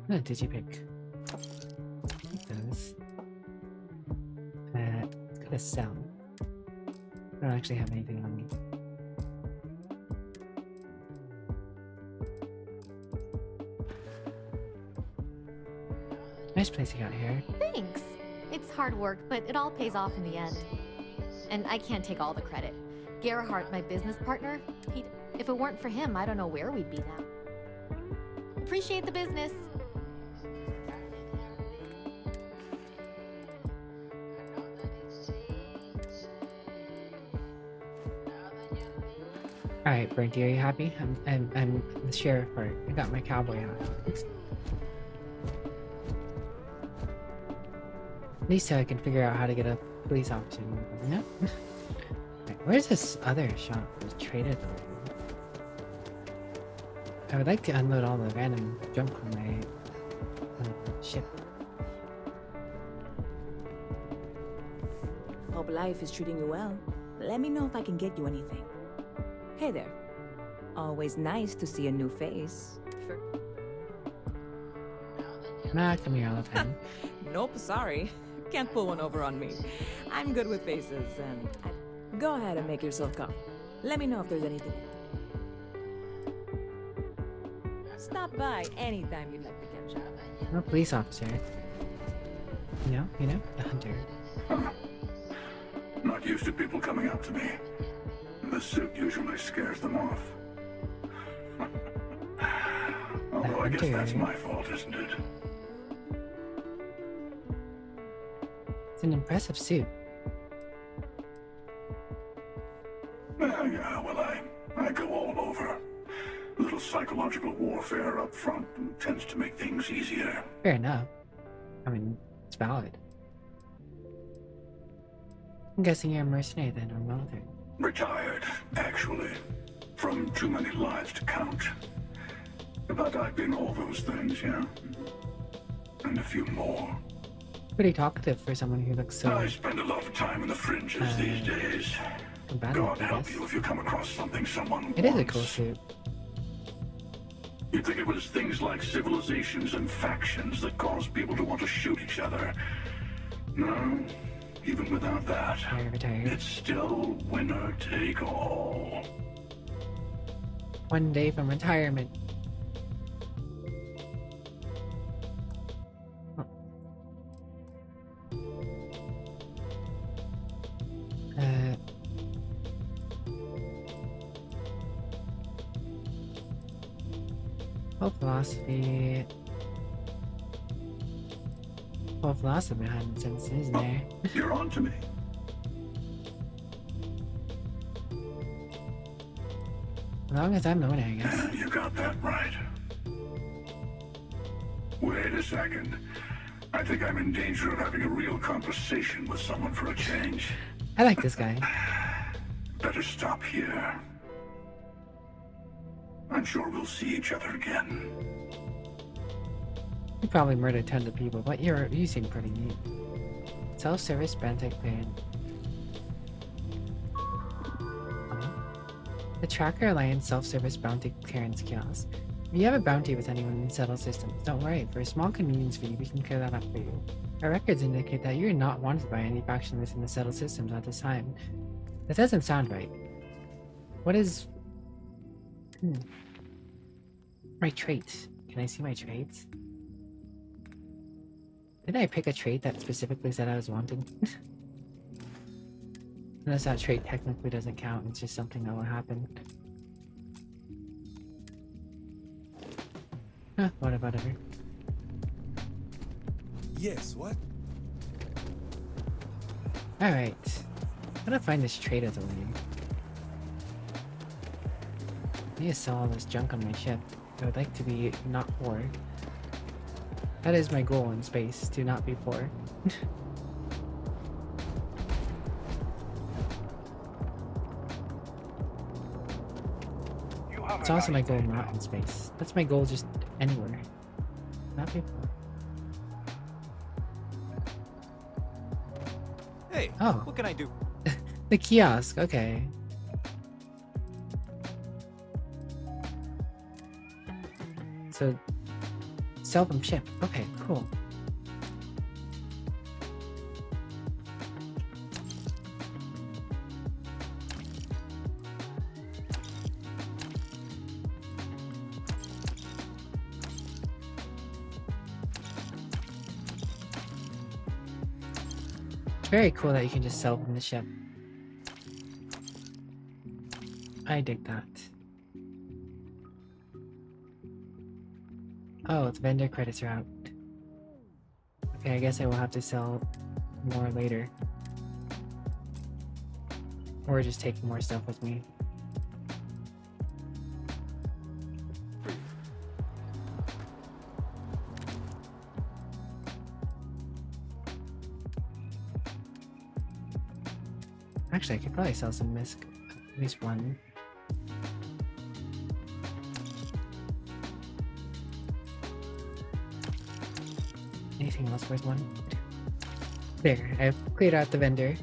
Speaker 1: What did you pick? Like those. It's gonna sell. I don't actually have anything on me. Nice place you got here.
Speaker 6: Thanks. It's hard work, but it all pays off in the end. And I can't take all the credit. Gerhardt, my business partner, if it weren't for him, I don't know where we'd be now. Appreciate the business.
Speaker 1: Alright, Brinky, are you happy? I'm the sheriff part. I got my cowboy hat. At least so I can figure out how to get a police officer. You know? Right, where's this other shop that's traded over? I would like to unload all the random junk on my ship.
Speaker 22: Hope life is treating you well. Let me know if I can get you anything. Hey there. Always nice to see a new face.
Speaker 1: Nah, come here all the time.
Speaker 22: Nope, sorry. Can't pull one over on me. I'm good with faces, and go ahead and make yourself comfortable. Let me know if there's anything. Stop by anytime you'd like to catch up.
Speaker 1: I'm a police officer. You know, the hunter.
Speaker 23: Not used to people coming up to me. The suit usually scares them off. Although I guess that's my fault, isn't it?
Speaker 1: It's an impressive suit.
Speaker 23: Yeah, well, I go all over. A little psychological warfare up front tends to make things easier.
Speaker 1: Fair enough. I mean, it's valid. I'm guessing you're a mercenary then, or military.
Speaker 23: Retired, actually. From too many lives to count. But I've been all those things, yeah. And a few more.
Speaker 1: Pretty talkative for someone who looks so...
Speaker 23: I spend a lot of time in the fringes these days. God help you if you come across something someone
Speaker 1: It is a cool suit.
Speaker 23: You'd think it was things like civilizations and factions that cause people to want to shoot each other. No, even without that, it's still winner take all.
Speaker 1: One day from retirement. Hope philosophy. whole philosophy behind it, since, isn't there?
Speaker 23: You're on to me.
Speaker 1: As long as I'm the winner, I guess.
Speaker 23: And you got that right. Wait a second. I think I'm in danger of having a real conversation with someone for a change.
Speaker 1: I like this guy.
Speaker 23: Better stop here. I'm sure we'll see each other again.
Speaker 1: You probably murdered tons of people, but you seem pretty neat. Self-service Bantic clearance. The Tracker Alliance self-service bounty clearance kiosk. If you have a bounty with anyone in Settle Systems, don't worry. For a small convenience fee, we can clear that up for you. Our records indicate that you're not wanted by any faction within the Settle Systems at this time. That doesn't sound right. What is... My traits. Can I see my traits? Did I pick a trait that specifically said I was wanted? Unless that trait technically doesn't count, it's just something that will happen. Huh, whatever.
Speaker 10: Yes, what?
Speaker 1: Alright. I'm gonna find this trait as a lead. I need to sell all this junk on my ship. I would like to be not poor. That is my goal in space, to not be poor. It's also my goal not in space. That's my goal just anywhere. Not be poor.
Speaker 14: Hey,
Speaker 1: oh.
Speaker 14: What can I do?
Speaker 1: The kiosk, okay. So, sell them ship. Okay, cool. Very cool that you can just sell from the ship. I dig that. Oh, its vendor credits are out. Okay, I guess I will have to sell more later. Or just take more stuff with me. Actually, I could probably sell some misc. At least one. Anything else worth one? There, I've cleared out the vendor.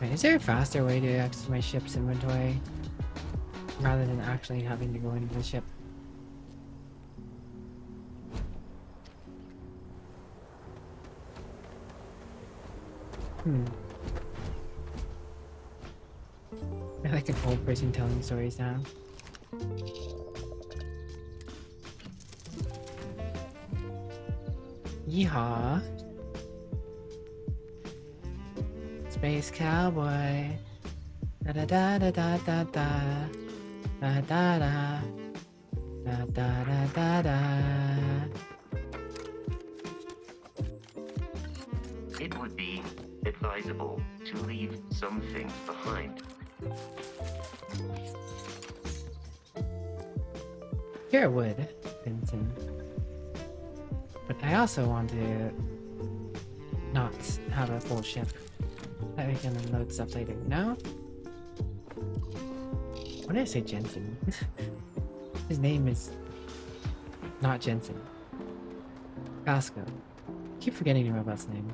Speaker 1: Wait, is there a faster way to access my ship's inventory? Rather than actually having to go into the ship? I like an old person telling stories now. Yeehaw! Space cowboy. Da da da da da da da da da da da da da da da.
Speaker 8: It would be advisable to leave some things behind.
Speaker 1: Sure would, Vincent. But I also want to not have a full ship. That we can unload stuff later. No? Why did I say Jensen? His name is not Jensen. Vasco. Keep forgetting your robot's name.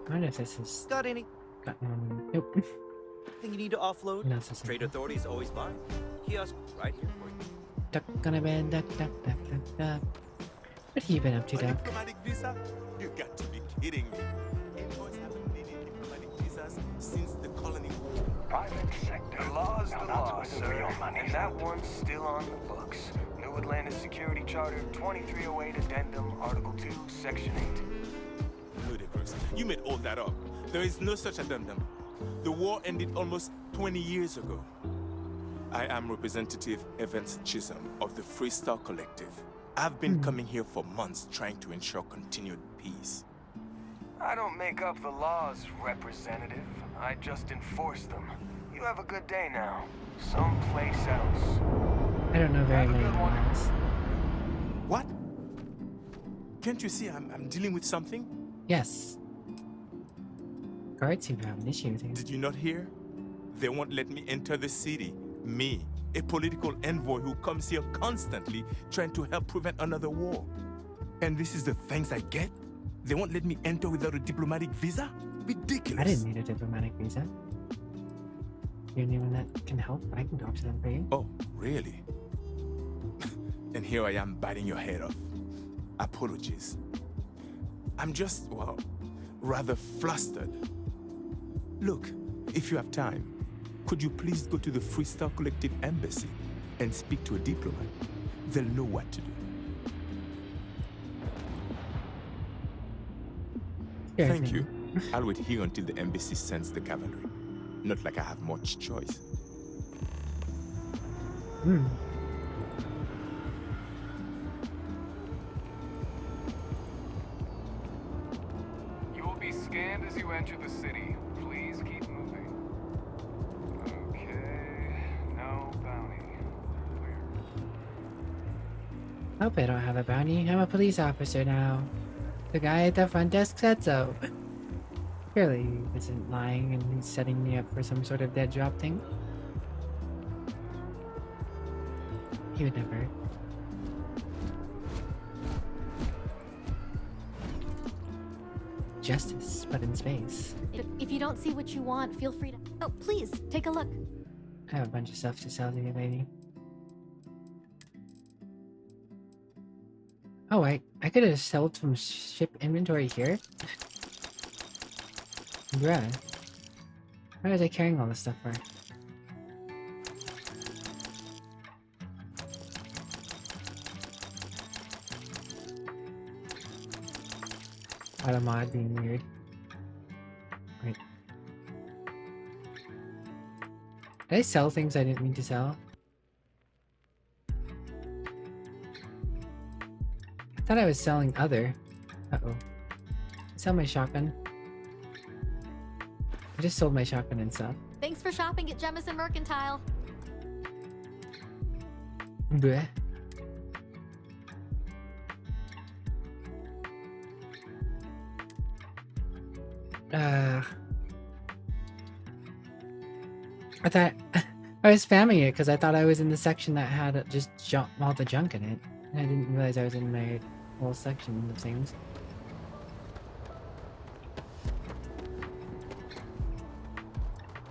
Speaker 1: I wonder if this is...
Speaker 14: Got any?
Speaker 1: Got one. Nope.
Speaker 14: Thing you need to offload?
Speaker 1: No, it's
Speaker 14: Trade authorities always buy. Kiosk right here for you.
Speaker 1: Duck gonna be duck duck duck duck duck. What have you been up to, Duck?
Speaker 10: Diplomatic visa? You got to be kidding me. Imports haven't needed diplomatic visas since the colony war.
Speaker 13: Private sector. The law's the law, sir. And that one's still on the books. New Atlantis Security Charter 2308 Addendum, Article 2, Section 8.
Speaker 10: Ludicrous. You made all that up. There is no such addendum. The war ended almost 20 years ago. I am Representative Evans Chisholm of the Freestyle Collective. I've been coming here for months trying to ensure continued peace.
Speaker 13: I don't make up the laws, Representative. I just enforce them. You have a good day now. Someplace else.
Speaker 1: I don't know very many laws.
Speaker 10: What? Can't you see I'm dealing with something?
Speaker 1: Yes. Guards seem to have an issue with you.
Speaker 10: Did you not hear? They won't let me enter the city. Me, a political envoy who comes here constantly trying to help prevent another war. And this is the thanks I get? They won't let me enter without a diplomatic visa? Ridiculous.
Speaker 1: I didn't need a diplomatic visa. You're anyone that can help? I can talk to them for you.
Speaker 10: Oh, really? And here I am biting your head off. Apologies. I'm just, well, rather flustered. Look, if you have time, could you please go to the Freestyle Collective Embassy and speak to a diplomat? They'll know what to do. Thank you. I'll wait here until the embassy sends the cavalry. Not like I have much choice.
Speaker 3: You will be scanned as you enter the city. Please keep moving. Okay, no bounty.
Speaker 1: Hope I don't have a bounty. I'm a police officer now. The guy at the front desk said so. Surely he isn't lying and he's setting me up for some sort of dead drop thing. He would never. Justice, but in space.
Speaker 6: If you don't see what you want, feel free to... Oh, please, take a look.
Speaker 1: I have a bunch of stuff to sell to you, lady. Oh, I could have sold from ship inventory here? Bruh. Why was I carrying all this stuff for? Auto mod being weird. Wait. Did I sell things I didn't mean to sell? I thought I was selling other. Uh-oh. Sell my shotgun. I just sold my shotgun and stuff.
Speaker 6: Thanks for shopping at Jemison Mercantile.
Speaker 1: Bleh. I thought I was spamming it because I thought I was in the section that had just all the junk in it. And I didn't realize I was in my whole section of things.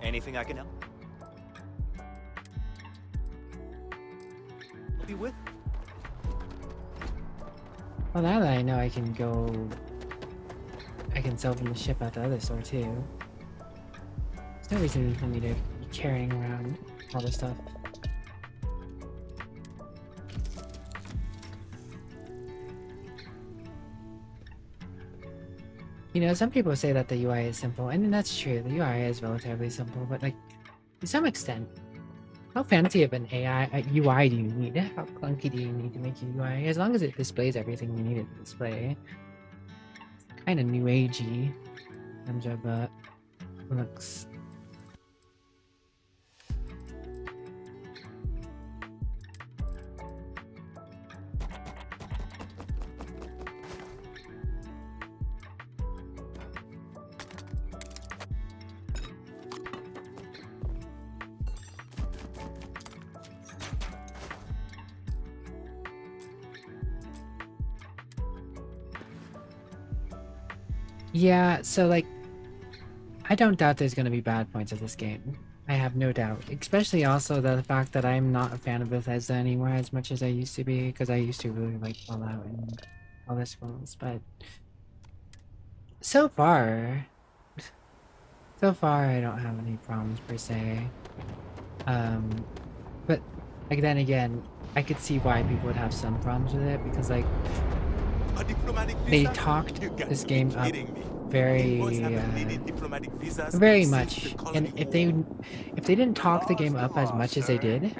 Speaker 14: Anything I can help? Be with?
Speaker 1: Well, now that I know I can sell from the ship at the other store too. There's no reason for me to be carrying around all this stuff. You know, some people say that the UI is simple, and that's true. The UI is relatively simple, but like, to some extent, how fancy of an UI do you need? How clunky do you need to make a UI? As long as it displays everything you need it to display. It's kind of new agey, but looks. Yeah, so like, I don't doubt there's going to be bad points of this game. I have no doubt. Especially also the fact that I'm not a fan of Bethesda anymore as much as I used to be, because I used to really like Fallout and Elder Scrolls, but so far I don't have any problems per se. But like then again, I could see why people would have some problems with it, because like, they talked this game up very very much. And if they didn't talk the game up as much as they did,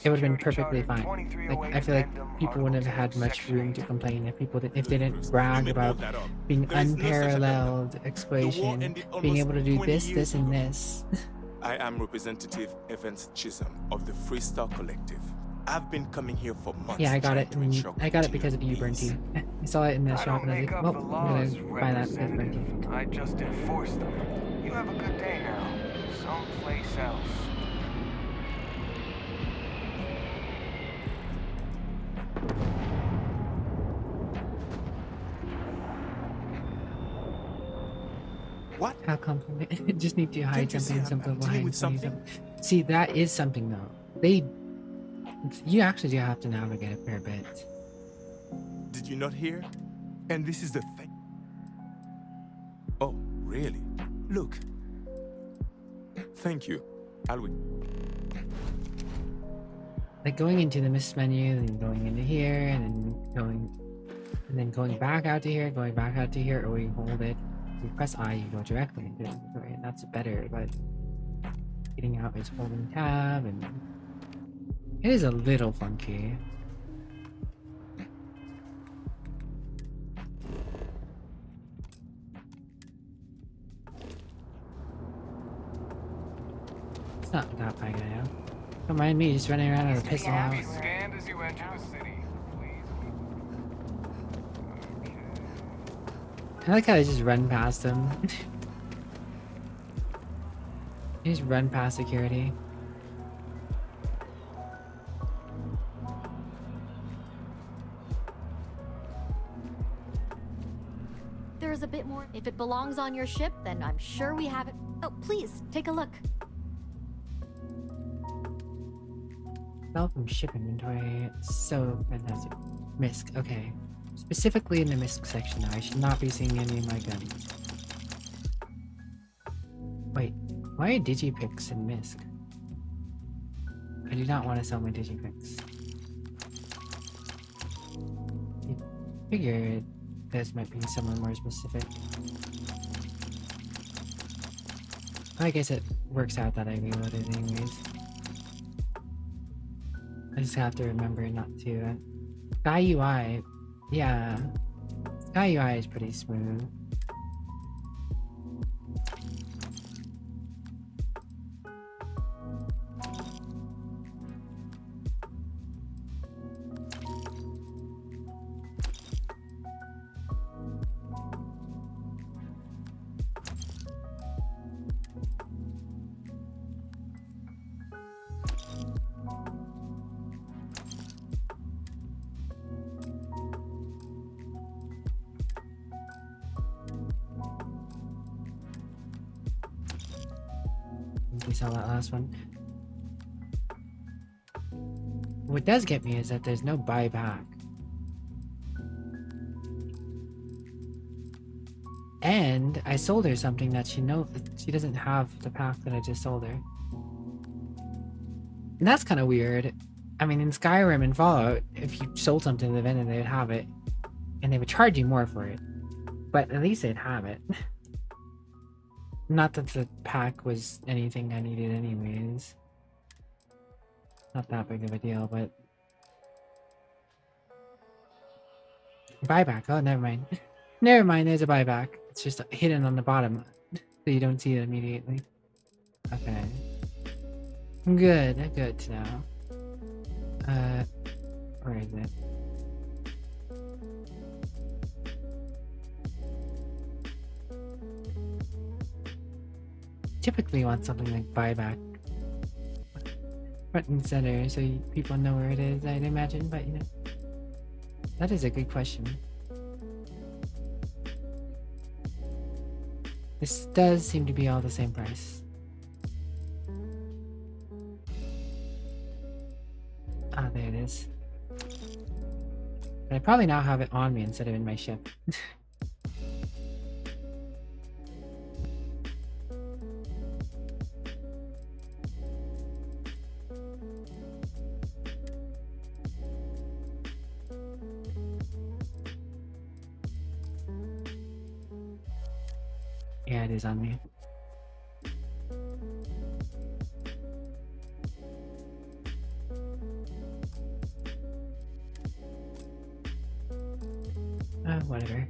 Speaker 1: it would have been perfectly fine. Like, I feel like people wouldn't have had much room to complain if they didn't brag about being unparalleled exploration, being able to do this, and this.
Speaker 10: I am Representative Evans Chisholm of the Freestar Collective. I've been coming here for months.
Speaker 1: Yeah, I got it. I got it because of you, Burnty. I saw it in the shop and I was like, well, I'm gonna buy that because Burnty.
Speaker 13: I just enforce them. You have a good day now. Someplace else.
Speaker 10: What?
Speaker 1: How complicated? Just need to hide something behind something. See, that is something though. You actually do have to navigate a fair bit.
Speaker 10: Did you not hear? And this is the thing. Oh, really? Look. Thank you. I'll wait.
Speaker 1: Like going into the mist menu, and going into here, and then going back out to here, going back out to here, or you hold it. You press I, you go directly into it. Right? That's better, but getting out is holding tab, and it is a little funky. It's not that bad now. Don't mind me just running around with a pistol out.
Speaker 3: Be scanned as you enter the city.
Speaker 1: I like how they just run past them. They just run past security.
Speaker 6: There's a bit more. If it belongs on your ship, then I'm sure we have it. Oh, please, take a look.
Speaker 1: Welcome ship inventory. So fantastic. MISC, okay. Specifically in the MISC section, I should not be seeing any of my guns. Wait, why are digipicks in MISC? I do not want to sell my digipicks. I figured this might be somewhere more specific. I guess it works out that I reloaded anyways. I just have to remember not to. Sky UI, yeah. Sky UI is pretty smooth. We saw that last one. What does get me is that there's no buyback. And I sold her something that she doesn't have the pack that I just sold her. And that's kind of weird. I mean, in Skyrim and Fallout, if you sold something to the vendor, they would have it. And they would charge you more for it. But at least they'd have it. Not that the pack was anything I needed anyways. Not that big of a deal, but... Buyback, oh never mind. Never mind, there's a buyback. It's just hidden on the bottom, so you don't see it immediately. Okay. Good to know. Where is it? Typically want something like buyback front and center so people know where it is, I'd imagine, but you know, that is a good question. This does seem to be all the same price. Ah, there it is. But I probably now have it on me instead of in my ship. Yeah, it is on me. Whatever.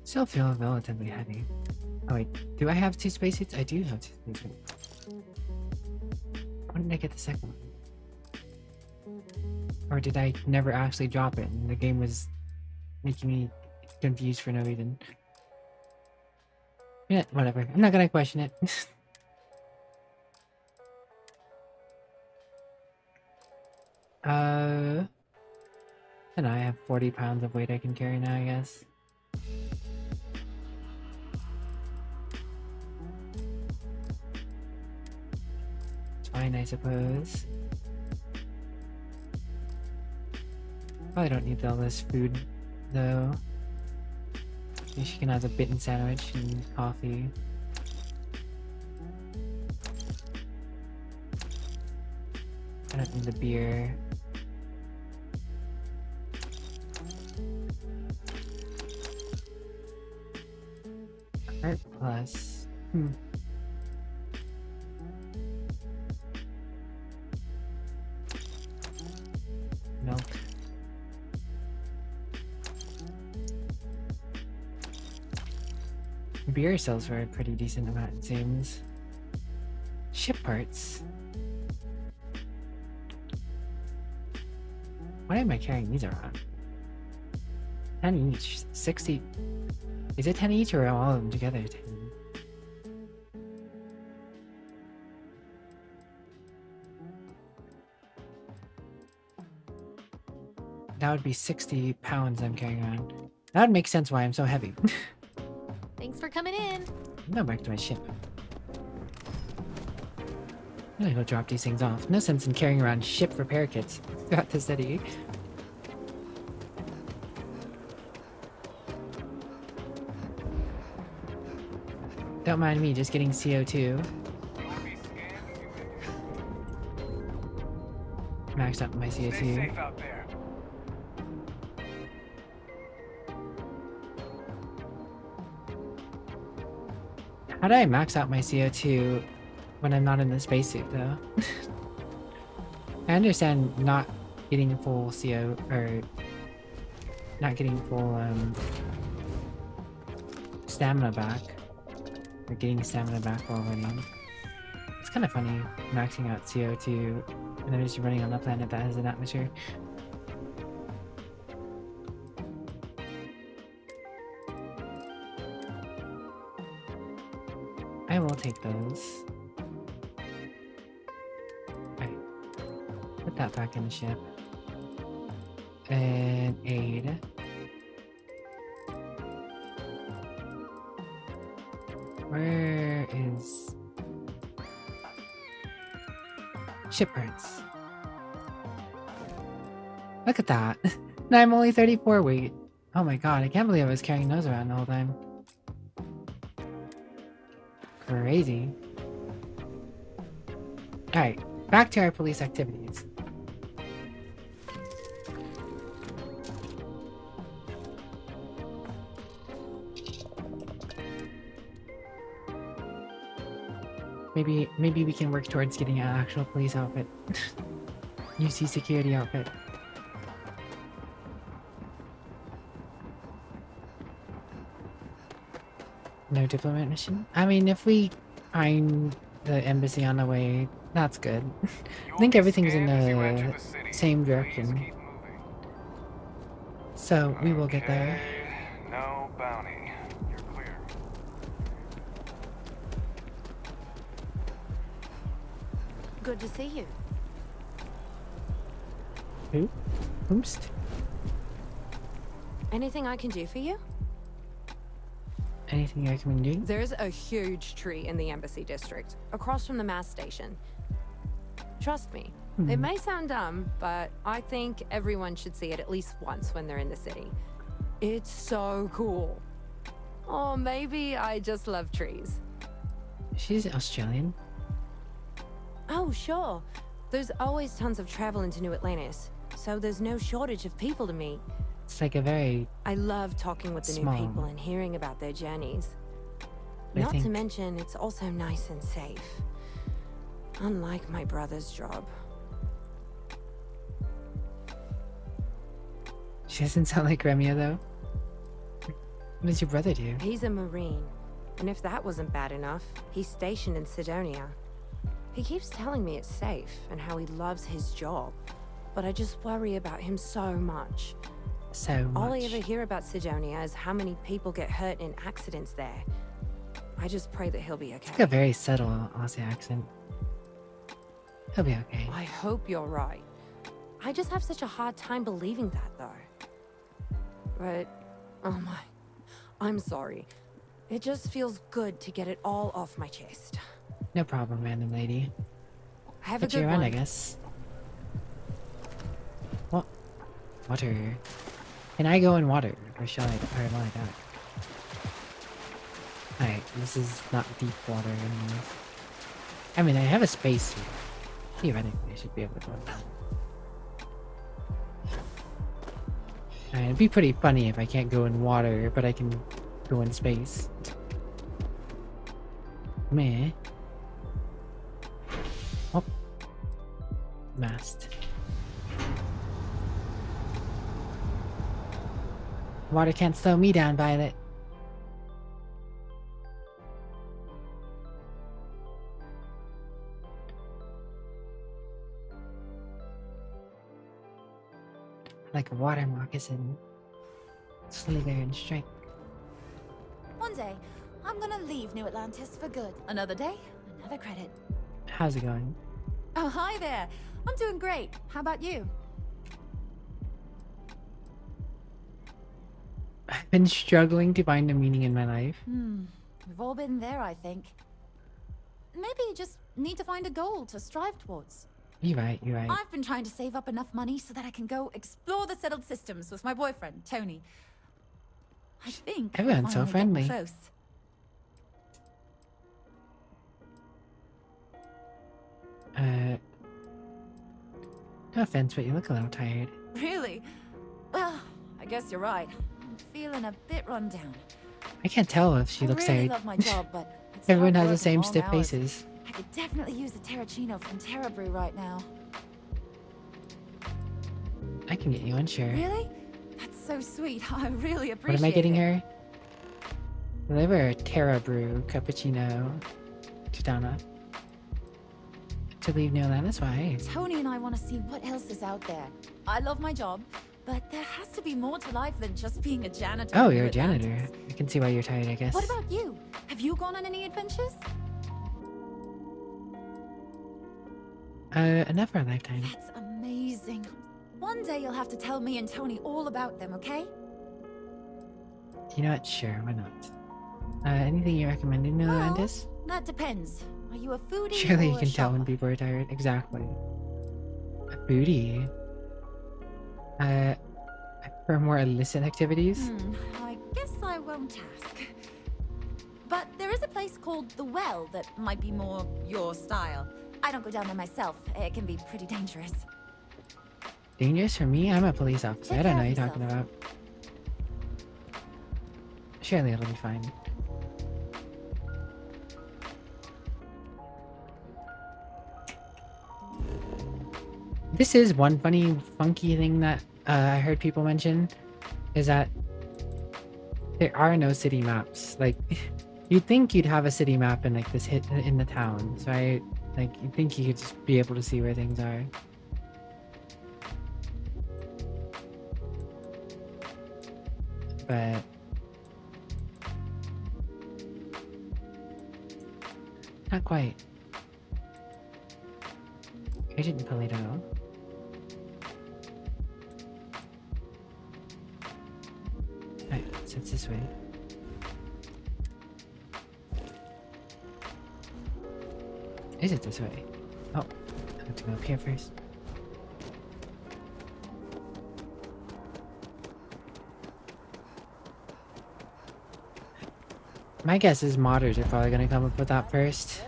Speaker 1: Still feel relatively heavy. Oh wait, do I have 2 spacesuits? I do have 2 spacesuits. When did I get the second one? Or did I never actually drop it and the game was making me confused for no reason? Yeah, whatever. I'm not gonna question it. And I have 40 pounds of weight I can carry now, I guess. It's fine, I suppose. Probably don't need all this food, though. Maybe she can have a bitten sandwich and coffee. I don't need the beer. Art plus. Milk. Beer sells for a pretty decent amount, it seems. Ship parts. Why am I carrying these around? 10 each. 60. Is it 10 each or are all of them together 10? That would be 60 pounds I'm carrying around. That would make sense why I'm so heavy.
Speaker 6: Thanks for coming in.
Speaker 1: I'm going back to my ship. I'm gonna go drop these things off. No sense in carrying around ship repair kits throughout the city. Don't mind me just getting CO2. Maxed out my CO2.
Speaker 13: Stay safe out there.
Speaker 1: How do I max out my CO2 when I'm not in the spacesuit, though? I understand not getting full CO, or not getting full stamina back, or getting stamina back while running. It's kind of funny maxing out CO2 and then just running on a planet that has an atmosphere. I will take those. Alright. Put that back in the ship. And aid. Where is ship parts? Look at that. Now I'm only 34 weight. Oh my god, I can't believe I was carrying those around the whole time. Crazy. Alright, back to our police activities. Maybe we can work towards getting an actual police outfit. UC security outfit. No diplomat mission? I mean, if we find the embassy on the way, that's good. I think everything's in the same direction. So, we will get there.
Speaker 3: No bounty. You're clear.
Speaker 5: Good to see you.
Speaker 1: Who? Whomst?
Speaker 11: Anything I can do for you?
Speaker 1: Anything I can do?
Speaker 11: There's a huge tree in the embassy district, across from the mass station. Trust me, It may sound dumb, but I think everyone should see it at least once when they're in the city. It's so cool. Or maybe I just love trees.
Speaker 1: She's Australian.
Speaker 11: Oh, sure. There's always tons of travel into New Atlantis, so there's no shortage of people to meet.
Speaker 1: It's like a very
Speaker 11: I love talking with the
Speaker 1: small.
Speaker 11: new people and hearing about their journeys. Not to mention, it's also nice and safe. Unlike my brother's job.
Speaker 1: She doesn't sound like Remia, though. What does your brother do?
Speaker 11: He's a Marine. And if that wasn't bad enough, he's stationed in Sidonia. He keeps telling me it's safe and how he loves his job. But I just worry about him so much.
Speaker 1: So much.
Speaker 11: All I ever hear about Sidonia is how many people get hurt in accidents there. I just pray that he'll be okay.
Speaker 1: It's like a very subtle Aussie accent. He'll be okay.
Speaker 11: I hope you're right. I just have such a hard time believing that, though. But, oh my, I'm sorry. It just feels good to get it all off my chest.
Speaker 1: No problem, random lady.
Speaker 11: Have a
Speaker 1: Put you
Speaker 11: good
Speaker 1: around,
Speaker 11: one.
Speaker 1: I guess. What? Water. Can I go in water? Or shall I? Or will I die? Alright, this is not deep water anymore. I mean, I have a spacesuit. Theoretically, I should be able to go in. Alright, it'd be pretty funny if I can't go in water, but I can go in space. Meh. Oh. Mast. Water can't slow me down, Violet. Like a water moccasin. Slither and strike.
Speaker 12: One day, I'm gonna leave New Atlantis for good. Another day, another credit.
Speaker 1: How's it going?
Speaker 12: Oh, hi there. I'm doing great. How about you?
Speaker 1: I've been struggling to find a meaning in my life.
Speaker 12: We've all been there, I think. Maybe you just need to find a goal to strive towards.
Speaker 1: You're right, you're right.
Speaker 12: I've been trying to save up enough money so that I can go explore the settled systems with my boyfriend, Tony. I think
Speaker 1: Everyone's so friendly.
Speaker 12: close.
Speaker 1: No offense, but you look a little tired.
Speaker 12: Really? Well, I guess you're right. I'm feeling a bit run down.
Speaker 1: I can't tell if she looks
Speaker 12: I really
Speaker 1: tired.
Speaker 12: love my job, but it's
Speaker 1: Everyone
Speaker 12: hard
Speaker 1: has the
Speaker 12: work
Speaker 1: same
Speaker 12: and long
Speaker 1: stiff
Speaker 12: hours.
Speaker 1: faces.
Speaker 12: I could definitely use a Terracino from Terra Brew right now.
Speaker 1: I can get you one, sure.
Speaker 12: Really? That's so sweet. I really appreciate
Speaker 1: What am I getting
Speaker 12: it.
Speaker 1: her? Deliver a Terra Brew cappuccino to Donna. To leave New Atlantis, why?
Speaker 12: Tony and I want to see what else is out there. I love my job, but there has to be more to life than just being a janitor.
Speaker 1: Oh,
Speaker 12: in
Speaker 1: you're a
Speaker 12: New Atlantis.
Speaker 1: janitor. I can see why you're tired, I guess.
Speaker 12: What about you? Have you gone on any adventures?
Speaker 1: Enough for a lifetime.
Speaker 12: That's amazing. One day you'll have to tell me and Tony all about them, okay?
Speaker 1: You know what? Sure, why not? Anything you recommend in New Atlantis?
Speaker 12: That depends. Are you a foodie
Speaker 1: Surely
Speaker 12: or
Speaker 1: you
Speaker 12: a
Speaker 1: can tell when
Speaker 12: shopper?
Speaker 1: people are tired. Exactly. A foodie. For more illicit activities?
Speaker 12: I guess I won't ask. But there is a place called The Well that might be more your style. I don't go down there myself. It can be pretty dangerous.
Speaker 1: Dangerous for me? I'm a police officer. I don't know what you're talking about. Surely it'll be fine. This is one funny, funky thing that I heard people mention, is that there are no city maps. Like, you'd think you'd have a city map in like this hit in the towns, right? Like, you'd think you could just be able to see where things are. But not quite. Agent Polito. Alright, so it's this way. Is it this way? Oh, I have to go up here first. My guess is modders are probably gonna come up with that first.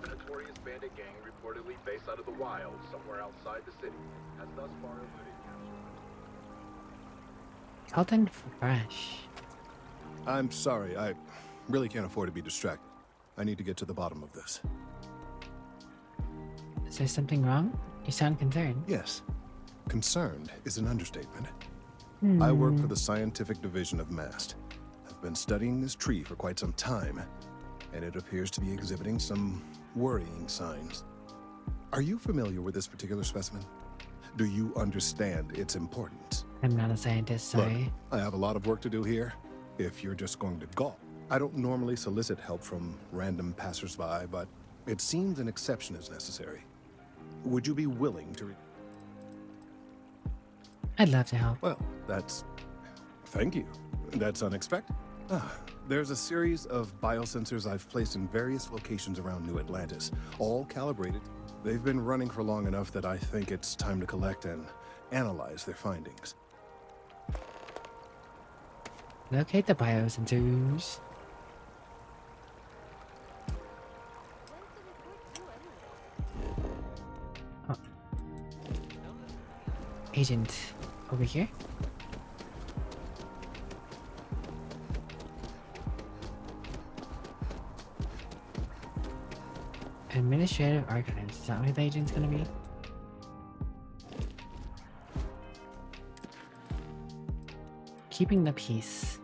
Speaker 16: A notorious bandit gang reportedly based out of the wild, somewhere outside the city, has thus far eluded capture.
Speaker 1: Colton Fresh.
Speaker 17: I'm sorry, I really can't afford to be distracted. I need to get to the bottom of this.
Speaker 1: Is there something wrong? You sound concerned.
Speaker 17: Yes. Concerned is an understatement.
Speaker 1: Hmm.
Speaker 17: I work for the scientific division of MAST. I've been studying this tree for quite some time, and it appears to be exhibiting some worrying signs. Are you familiar with this particular specimen? Do you understand its importance?
Speaker 1: I'm not a scientist, sorry.
Speaker 17: Look, I have a lot of work to do here. If you're just going to gawk. I don't normally solicit help from random passersby, but it seems an exception is necessary. Would you be willing to...
Speaker 1: I'd love to help.
Speaker 17: Well, that's... Thank you. That's unexpected. There's a series of biosensors I've placed in various locations around New Atlantis, all calibrated. They've been running for long enough that I think it's time to collect and analyze their findings.
Speaker 1: Locate the biosensors. Oh. Agent over here. Administrative Archives. Is that where the agent's gonna be? Keeping the peace.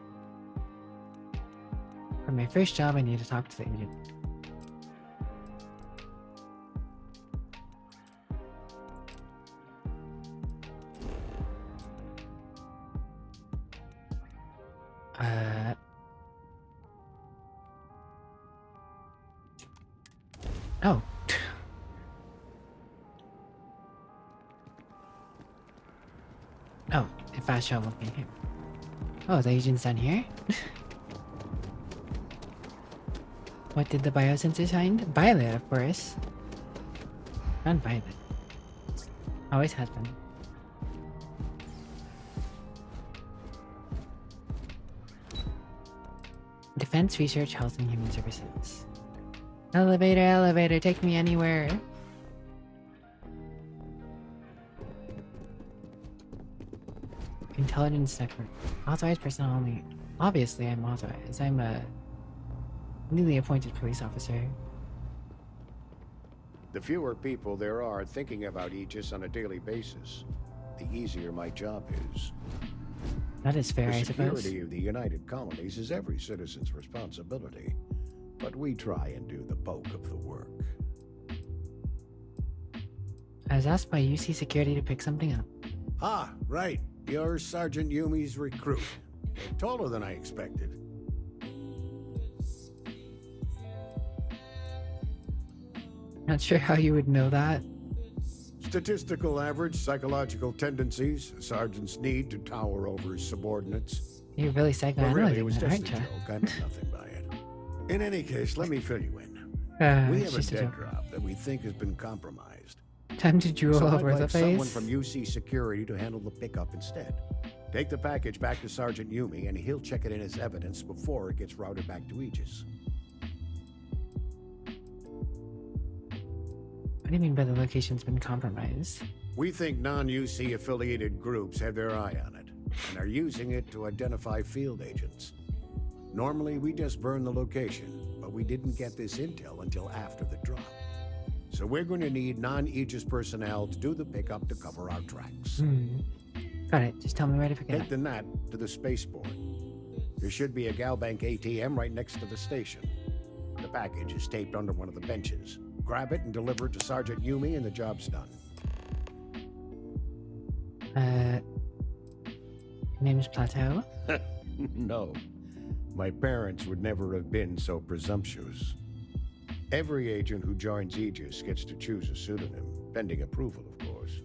Speaker 1: For my first job, I need to talk to the agent. Oh. Oh, a fast travel here. Oh, the agent's down here? What did the biosensors find? Violet, of course. Not violet. Always has been. Defense Research, Health and Human Services. Elevator, elevator, take me anywhere. Intelligence Network. Authorized personnel only. Obviously, I'm authorized. I'm a newly appointed police officer.
Speaker 18: The fewer people there are thinking about Aegis on a daily basis, the easier my job is.
Speaker 1: That is fair, I suppose.
Speaker 18: The security of the United Colonies is every citizen's responsibility, but we try and do the bulk of the work.
Speaker 1: I was asked by UC Security to pick something up.
Speaker 18: Ah, right. You're Sergeant Yumi's recruit. Taller than I expected.
Speaker 1: Not sure how you would know that.
Speaker 18: Statistical average, psychological tendencies, a sergeant's need to tower over his subordinates.
Speaker 1: You're really psychoanalyzing
Speaker 18: But really, it was
Speaker 1: that,
Speaker 18: just a
Speaker 1: aren't
Speaker 18: joke. I meant nothing by it. In any case, let me fill you in. We have a
Speaker 1: just a
Speaker 18: dead
Speaker 1: joke.
Speaker 18: drop that we think has been compromised.
Speaker 1: Time to drool
Speaker 18: So
Speaker 1: all
Speaker 18: I'd
Speaker 1: over the
Speaker 18: like someone
Speaker 1: face.
Speaker 18: from UC Security to handle the pickup instead. Take the package back to Sergeant Yumi, and he'll check it in as evidence before it gets routed back to Aegis.
Speaker 1: What do you mean by the location's been compromised?
Speaker 18: We think non-UC affiliated groups have their eye on it, and are using it to identify field agents. Normally, we just burn the location, but we didn't get this intel until after the drop. So we're going to need non-Aegis personnel to do the pickup to cover our tracks.
Speaker 1: Got it. Just tell me where to pick it up.
Speaker 18: Take the NAT to the spaceport. There should be a Galbank ATM right next to the station. The package is taped under one of the benches. Grab it and deliver it to Sergeant Yumi and the job's done.
Speaker 1: Name's Plateau?
Speaker 18: No. My parents would never have been so presumptuous. Every agent who joins Aegis gets to choose a pseudonym, pending approval, of course.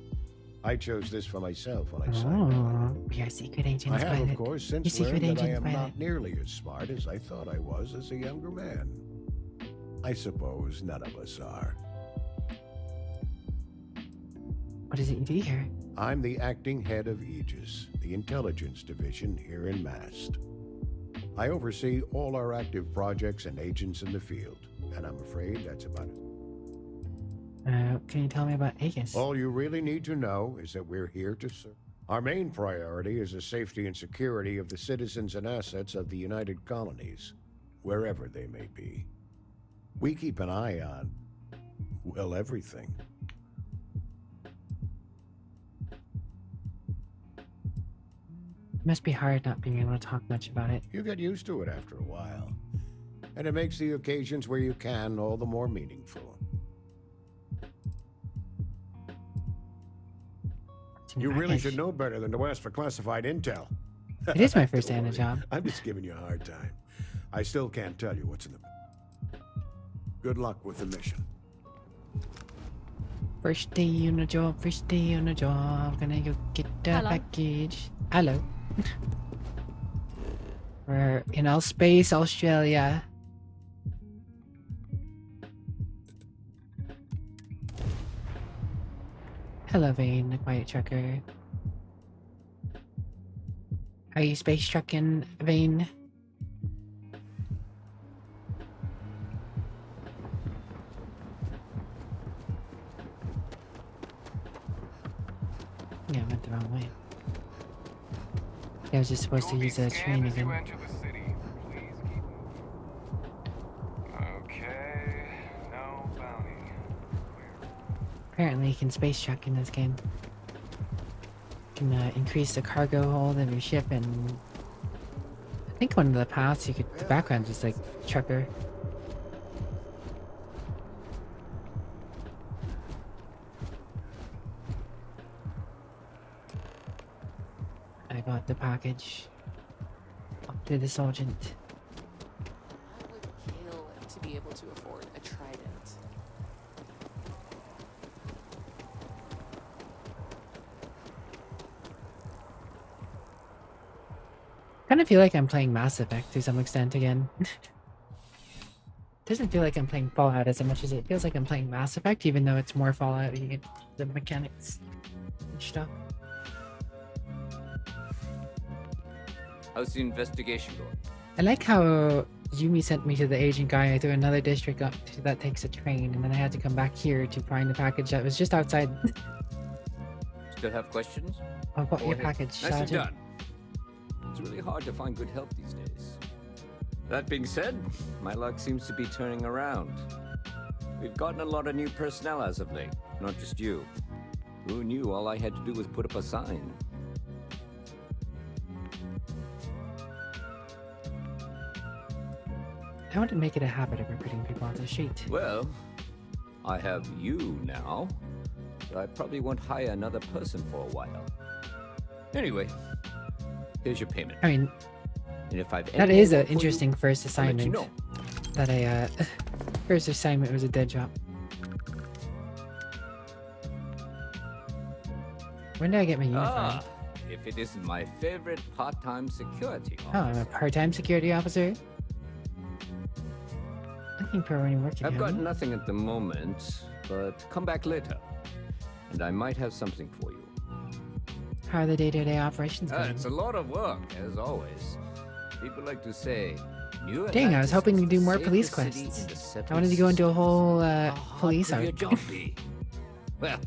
Speaker 18: I chose this for myself when I signed on.
Speaker 1: We are secret agents.
Speaker 18: I have,
Speaker 1: Violet.
Speaker 18: of course,
Speaker 1: You're
Speaker 18: since
Speaker 1: secret
Speaker 18: learned that I
Speaker 1: agents,
Speaker 18: am
Speaker 1: Violet.
Speaker 18: not nearly as smart as I thought I was as a younger man. I suppose none of us are.
Speaker 1: What is it you do here?
Speaker 18: I'm the acting head of Aegis, the intelligence division here in Mast. I oversee all our active projects and agents in the field, and I'm afraid that's about it.
Speaker 1: Can you tell me about Aegis?
Speaker 18: All you really need to know is that we're here to serve. Our main priority is the safety and security of the citizens and assets of the United Colonies, wherever they may be. We keep an eye on, well, everything.
Speaker 1: It must be hard not being able to talk much about it.
Speaker 18: You get used to it after a while, and it makes the occasions where you can all the more meaningful. You really should know better than to ask for classified intel.
Speaker 1: It is my first day on the job.
Speaker 18: I'm just giving you a hard time. I still can't tell you what's in the... Good luck with the mission.
Speaker 1: First day on the job, first day on the job. Gonna go get the package. Hello. We're in all space, Australia. Hello, Vane, the quiet trucker. Are you space trucking, Vane? Yeah, I went the wrong way. I was just supposed to use a train again.
Speaker 3: Okay, no bounty.
Speaker 1: Apparently you can space truck in this game. You can increase the cargo hold of your ship, and I think one of the paths you could, the background is like trucker. I got the package. Up to the sergeant.
Speaker 2: I would kill to be able to afford a trident.
Speaker 1: Kind of feel like I'm playing Mass Effect to some extent again. Doesn't feel like I'm playing Fallout as much as it feels like I'm playing Mass Effect, even though it's more Fallout. You get the mechanics and stuff.
Speaker 20: How's the investigation going?
Speaker 1: I like how Yumi sent me to the Asian guy through another district that takes a train, and then I had to come back here to find the package that was just outside.
Speaker 20: Still have questions?
Speaker 1: I've got your package,
Speaker 20: Nicely
Speaker 1: Sergeant.
Speaker 20: done. It's really hard to find good help these days. That being said, my luck seems to be turning around. We've gotten a lot of new personnel as of late, not just you. Who knew all I had to do was put up a sign?
Speaker 1: I want to make it a habit of recruiting people on the street.
Speaker 20: Well, I have you now, so I probably won't hire another person for a while. Anyway, here's your payment.
Speaker 1: I mean,
Speaker 20: and if I've
Speaker 1: that is an interesting first assignment.
Speaker 20: I'll let you know.
Speaker 1: That I, first assignment was a dead job. When did I get my uniform?
Speaker 20: Ah, if it isn't my favorite part-time security officer.
Speaker 1: Oh, I'm a part-time security officer? Looking for any work.
Speaker 20: I've got nothing at the moment, but come back later, and I might have something for you.
Speaker 1: How are the day-to-day operations going?
Speaker 20: It's a lot of work, as always. People like to say, New
Speaker 1: Dang, I was hoping to do more
Speaker 20: Atlantis
Speaker 1: police
Speaker 20: is the city
Speaker 1: quests.
Speaker 20: in the settled
Speaker 1: I wanted to go into a whole
Speaker 20: How
Speaker 1: police
Speaker 20: hard
Speaker 1: arc.
Speaker 20: could your job be? Well,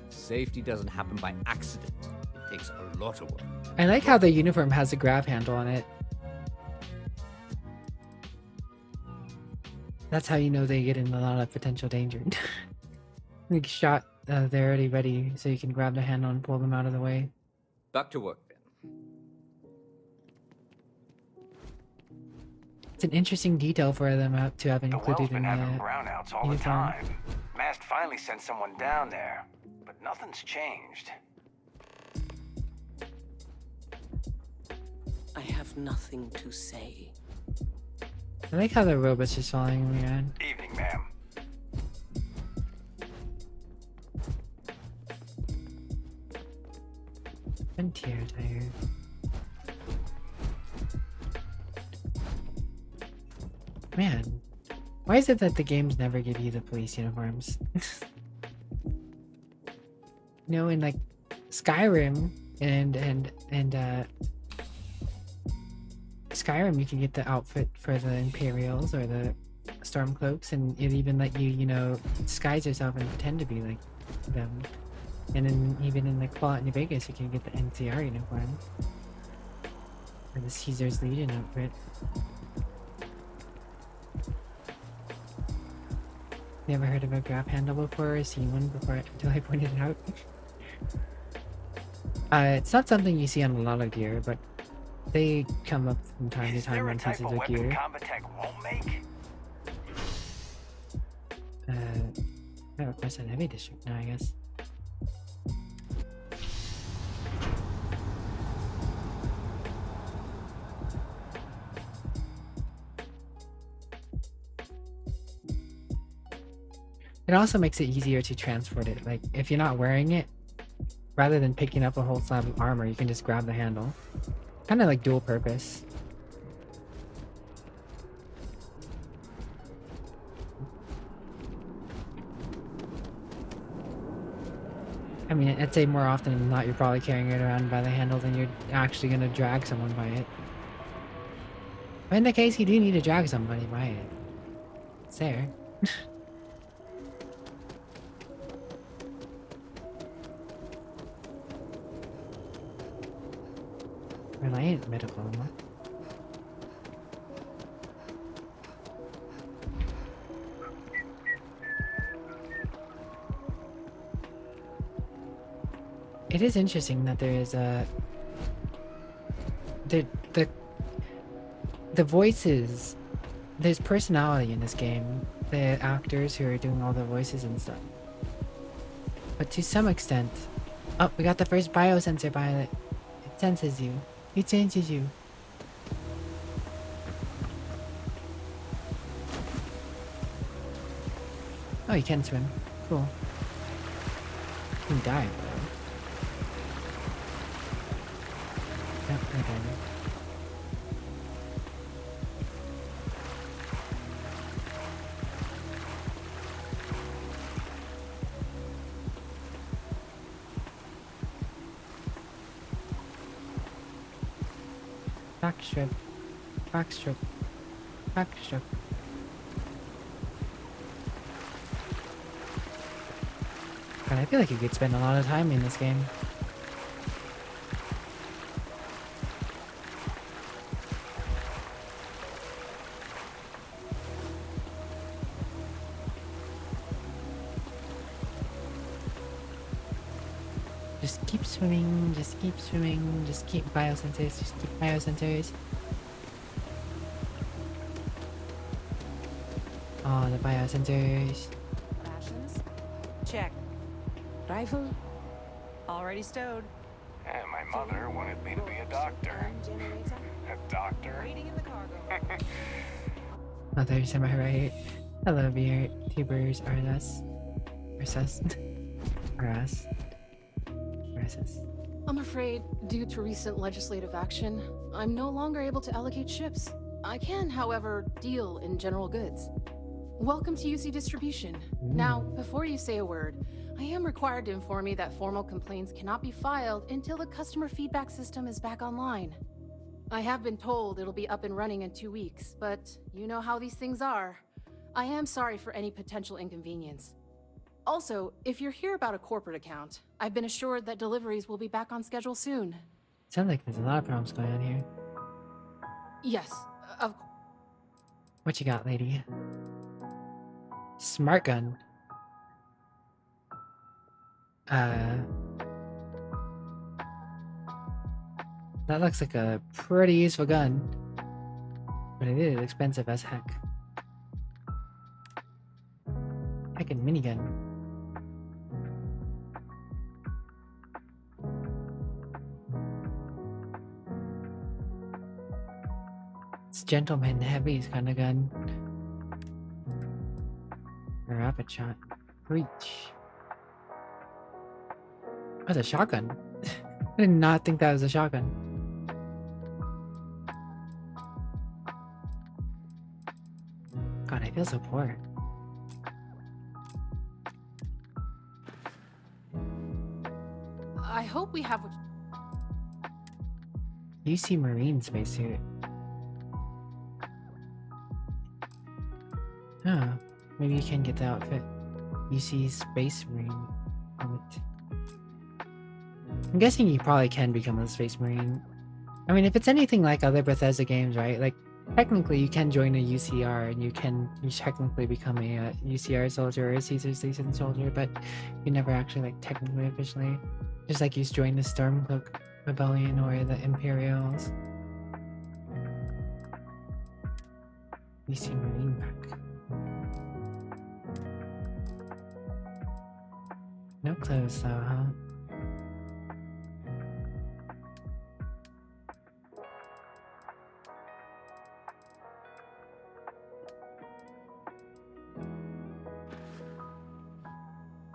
Speaker 20: safety doesn't happen by accident. It takes a lot of work.
Speaker 1: I like how the uniform has a grab handle on it. That's how you know they get in a lot of potential danger. Like shot, they're already ready, so you can grab the handle and pull them out of the way.
Speaker 20: Back to work then.
Speaker 1: It's an interesting detail for them to have
Speaker 13: The well's
Speaker 1: included
Speaker 13: been
Speaker 1: in
Speaker 13: having
Speaker 1: the
Speaker 13: brownouts all the
Speaker 1: uniform.
Speaker 13: time. Mast finally sent someone down there, but nothing's changed.
Speaker 2: I have nothing to say.
Speaker 1: I like how the robot's just following me around.
Speaker 13: Evening, ma'am.
Speaker 1: Frontier tire. Man, why is it that the games never give you the police uniforms? You know, in like Skyrim and Skyrim, you can get the outfit for the Imperials or the Stormcloaks, and it even let you, you know, disguise yourself and pretend to be like them. And then even in like Fallout New Vegas, you can get the NCR uniform or the Caesar's Legion outfit. You ever heard of a grab handle before or seen one before until I pointed it out? It's not something you see on a lot of gear, but they come up from time to time on pieces of gear. I request a heavy district now, I guess. It also makes it easier to transport it. Like, if you're not wearing it, rather than picking up a whole slab of armor, you can just grab the handle. Kind of like dual purpose. I mean, I'd say more often than not, you're probably carrying it around by the handle than you're actually going to drag someone by it. But in the case you do need to drag somebody by it, it's there. Reliant medical, huh? It is interesting that there is a the voices. There's personality in this game. The actors who are doing all the voices and stuff. But to some extent, oh, we got the first biosensor pilot. It senses you. It senses you. Oh, you can swim. Cool. You can dive though. Yep, okay. Backstrip. Backstrip. Backstrip. God, I feel like you could spend a lot of time in this game. Just keep swimming, just keep swimming, just keep biosensors, just keep biosensors. Oh, the biosensors.
Speaker 4: Rations? Check. Rifle? Already stowed.
Speaker 3: And my mother wanted me to be a doctor. A doctor?
Speaker 4: Waiting in the cargo.
Speaker 1: Others, am I right? Hello, VTubers, are us. Are us.
Speaker 7: I'm afraid, due to recent legislative action, I'm no longer able to allocate ships. I can, however, deal in general goods. Welcome to UC Distribution. Now, before you say a word, I am required to inform you that formal complaints cannot be filed until the customer feedback system is back online. I have been told it'll be up and running in 2 weeks, but you know how these things are. I am sorry for any potential inconvenience. Also, if you're here about a corporate account, I've been assured that deliveries will be back on schedule soon.
Speaker 1: Sounds like there's a lot of problems going on here.
Speaker 7: Yes, of course.
Speaker 1: What you got, lady? Smart gun. That looks like a pretty useful gun. But it is expensive as heck. Heckin' minigun. It's gentleman heavy's kind of gun. A rapid shot. Breach. That's a shotgun. I did not think that was a shotgun. God, I feel so poor.
Speaker 7: I hope we have what...
Speaker 1: UC Marine spacesuit. Oh, maybe you can get the outfit. UC Space Marine helmet. I'm guessing you probably can become a Space Marine. I mean, if it's anything like other Bethesda games, right? Like, technically you can join a UCR and you technically become a UCR soldier or a Caesar Station soldier, but you never actually, like, technically officially. Just like you join the Stormcloak Rebellion or the Imperials. UC Marine back. No clothes though, huh?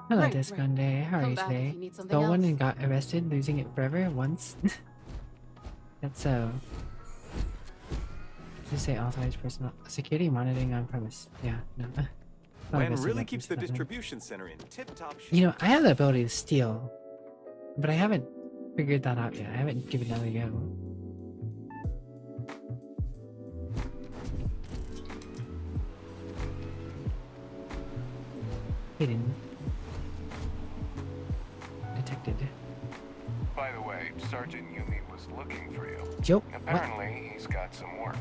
Speaker 1: Hello,
Speaker 7: Right,
Speaker 1: Disconde. How are
Speaker 7: Come
Speaker 1: you
Speaker 7: back if
Speaker 1: today?
Speaker 7: you need something
Speaker 1: Stole one
Speaker 7: else.
Speaker 1: and got arrested, losing it forever once? That's so. Just say authorized personal security monitoring on premise. Yeah, no.
Speaker 9: Gwen really keeps the distribution center in tip-top shape.
Speaker 1: You know, I have the ability to steal, but I haven't figured that out yet. I haven't given that a go. Hidden. Detected.
Speaker 3: By the way, Sergeant Yumi was looking for you.
Speaker 1: Yo,
Speaker 3: Apparently, he's got some work.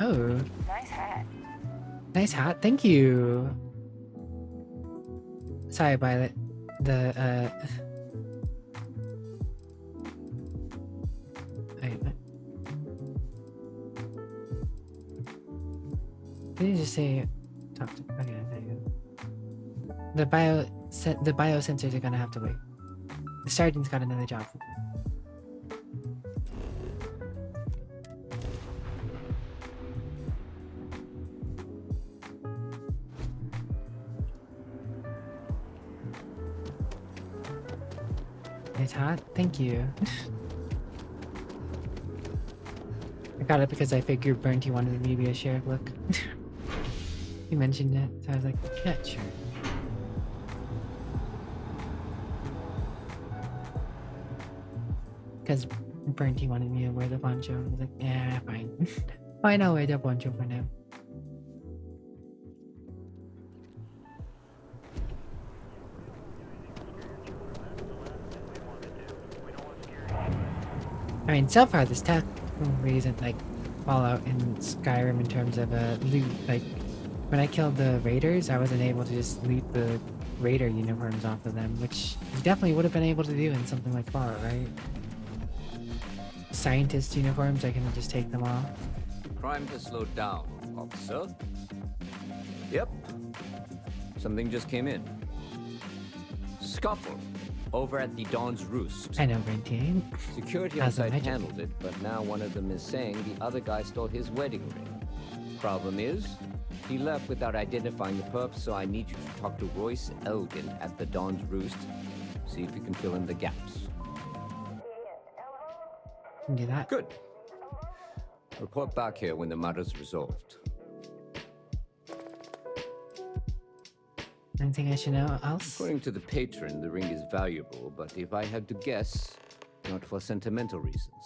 Speaker 1: Oh.
Speaker 5: Nice hat.
Speaker 1: Nice hat, thank you. Sorry, Violet. The wait, what? Did you just say talk to? Okay, there you go. The biosensors are gonna have to wait. The sergeant's got another job. Nice hat, thank you. I got it because I figured Burnty wanted me to be a sheriff look. He mentioned it, so I was like, yeah, sure. Because Burnty wanted me to wear the poncho. I was like, yeah, fine. Fine, I'll wear the poncho for now. I mean, so far this tech isn't like Fallout and Skyrim in terms of loot. Like, when I killed the raiders, I wasn't able to just loot the raider uniforms off of them, which you definitely would have been able to do in something like Fallout, right? Scientist uniforms, I can just take them off.
Speaker 20: Crime has slowed down, officer. Yep. Something just came in. Scuffle over at the Dawn's Roost.
Speaker 1: I know, Brenty.
Speaker 20: Security on site handled it, but now one of them is saying the other guy stole his wedding ring. Problem is, he left without identifying the perp, so I need you to talk to Royce Elgin at the Dawn's Roost. See if you can fill in the gaps.
Speaker 1: Do that.
Speaker 20: Good. Report back here when the matter's resolved.
Speaker 1: Anything I should know else?
Speaker 20: According to the patron, the ring is valuable, but if I had to guess, not for sentimental reasons.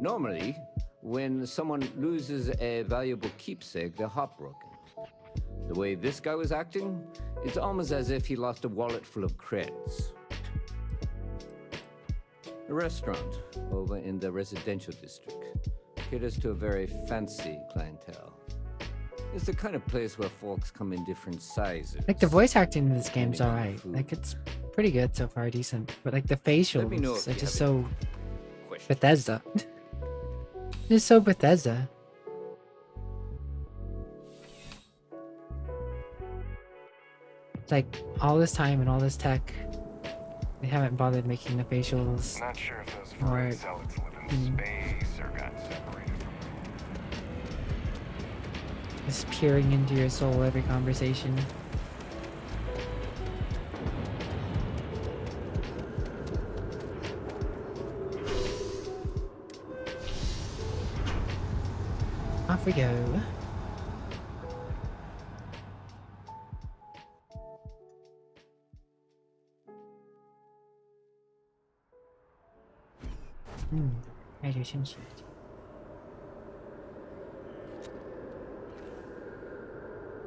Speaker 20: Normally, when someone loses a valuable keepsake, they're heartbroken. The way this guy was acting, it's almost as if he lost a wallet full of creds. A restaurant over in the residential district caters to a very fancy clientele. It's the kind of place where folks come in different sizes.
Speaker 1: Like, the voice acting in this game's alright. Like, it's pretty good so far, decent. But, like, the facials are just so Bethesda. Just so Bethesda. It's like, all this time and all this tech, they haven't bothered making the facials.
Speaker 3: Not sure if those
Speaker 1: or
Speaker 3: zealots live in space or got separated.
Speaker 1: just peering into your soul every conversation. Off we go. Graduation sheet.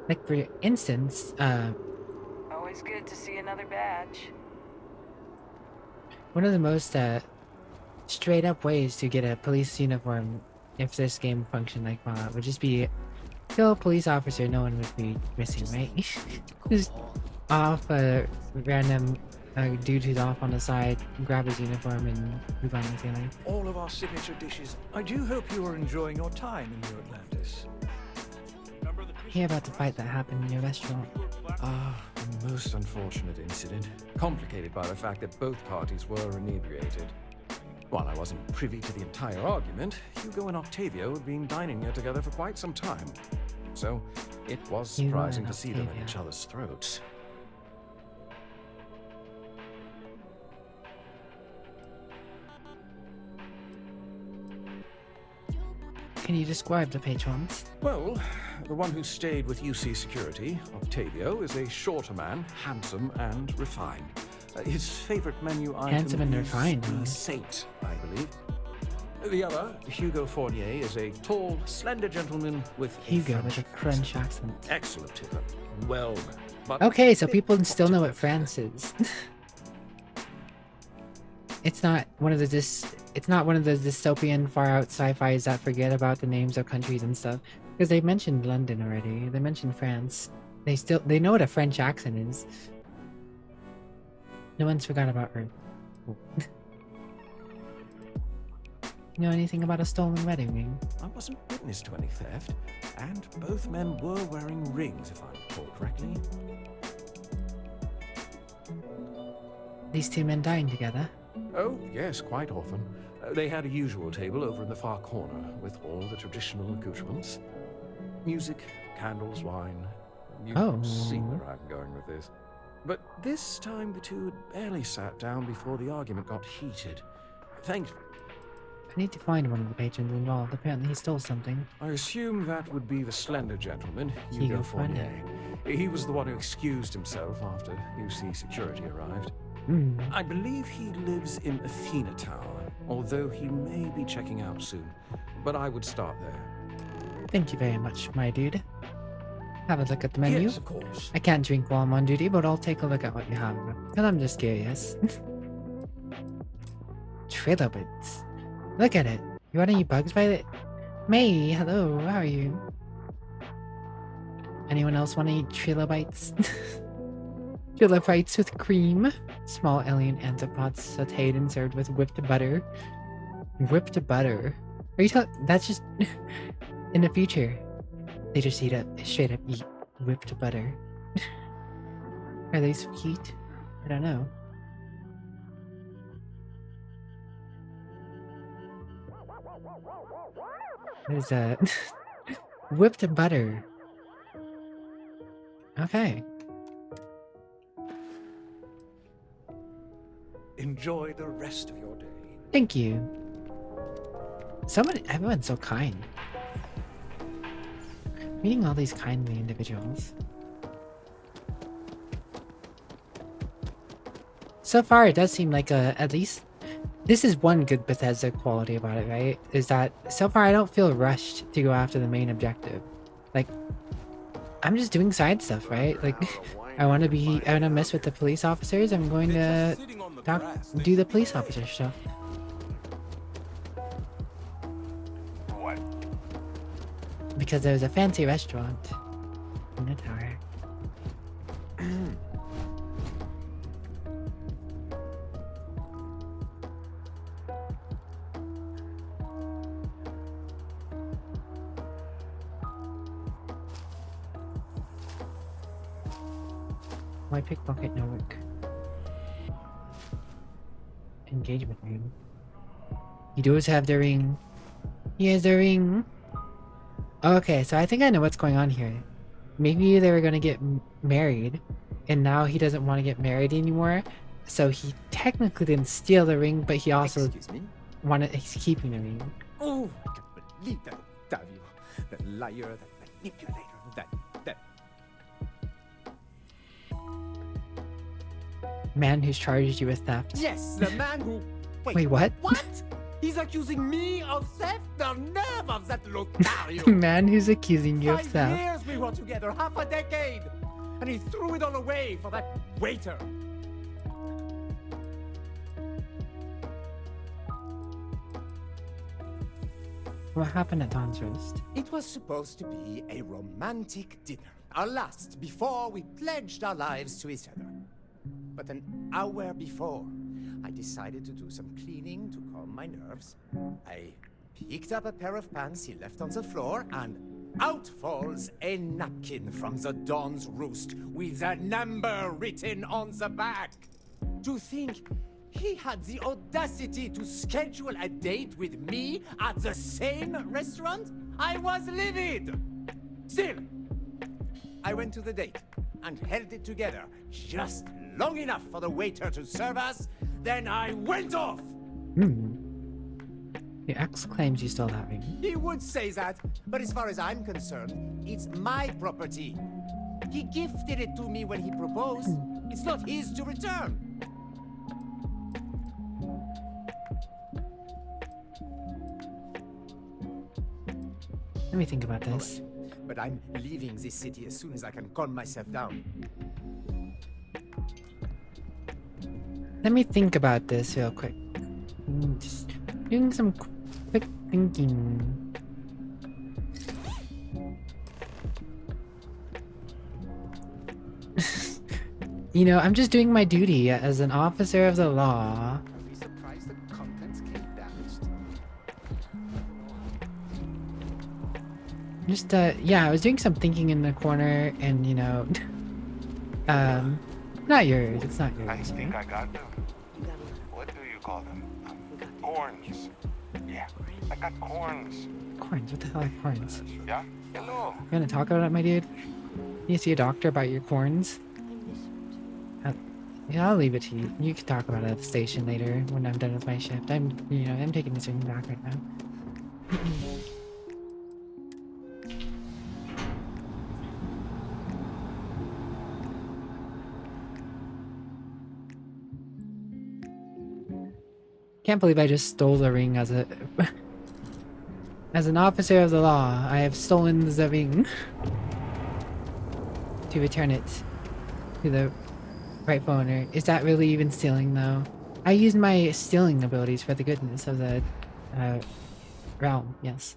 Speaker 1: Like for instance,
Speaker 4: Always good to see another badge.
Speaker 1: one of the most straight up ways to get a police uniform, if this game functioned like Fallout, would just be kill a police officer. No one would be missing, right? Just off a random dude who's off on the side, grab his uniform and move on with your life.
Speaker 15: All of our signature dishes. I do hope you are enjoying your time in New Atlantis.
Speaker 1: Hear about the fight that happened in your restaurant.
Speaker 19: Ah, a most unfortunate incident, complicated by the fact that both parties were inebriated. While I wasn't privy to the entire argument, Hugo and Octavio had been dining here together for quite some time. So, it was surprising to see them at each other's throats.
Speaker 1: Can you describe the patrons?
Speaker 19: Well, the one who stayed with UC Security, Octavio, is a shorter man, handsome and refined. His favorite menu item
Speaker 1: Handsome and
Speaker 19: is
Speaker 1: refined,
Speaker 19: the
Speaker 1: huh?
Speaker 19: Saint, I believe. The other, Hugo Fournier, is a tall, slender gentleman with
Speaker 1: Hugo with a French accent.
Speaker 19: Excellent tipper. Well, but
Speaker 1: Okay, so people still know what France is. It's not one of the dystopian far out sci-fis that forget about the names of countries and stuff. Because they mentioned London already. They mentioned France. They know what a French accent is. No one's forgot about Earth. You know anything about a stolen wedding ring?
Speaker 19: I wasn't witness to any theft, and both men were wearing rings, if I recall correctly.
Speaker 1: These two men dined together.
Speaker 19: Oh, yes, quite often. They had a usual table over in the far corner, with all the traditional accoutrements. Music, candles, wine. You can see where I'm going with this. But this time the two had barely sat down before the argument got heated. Thankfully,
Speaker 1: I need to find one of the patrons involved. Apparently he stole something.
Speaker 19: I assume that would be the slender gentleman,
Speaker 1: Hugo
Speaker 19: Hugo Fournier. He was the one who excused himself after UC security arrived. I believe he lives in Athena Tower, although he may be checking out soon. But I would start there.
Speaker 1: Thank you very much, my dude. Have a look at the menu.
Speaker 19: Yes, of course.
Speaker 1: I can't drink while I'm on duty, but I'll take a look at what you have. Because I'm just curious. Trilobites. Look at it. You want any bugs by it? May, hello, how are you? Anyone else want to eat trilobites? Trilobites with cream. Small alien anthropods sauteed and served with whipped butter. Whipped butter? Are you talking? That's just... in the future. They just straight up eat whipped butter. Are they sweet? I don't know. There's a whipped butter. Okay.
Speaker 15: Enjoy the rest of your day.
Speaker 1: Thank you. Everyone's so kind. Meeting all these kindly individuals. So far, it does seem like at least this is one good Bethesda quality about it, right? Is that so far I don't feel rushed to go after the main objective. Like, I'm just doing side stuff, right? Like, I want to mess with the police officers. I'm going to do the police officer stuff.
Speaker 13: What?
Speaker 1: Because there's a fancy restaurant in the tower. Why pickpocket no work? Engagement room. He does have the ring. He has the ring. Okay, so I think I know what's going on here. Maybe they were gonna get married, and now he doesn't want to get married anymore. So he technically didn't steal the ring, but he also he's keeping the ring.
Speaker 10: Oh, I can't believe that, Octavio. That liar, that manipulator, that...
Speaker 1: Man who's charged you with theft.
Speaker 10: Yes, the man who...
Speaker 1: Wait, what?
Speaker 10: What?
Speaker 21: He's accusing me of theft? The nerve of that Lotario!
Speaker 1: Man who's accusing you of
Speaker 21: 5
Speaker 1: theft.
Speaker 21: years we were together, half a decade! And he threw it all away for that waiter.
Speaker 1: What happened at Dawn's Roast?
Speaker 21: It was supposed to be a romantic dinner. Our last, before we pledged our lives to each other. But an hour before, I decided to do some cleaning to calm my nerves. I picked up a pair of pants he left on the floor, and out falls a napkin from the Dawn's Roost with a number written on the back. To think he had the audacity to schedule a date with me at the same restaurant? I was livid! Still, I went to the date and held it together just long enough for the waiter to serve us. Then I went off!
Speaker 1: Your ex claims you stole that ring.
Speaker 21: He would say that, but as far as I'm concerned, it's my property. He gifted it to me when he proposed. It's not his to return.
Speaker 1: Let me think about this.
Speaker 21: But I'm leaving this city as soon as I can calm myself down.
Speaker 1: Let me think about this real quick. Just doing some quick thinking. You know, I'm just doing my duty as an officer of the law.
Speaker 21: Are we surprised the contents came damaged?
Speaker 1: Just, yeah, I was doing some thinking in the corner and, you know, not yours, it's not yours.
Speaker 22: I think I got them. What do you call them? Corns. Yeah, I got corns.
Speaker 1: Corns? What the hell are corns?
Speaker 22: Yeah? Hello.
Speaker 1: You wanna talk about it, my dude? You see a doctor about your corns? Yeah, I'll leave it to you. You can talk about it at the station later when I'm done with my shift. I'm taking this ring back right now. Can't believe I just stole the ring as a as an officer of the law. I have stolen the ring to return it to the rightful owner. Is that really even stealing though? I used my stealing abilities for the goodness of the realm. Yes.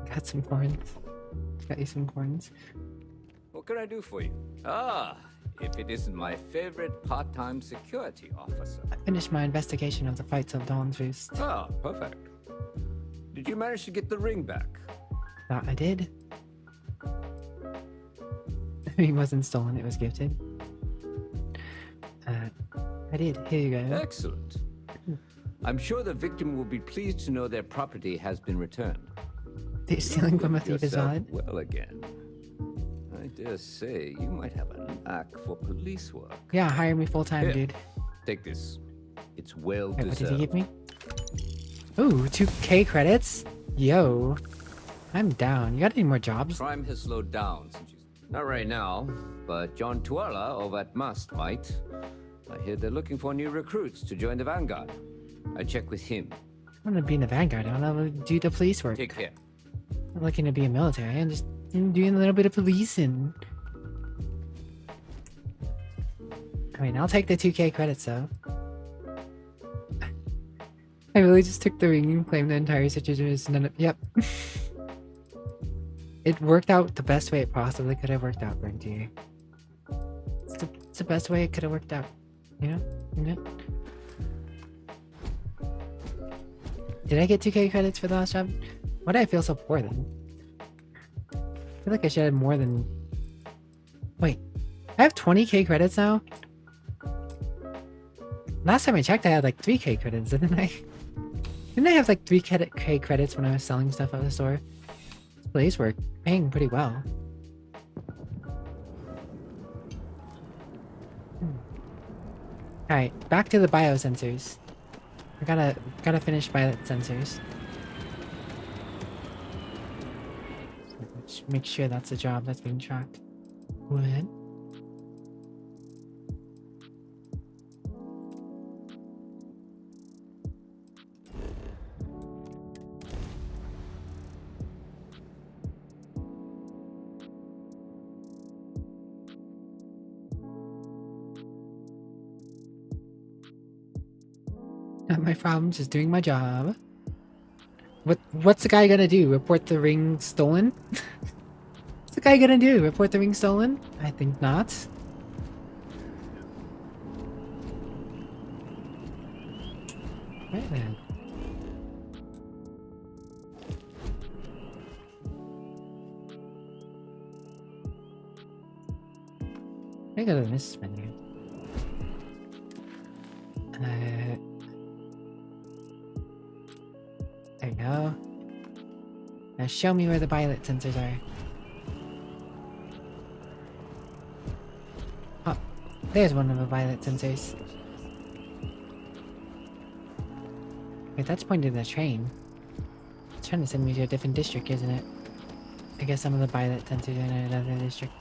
Speaker 1: Got some corns. Got you some corns.
Speaker 20: What can I do for you? Ah, if it isn't my favorite part-time security officer.
Speaker 1: I finished my investigation of the fights of Dawn's Roost.
Speaker 20: Ah, perfect. Did you manage to get the ring back?
Speaker 1: Thought I did. It wasn't stolen, it was gifted. I did. Here you go.
Speaker 20: Excellent. I'm sure the victim will be pleased to know their property has been returned.
Speaker 1: They're stealing from a thief is
Speaker 20: Yourself
Speaker 1: odd.
Speaker 20: well again. I dare say you might have a knack for police work.
Speaker 1: Yeah, hire me full time,
Speaker 20: Here,
Speaker 1: dude.
Speaker 20: Take this. It's well
Speaker 1: Wait, what
Speaker 20: deserved.
Speaker 1: did he give me? Ooh, 2K credits? Yo. I'm down. You got any more jobs?
Speaker 20: Crime has slowed down since you... Not right now, but John Tuala over at Must might. I hear they're looking for new recruits to join the Vanguard. I check with him.
Speaker 1: I want to be in the Vanguard. I want to do the police work.
Speaker 20: Take care.
Speaker 1: I'm looking to be a military. I'm just doing a little bit of policing. I mean, I'll take the 2K credits though. I really just took the ring and claimed the entire situation. Yep. It worked out the best way it possibly could have worked out, Bernty. It's the best way it could have worked out. You know? Yeah. Did I get 2K credits for the last job? Why do I feel so poor then? I feel like I should have more than... Wait, I have 20K credits now? Last time I checked I had like 3K credits, didn't I? Didn't I have like 3K credits when I was selling stuff at the store? Police were paying pretty well. Alright, back to the biosensors. I gotta finish biosensors. Just make sure that's a job that's being tracked. What? my problem. Just doing my job. What's the guy gonna do? Report the ring stolen? What's the guy gonna do? Report the ring stolen? I think not. Right then. I go to this menu. There you go. Now show me where the violet sensors are. Oh, there's one of the violet sensors. Wait, that's pointing to the train. It's trying to send me to a different district, isn't it? I guess some of the violet sensors are in another district.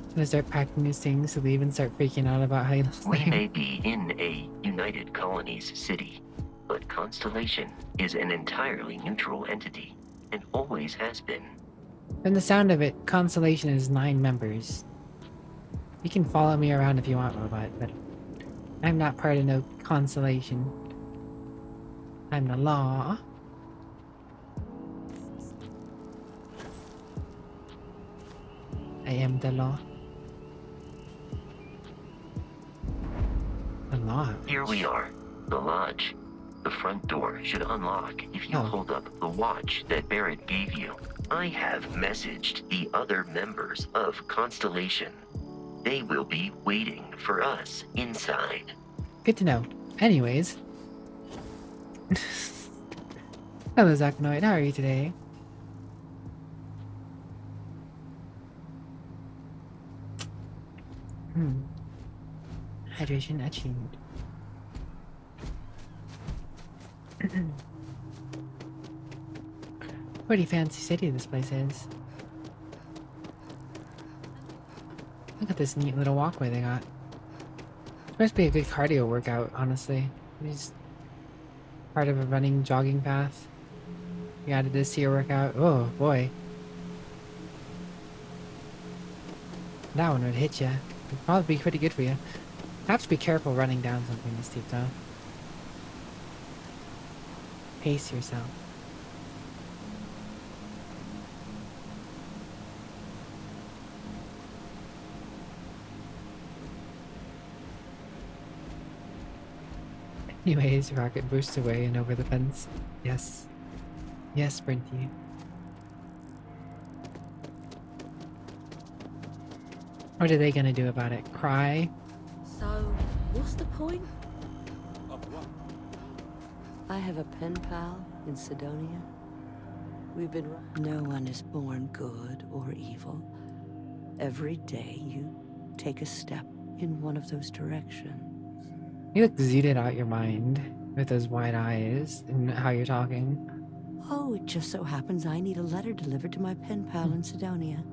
Speaker 1: I'm gonna start packing these things so they even start freaking out about how you
Speaker 8: We may be in a United Colonies city, but Constellation is an entirely neutral entity, and always has been.
Speaker 1: From the sound of it, Constellation is 9 members. You can follow me around if you want, Robot, but I'm not part of no Constellation. I'm the law. I am the law. The lodge.
Speaker 8: Here we are, the lodge. The front door should unlock if you hold up the watch that Barrett gave you. I have messaged the other members of Constellation. They will be waiting for us inside.
Speaker 1: Good to know. Anyways. Hello, Zacnoid. How are you today? Hydration achieved. Pretty fancy city this place is. Look at this neat little walkway they got. It must be a good cardio workout, honestly. It's part of a running, jogging path. You added this to your workout. Oh boy. That one would hit you. It'd probably be pretty good for you. Have to be careful running down something this steep though. Pace yourself. Anyways, rocket boosts away and over the fence. Yes. Yes, Sprinty. What are they gonna do about it? Cry?
Speaker 11: So, what's the point? I have a pen pal in Sidonia. We've been... No one is born good or evil. Every day you take a step in one of those directions.
Speaker 1: You look zooted out your mind with those wide eyes and how you're talking.
Speaker 11: Oh, it just so happens I need a letter delivered to my pen pal in Sidonia.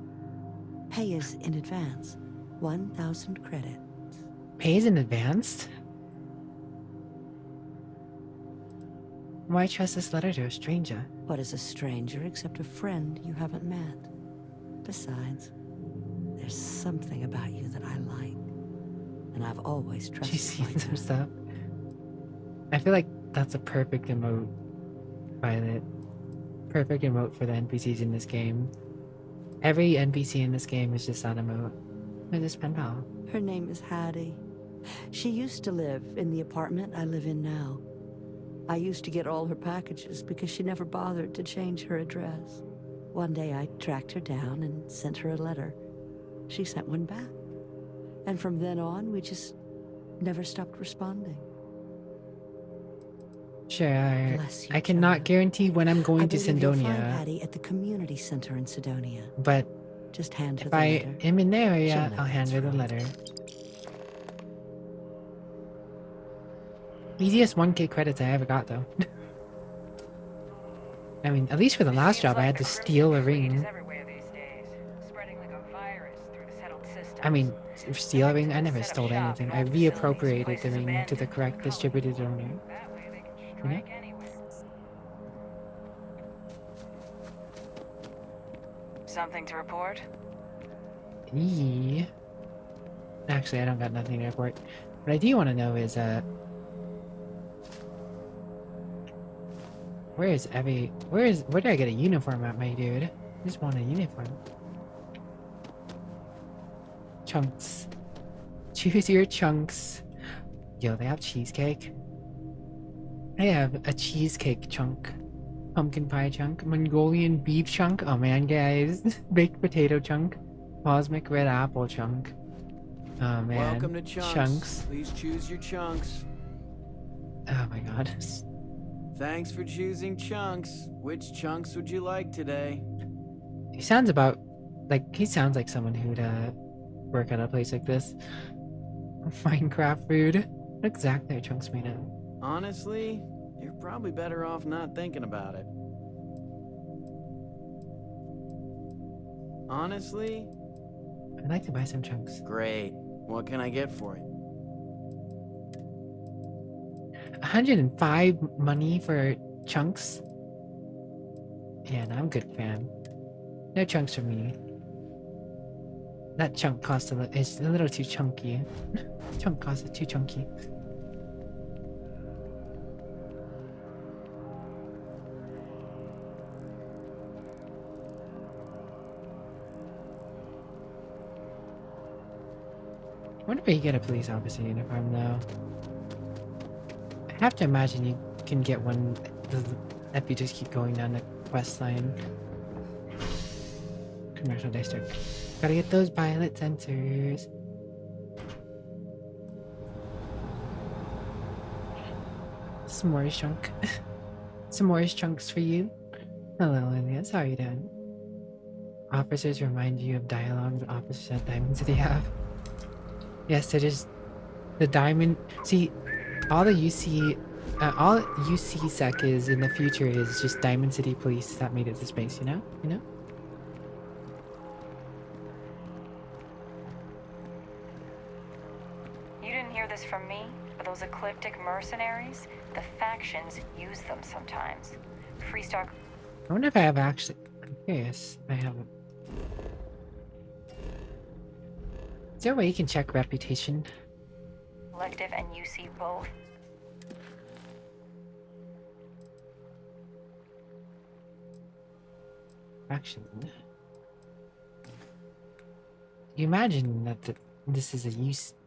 Speaker 11: Pay is in advance. 1,000 credit.
Speaker 1: Pays in advance? Why trust this letter to a stranger?
Speaker 11: What is a stranger except a friend you haven't met? Besides, there's something about you that I like. And I've always trusted
Speaker 1: She's seen some stuff. I feel like that's a perfect emote, Violet. Perfect emote for the NPCs in this game. Every NPC in this game is just that emote. With this pen pal.
Speaker 11: Her name is Hattie. She used to live in the apartment I live in now. I used to get all her packages because she never bothered to change her address. One day I tracked her down and sent her a letter. She sent one back. And from then on, we just never stopped responding.
Speaker 1: Sure, I cannot guarantee when I'm going to
Speaker 11: You'll find
Speaker 1: Sidonia.
Speaker 11: Hattie at the community center in Sidonia.
Speaker 1: But
Speaker 11: just hand her
Speaker 1: if
Speaker 11: the
Speaker 1: I
Speaker 11: letter.
Speaker 1: am in the area,
Speaker 11: She'll know
Speaker 1: I'll hand
Speaker 11: it's
Speaker 1: her the
Speaker 11: from
Speaker 1: letter. Easiest 1K credits I ever got, though. I mean, at least for the last job, I had to steal a ring. I mean, steal a ring? I never stole anything. I reappropriated the ring to the correct distributed owner. You know?
Speaker 4: Something to report?
Speaker 1: Eee. Actually, I don't got nothing to report. What I do want to know is, where do I get a uniform at, my dude? I just want a uniform. Chunks. Choose your chunks. Yo, they have cheesecake. I have a cheesecake chunk. Pumpkin pie chunk. Mongolian beef chunk. Oh man, guys. Baked potato chunk. Cosmic red apple chunk. Oh man.
Speaker 6: Welcome to Chunks. Please choose your chunks.
Speaker 1: Oh my god.
Speaker 6: Thanks for choosing Chunks. Which chunks would you like today?
Speaker 1: He sounds he sounds like someone who'd work at a place like this. Minecraft food. What exactly are chunks made of?
Speaker 6: Honestly, you're probably better off not thinking about it. Honestly?
Speaker 1: I'd like to buy some chunks.
Speaker 6: Great. What can I get for it?
Speaker 1: 105 money for chunks? Yeah, no, I'm good, fam. No chunks for me. That chunk cost it's a little too chunky. Chunk cost is too chunky. I wonder where you get a police officer uniform though. I have to imagine you can get one if you just keep going down the quest line. Commercial district. Gotta get those violet sensors. S'mores chunk. S'mores chunks for you. Hello, Elias. How are you doing? Officers remind you of dialogue the officers at Diamond City have. Yes, they're just the diamond. See, all UC sec is in the future is just Diamond City police that made it to space. You know? You know?
Speaker 5: You didn't hear this from me, but those ecliptic mercenaries, the factions use them sometimes. Freestock.
Speaker 1: I wonder if I have actually. I'm curious. I haven't. Is there a way you can check reputation?
Speaker 5: Collective and UC both.
Speaker 1: Action. You imagine that this is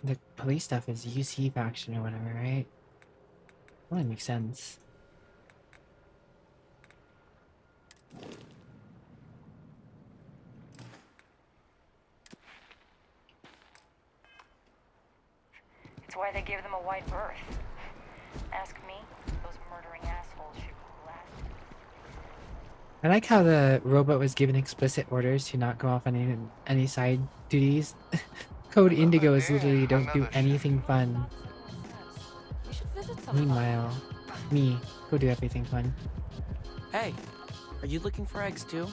Speaker 1: the police stuff is UC faction or whatever, right? Well, that makes sense.
Speaker 5: It's why they give them a wide berth. Ask me, those murdering assholes should last.
Speaker 1: I like how the robot was given explicit orders to not go off on any side duties. Code Indigo is literally don't do anything fun. Meanwhile, me, go do everything fun.
Speaker 14: Hey, are you looking for eggs too?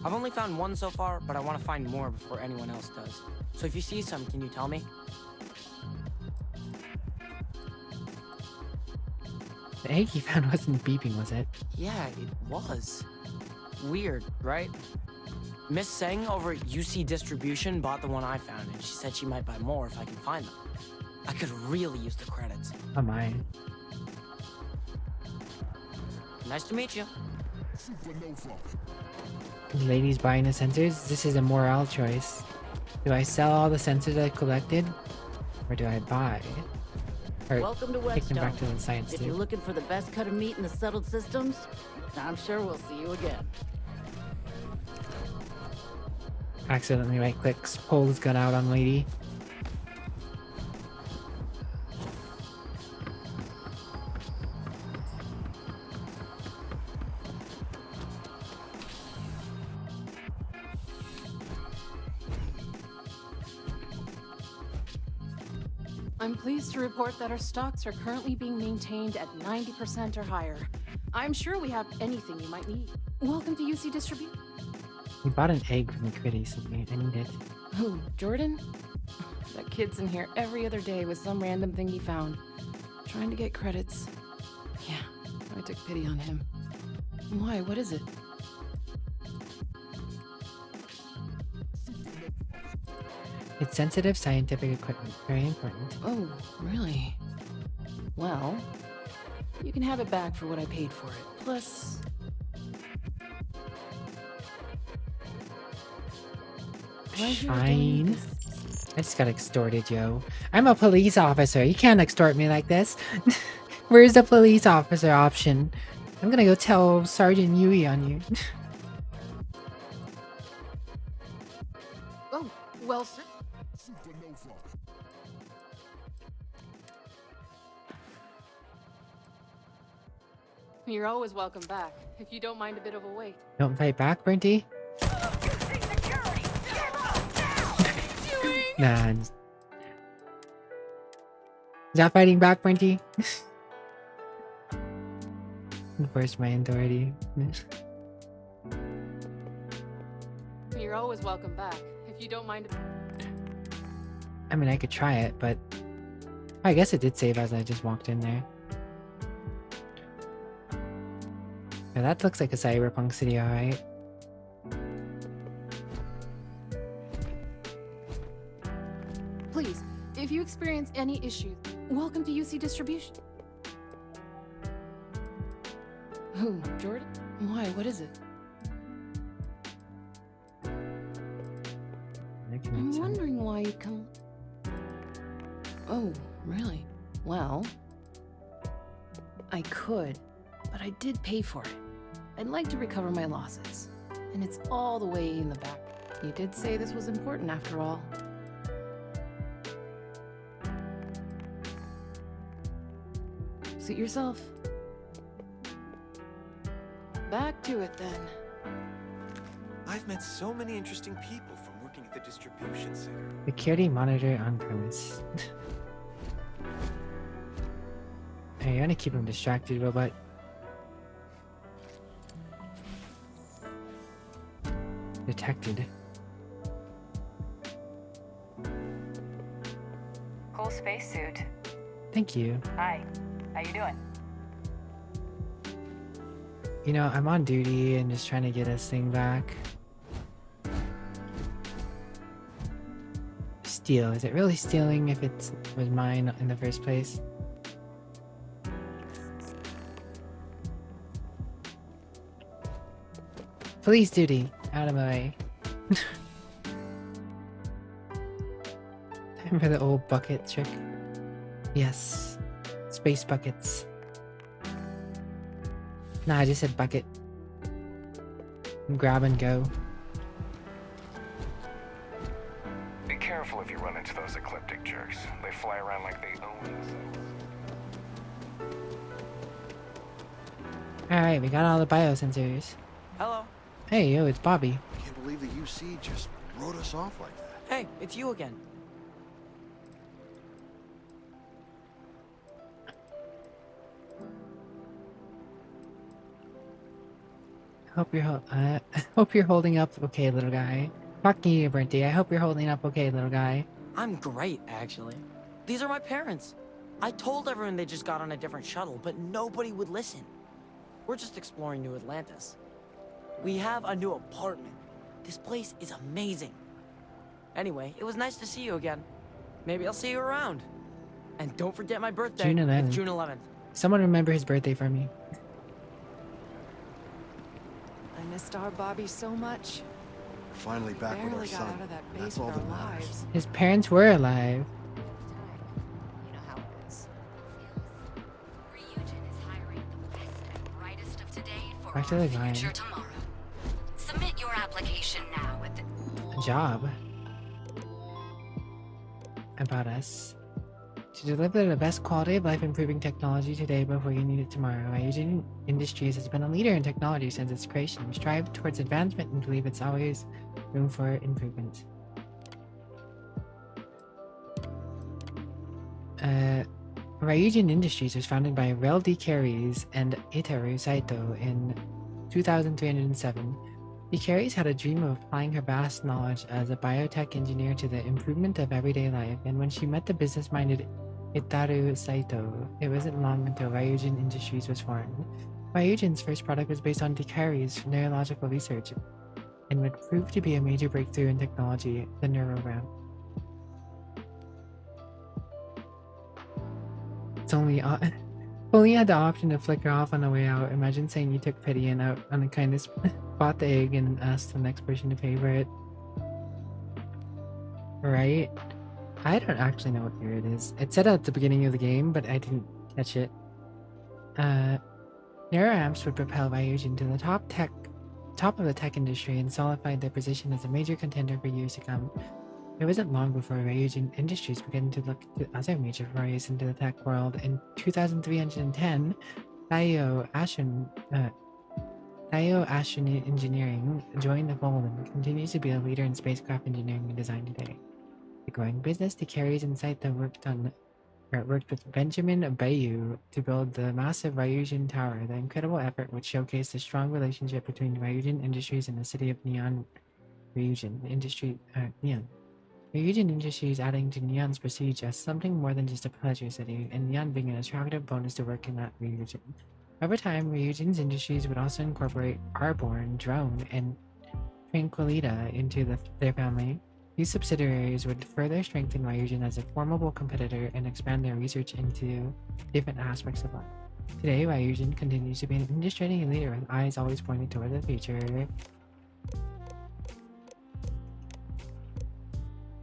Speaker 14: I've only found one so far, but I want to find more before anyone else does. So if you see some, can you tell me?
Speaker 1: The egg he found wasn't beeping, was it?
Speaker 14: Yeah, it was. Weird, right? Miss Seng over at UC Distribution bought the one I found, and she said she might buy more if I can find them. I could really use the credits.
Speaker 1: Oh my.
Speaker 14: Nice to meet you.
Speaker 1: Ladies buying the sensors? This is a moral choice. Do I sell all the sensors I collected? Or do I buy? Or
Speaker 23: Welcome to
Speaker 1: take them back
Speaker 23: Whetstone.
Speaker 1: to the science
Speaker 23: If
Speaker 1: dude?
Speaker 23: you're looking for the best cut of meat in the settled systems, I'm sure we'll see you again.
Speaker 1: Accidentally right clicks, pull his gun out on lady.
Speaker 7: I'm pleased to report that our stocks are currently being maintained at 90% or higher. I'm sure we have anything you might need. Welcome to UC Distribution.
Speaker 1: We bought an egg from the Critty, so I need it.
Speaker 7: Who, Jordan? That kid's in here every other day with some random thing he found. Trying to get credits. Yeah, I took pity on him. Why, what is it?
Speaker 1: It's sensitive scientific equipment. Very important.
Speaker 7: Oh, really? Well, you can have it back for what I paid for it. Plus...
Speaker 1: Fine. I just got extorted, yo. I'm a police officer. You can't extort me like this. Where's the police officer option? I'm gonna go tell Sergeant Yui on you.
Speaker 7: Oh, well, sir. You're always welcome back, if you don't mind a bit of a wait.
Speaker 1: Don't fight back, Brinty? Nah. Is that fighting back, Brinty? Enforce my authority.
Speaker 7: You're always welcome back, if you don't mind.
Speaker 1: I mean, I could try it, but I guess it did save as I just walked in there. Yeah, that looks like a cyberpunk city, alright.
Speaker 7: Please, if you experience any issues, welcome to UC Distribution. Who, Jordan? Why, what is it? I'm wondering why you'd come... Oh, really? Well... I could, but I did pay for it. I'd like to recover my losses. And it's all the way in the back. You did say this was important after all. Suit yourself. Back to it then.
Speaker 9: I've met so many interesting people from working at the distribution center.
Speaker 1: Security monitor on premise. Hey, you wanna keep him distracted, robot? Detected.
Speaker 4: Cool spacesuit.
Speaker 1: Thank you.
Speaker 4: Hi. How you doing?
Speaker 1: You know, I'm on duty and just trying to get this thing back. Steal. Is it really stealing if it was mine in the first place? Police duty. Out of my way. Time for the old bucket trick. Yes. Space buckets. Nah, I just said bucket. Grab and go.
Speaker 3: Be careful if you run into those ecliptic jerks. They fly around like they own themselves.
Speaker 1: Alright, we got all the biosensors.
Speaker 14: Hello.
Speaker 1: Hey, yo, it's Bobby.
Speaker 12: I can't believe the UC just wrote us off like that.
Speaker 14: Hey, it's you again.
Speaker 1: Hope you're holding up okay, little guy. Fucking you, Brinty. I hope you're holding up okay, little guy.
Speaker 14: I'm great, actually. These are my parents. I told everyone they just got on a different shuttle, but nobody would listen. We're just exploring New Atlantis. We have a new apartment. This place is amazing. Anyway, it was nice to see you again. Maybe I'll see you around. And don't forget my birthday.
Speaker 1: June 11th.
Speaker 14: It's June 11th.
Speaker 1: Someone remember his birthday for me.
Speaker 2: I missed our Bobby so much.
Speaker 12: We're finally back with our
Speaker 2: Barely got
Speaker 12: son.
Speaker 2: out of that
Speaker 12: That's
Speaker 2: base
Speaker 12: all
Speaker 2: with
Speaker 12: that
Speaker 2: our
Speaker 12: matters.
Speaker 2: lives.
Speaker 1: His parents were alive.
Speaker 2: You know how it is.
Speaker 1: Back to the grind.
Speaker 16: Submit your application now with the
Speaker 1: A job. About us. To deliver the best quality of life improving technology today before you need it tomorrow, Ryujin Industries has been a leader in technology since its creation. We strive towards advancement and believe it's always room for improvement. Ryujin Industries was founded by Rel D. Carries and Itaru Saito in 2307. The Carries had a dream of applying her vast knowledge as a biotech engineer to the improvement of everyday life, and when she met the business-minded Itaru Saito, it wasn't long until Ryujin Industries was formed. Ryujin's first product was based on De Carries' neurological research and would prove to be a major breakthrough in technology, the neurogram. It's only had the option to flicker off on the way out. Imagine saying you took pity and out on the kindness, bought the egg and asked the next person to pay for it. Right? I don't actually know what year it is. It said at the beginning of the game, but I didn't catch it. Neuroamps would propel Ryujin to the top of the tech industry and solidified their position as a major contender for years to come. It wasn't long before Ryujin Industries began to look to other major forays into the tech world. In 2310, Taiyo Astron Engineering joined the fold and continues to be a leader in spacecraft engineering and design today. The growing business to carries inside the worked with Benjamin Bayou to build the massive Ryujin Tower. The incredible effort would showcase the strong relationship between Ryujin Industries and the city of Neon. Ryujin Industries adding to Neon's prestige as something more than just a pleasure city, and Neon being an attractive bonus to working at Ryujin. Over time, Ryujin's Industries would also incorporate Arborn, Drone, and Tranquilita into their family. These subsidiaries would further strengthen Ryujin as a formidable competitor and expand their research into different aspects of life. Today, Ryujin continues to be an industry leader with eyes always pointed toward the future.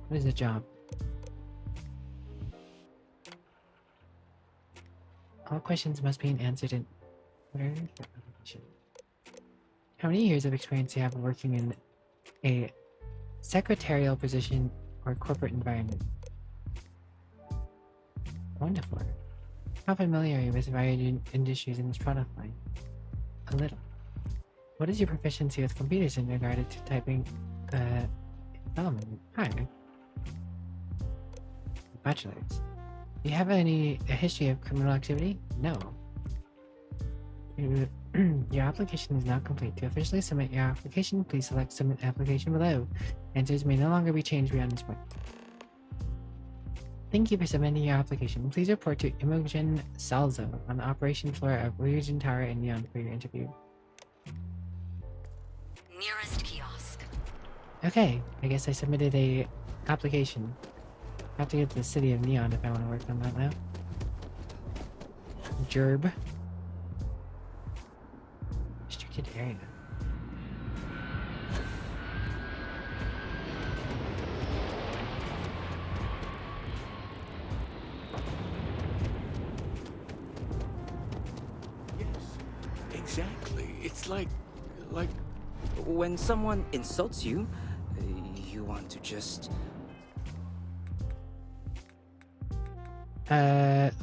Speaker 1: What is the job? All questions must be answered in order for application. How many years of experience do you have working in a secretarial position or corporate environment? Wonderful. How familiar are you with Ryujin Industries and its product line? A little. What is your proficiency with computers in regard to typing development? Hi. Bachelor's. Do you have a history of criminal activity? No. Your application is now complete. To officially submit your application, please select Submit Application below. Answers may no longer be changed beyond this point. Thank you for submitting your application. Please report to Imogen Salzo on the operation floor of Ryujin Tower in Neon for your interview.
Speaker 16: Nearest kiosk.
Speaker 1: Okay, I guess I submitted a application. I have to get to the city of Neon if I want to work on that now. Gerb. Restricted area.
Speaker 17: Yes, exactly. It's like...
Speaker 14: When someone insults you, you want to just...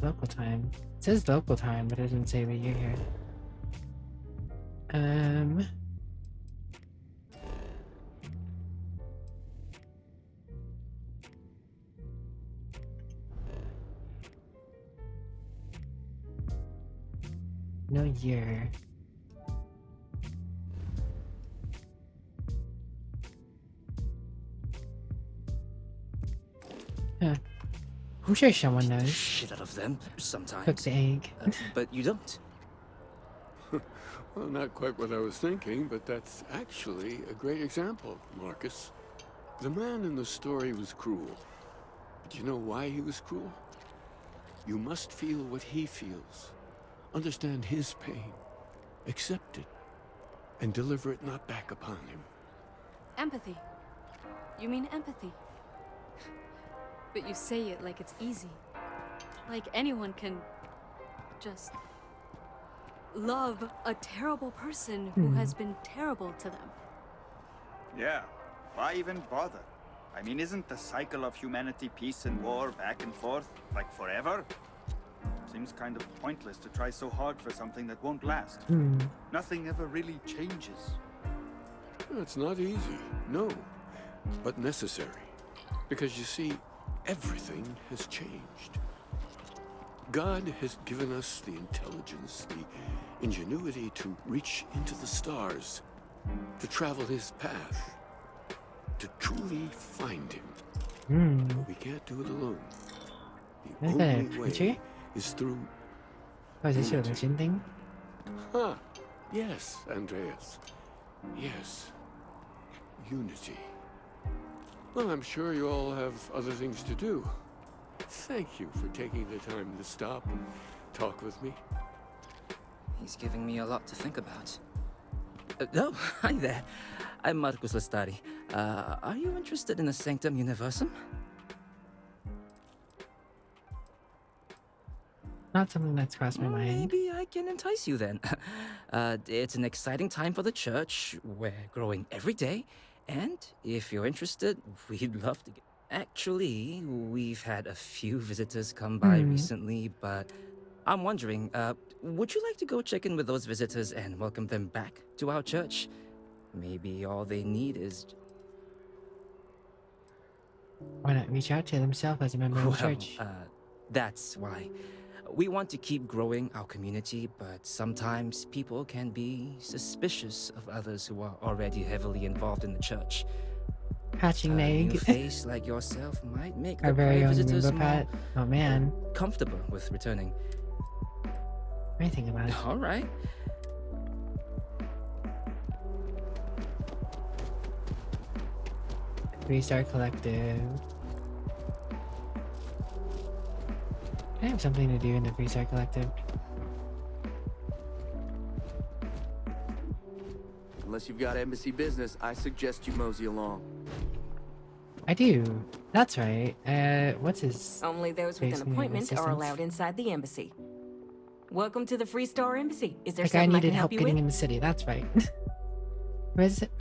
Speaker 1: Local time. It says local time, but it doesn't say the year here. No year. Huh. I'm sure someone knows.
Speaker 14: Shit out of them sometimes.
Speaker 1: Cook the egg.
Speaker 14: But you don't.
Speaker 17: Well, not quite what I was thinking, but that's actually a great example, Marcus. The man in the story was cruel. But you know why he was cruel? You must feel what he feels. Understand his pain. Accept it. And deliver it not back upon him.
Speaker 18: Empathy. You mean empathy? But you say it like it's easy. Like anyone can just love a terrible person who has been terrible to them.
Speaker 19: Yeah, why even bother? I mean, isn't the cycle of humanity peace and war back and forth, like forever? Seems kind of pointless to try so hard for something that won't last. Nothing ever really changes.
Speaker 17: It's not easy, no, but necessary. Because you see, everything has changed. God has given us the intelligence, the ingenuity to reach into the stars, to travel his path, to truly find him. But we can't do it alone. The only way is through...
Speaker 1: Oh, is this your legend thing?
Speaker 17: Huh. Yes, Andreas. Yes. Unity. Well, I'm sure you all have other things to do. Thank you for taking the time to stop and talk with me.
Speaker 10: He's giving me a lot to think about. Oh, hi there. I'm Marcus Lestari. Are you interested in the Sanctum Universum?
Speaker 1: Not something that's crossed my mind.
Speaker 10: Maybe I can entice you then. It's an exciting time for the church. We're growing every day. And if you're interested, we'd love to get... Actually, we've had a few visitors come by recently, but I'm wondering, would you like to go check in with those visitors and welcome them back to our church? Maybe all they need is...
Speaker 1: Why not reach out to themselves as a member of the church?
Speaker 10: That's why. We want to keep growing our community, but sometimes people can be suspicious of others who are already heavily involved in the church.
Speaker 1: Hatching
Speaker 10: A
Speaker 1: egg.
Speaker 10: new face like yourself might make
Speaker 1: Our
Speaker 10: the
Speaker 1: very
Speaker 10: prey
Speaker 1: own
Speaker 10: visitors
Speaker 1: Roomba pet. Oh man.
Speaker 10: comfortable with returning.
Speaker 1: What do you think about it?
Speaker 10: All right.
Speaker 1: Three-star collective. I have something to do in the Three-star collective.
Speaker 13: Unless you've got embassy business, I suggest you mosey along.
Speaker 1: I do. That's right. What's his...
Speaker 15: Only those with an appointment are allowed inside the embassy. Welcome to the Free Star Embassy. Is there
Speaker 1: That guy
Speaker 15: something I
Speaker 1: needed
Speaker 15: can
Speaker 1: help
Speaker 15: help you
Speaker 1: getting
Speaker 15: with?
Speaker 1: in the city. That's right.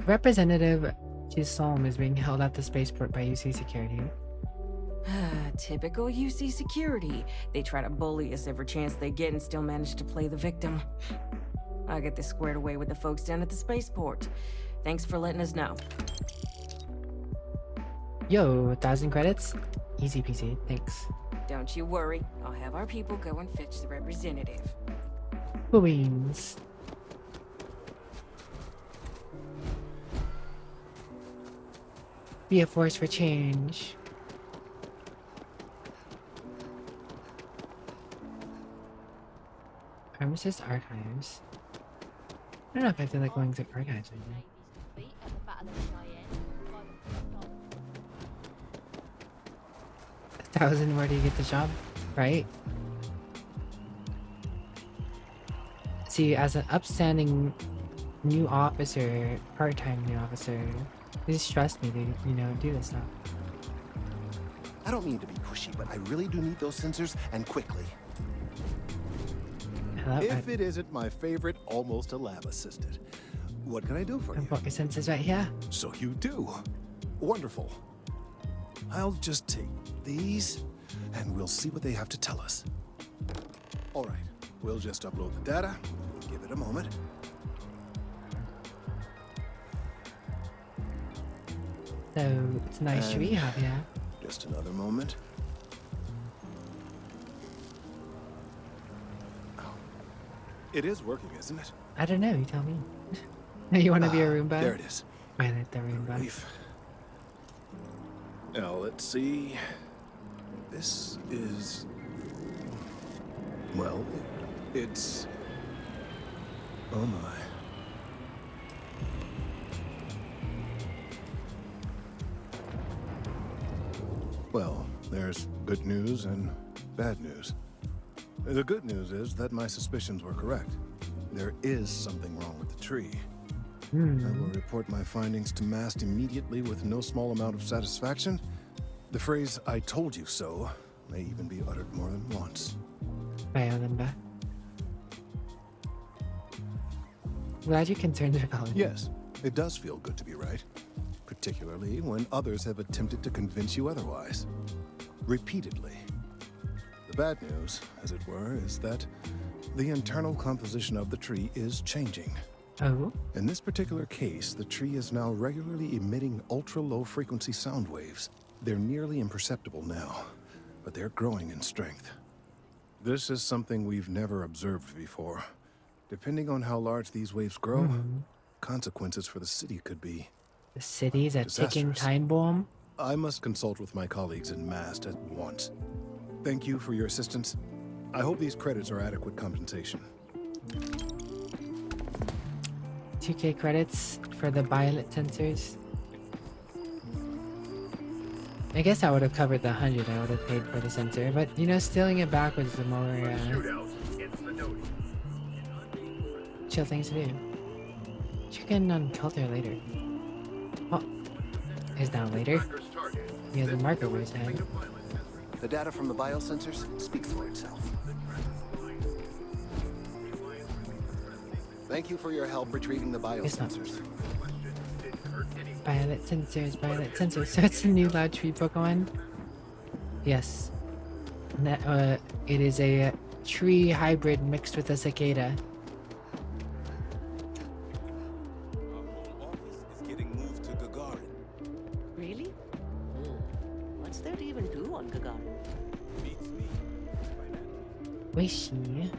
Speaker 1: Representative Chisolm is being held at the spaceport by UC security.
Speaker 15: Typical UC security. They try to bully us every chance they get and still manage to play the victim. I'll get this squared away with the folks down at the spaceport. Thanks for letting us know.
Speaker 1: Yo, 1,000 credits? Easy peasy, thanks.
Speaker 15: Don't you worry. I'll have our people go and fetch the representative.
Speaker 1: Queens. Be a force for change. Pharmacist archives. I don't know if I feel like going to archives right now. 1,000 more to get the job, right? See, as an upstanding new officer, part-time new officer, just trust me to, you know, do this stuff.
Speaker 12: I don't mean to be pushy, but I really do need those sensors, and quickly.
Speaker 24: If it isn't my favorite almost a lab assistant. What can I do for you?
Speaker 1: I've got your sensors right here.
Speaker 24: So you do. Wonderful. I'll just take these, and we'll see what they have to tell us. All right, we'll just upload the data. Give it a moment.
Speaker 1: So, it's a nice tree you have here.
Speaker 24: Just another moment. Oh. It is working, isn't it?
Speaker 1: I don't know, you tell me. You want to be a Roomba?
Speaker 24: There it is.
Speaker 1: I like the Roomba.
Speaker 24: Relief. Now, let's see. This is... Well, it's... Oh my. Well, there's good news and bad news. The good news is that my suspicions were correct. There is something wrong with the tree. I will report my findings to MAST immediately with no small amount of satisfaction. The phrase, "I told you so," may even be uttered more than once.
Speaker 1: Bye, Olimba. Glad you're concerned about it.
Speaker 24: Yes, it does feel good to be right. Particularly when others have attempted to convince you otherwise. Repeatedly. The bad news, as it were, is that the internal composition of the tree is changing.
Speaker 1: Oh?
Speaker 24: In this particular case, the tree is now regularly emitting ultra-low frequency sound waves. They're nearly imperceptible now, but they're growing in strength. This is something we've never observed before. Depending on how large these waves grow, consequences for the city could be...
Speaker 1: The city's a ticking time bomb?
Speaker 24: I must consult with my colleagues in MAST at once. Thank you for your assistance. I hope these credits are adequate compensation.
Speaker 1: 2K credits for the violet sensors. I guess I would have covered the 100 I would have paid for the sensor, but you know, stealing it back was the more chill things to do. Check in on Kelter later. Oh, is now later? He has a marker over his head.
Speaker 12: The data from the biosensors speaks for itself. Thank you for your help retrieving the biosensors.
Speaker 1: Violet sensors, violet sensors. So it's a new loud tree Pokemon? Yes. It is a tree hybrid mixed with a cicada.
Speaker 23: Really? What's there to even do on Gagarin?
Speaker 1: Wishy.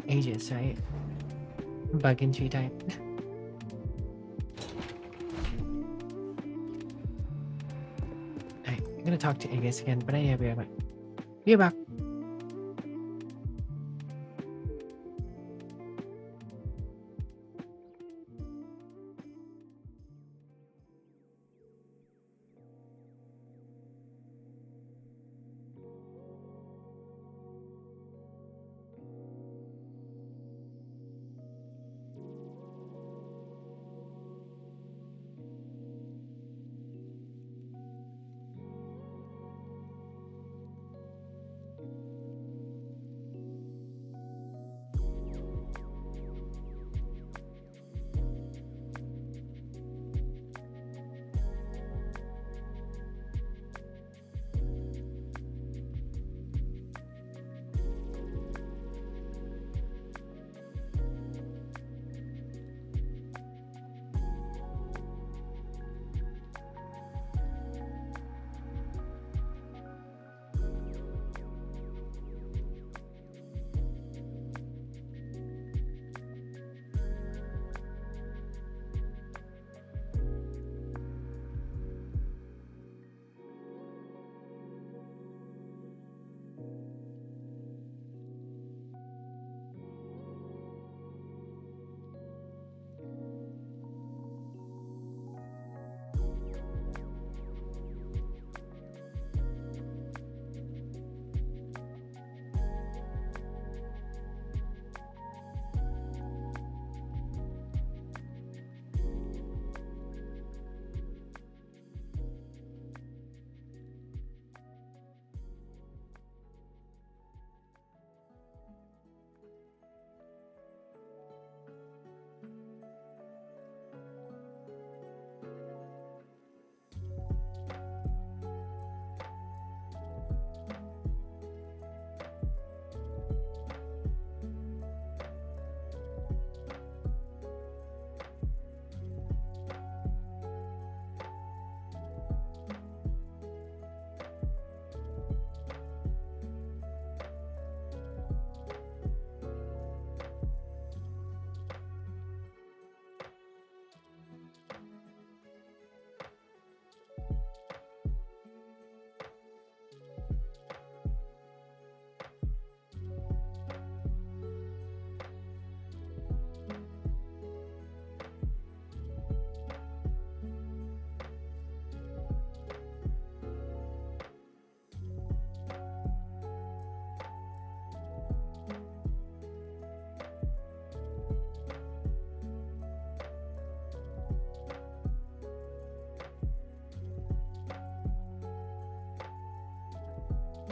Speaker 1: Aegis, right? Bug and tree type. Alright, I'm gonna talk to Aegis again, but I'll be right back. Be back.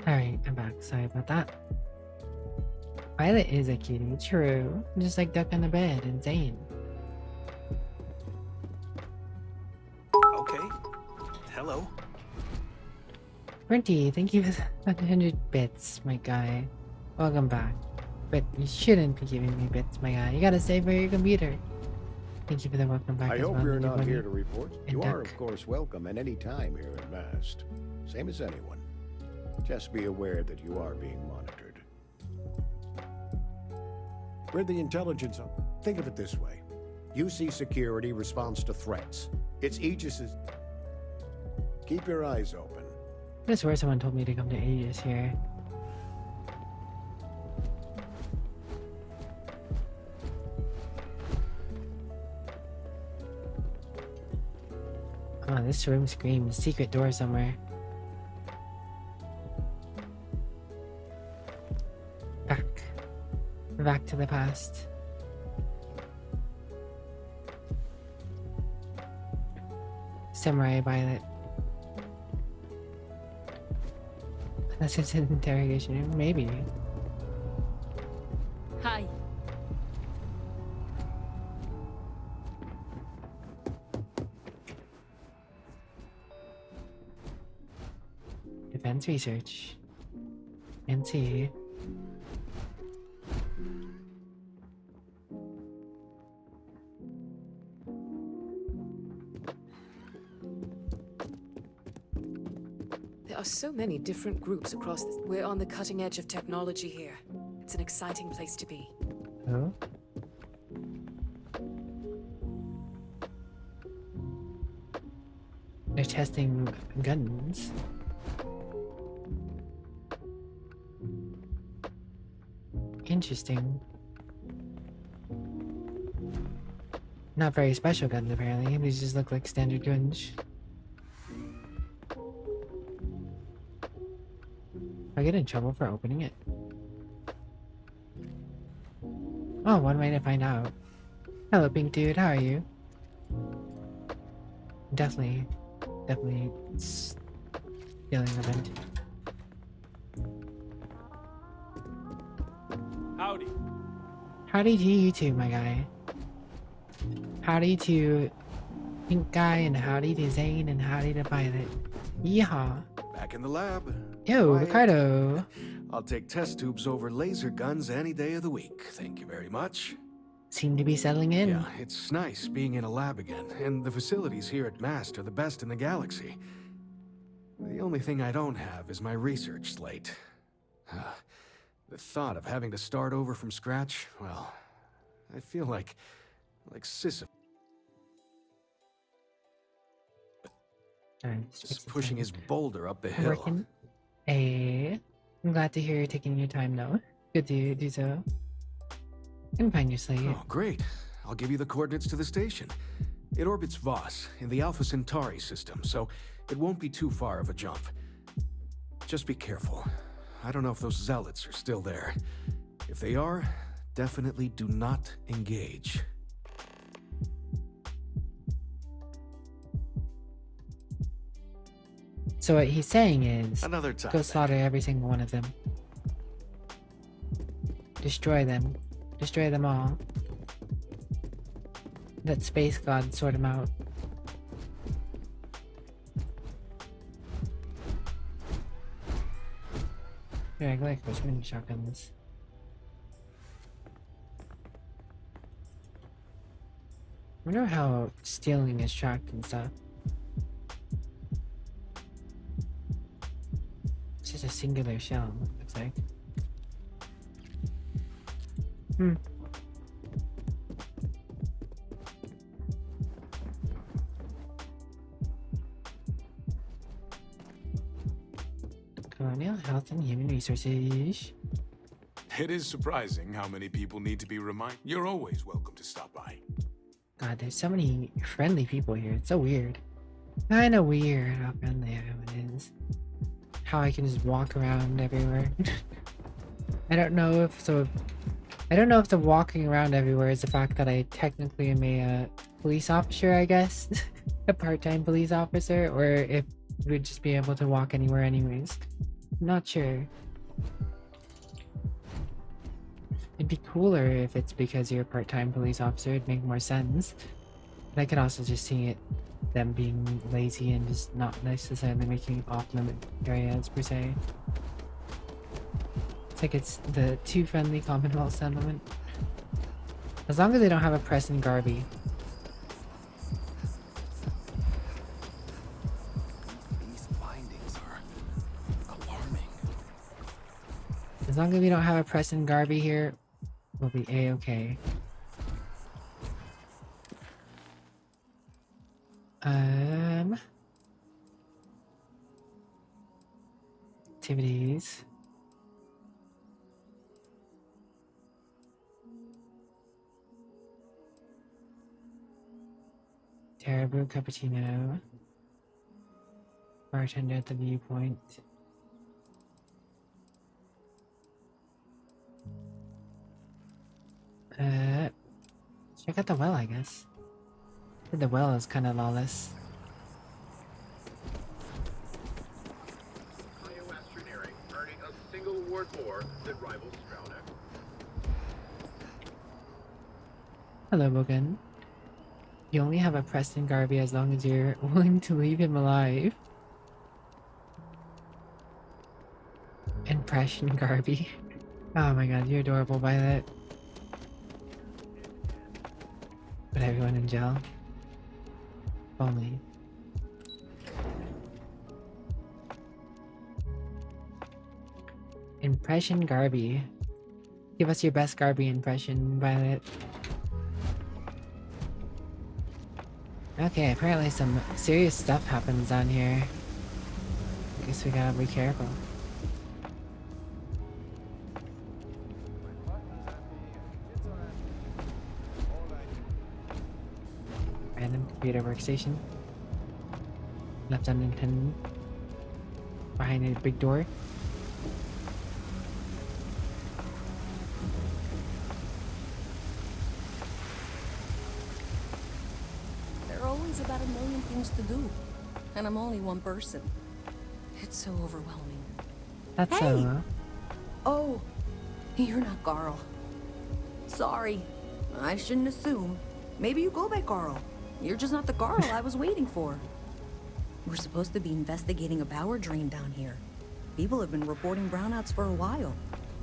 Speaker 1: Alright, I'm back. Sorry about that. Violet is a cutie, true. Just like Duck on the bed, insane.
Speaker 9: Okay. Hello.
Speaker 1: Brinty, thank you for the 100 bits, my guy. Welcome back. But you shouldn't be giving me bits, my guy. You gotta save for your computer. Thank you for the welcome back
Speaker 8: I
Speaker 1: as
Speaker 8: hope
Speaker 1: well.
Speaker 8: you're
Speaker 1: Ninja
Speaker 8: not
Speaker 1: Bunny
Speaker 8: here to report.
Speaker 1: and
Speaker 8: You are,
Speaker 1: Duck.
Speaker 8: of course, welcome at any time here at Mast. Same as anyone. Just be aware that you are being monitored. We're the intelligence. Think of it this way. UC Security responds to threats. It's Aegis's... Keep your eyes open.
Speaker 1: I swear someone told me to come to Aegis here. Oh, this room screams secret door somewhere. Back to the past. Samurai Violet. Unless it's an interrogation room, maybe.
Speaker 18: Hi.
Speaker 1: Defense research. NC.
Speaker 2: There are so many different groups across this. We're on the cutting edge of technology here. It's an exciting place to be.
Speaker 1: Oh? They're testing guns. Interesting. Not very special guns, apparently. These just look like standard guns. I get in trouble for opening it. Oh, one way to find out. Hello, pink dude. How are you? Definitely stealing a vent.
Speaker 11: Howdy.
Speaker 1: Howdy to you too, my guy. Howdy to Pink Guy, and howdy to Zane, and howdy to Violet. Yeehaw.
Speaker 12: Back in the lab.
Speaker 1: Yo,
Speaker 12: Quiet.
Speaker 1: Ricardo.
Speaker 12: I'll take test tubes over laser guns any day of the week. Thank you very much.
Speaker 1: Seem to be settling in.
Speaker 12: Yeah, it's nice being in a lab again, and the facilities here at MAST are the best in the galaxy. The only thing I don't have is my research slate. The thought of having to start over from scratch, well, I feel like Sisyphus. Just pushing his boulder up the hill.
Speaker 1: Working. Hey, I'm glad to hear you're taking your time though. Good to do so. And find your slate.
Speaker 12: Oh, great. I'll give you the coordinates to the station. It orbits Voss in the Alpha Centauri system, so it won't be too far of a jump. Just be careful. I don't know if those zealots are still there. If they are, definitely do not engage.
Speaker 1: So what he's saying is,
Speaker 12: Another time,
Speaker 1: go slaughter every single one of them. Destroy them. Destroy them all. Let Space God sort them out. Yeah, I like those mini shotguns. I wonder how stealing is tracked and stuff. It's just a singular shell, looks like. Colonial Health and Human Resources.
Speaker 11: It is surprising how many people need to be reminded. You're always welcome to stop by.
Speaker 1: God, there's so many friendly people here. It's so weird. Kinda weird how friendly everyone is. How I can just walk around everywhere. I don't know if the walking around everywhere is the fact that I technically am a police officer, I guess. A part-time police officer, or if we'd just be able to walk anywhere anyways. Not sure. It'd be cooler if it's because you're a part-time police officer. It'd make more sense. But I could also just see it, them being lazy and just not necessarily making off-limit areas per se. It's like it's the too friendly Commonwealth settlement. As long as they don't have a Preston Garvey.
Speaker 12: These findings are alarming.
Speaker 1: As long as we don't have a Preston Garvey here, we'll be A-okay. Activities. Terra brew cappuccino. Bartender at the viewpoint. Check out the well, I guess. The well is kind of lawless. Hello, Bogan. You only have a Preston Garvey as long as you're willing to leave him alive. Impression Garvey. Oh my god, you're adorable, Violet. Put everyone in jail. If only. Impression Garvey. Give us your best Garvey impression, Violet. Okay, apparently some serious stuff happens down here. Guess we gotta be careful. Random computer workstation. Left unattended. Behind a big door.
Speaker 15: There are always about a million things to do, and I'm only one person. It's so overwhelming.
Speaker 1: That's
Speaker 15: hey! Oh, you're not Carl. Sorry, I shouldn't assume. Maybe you go by Carl. You're just not the Carl I was waiting for. We're supposed to be investigating a power drain down here. People have been reporting brownouts for a while,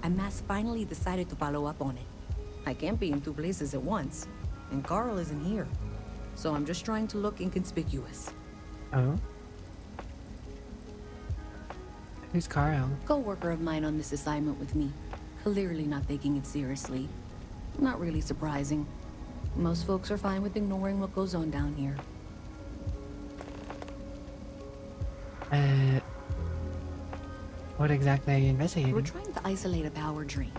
Speaker 15: and Mass finally decided to follow up on it. I can't be in two places at once, and Carl isn't here. So I'm just trying to look inconspicuous.
Speaker 1: Oh? Who's Carl?
Speaker 15: Co-worker of mine on this assignment with me. Clearly not taking it seriously. Not really surprising. Most folks are fine with ignoring what goes on down here.
Speaker 1: What exactly are you investigating?
Speaker 15: We're trying to isolate a power drain,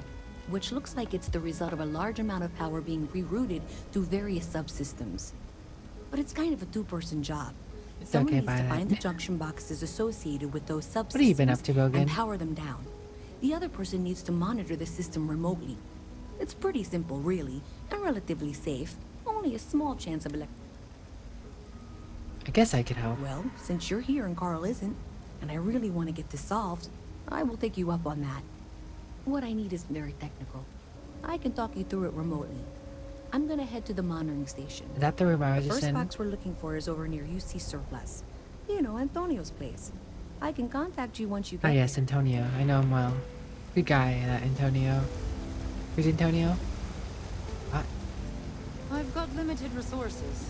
Speaker 15: which looks like it's the result of a large amount of power being rerouted through various subsystems. But it's kind of a two-person job. Someone needs to find the junction boxes associated with those subsystems.
Speaker 1: What have you been up to, Bogan?
Speaker 15: And power them down. The other person needs to monitor the system remotely. It's pretty simple, really, and relatively safe. Only a small chance of
Speaker 1: I guess I could help.
Speaker 15: Well, since you're here and Carl isn't, and I really want to get this solved, I will take you up on that. What I need is very technical. I can talk you through it remotely. I'm gonna head to the monitoring station.
Speaker 1: Is that the room I was
Speaker 15: The
Speaker 1: just
Speaker 15: first
Speaker 1: in?
Speaker 15: box we're looking for is over near UC Surplus. You know, Antonio's place. I can contact you once you get
Speaker 1: Oh yes,
Speaker 15: there.
Speaker 1: Antonio. I know him well. Good guy, that Antonio. Who's Antonio?
Speaker 6: I've got limited resources.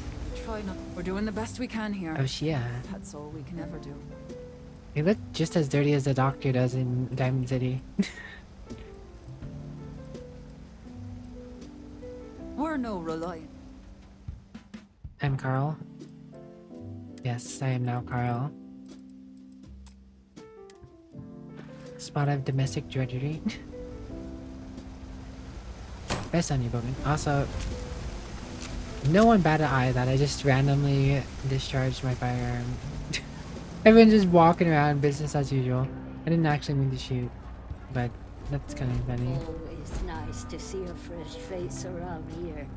Speaker 6: Try not. We're doing the best we can here.
Speaker 1: Oh, yeah.
Speaker 6: That's all we can ever do.
Speaker 1: He looked just as dirty as the doctor does in Diamond City.
Speaker 6: We're no reliant.
Speaker 1: I'm Carl. Yes, I am now Carl. Spot of domestic drudgery. Best on you, Bogan. Also, no one batted an eye at that. I just randomly discharged my firearm. Everyone's just walking around business as usual. I didn't actually mean to shoot, but that's kind of funny.
Speaker 20: Always nice to see a fresh face around here.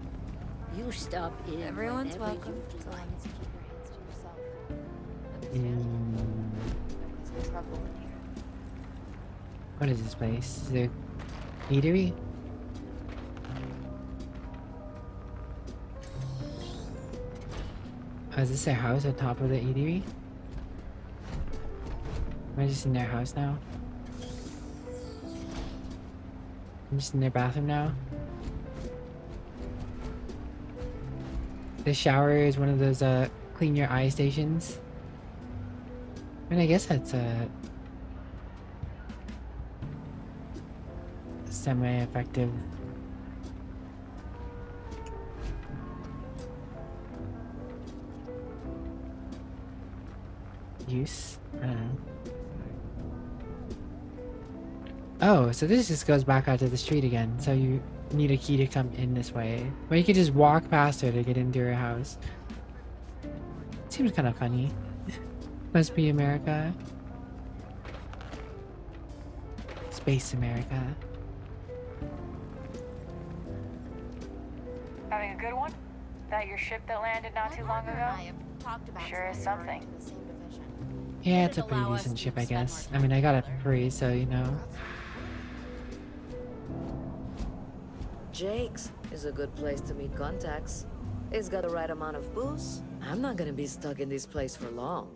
Speaker 20: You stop in.
Speaker 18: Everyone's
Speaker 20: whenever
Speaker 18: welcome,
Speaker 20: you'd
Speaker 18: as long
Speaker 20: like.
Speaker 18: as you keep your hands to yourself. There's trouble in here.
Speaker 1: What is this place? Is it an eatery? Oh, is this their house at the top of the eatery? Am I just in their house now? I'm just in their bathroom now? The shower is one of those clean your eye stations. I mean, I guess that's semi-effective. use. I don't know. Oh, so this just goes back out to the street again. So you need a key to come in this way. Or you could just walk past her to get into her house. Seems kind of funny. Must be America. Space America.
Speaker 4: Having a good one? That your ship that landed not too long ago? Sure is something.
Speaker 1: Yeah, it's a pretty decent ship, I guess. I mean, I got it for free, so you know.
Speaker 5: Jake's is a good place to meet contacts. It's got the right amount of booze. I'm not gonna be stuck in this place for long.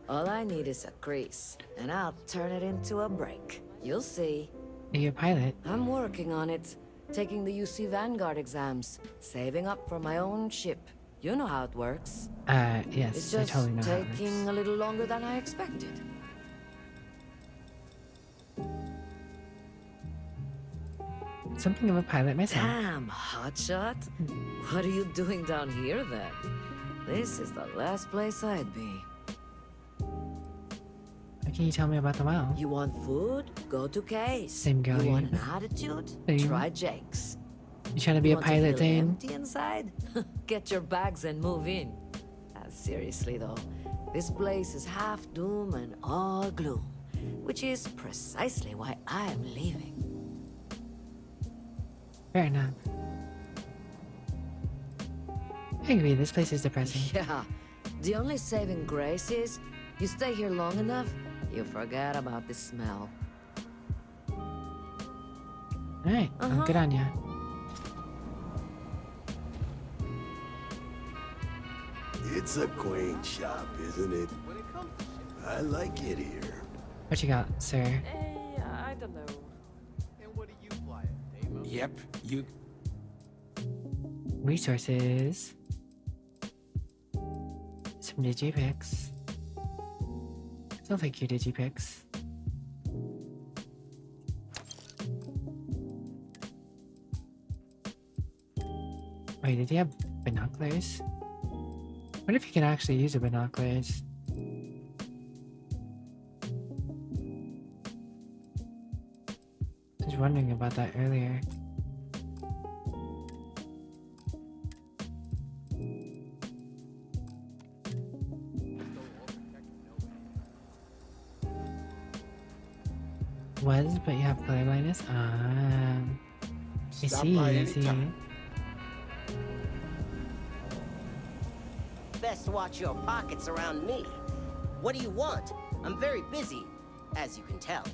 Speaker 5: All I need is a crease, and I'll turn it into a break. You'll see.
Speaker 1: Are you a pilot?
Speaker 5: I'm working on it. Taking the UC Vanguard exams. Saving up for my own ship. You know how it works.
Speaker 1: Yes,
Speaker 5: It's
Speaker 1: I
Speaker 5: just
Speaker 1: totally know how it works.
Speaker 5: taking a little longer than I expected.
Speaker 1: Something of a pilot myself.
Speaker 5: Damn, hotshot. What are you doing down here then? This is the last place I'd be.
Speaker 1: What can you tell me about the well?
Speaker 5: You want food? Go to K's.
Speaker 1: Same girl.
Speaker 5: You want an attitude?
Speaker 1: Same.
Speaker 5: Try Jake's.
Speaker 1: You trying to be a
Speaker 5: Want
Speaker 1: pilot,
Speaker 5: feel
Speaker 1: Dane?
Speaker 5: empty inside? Get your bags and move in. Seriously though, this place is half doom and all gloom, which is precisely why I am leaving.
Speaker 1: Fair enough. I agree, this place is depressing.
Speaker 5: Yeah, the only saving grace is you stay here long enough, you forget about the smell.
Speaker 1: Alright, well, good on ya.
Speaker 7: It's a quaint shop, isn't it? I like it here.
Speaker 1: What you got, sir?
Speaker 5: I don't know.
Speaker 12: Yep, you...
Speaker 1: Resources. Some digipics. Still take your digipics. Wait, did he have binoculars? What if you can actually use the binoculars? I was wondering about that earlier. Was, but you have color blindness? I see, I see.
Speaker 21: Best watch your pockets around me. What do you want? I'm very busy, as you can tell.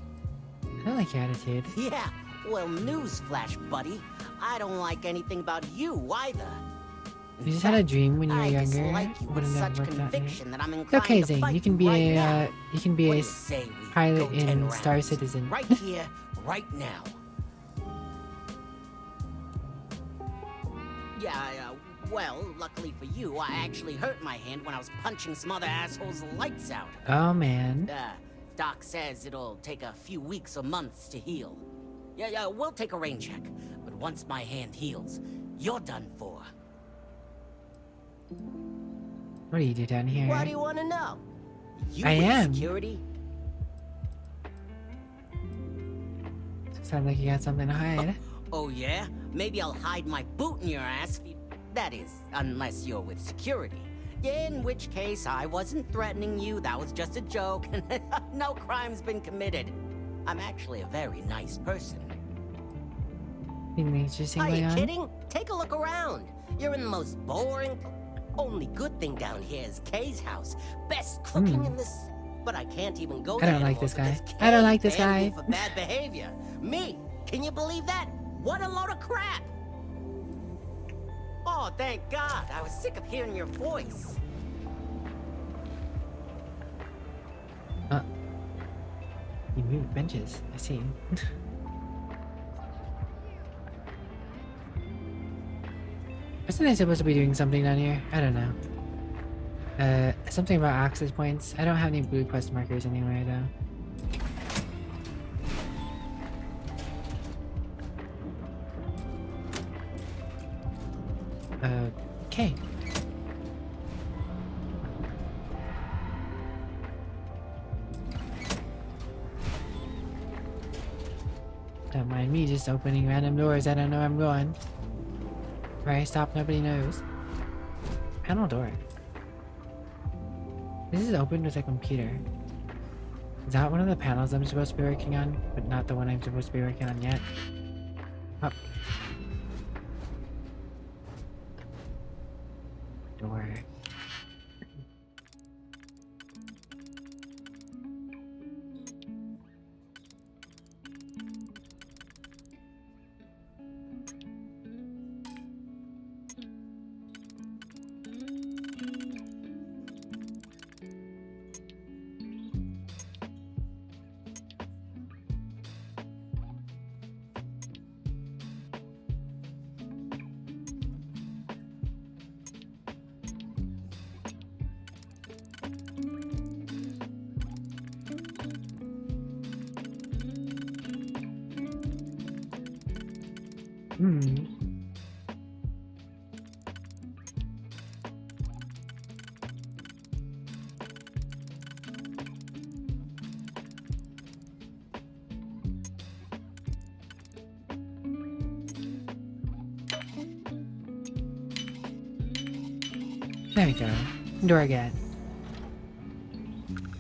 Speaker 1: I don't like your attitude.
Speaker 21: Yeah, well, newsflash, buddy. I don't like anything about you either.
Speaker 1: You just had a dream when you were
Speaker 21: I
Speaker 1: younger.
Speaker 21: dislike you with
Speaker 1: Wouldn't have
Speaker 21: such
Speaker 1: worked out right.
Speaker 21: conviction that I'm
Speaker 1: It's
Speaker 21: inclined
Speaker 1: okay,
Speaker 21: to
Speaker 1: Zane.
Speaker 21: fight
Speaker 1: You can be
Speaker 21: right
Speaker 1: a
Speaker 21: now.
Speaker 1: you can be
Speaker 21: What
Speaker 1: a
Speaker 21: do you say we
Speaker 1: pilot
Speaker 21: go 10
Speaker 1: in
Speaker 21: rounds?
Speaker 1: Star Citizen.
Speaker 21: Right here, right now. Yeah, well, luckily for you, I actually hurt my hand when I was punching some other assholes' lights out.
Speaker 1: Oh man.
Speaker 21: Doc says it'll take a few weeks or months to heal. Yeah, we'll take a rain check. But once my hand heals, you're done for.
Speaker 1: What do you do down here?
Speaker 21: What do you want to know? You
Speaker 1: I
Speaker 21: with
Speaker 1: am.
Speaker 21: security?
Speaker 1: Sounds like you got something to hide.
Speaker 21: Oh yeah? Maybe I'll hide my boot in your ass if you... That is, unless you're with security. In which case, I wasn't threatening you, that was just a joke. No crime's been committed. I'm actually a very nice person.
Speaker 1: Interesting
Speaker 21: Are you
Speaker 1: going on?
Speaker 21: kidding? Take a look around. You're in the most boring... Only good thing down here is Kay's house. Best cooking in this... But I can't even go
Speaker 1: I
Speaker 21: there
Speaker 1: don't like
Speaker 21: anymore
Speaker 1: this guy.
Speaker 21: because
Speaker 1: I don't
Speaker 21: Kay
Speaker 1: like this
Speaker 21: banned me
Speaker 1: guy.
Speaker 21: for bad behavior. Me? Can you believe that? What a load of crap! Oh, thank God. I was sick of hearing your voice.
Speaker 1: You moved benches. I see. Wasn't I supposed to be doing something down here? I don't know. Something about access points. I don't have any blue quest markers anywhere though. Okay. mind me just opening random doors. I don't know where I'm going. Where I stop, nobody knows. Panel door. This is open with a computer. Is that one of the panels I'm supposed to be working on? But not the one I'm supposed to be working on yet? Oh. Door. There we go. Door again.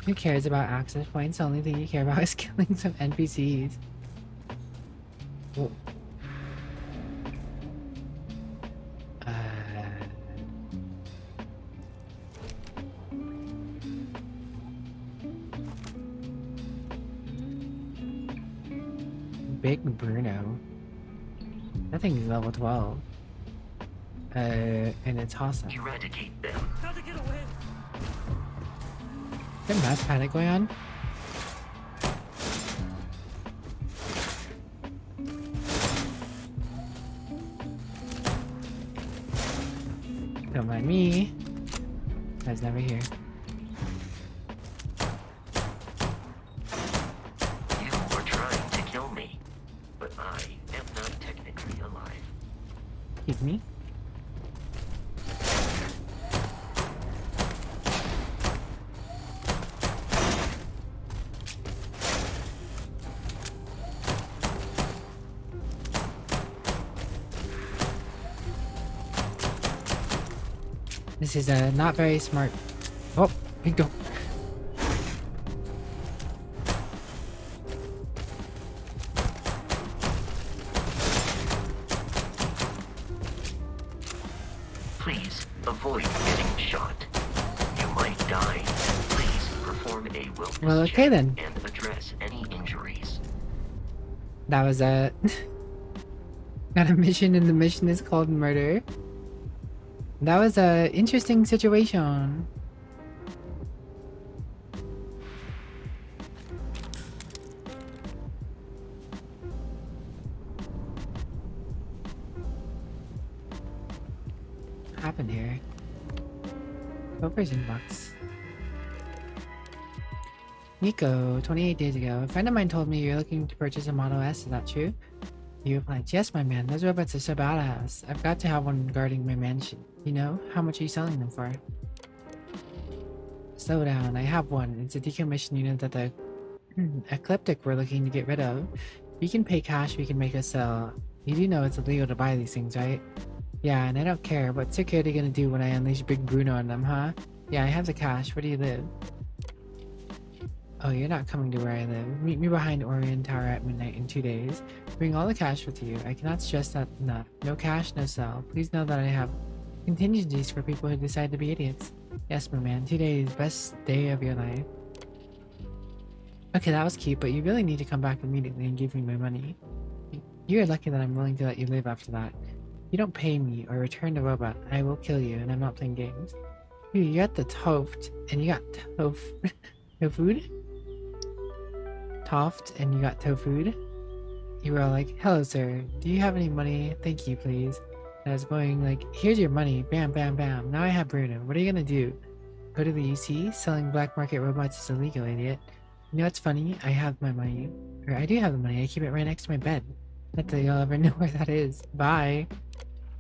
Speaker 1: Who cares about access points? The only thing you care about is killing some NPCs. Whoa. Big Bruno. That thing is level 12. And it's awesome.
Speaker 3: Eradicate them. How to get away?
Speaker 1: Is there mass panic going on? Don't mind me. I was never here.
Speaker 3: You were trying to kill me, but I am not technically alive.
Speaker 1: Keep me? This is not very smart. Oh, big door.
Speaker 3: Please avoid getting shot. You might die. Please perform a wellness
Speaker 1: Well, okay
Speaker 3: check
Speaker 1: then.
Speaker 3: and address any injuries.
Speaker 1: That was a got a mission, and the mission is called murder. That was a interesting situation. What happened here? Poker's inbox. Nico, 28 days ago, a friend of mine told me you're looking to purchase a Model S. Is that true? You replied, yes, my man. Those robots are so badass. I've got to have one guarding my mansion. You know? How much are you selling them for? Slow down. I have one. It's a decommissioned unit that the ecliptic we're looking to get rid of. We can pay cash. We can make a sell. You do know it's illegal to buy these things, right? Yeah, and I don't care. What's security gonna do when I unleash Big Bruno on them, huh? Yeah, I have the cash. Where do you live? Oh, you're not coming to where I live. Meet me behind Orion Tower at midnight in 2 days. Bring all the cash with you. I cannot stress that enough. No cash, no sell. Please know that I have contingencies for people who decide to be idiots. Yes, my man. 2 days. Best day of your life. Okay, that was cute, but you really need to come back immediately and give me my money. You're lucky that I'm willing to let you live after that. If you don't pay me or return the robot, I will kill you, and I'm not playing games. Dude, you got the Toft, and you got Tofood? Toft, and you got Tofood? You were all like, hello sir, do you have any money? Thank you, please. And I was going like, here's your money, bam, bam, bam. Now I have Bruno. What are you gonna do? Go to the UC? Selling black market robots is illegal, idiot. You know what's funny? I have my money. Or I do have the money. I keep it right next to my bed. Not that you'll ever know where that is. Bye.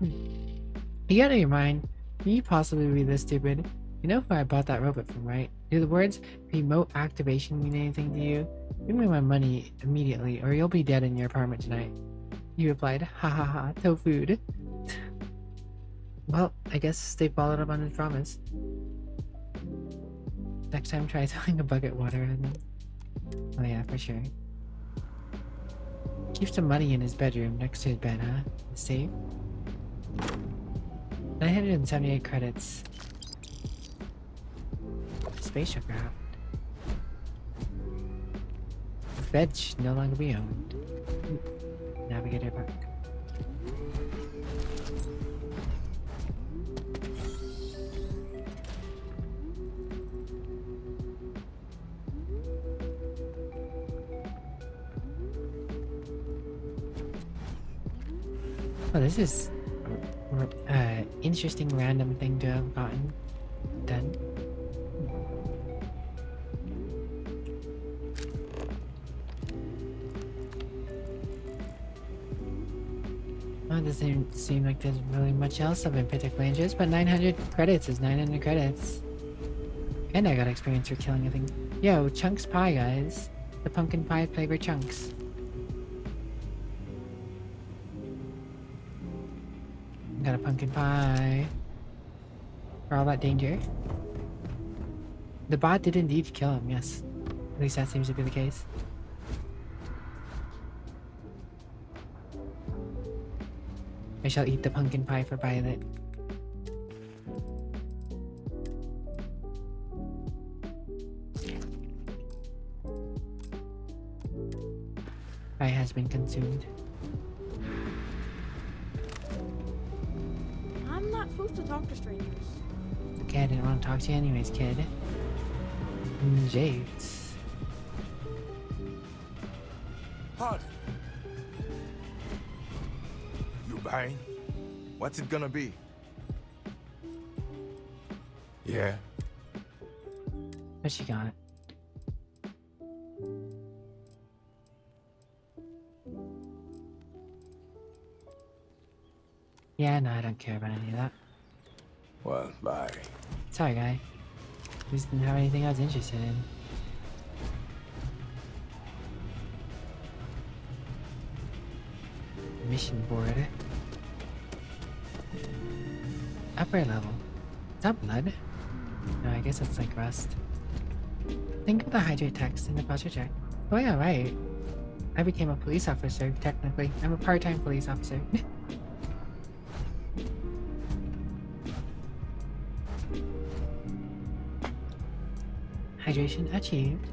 Speaker 1: You out of your mind? Can you possibly be this stupid? You know who I bought that robot from, right? Do the words remote activation mean anything to you? Give me my money immediately, or you'll be dead in your apartment tonight. He replied, ha ha ha, tofu. Well, I guess they followed up on his promise. Next time, try throwing a bucket water at them. Oh yeah, for sure. Keep some money in his bedroom next to his bed, huh? The safe. 978 credits. Spaceship craft. His bed should no longer be owned. Navigator back. Oh, this is interesting random thing to have gotten done. Well, it doesn't seem like there's really much else of in particular interest, but 900 credits is 900 credits. And I got experience for killing a thing. Yo, Chunks Pie, guys. The pumpkin pie flavor chunks. Got a pumpkin pie. For all that danger. The bot did indeed kill him, yes. At least that seems to be the case. I shall eat the pumpkin pie for Violet. Pie has been consumed.
Speaker 14: I'm not supposed to talk to strangers.
Speaker 1: Okay, I didn't want to talk to you anyways, kid. Jades.
Speaker 16: Pardon. You buying? What's it gonna be? Yeah.
Speaker 1: What she got? Yeah, no, I don't care about any of that.
Speaker 16: Well, bye.
Speaker 1: Sorry, guy. Just didn't have anything I was interested in. Mission board. Upper level. Is that blood? No, I guess it's like rust. Think of the hydrate text in the posture check. Oh yeah, right. I became a police officer, technically. I'm a part-time police officer. Hydration achieved.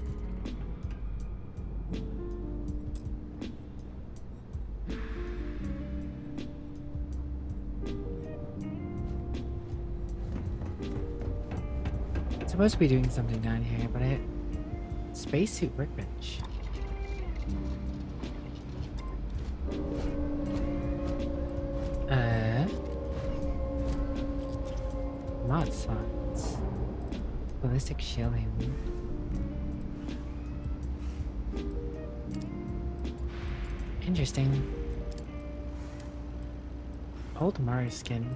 Speaker 1: Supposed to be doing something down here, but spacesuit workbench. Mod slots. Ballistic shielding. Interesting. Old Mars skin.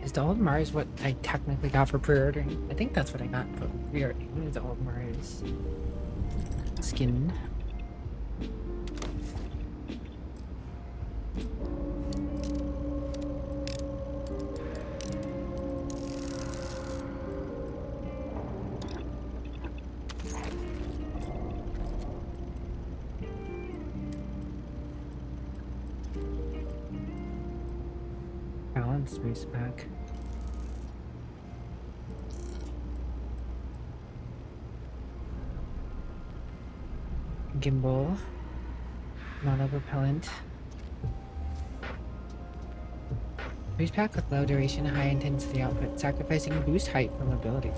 Speaker 1: Is the Old Mars what I technically got for pre-ordering? I think that's what I got for pre-ordering. Is the Old Mars skin. Balance boost pack. Gimbal. Mono-propellant. Boost pack with low duration and high intensity output, sacrificing boost height for mobility.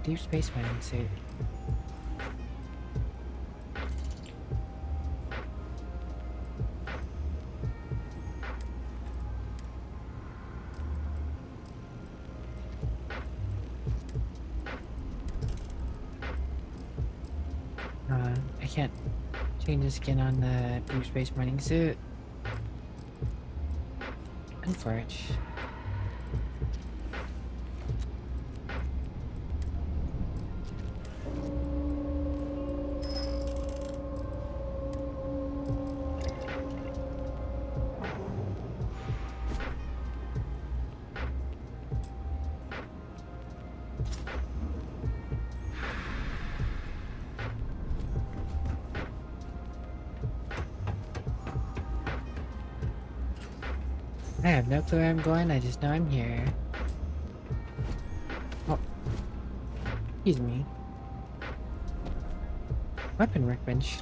Speaker 1: Deep space mining suit. I can't change the skin on the deep space mining suit. Unfortunate. I have no clue where I'm going, I just know I'm here. Oh. Excuse me. Weapon workbench.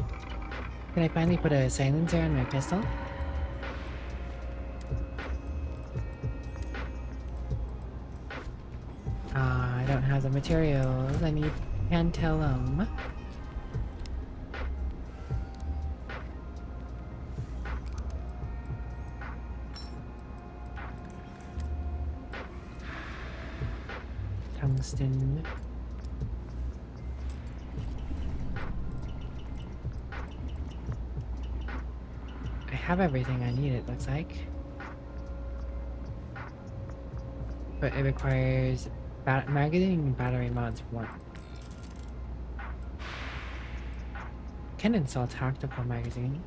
Speaker 1: Can I finally put a silencer on my pistol? I don't have the materials. I need tantalum. Tungsten. I have everything I need, it looks like. But it requires magazine and battery mods 1. Can install tactical magazine.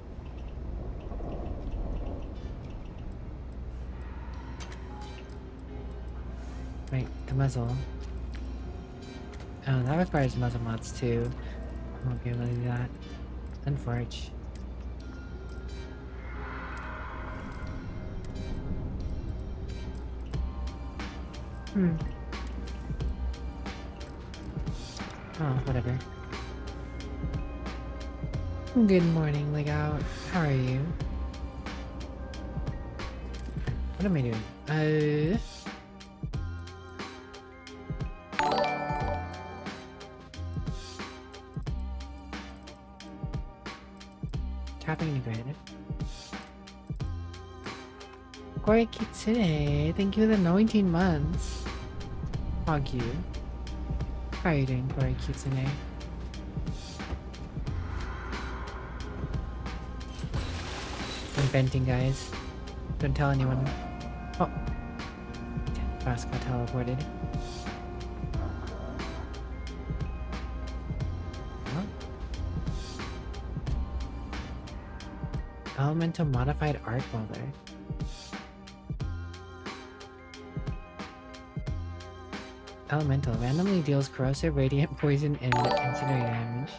Speaker 1: Wait, the muzzle. Oh, that requires muzzle mods too. I won't be able to do that. Unfortunate. Oh, whatever. Good morning, Leg Out. How are you? What am I doing? Tapping the grid. Koi Kitsune, thank you for the 19 months. Hug you. How are you doing, Koi Kitsune? I'm venting, guys. Don't tell anyone. Oh. Fast got teleported. Huh? Elemental modified arc welder. Elemental randomly deals corrosive, radiant, poison, and incendiary damage.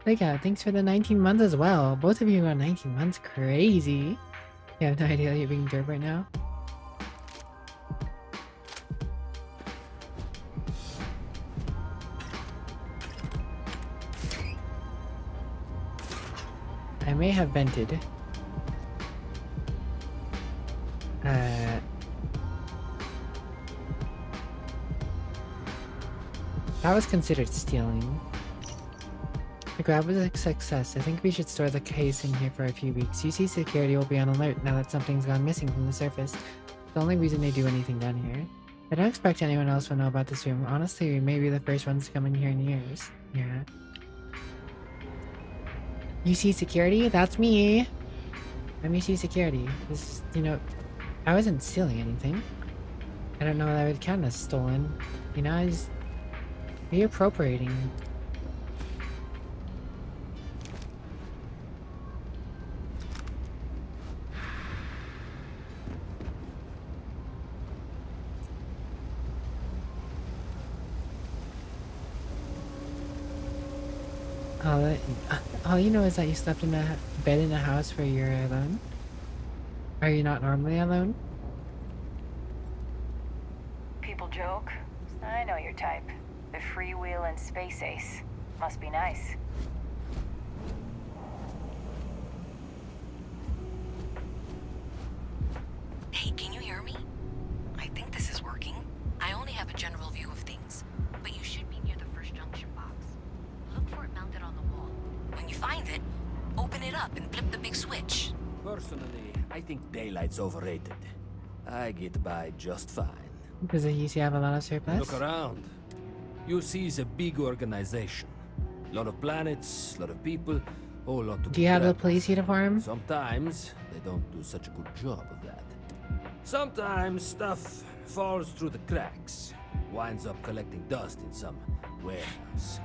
Speaker 1: Lega, thanks for the 19 months as well. Both of you are 19 months. Crazy. You have no idea you're being dirt right now. I may have vented. That was considered stealing. The grab was a success. I think we should store the case in here for a few weeks. UC security will be on alert now that something's gone missing from the surface. It's the only reason they do anything down here. I don't expect anyone else will know about this room. Honestly, we may be the first ones to come in here in years. Yeah. UC security? That's me! I'm UC security. This, you know, I wasn't stealing anything. I don't know what I would count as stolen. You know, I just... reappropriating. All you know is that you slept in a bed in a house where you're alone? Are you not normally alone?
Speaker 4: People joke. I know your type. The freewheeling space ace. Must be nice.
Speaker 10: Hey, can you hear me? I think this is working. I only have a general view of things, but you should be near the first junction box. Look for it mounted on the wall. When you find it, open it up and flip the big switch.
Speaker 17: Personally, I think daylight's overrated. I get by just fine.
Speaker 1: Does the UC have a lot of surplus?
Speaker 17: Look around. UC is a big organization. A lot of planets, a lot of people, Whole lot to
Speaker 1: Do you have the
Speaker 17: keep track of.
Speaker 1: police uniform?
Speaker 17: Sometimes they don't do such a good job of that. Sometimes stuff falls through the cracks, winds up collecting dust in some warehouse.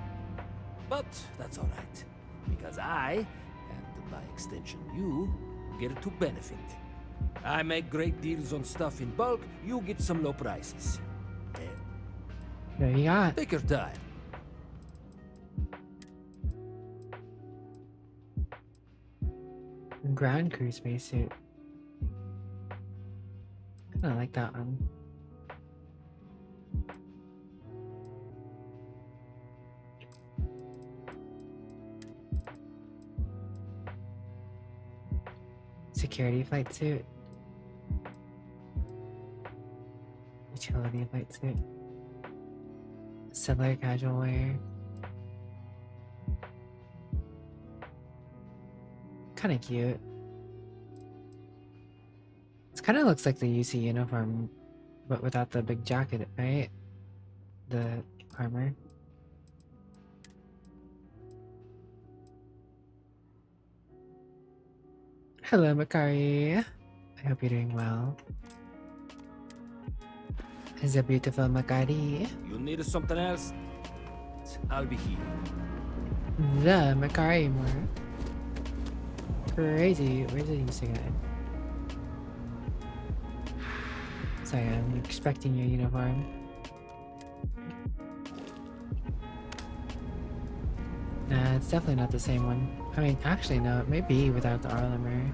Speaker 17: But that's all right, because I, and by extension you, get to benefit. I make great deals on stuff in bulk, you get some low prices.
Speaker 1: There you got.
Speaker 17: Take your time.
Speaker 1: Ground crew spacesuit. I like that one. Security flight suit. Utility flight suit. Similar casual wear. Kind of cute. It kind of looks like the UC uniform, but without the big jacket, right? The armor. Hello, Makari. I hope you're doing well. Is a beautiful Makari.
Speaker 17: You need something else? I'll be here.
Speaker 1: The Makari more. Crazy. Where's the UC guy? Sorry, I'm expecting your uniform. Nah, it's definitely not the same one. I mean, actually, no, it may be without the armor.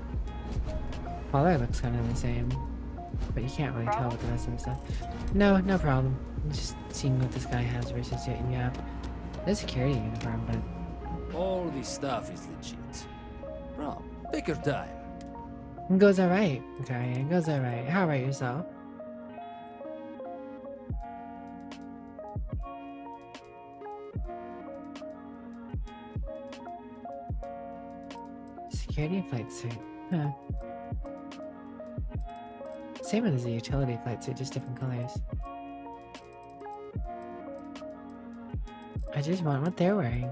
Speaker 1: Color looks kind of the same, but you can't really tell with the rest of the stuff. No, no problem. I'm just seeing what this guy has versus what you have. The security uniform, but
Speaker 17: All this stuff is legit. Bro, take your time.
Speaker 1: it goes alright. Okay, it goes alright. How about yourself? Security flight suit. Huh. Same as the utility flight suit, just different colors. I just want what they're wearing.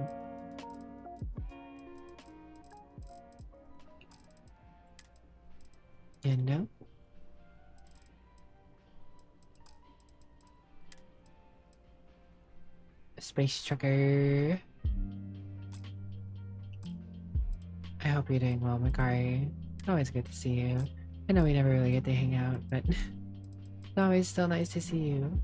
Speaker 1: You know? Space trucker. I hope you're doing well, Makari. Always good to see you. I know we never really get to hang out, but it's always still nice to see you.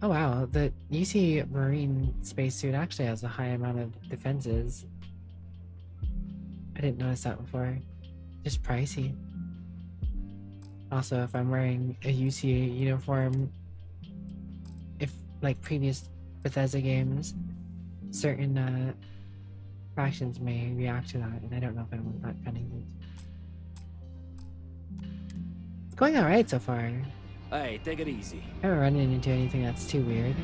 Speaker 1: Oh wow, the UC Marine spacesuit actually has a high amount of defenses. I didn't notice that before. Just pricey. Also, if I'm wearing a UC uniform, if like previous Bethesda games, certain factions may react to that, and I don't know if I want that kind of use. It's going alright so far.
Speaker 17: Hey, take it easy.
Speaker 1: I haven't run into anything that's too weird.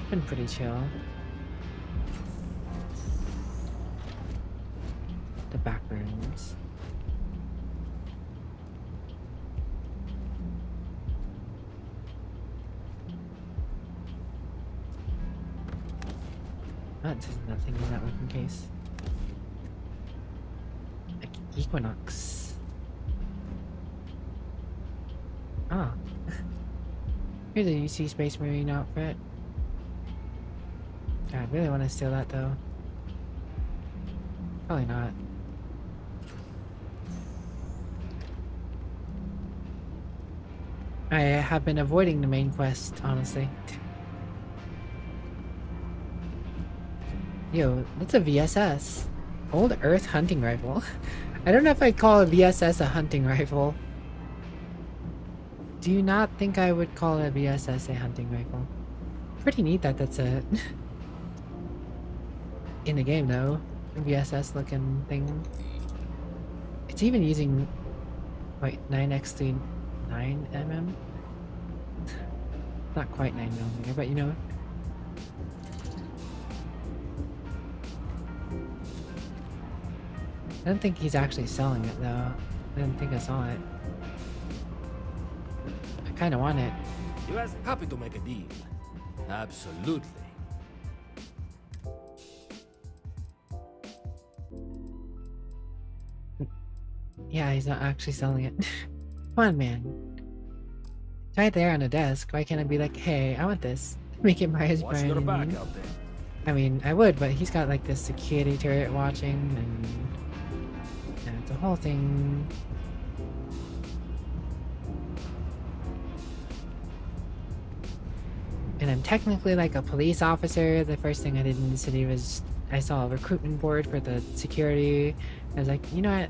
Speaker 1: It's been pretty chill. The back rooms. There's nothing in that looking case. Like Equinox. Ah. Here's a UC Space Marine outfit. I really want to steal that though. Probably not. I have been avoiding the main quest, honestly. Yo, that's a VSS. Old Earth hunting rifle. I don't know if I'd call a VSS a hunting rifle. Do you not think I would call a VSS a hunting rifle? Pretty neat that that's a... in the game though. A VSS looking thing. It's even using... wait, 9x3 9mm? Not quite 9mm, but you know... I don't think he's actually selling it though. I didn't think I saw it. I kinda want it.
Speaker 17: You guys happy to make a deal? Absolutely.
Speaker 1: Yeah, he's not actually selling it. Come on, man. It's right there on the desk. Why can't I be like, hey, I want this. Make it Myers
Speaker 17: Watch
Speaker 1: brand
Speaker 17: your back
Speaker 1: new.
Speaker 17: out there.
Speaker 1: I mean, I would, but he's got like this security turret watching, and yeah, it's a whole thing. And I'm technically like a police officer. The first thing I did in the city was I saw a recruitment board for the security. I was like, you know what?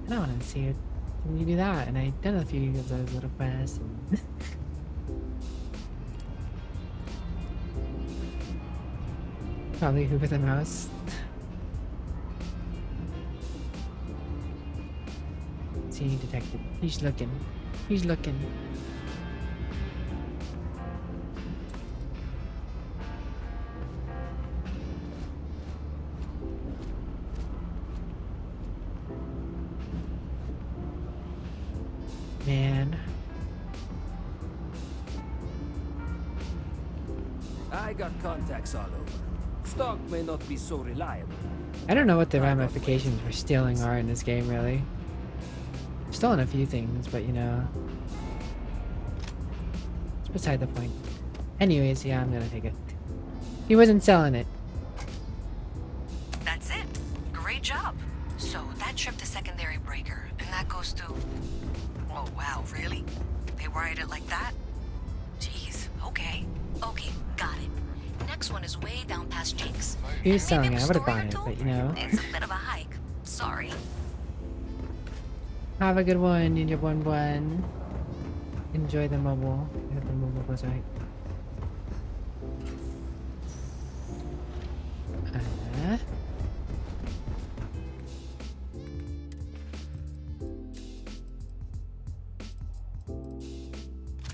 Speaker 1: I don't want to see it. Can you do that? And I done a few of those little quests. And probably Hoover the Mouse. See, detective. He's looking. He's looking. Man.
Speaker 17: I got contacts all over. Stock may not be so reliable.
Speaker 1: I don't know what the ramifications for stealing are in this game, really. I've stolen a few things, but you know. It's beside the point. Anyways, yeah, I'm gonna take it. He wasn't selling it.
Speaker 10: That's it. Great job. So that trip to Secondary Breaker, and that goes to... Oh, wow, really? They wired it like that? Jeez, okay. Okay, got it. Next one is way down past Jake's.
Speaker 1: He was selling it. I would have bought it, but you know.
Speaker 10: It's a bit of a hike. Sorry.
Speaker 1: Have a good one, Ninja Bun. Enjoy the mobile. I hope the mobile goes right.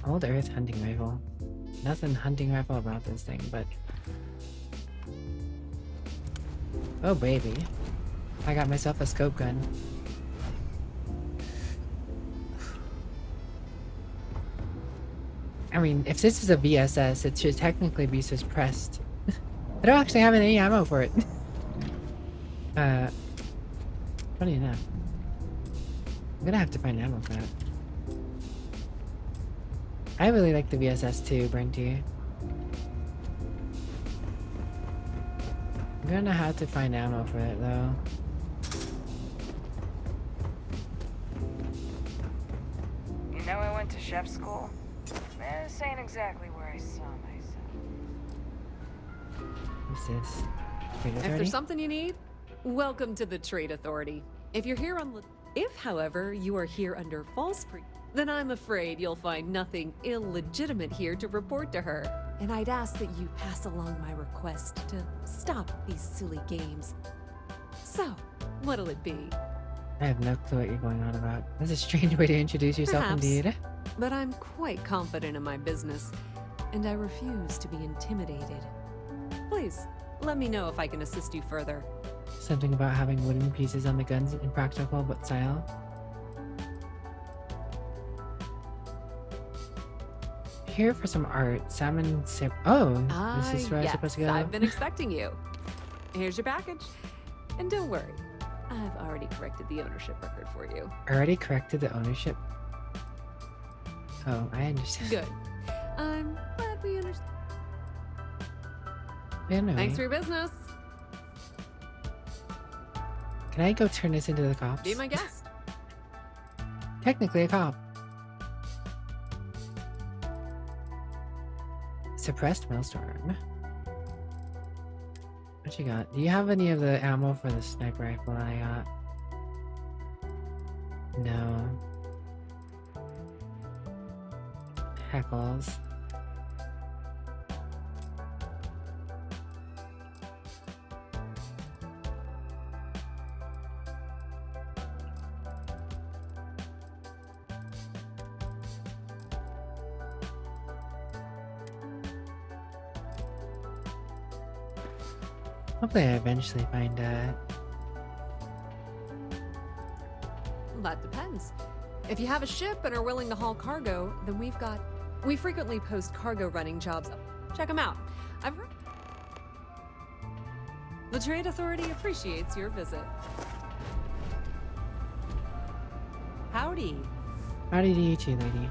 Speaker 1: Old Earth hunting rifle. Nothing hunting rifle about this thing, but... Oh baby. I got myself a scope gun. I mean, if this is a VSS, it should technically be suppressed. I don't actually have any ammo for it. Funny enough. I'm gonna have to find ammo for that. I really like the VSS too, Brenty. I'm gonna have to find ammo for it though.
Speaker 4: You know I went to chef school? This ain't exactly where I saw myself.
Speaker 1: What's this? Trade
Speaker 2: If
Speaker 1: Authority?
Speaker 2: there's something you need, welcome to the Trade Authority. If you're here on... If, however, you are here under false then I'm afraid you'll find nothing illegitimate here to report to her. And I'd ask that you pass along my request to stop these silly games. So, what'll it be?
Speaker 1: I have no clue what you're going on about. That's a strange way to introduce yourself,
Speaker 2: Perhaps,
Speaker 1: indeed.
Speaker 2: but I'm quite confident in my business, and I refuse to be intimidated. Please, let me know if I can assist you further.
Speaker 1: Something about having wooden pieces on the guns impractical but style. Here for some art. Salmon sip. Oh, this is where I'm supposed to go.
Speaker 2: I've been expecting you. Here's your package. And don't worry, I've already corrected the ownership record for you.
Speaker 1: Already corrected the ownership. Oh, I understand.
Speaker 2: Good. I'm glad we understand.
Speaker 1: Anyway,
Speaker 2: Thanks for your business.
Speaker 1: can I go turn this into the cops?
Speaker 2: Be my guest.
Speaker 1: Technically a cop. Suppressed Maelstrom. What you got? Do you have any of the ammo for the sniper rifle that I got? No. Heckles. Hopefully I eventually find
Speaker 2: That depends. If you have a ship and are willing to haul cargo, then we frequently post cargo running jobs. Check them out. The Trade Authority appreciates your visit.
Speaker 15: Howdy.
Speaker 1: Howdy to you too, lady.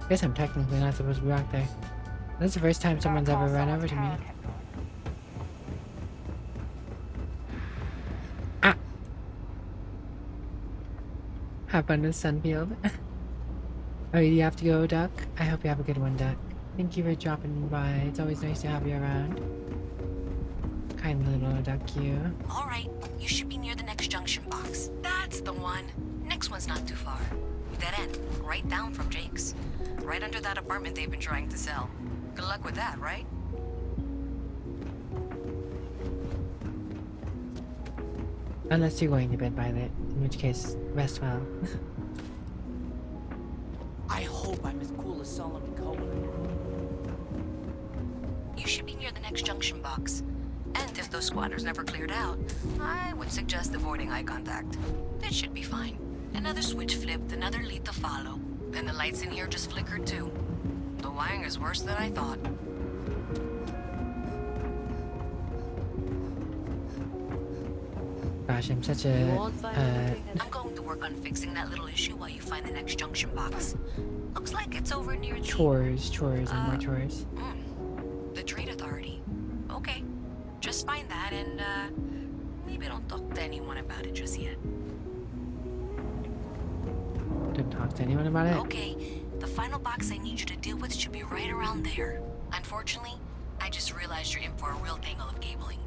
Speaker 1: Guess I'm technically not supposed to be back there. That's the first time someone's ever run over to me. Ah! Have fun with Sunfield. Oh, you have to go, Duck? I hope you have a good one, Duck. Thank you for dropping by. It's always nice to have you around. Kind little duck you.
Speaker 10: Alright, you should be near the next junction box. That's the one. Next one's not too far. Dead end, right down from Jake's. Right under that apartment they've been trying to sell. Good luck with that, right?
Speaker 1: Unless you're going to bed, Violet. In which case, rest well.
Speaker 23: I hope I'm as cool as Solomon Cohen.
Speaker 10: You should be near the next junction box. And if those squatters never cleared out, I would suggest avoiding eye contact. It should be fine. Another switch flipped, another lead to follow. Then the lights in here just flickered too. The wiring is worse than I thought.
Speaker 1: Gosh, I'm such a...
Speaker 10: I'm going to work on fixing that little issue while you find the next junction box. Looks like it's over near the...
Speaker 1: Chores, and more chores.
Speaker 10: The Trade Authority. Okay. Just find that and, maybe don't talk to anyone about it just yet.
Speaker 1: Don't talk to anyone about it?
Speaker 10: Okay. The final box I need you to deal with should be right around there. Unfortunately, I just realized you're in for a real tangle of cabling.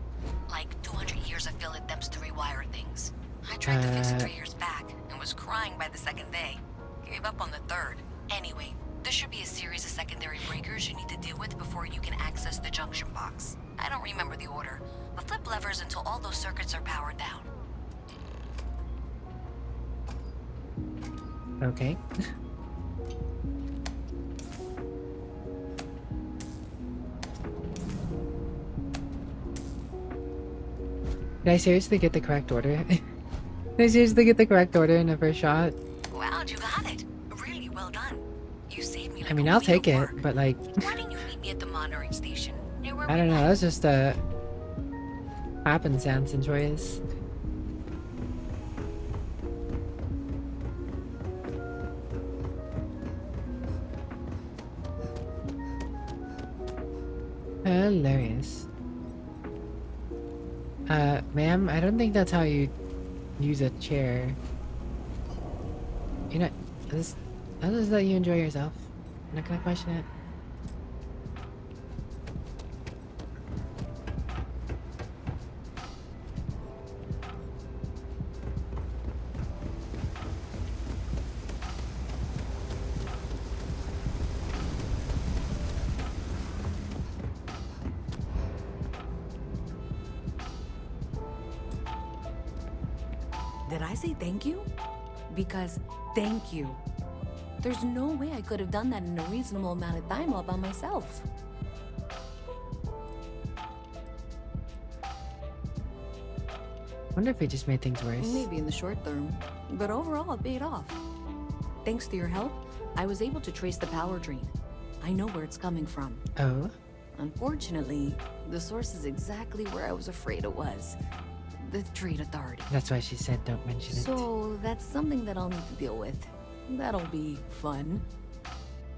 Speaker 10: Like 200 years of field attempts to rewire things. I tried to fix it 3 years back and was crying by the second day. Gave up on the third. Anyway, there should be a series of secondary breakers you need to deal with before you can access the junction box. I don't remember the order, but flip levers until all those circuits are powered down.
Speaker 1: Okay. Did I seriously get the correct order? Did I seriously get the correct order in the first shot?
Speaker 10: Wow, you got it. Really well done. You saved me like
Speaker 1: I mean, I'll take it, but like...
Speaker 10: Why didn't you meet me at the monitoring station?
Speaker 1: I don't know, that's just a... happenstance and choice. Hilarious. Ma'am, I don't think that's how you use a chair. You're not... I'll just let you enjoy yourself. I'm not gonna question it.
Speaker 2: Did I say thank you? Because thank you. There's no way I could have done that in a reasonable amount of time all by myself.
Speaker 1: Wonder if we just made things worse.
Speaker 2: Maybe in the short term, but overall it paid off. Thanks to your help, I was able to trace the power drain. I know where it's coming from.
Speaker 1: Oh?
Speaker 2: Unfortunately, the source is exactly where I was afraid it was. The Trade Authority.
Speaker 1: That's why she said don't mention it.
Speaker 2: So that's something that I'll need to deal with. That'll be fun.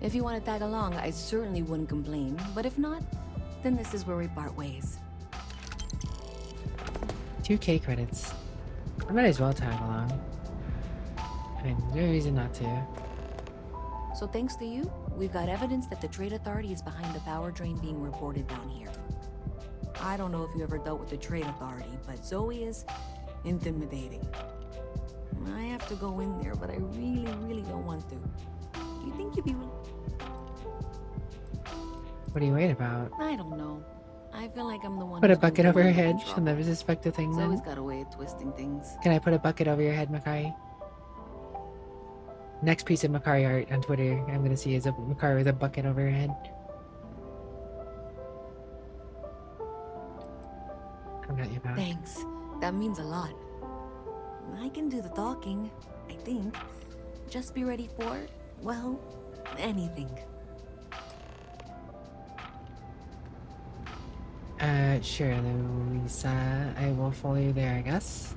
Speaker 2: If you want to tag along, I certainly wouldn't complain. But if not, then this is where we part ways.
Speaker 1: 2K credits. I might as well tag along. I mean, no reason not to.
Speaker 2: So thanks to you, we've got evidence that the Trade Authority is behind the power drain being reported down here. I don't know if you ever dealt with the Trade Authority, but Zoe is intimidating. I have to go in there, but I really don't want to. You think you'd be willing?
Speaker 1: What are you worried about?
Speaker 2: I don't know. I feel like I'm the one.
Speaker 1: Put a
Speaker 2: who's gonna
Speaker 1: bucket
Speaker 2: be
Speaker 1: over her
Speaker 2: in
Speaker 1: head.
Speaker 2: trouble.
Speaker 1: She'll never suspect a thing
Speaker 2: Zoe's
Speaker 1: then.
Speaker 2: got a way of twisting things.
Speaker 1: Can I put a bucket over your head, Makari? Next piece of Makari art on Twitter I'm gonna see is a Makari with a bucket over her head. I've got your back.
Speaker 2: Thanks. That means a lot. I can do the talking, I think. Just be ready for, well, anything.
Speaker 1: Sure, Louisa. I will follow you there, I guess.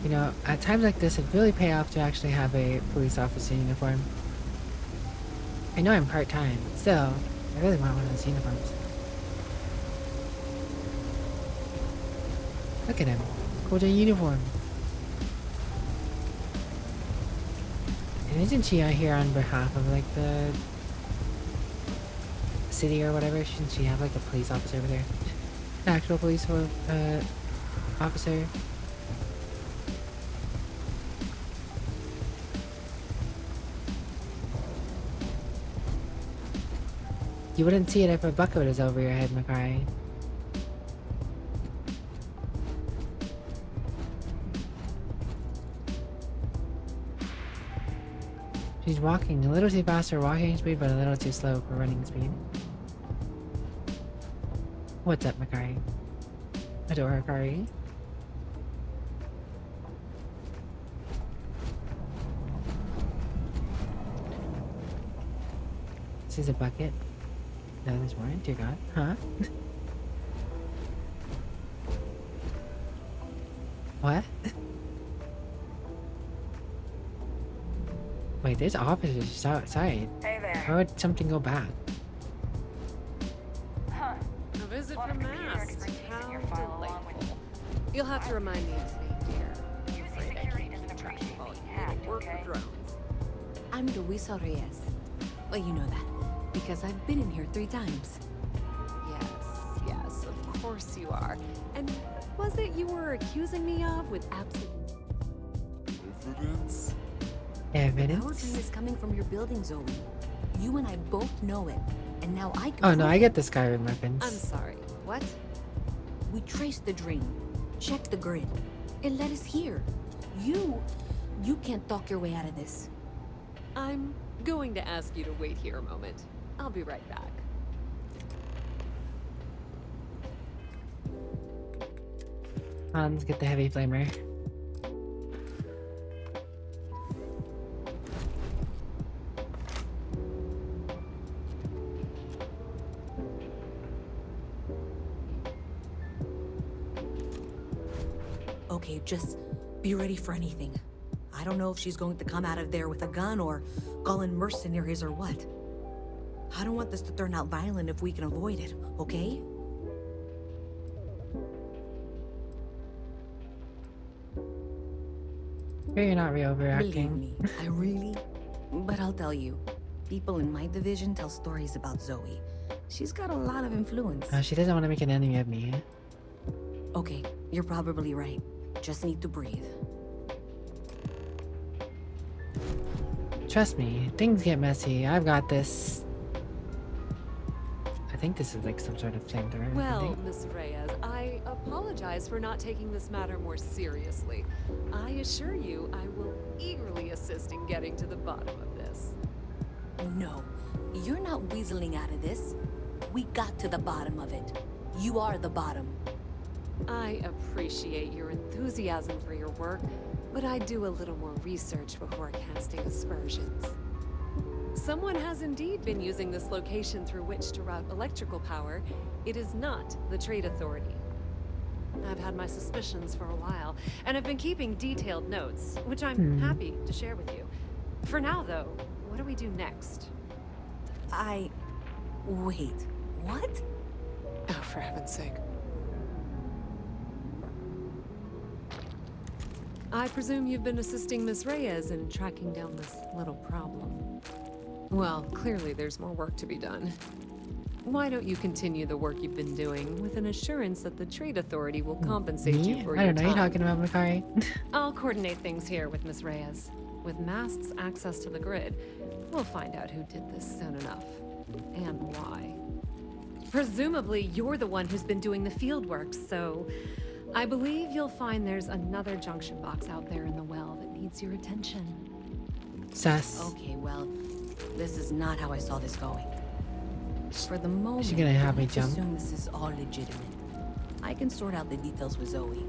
Speaker 1: You know, at times like this, it'd really pay off to actually have a police officer uniform. I know I'm part-time, but still, I really want one of those uniforms. Look at him. Cool uniform. And isn't she out here on behalf of, like, the city or whatever? Shouldn't she have, like, a police officer over there? An actual police officer? You wouldn't see it if a bucket was over your head, Makai. She's walking a little too fast for walking speed, but a little too slow for running speed. What's up, Makai? Adore Akari. This is a bucket. No, there's more. Dear God. Huh? What? Wait, there's officers just outside.
Speaker 4: Hey there.
Speaker 1: Why would something go bad?
Speaker 4: Huh.
Speaker 2: A visit
Speaker 4: Lot
Speaker 2: from
Speaker 4: of computer
Speaker 2: Mast.
Speaker 4: expertise in
Speaker 2: How
Speaker 4: your file along with
Speaker 2: delightful. You'll have to remind me of his name, dear.
Speaker 4: UC security doesn't appreciate being hacked,
Speaker 2: Work
Speaker 4: okay?
Speaker 2: for drones.
Speaker 10: I'm Luisa Reyes. Well, you know that, because I've been in here 3 times.
Speaker 2: Yes, of course you are. And was it you were accusing me of with absolute evidence?
Speaker 10: Our
Speaker 1: Evidence?
Speaker 10: dream is coming from your building, Zoe. You and I both know it, and now I can
Speaker 1: Oh no,
Speaker 10: prove
Speaker 1: I
Speaker 10: it.
Speaker 1: get the Skyrim reference.
Speaker 2: I'm sorry. What?
Speaker 10: We traced the dream, checked the grid. It led us here. You can't talk your way out of this.
Speaker 2: I'm going to ask you to wait here a moment. I'll be right back.
Speaker 1: Let's get the heavy flamer.
Speaker 10: Okay, just be ready for anything. I don't know if she's going to come out of there with a gun or call in mercenaries or what. I don't want this to turn out violent if we can avoid it, okay?
Speaker 1: You're not
Speaker 10: Believe
Speaker 1: overacting.
Speaker 10: me, I really... But I'll tell you, people in my division tell stories about Zoe. She's got a lot of influence.
Speaker 1: She doesn't want to make an enemy of me.
Speaker 10: Okay, you're probably right. Just need to breathe.
Speaker 1: Trust me, things get messy. I've got this. I think this is like some sort of flamethrower.
Speaker 2: Well, Miss Reyes, I apologize for not taking this matter more seriously. I assure you, I will eagerly assist in getting to the bottom of this.
Speaker 10: No, you're not weaseling out of this. We got to the bottom of it. You are the bottom.
Speaker 2: I appreciate your enthusiasm for your work, but I do a little more research before casting aspersions. Someone has indeed been using this location through which to route electrical power. It is not the Trade Authority. I've had my suspicions for a while, and have been keeping detailed notes, which I'm happy to share with you. For now, though, what do we do next?
Speaker 10: Wait, what?
Speaker 2: Oh, for heaven's sake. I presume you've been assisting Miss Reyes in tracking down this little problem. Well, clearly there's more work to be done. Why don't you continue the work you've been doing with an assurance that the Trade Authority will compensate you for your
Speaker 1: I don't know,
Speaker 2: time?
Speaker 1: you're talking about Makai.
Speaker 2: I'll coordinate things here with Miss Reyes. With Mast's access to the grid, we'll find out who did this soon enough. And why. Presumably, you're the one who's been doing the field work, so I believe you'll find there's another junction box out there in the well that needs your attention.
Speaker 1: Sus.
Speaker 10: Okay, well, this is not how I saw this going. For the moment,
Speaker 1: Is she gonna have me
Speaker 10: let's
Speaker 1: jump?
Speaker 10: assume this is all legitimate. I can sort out the details with Zoe.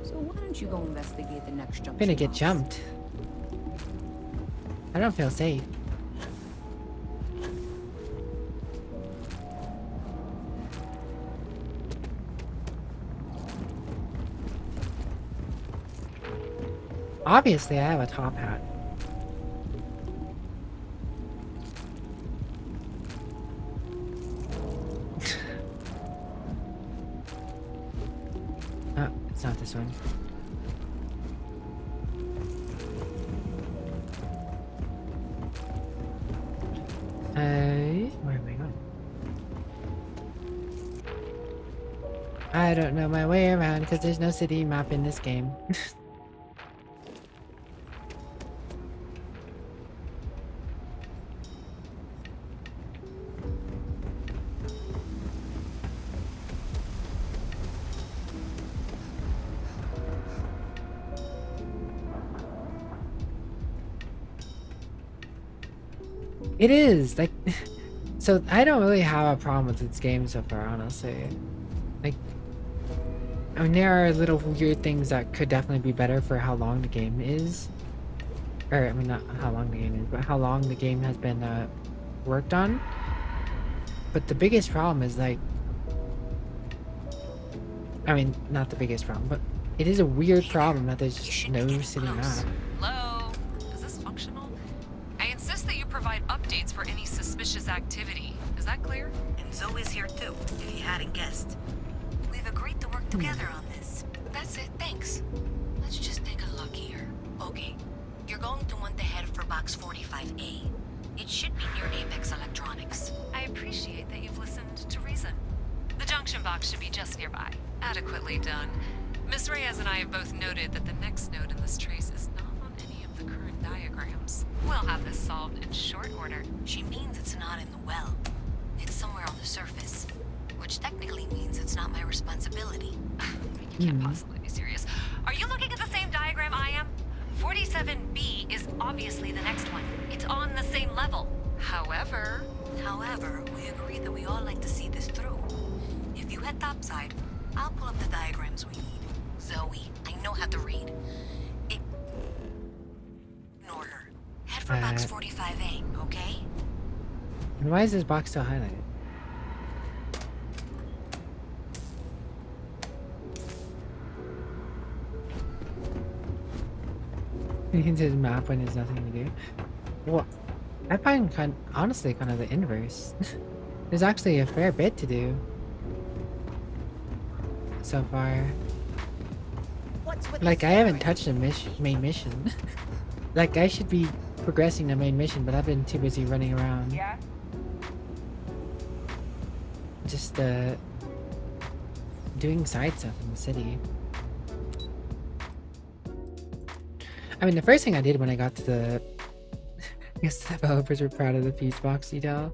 Speaker 10: So why don't you go investigate the next junction
Speaker 1: I'm gonna get
Speaker 10: box?
Speaker 1: jumped. I don't feel safe. Obviously, I have a top hat. Oh, it's not this one. Where am I going? I don't know my way around because there's no city map in this game. It is like, so I don't really have a problem with this game so far, honestly. Like, I mean, there are little weird things that could definitely be better for how long the game is, or I mean, not how long the game is, but how long the game has been worked on. But the biggest problem is like, I mean, not the biggest problem, but it is a weird problem that there's just no city map.
Speaker 2: Hello? Is this functional? I insist that you provide updates for any suspicious activity. Is that clear?
Speaker 10: And Zoe's here too, if you hadn't guessed. We've agreed to work together on this. That's it, thanks. Let's just take a look here. Okay, you're going to want to head for box 45A. It should be near Apex Electronics.
Speaker 2: I appreciate that you've listened to reason. The junction box should be just nearby. Adequately done. Miss Reyes and I have both noted that the next node in this trace is not on any of the current diagrams. We'll have this solved in short order.
Speaker 10: She means it's not in the well. It's somewhere on the surface. Which technically means it's not my responsibility.
Speaker 2: You can't possibly be serious. Are you looking at the same diagram I am? 47B is obviously the next one. It's on the same level. However,
Speaker 10: we agreed that we all like to see this through. If you head topside, I'll pull up the diagrams we need. Zoe, I know how to read. Ignore her. Head for box 45A, okay?
Speaker 1: And why is this box still highlighted? Into the map when there's nothing to do. Well, I find honestly kind of the inverse. There's actually a fair bit to do so far. Like, I haven't touched the main mission. Like, I should be progressing the main mission, but I've been too busy running around.
Speaker 4: Yeah?
Speaker 1: Just doing side stuff in the city. I mean, the first thing I did when I got to the... I guess the developers were proud of the fuse box detail.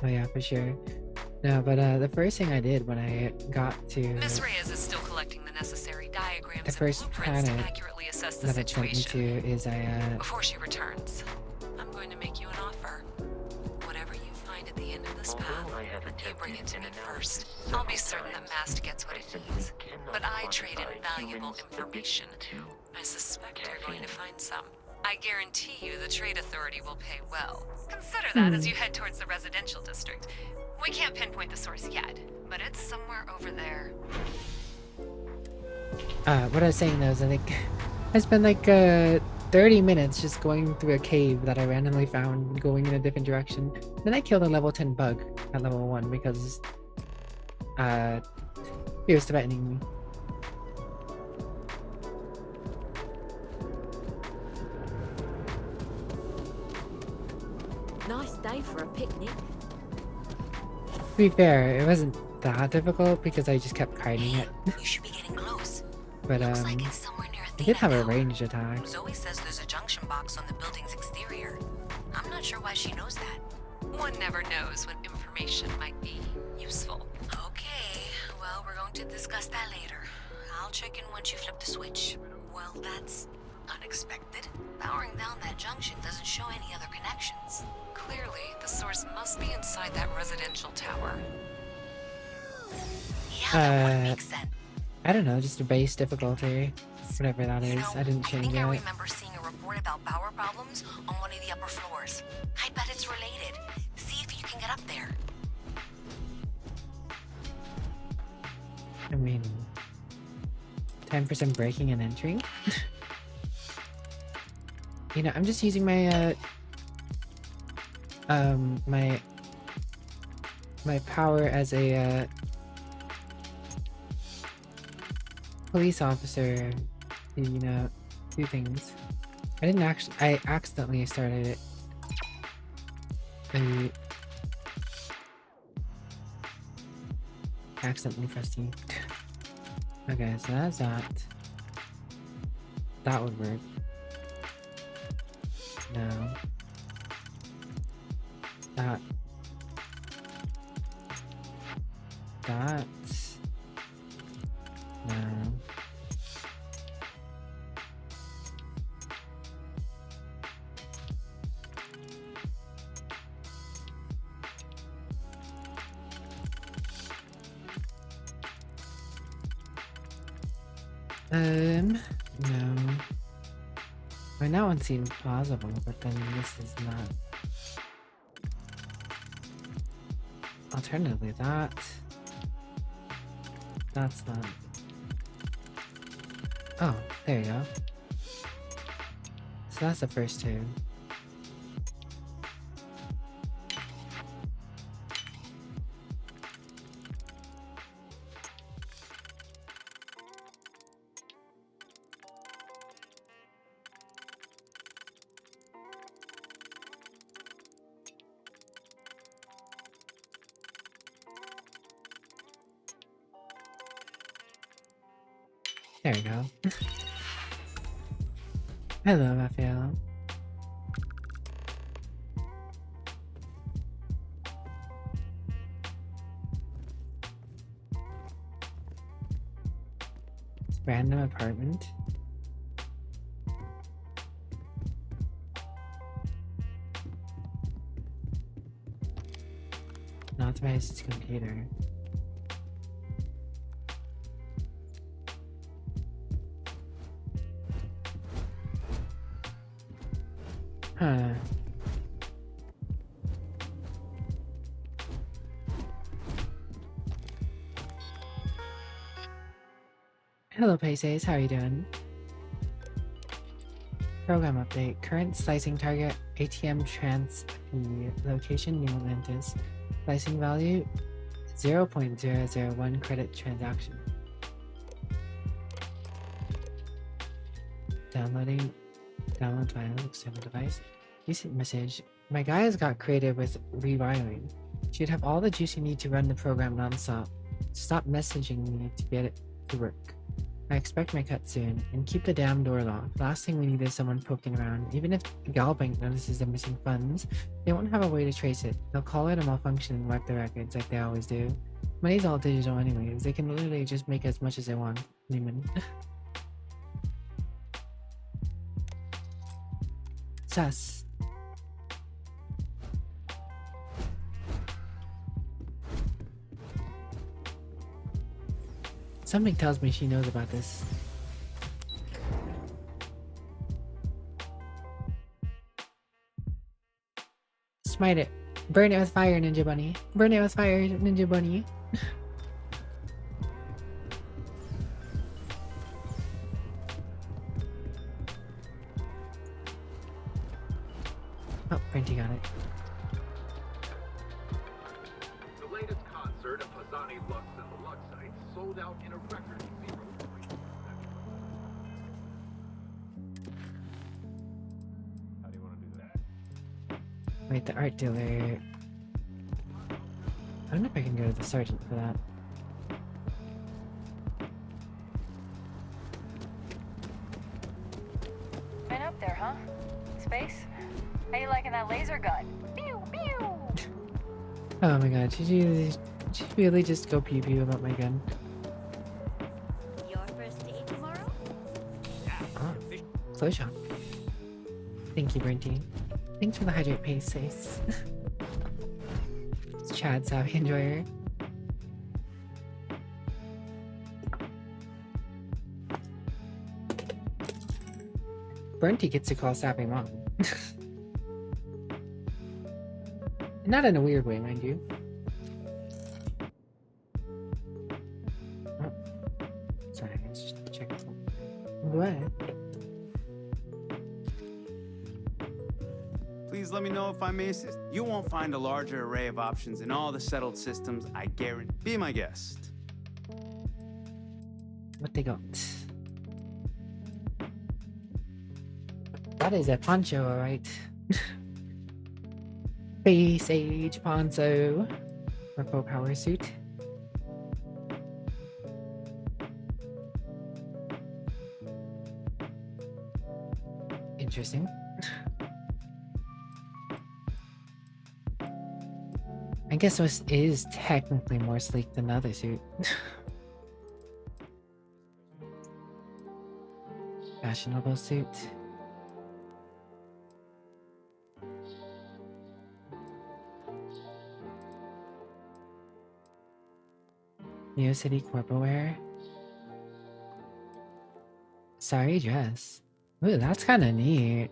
Speaker 1: Oh yeah, for sure. No, but the first thing I did when I got to...
Speaker 2: Miss Reyes is still collecting the necessary diagrams
Speaker 1: the first
Speaker 2: and blueprints
Speaker 1: planet
Speaker 2: to accurately assess the
Speaker 1: that it sent me
Speaker 2: situation.
Speaker 1: to is
Speaker 2: Before she returns, I'm going to make you an offer. Whatever you find at the end of this path, you bring it to me first. I'll be certain that Mast gets what it needs, but I trade in valuable information. I suspect you're going to find some. I guarantee you the Trade Authority will pay well. Consider that as you head towards the residential district. We can't pinpoint the source yet, but it's somewhere over there.
Speaker 1: what I was saying though is I think I spent like 30 minutes just going through a cave that I randomly found going in a different direction. Then I killed a level 10 bug at level 1 because he was threatening me.
Speaker 20: Nice day for a picnic.
Speaker 1: To be fair, it wasn't that difficult because I just kept kiting it.
Speaker 10: You should be getting close.
Speaker 1: But
Speaker 10: Looks like it's somewhere near
Speaker 1: I did have a ranged attack.
Speaker 10: Zoe says there's a junction box on the building's exterior. I'm not sure why she knows that.
Speaker 2: One never knows when information might be useful.
Speaker 10: Okay, well, we're going to discuss that later. I'll check in once you flip the switch. Well, that's unexpected. Powering down that junction doesn't show any other connections.
Speaker 2: Clearly, the source must be inside that residential tower.
Speaker 10: Yeah, that would make sense.
Speaker 1: I don't know, just a base difficulty. Whatever that is. I didn't change it.
Speaker 10: I remember seeing a report about power problems on one of the upper floors. I bet it's related. See if you can get up there.
Speaker 1: I mean, time for some breaking and entering. You know, I'm just using my my power as a police officer to, you know, do things. I accidentally started it. I accidentally pressed E. Okay, so that's that. That would work. No. That. That. No. No. I mean, that one seems plausible, but then this is not. Alternatively, that's not. Oh, there you go. So that's the first two. There you go. Hello, Raphael. Random apartment. Authorized computer. Huh. Hello, Paces. How are you doing? Program update. Current slicing target, ATM trans fee. Location, New Atlantis. Slicing value, 0.001 credit transaction. Downloading. Download file, external device. Recent message. My guy has got creative with rewiring. Should have all the juice you need to run the program non-stop. Stop messaging me to get it to work. I expect my cut soon, and keep the damn door locked. Last thing we need is someone poking around. Even if Galbank notices the missing funds, they won't have a way to trace it. They'll call it a malfunction and wipe the records like they always do. Money's all digital anyways. They can literally just make as much as they want. Neiman. Sus. Something tells me she knows about this. Smite it. Burn it with fire, Ninja Bunny. Burn it with fire, Ninja Bunny. Oh, Brenty got it.
Speaker 13: The latest concert of Pisani Lux and the Luxites sold out in a record 0. How do you want to do that?
Speaker 1: Wait, the art dealer. I don't know if I can go to the sergeant for that.
Speaker 4: Been up there, huh? Space? How you liking that laser gun? Pew pew!
Speaker 1: Oh my god, did you really just go pew pew about my gun?
Speaker 20: Your first date tomorrow?
Speaker 1: Oh, close shop. Thank you, Brenty. Thanks for the hydrate pace, Ace. It's Chad Savvy Enjoyer. Brenty gets to call Sappy Mom. Not in a weird way, mind you. Oh. Sorry, let's just check. What?
Speaker 9: Please let me know if I may assist. You won't find a larger array of options in all the settled systems, I guarantee. Be my guest.
Speaker 1: What they got? That is a poncho, alright. Space age poncho. Or full power suit. Interesting. I guess this is technically more sleek than the other suit. Fashionable suit. Neo City corporal wear. Sorry dress. Ooh, that's kind of neat.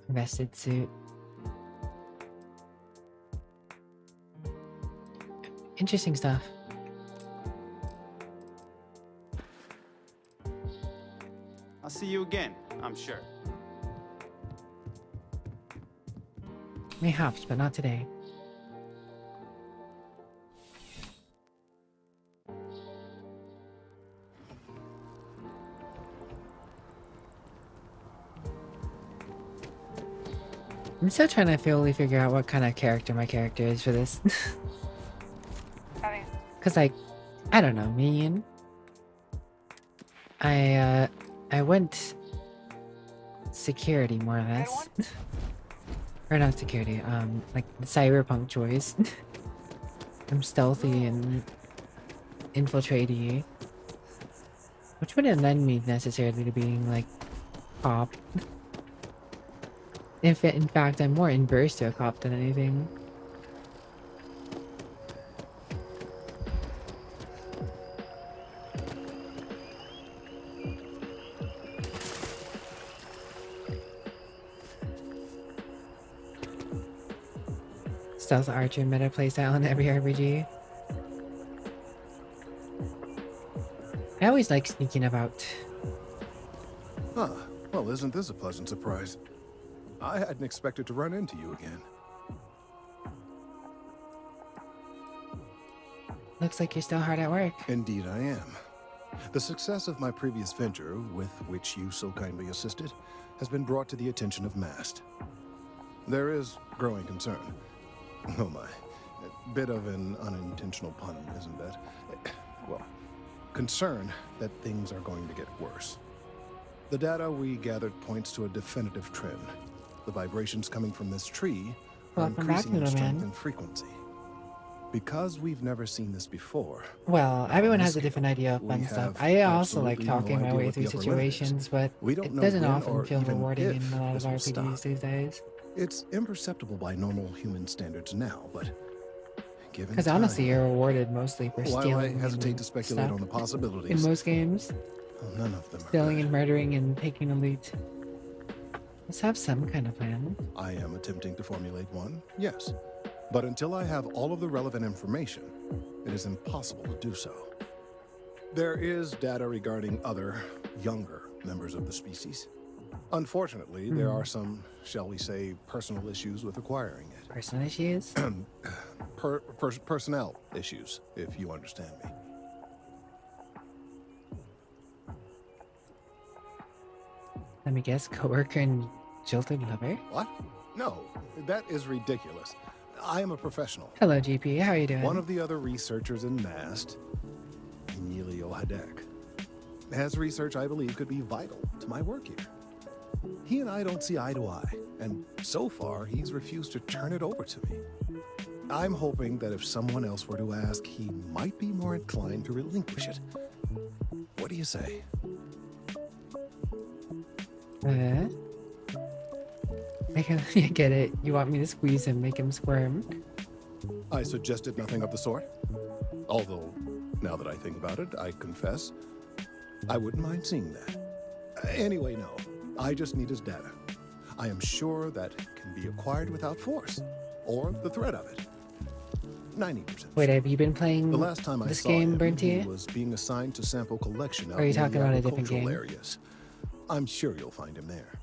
Speaker 1: Vested suit. Interesting stuff.
Speaker 9: I'll see you again, I'm sure.
Speaker 1: Mayhaps, but not today. I'm still trying to fully figure out what kind of character my character is for this. Cause like, I don't know, I went security more or less. Or not security, like the cyberpunk choice. I'm stealthy and infiltratey. Which wouldn't lend me necessarily to being like cop. In fact, I'm more inverse to a cop than anything. Stealth Archer meta playstyle in every RPG. I always like sneaking about.
Speaker 8: Huh. Well, isn't this a pleasant surprise? I hadn't expected to run into you again.
Speaker 1: Looks like you're still hard at work.
Speaker 8: Indeed I am. The success of my previous venture, with which you so kindly assisted, has been brought to the attention of MAST. There is growing concern. Oh my. A bit of an unintentional pun, isn't that? Well, concern that things are going to get worse. The data we gathered points to a definitive trend. The vibrations coming from this tree are increasing in strength and frequency. Because we've never seen this before.
Speaker 1: Well, everyone has a different idea of fun stuff. I also like talking my way through situations, but it doesn't often feel rewarding in a lot of RPGs these days.
Speaker 8: It's imperceptible by normal human standards now, but given
Speaker 1: because honestly, you're rewarded mostly for stealing.
Speaker 8: While I hesitate to speculate on the possibilities,
Speaker 1: in most games,
Speaker 8: none of them are
Speaker 1: stealing and murdering and taking a loot. Let's have some kind of plan.
Speaker 8: I am attempting to formulate one, yes. But until I have all of the relevant information, it is impossible to do so. There is data regarding other, younger members of the species. Unfortunately, there are some, shall we say, personal issues with acquiring it.
Speaker 1: Personal issues?
Speaker 8: Personnel issues, if you understand me.
Speaker 1: Let me guess, coworker and jilted lover?
Speaker 8: What? No, that is ridiculous. I am a professional.
Speaker 1: Hello, GP. How are you doing?
Speaker 8: One of the other researchers in MAST, Emilio Hadek, has research I believe could be vital to my work here. He and I don't see eye to eye, and so far he's refused to turn it over to me. I'm hoping that if someone else were to ask, he might be more inclined to relinquish it. What do you say?
Speaker 1: I get it. You want me to squeeze him, make him squirm?
Speaker 8: I suggested nothing of the sort. Although, now that I think about it, I confess, I wouldn't mind seeing that. Anyway, no. I just need his data. I am sure that can be acquired without force, or the threat of it. 90%.
Speaker 1: Wait, have you been playing
Speaker 8: The last time I
Speaker 1: this
Speaker 8: saw
Speaker 1: game,
Speaker 8: him,
Speaker 1: Bernty?
Speaker 8: he was being assigned to sample collection out
Speaker 1: Or are you
Speaker 8: in the
Speaker 1: talking about a different
Speaker 8: agricultural
Speaker 1: game?
Speaker 8: areas. I'm sure you'll find him there.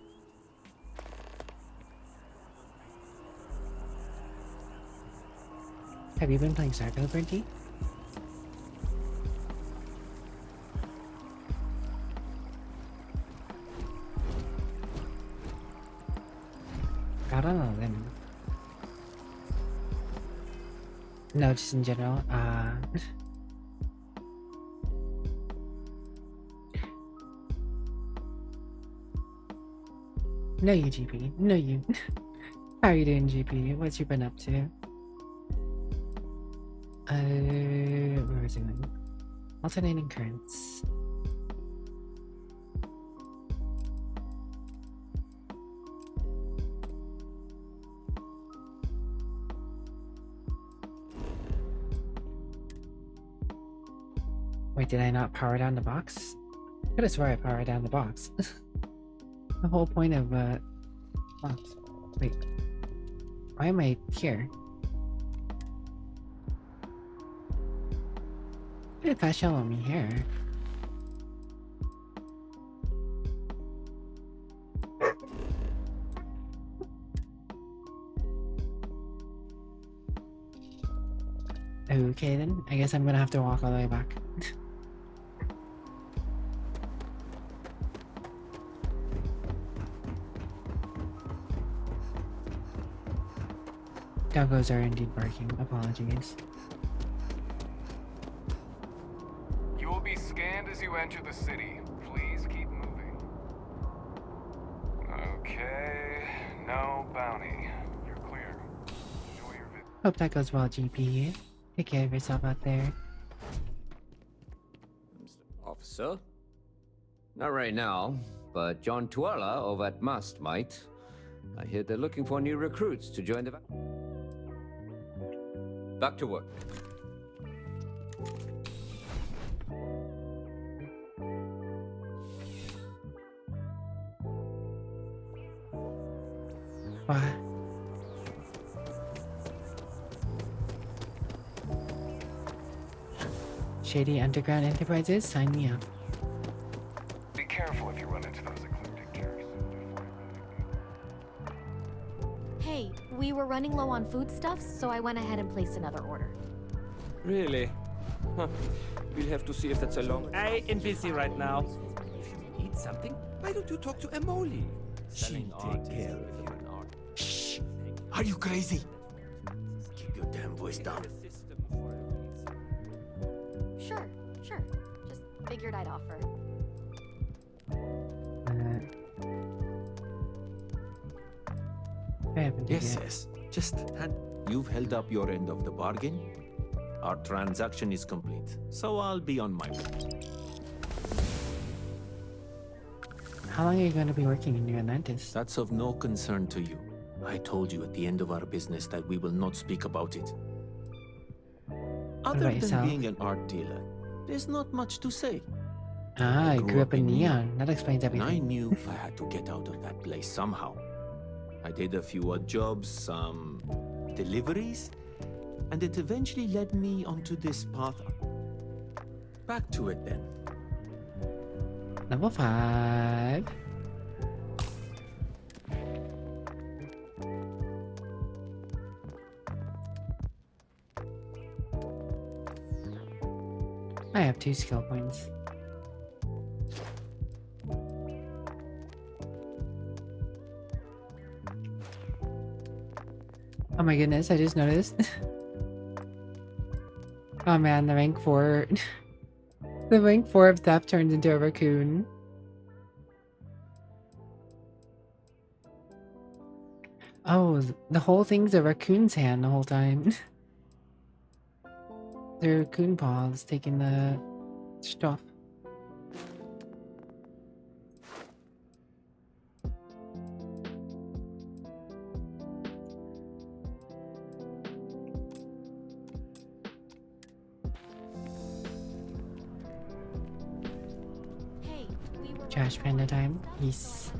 Speaker 1: Have you been playing Starfield, Bernty? I don't know then. No, just in general. No, you, GP. No, you. How are you doing, GP? What's you been up to? Where is it going? Alternating currents. Wait, did I not power down the box? I could have swore I powered down the box. The whole point of, box. Wait. Why am I here? Why did that show me here? Okay then, I guess I'm gonna have to walk all the way back. Doggos are indeed barking. Apologies.
Speaker 13: You will be scanned as you enter the city. Please keep moving. Okay, no bounty. You're clear. Enjoy your visit.
Speaker 1: Hope that goes well, GP. Take care of yourself out there.
Speaker 17: Officer? Not right now, but John Tuala over at Must might. I hear they're looking for new recruits to join the... Back to work.
Speaker 1: What? Shady Underground Enterprises? Sign me up.
Speaker 13: Be careful if you run into those ecliptic characters.
Speaker 11: Hey, we were running low on foodstuffs, so I went ahead and placed another order.
Speaker 19: Really? Huh. We'll have to see if that's a long... I am busy right now. If you need something, why don't you talk to Emoli? She'll take care of you.
Speaker 7: Shh! Are you crazy? Keep your damn voice down.
Speaker 11: Sure. Just figured I'd offer.
Speaker 1: Yes,
Speaker 22: yes. Just hand. You've held up your end of the bargain. Our transaction is complete, so I'll be on my way.
Speaker 1: How long are you going to be working in New Atlantis?
Speaker 22: That's of no concern to you. I told you at the end of our business that we will not speak about it. Other than
Speaker 1: yourself?
Speaker 22: being an art dealer, there's not much to say.
Speaker 1: Ah, you grew up in Neon. That explains
Speaker 22: And
Speaker 1: everything.
Speaker 22: I knew I had to get out of that place somehow. I did a few odd jobs, some deliveries, and it eventually led me onto this path. Back to it then.
Speaker 1: Level 5. I have 2 skill points. Oh my goodness, I just noticed. Oh man, the rank 4. The rank 4 of theft turns into a raccoon. Oh, the whole thing's a raccoon's hand the whole time. The raccoon paws taking the stuff. Trash panda time. Yes.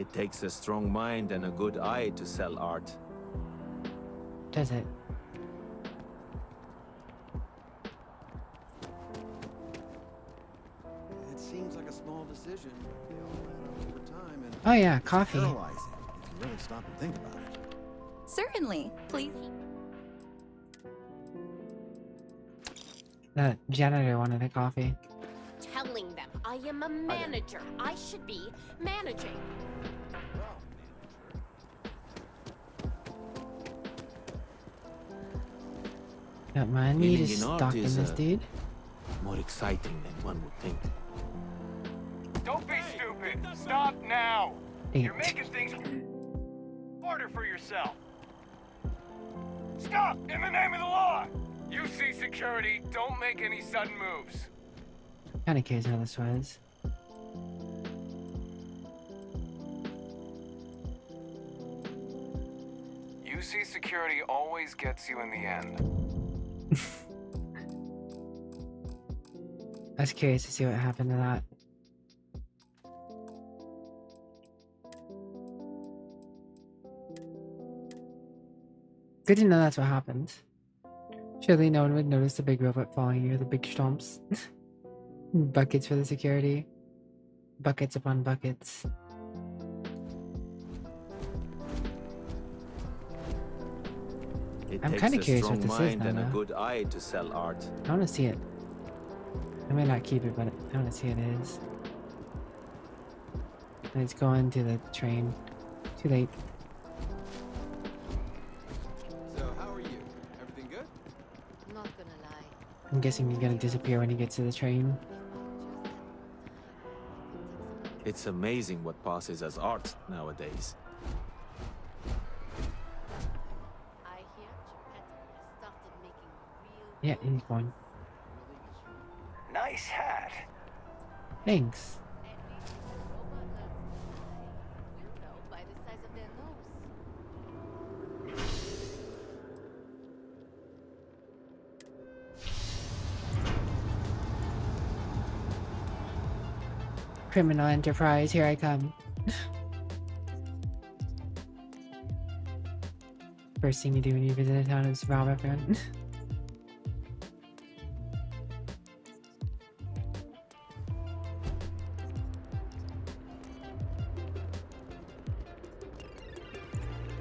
Speaker 22: It takes a strong mind and a good eye to sell art.
Speaker 1: Does it?
Speaker 5: It seems like a small decision. They all add up over time and
Speaker 1: Oh yeah, coffee.
Speaker 5: paralyzing if you really stop and think about it.
Speaker 6: Certainly. Please.
Speaker 1: The janitor wanted the coffee.
Speaker 18: Telling them I am a manager. I should be managing.
Speaker 1: Got my need
Speaker 22: Dealing
Speaker 1: is
Speaker 22: in art
Speaker 1: stalking
Speaker 22: is,
Speaker 1: this dude.
Speaker 22: More exciting than one would think.
Speaker 13: Don't be stupid. Stop now.
Speaker 1: Dang
Speaker 13: You're
Speaker 1: it.
Speaker 13: making things harder for yourself. Stop! In the name of the law! You see security, don't make any sudden moves.
Speaker 1: Kinda curious how this was.
Speaker 13: You see security always gets you in the end.
Speaker 1: I was curious to see what happened to that. Good to know that's what happened. Surely no one would notice the big robot following you, the big stomps. Buckets for the security. Buckets upon buckets.
Speaker 22: It
Speaker 1: I'm
Speaker 22: takes
Speaker 1: kinda
Speaker 22: a
Speaker 1: curious
Speaker 22: strong
Speaker 1: what this is
Speaker 22: mind
Speaker 1: now,
Speaker 22: and a
Speaker 1: though.
Speaker 22: good eye to sell art.
Speaker 1: I wanna see it. I may not keep it, but I wanna see what it is. Let's go into the train. Too late.
Speaker 5: So, how are you? Everything good?
Speaker 11: Not gonna lie.
Speaker 1: I'm guessing he's gonna disappear when he gets to the train.
Speaker 22: It's amazing what passes as art nowadays.
Speaker 11: I hear Geppetto has started making real.
Speaker 1: Yeah, he's going.
Speaker 13: Nice hat.
Speaker 1: Thanks.
Speaker 11: We'll know by the size of their nose.
Speaker 1: Criminal enterprise, here I come. First thing you do when you visit a town is rob everyone.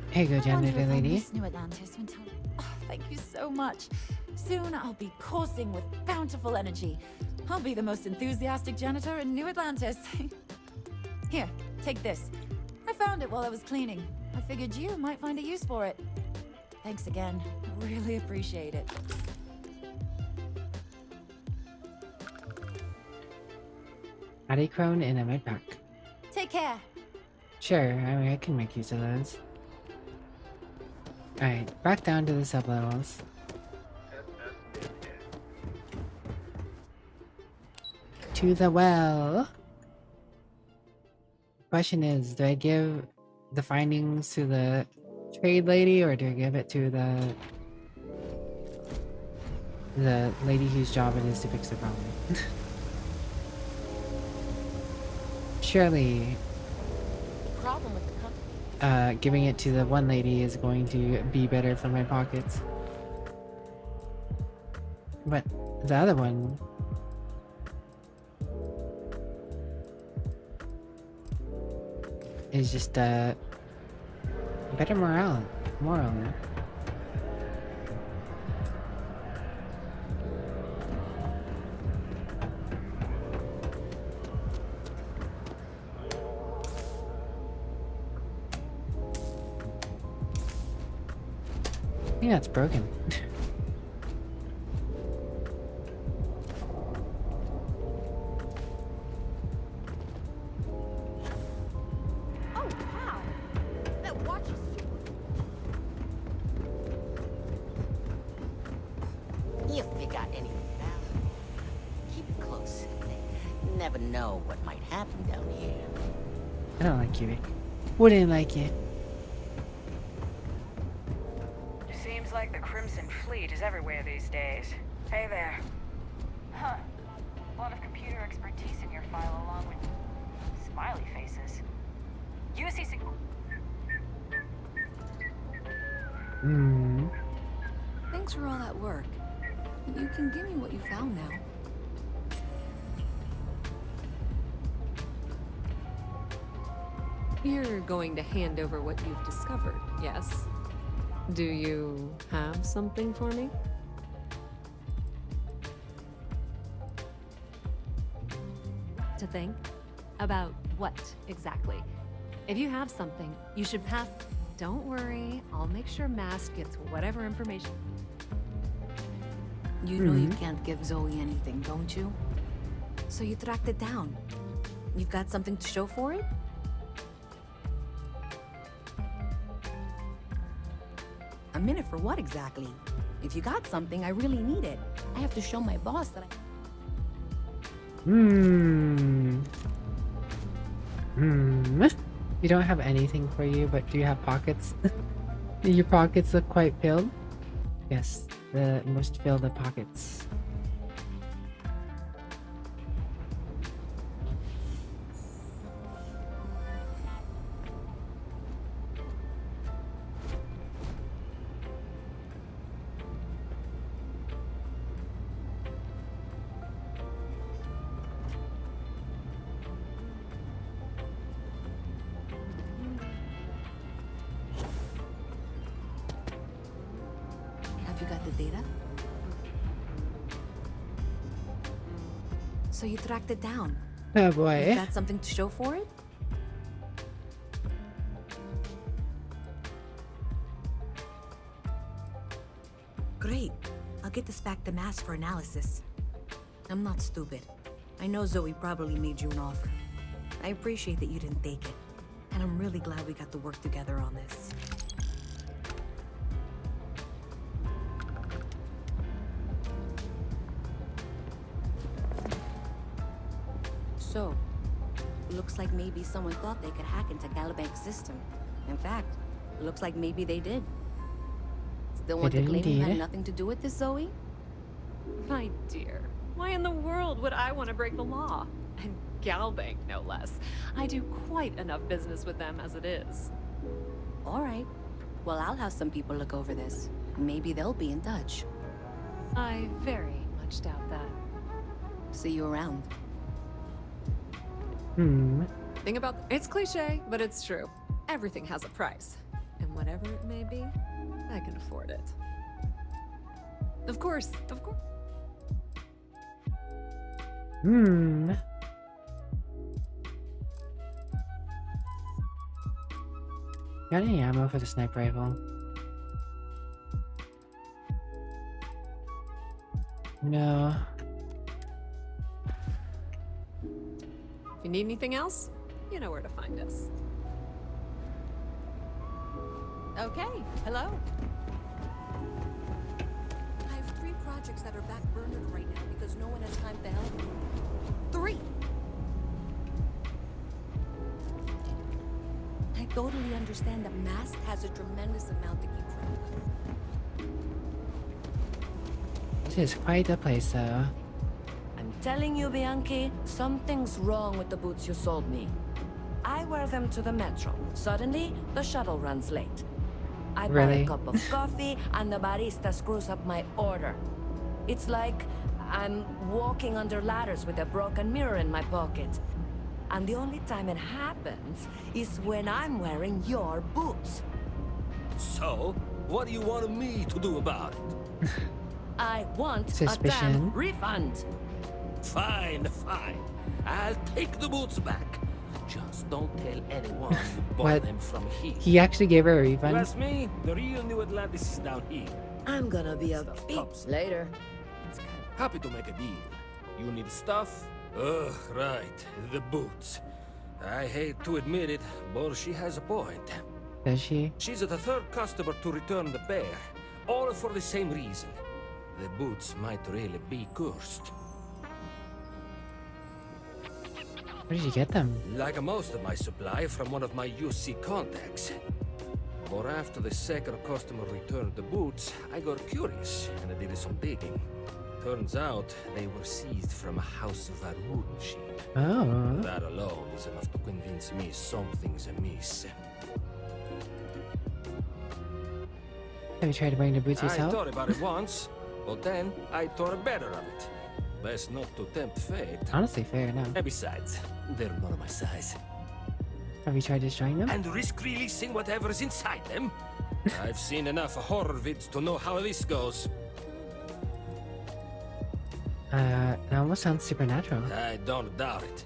Speaker 1: Here you go, janitor lady.
Speaker 6: Miss New Atlantis until... Oh, thank you so much. Soon I'll be coursing with bountiful energy. I'll be the most enthusiastic janitor in New Atlantis. Here, take this. I found it while I was cleaning. I figured you might find a use for it. Thanks again. I really appreciate it.
Speaker 1: Adicrone in a med pack.
Speaker 6: Take care.
Speaker 1: Sure, I mean, I can make use of those. Alright, back down to the sublevels. To the well. Question is, do I give the findings to the trade lady or do I give it to the lady whose job it is to fix the problem? Surely
Speaker 18: Problem with the company.
Speaker 1: giving it to the one lady is going to be better for my pockets. But the other one... is just, better moral. I think that's broken.
Speaker 18: Oh wow! That watch is super.
Speaker 21: If you got anything valuable, keep it close. You never know what might happen down here.
Speaker 1: I don't like you, Rick. Wouldn't like you.
Speaker 4: Seems like the Crimson Fleet is everywhere these days. Hey there. Huh. A lot of computer expertise in your file along with smiley faces. UC
Speaker 1: Hmm.
Speaker 2: Thanks for all that work. You can give me what you found now. You're going to hand over what you've discovered, yes? Do you have something for me?
Speaker 3: To think? About what, exactly? If you have something, you should pass... Don't worry, I'll make sure Mask gets whatever information...
Speaker 12: You know you can't give Zoe anything, don't you? So you tracked it down. You've got something to show for it? A minute for what exactly? If you got something, I really need it. I have to show my boss that I...
Speaker 1: You don't have anything for you, but do you have pockets? Your pockets look quite filled. Yes, the most filled of pockets.
Speaker 12: Have you got the data? So you tracked it down.
Speaker 1: Oh boy.
Speaker 12: You got something to show for it? Great. I'll get this back to Mass for analysis. I'm not stupid. I know Zoe probably made you an offer. I appreciate that you didn't take it. And I'm really glad we got to work together on this. So, looks like maybe someone thought they could hack into Calibank's system. In fact, looks like maybe they did. Still want to claim you had nothing to do with this, Zoe?
Speaker 3: My dear, why in the world would I want to break the law? And Galbank, no less. I do quite enough business with them as it is.
Speaker 12: All right. Well, I'll have some people look over this. Maybe they'll be in touch.
Speaker 3: I very much doubt that.
Speaker 12: See you around.
Speaker 2: Thing about it's cliche, but it's true. Everything has a price, and whatever it may be, I can afford it. Of course, of course.
Speaker 1: Got any ammo for the sniper rifle? No.
Speaker 2: If you need anything else, you know where to find us.
Speaker 6: Okay, hello.
Speaker 12: I have 3 projects that are backburnered right now because no one has time to help me. 3! I totally understand that Mask has a tremendous amount to keep track of.
Speaker 1: This is quite a place, though.
Speaker 15: I'm telling you, Bianchi, something's wrong with the boots you sold me. I wear them to the metro. Suddenly, the shuttle runs late. I buy a cup of coffee, and the barista screws up my order. It's like I'm walking under ladders with a broken mirror in my pocket. And the only time it happens is when I'm wearing your boots.
Speaker 17: So, what do you want me to do about it?
Speaker 15: I want a damn refund.
Speaker 17: Fine, fine. I'll take the boots back. Just don't tell anyone you bought them from here.
Speaker 1: He actually gave her a refund?
Speaker 17: You ask me, the real New Atlantis is down here.
Speaker 15: I'm gonna be a beat later.
Speaker 17: Happy to make a deal. You need stuff? Ugh, right. The boots. I hate to admit it, but she has a point.
Speaker 1: Does she?
Speaker 17: She's the 3rd customer to return the bear. All for the same reason. The boots might really be cursed.
Speaker 1: Where did you get them?
Speaker 17: Like most of my supply from one of my UC contacts. But after the 2nd customer returned the boots, I got curious and I did some digging. Turns out they were seized from a house of Arunshi.
Speaker 1: Oh.
Speaker 17: That alone is enough to convince me something's amiss.
Speaker 1: Have you tried to bring the boots
Speaker 17: I
Speaker 1: yourself?
Speaker 17: thought about it once, but then I thought better of it. Best not to tempt fate.
Speaker 1: Honestly, fair enough.
Speaker 17: And besides, they're not my size.
Speaker 1: Have you tried destroying them?
Speaker 17: And risk releasing whatever's inside them? I've seen enough horror vids to know how this goes.
Speaker 1: It almost sounds supernatural.
Speaker 17: I don't doubt it.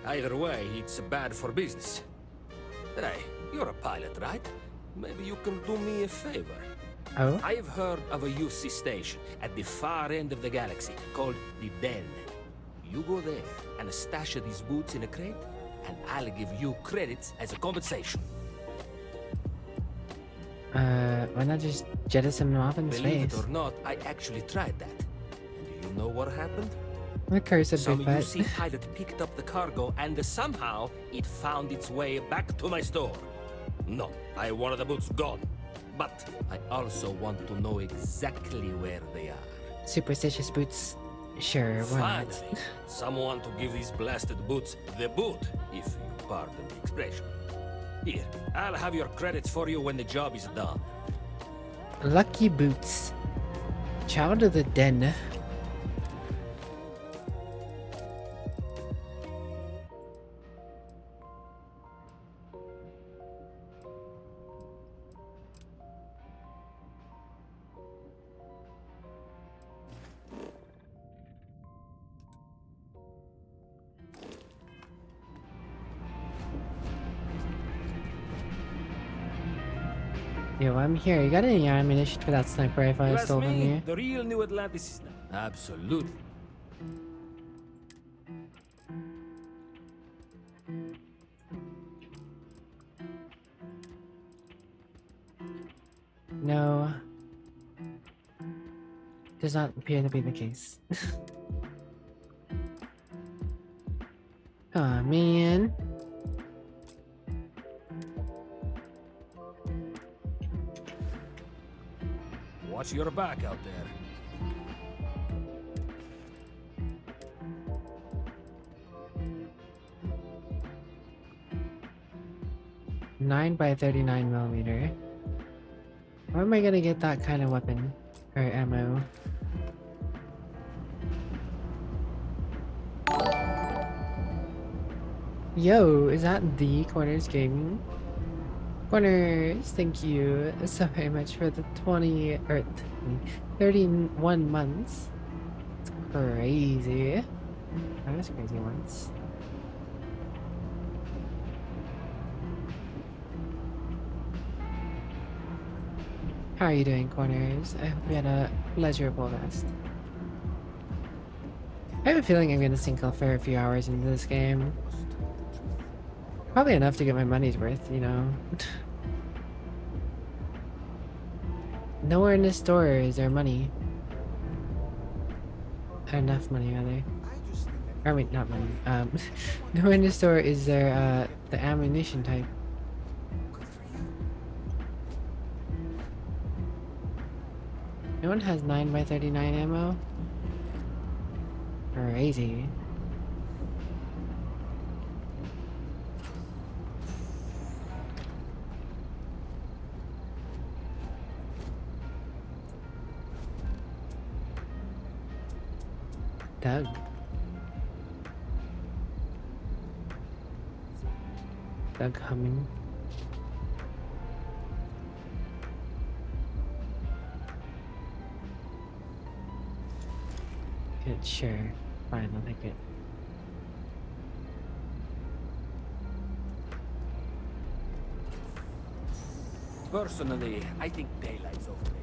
Speaker 17: Either way, it's bad for business. Hey, you're a pilot, right? Maybe you can do me a favor.
Speaker 1: Oh?
Speaker 17: I've heard of a UC station at the far end of the galaxy called the Den. You go there and stash these boots in a crate, and I'll give you credits as a compensation.
Speaker 1: Why not just jettison them off into
Speaker 17: Believe
Speaker 1: space?
Speaker 17: it or not, I actually tried that. And do you know what happened?
Speaker 1: The curse of
Speaker 17: Some
Speaker 1: Big Butt.
Speaker 17: UC pilot picked up the cargo, and somehow it found its way back to my store. No, I wanted the boots gone. But I also want to know exactly where they are.
Speaker 1: Superstitious boots. Sure, why not?
Speaker 17: Finally, someone to give these blasted boots the boot, if you pardon the expression. Here, I'll have your credits for you when the job is done.
Speaker 1: Lucky boots. Child of the Den. Yo, I'm here. You got any ammunition for that sniper rifle I
Speaker 17: You
Speaker 1: stole
Speaker 17: ask
Speaker 1: from
Speaker 17: me,
Speaker 1: you?
Speaker 17: the real New Atlantis is now. Absolutely.
Speaker 1: No. Does not appear to be the case. Aw, man.
Speaker 17: Watch your back out there.
Speaker 1: 9x39mm. Where am I gonna get that kind of weapon? Or ammo? Yo, is that the Corners Gaming? Corners, thank you so very much for the 20 or 31 months. It's crazy. That was crazy once. How are you doing, Corners? I hope you had a pleasurable rest. I have a feeling I'm gonna sink a fair few hours into this game. Probably enough to get my money's worth, you know. Nowhere in this store is there money. Or enough money, rather. I mean, not money. Nowhere in the store is there the ammunition type. No one has 9x39 ammo? Crazy. Doug. Doug humming. Good, sure. Fine, I'll take it.
Speaker 17: Personally, I think daylight's overrated.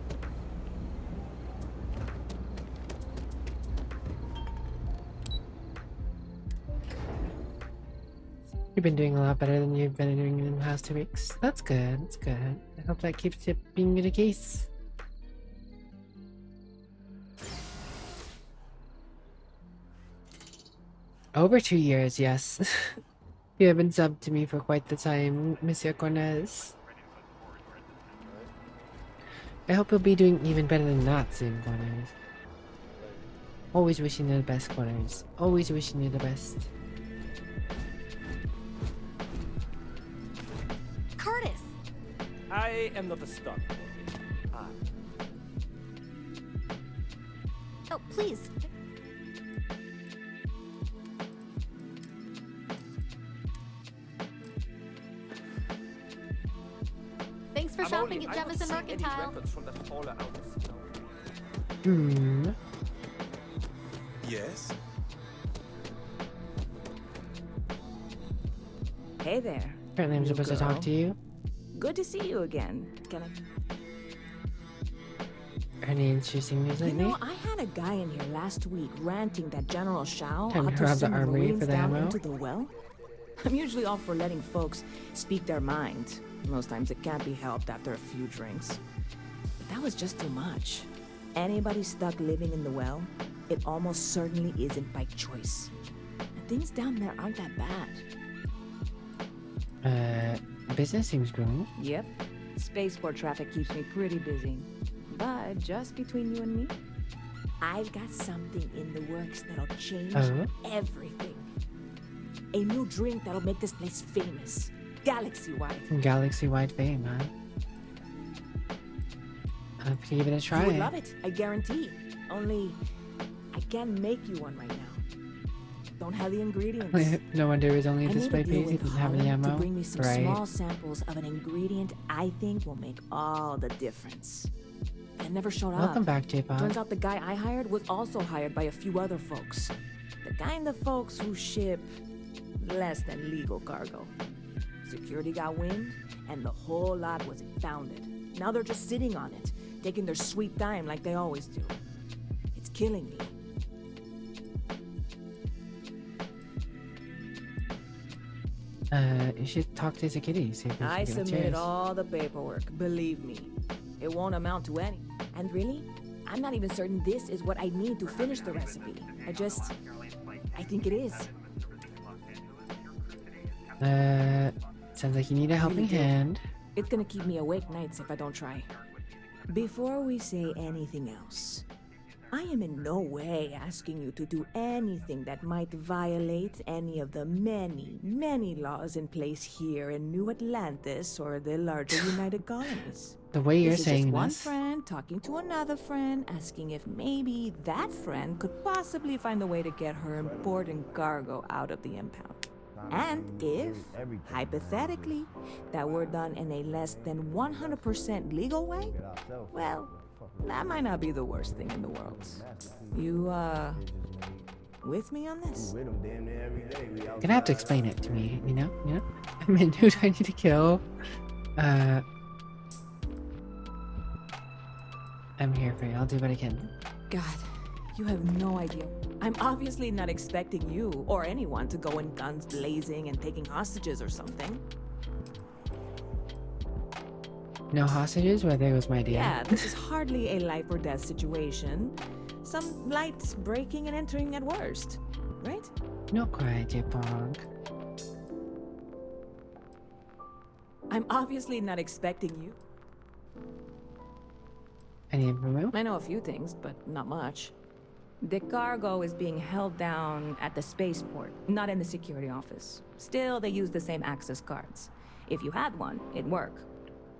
Speaker 1: You've been doing a lot better than you've been doing in the past 2 weeks. That's good, that's good. I hope that keeps it being the case. Over 2 years, yes. You have been subbed to me for quite the time, Monsieur Cornez. I hope you'll be doing even better than that soon, Cornez. Always wishing you the best, Quarters. Always wishing you the best.
Speaker 11: Curtis!
Speaker 19: I am not a stock. Ah.
Speaker 11: Oh, please. Thanks for shopping at Jemison Mercantile.
Speaker 1: Hmm.
Speaker 8: Yes?
Speaker 15: Hey there.
Speaker 1: Apparently I'm supposed to talk to you.
Speaker 15: Good to see you again. Can I...
Speaker 1: Any interesting news lately?
Speaker 15: You know, I had a guy in here last week ranting that General Shao
Speaker 1: Time
Speaker 15: ought
Speaker 1: to
Speaker 15: to
Speaker 1: rob the
Speaker 15: send
Speaker 1: armory
Speaker 15: Marines
Speaker 1: for the
Speaker 15: down
Speaker 1: ammo.
Speaker 15: into the well. I'm usually all for letting folks speak their mind. Most times it can't be helped after a few drinks. But that was just too much. Anybody stuck living in the well, it almost certainly isn't by choice. And things down there aren't that bad.
Speaker 1: Business seems growing.
Speaker 15: Yep. Spaceport traffic keeps me pretty busy. But just between you and me, I've got something in the works that'll change everything. A new drink that'll make this place famous. Galaxy-wide.
Speaker 1: Galaxy-wide fame, huh? I'll have to give it a try.
Speaker 15: You would love it, I guarantee. Only, I can't make you one right now. Don't have the ingredients.
Speaker 1: No wonder it was only a
Speaker 15: I need
Speaker 1: display
Speaker 15: a deal
Speaker 1: page. It
Speaker 15: with
Speaker 1: doesn't have any
Speaker 15: Holland
Speaker 1: ammo.
Speaker 15: to bring me some
Speaker 1: Right.
Speaker 15: small samples of an ingredient I think will make all the difference. And it never showed up.
Speaker 1: Welcome back, J-Pop.
Speaker 15: Turns out the guy I hired was also hired by a few other folks. The kind of folks who ship less than legal cargo. Security got wind, and the whole lot was impounded. Now they're just sitting on it, taking their sweet time like they always do. It's killing me.
Speaker 1: You should talk to security. See if we
Speaker 15: I
Speaker 1: can get a
Speaker 15: submitted
Speaker 1: chance.
Speaker 15: all the paperwork, believe me. It won't amount to any. And really, I'm not even certain this is what I need to finish the recipe. I think it is.
Speaker 1: Sounds like you need a helping
Speaker 15: Really do.
Speaker 1: hand.
Speaker 15: It's gonna keep me awake nights if I don't try. Before we say anything else, I am in no way asking you to do anything that might violate any of the many, many laws in place here in New Atlantis or the larger United Colonies.
Speaker 1: The way you're
Speaker 15: This is
Speaker 1: saying
Speaker 15: just one
Speaker 1: this.
Speaker 15: friend talking to another friend, asking if maybe that friend could possibly find a way to get her important cargo out of the impound. And if, hypothetically, that were done in a less than 100% legal way, well, that might not be the worst thing in the world. You, with me on this?
Speaker 1: You're gonna have to explain it to me, you know? You know? I mean, who do I need to kill? I'm here for you. I'll do what I can.
Speaker 15: God, you have no idea. I'm obviously not expecting you or anyone to go in guns blazing and taking hostages or something.
Speaker 1: No hostages? Well, there goes my idea.
Speaker 15: Yeah, this is hardly a life or death situation. Some light breaking and entering at worst, right?
Speaker 1: No cry, J-Pog.
Speaker 15: I'm obviously not expecting you.
Speaker 1: Any info?
Speaker 15: I know a few things, but not much. The cargo is being held down at the spaceport, not in the security office. Still, they use the same access cards. If you had one, it'd work.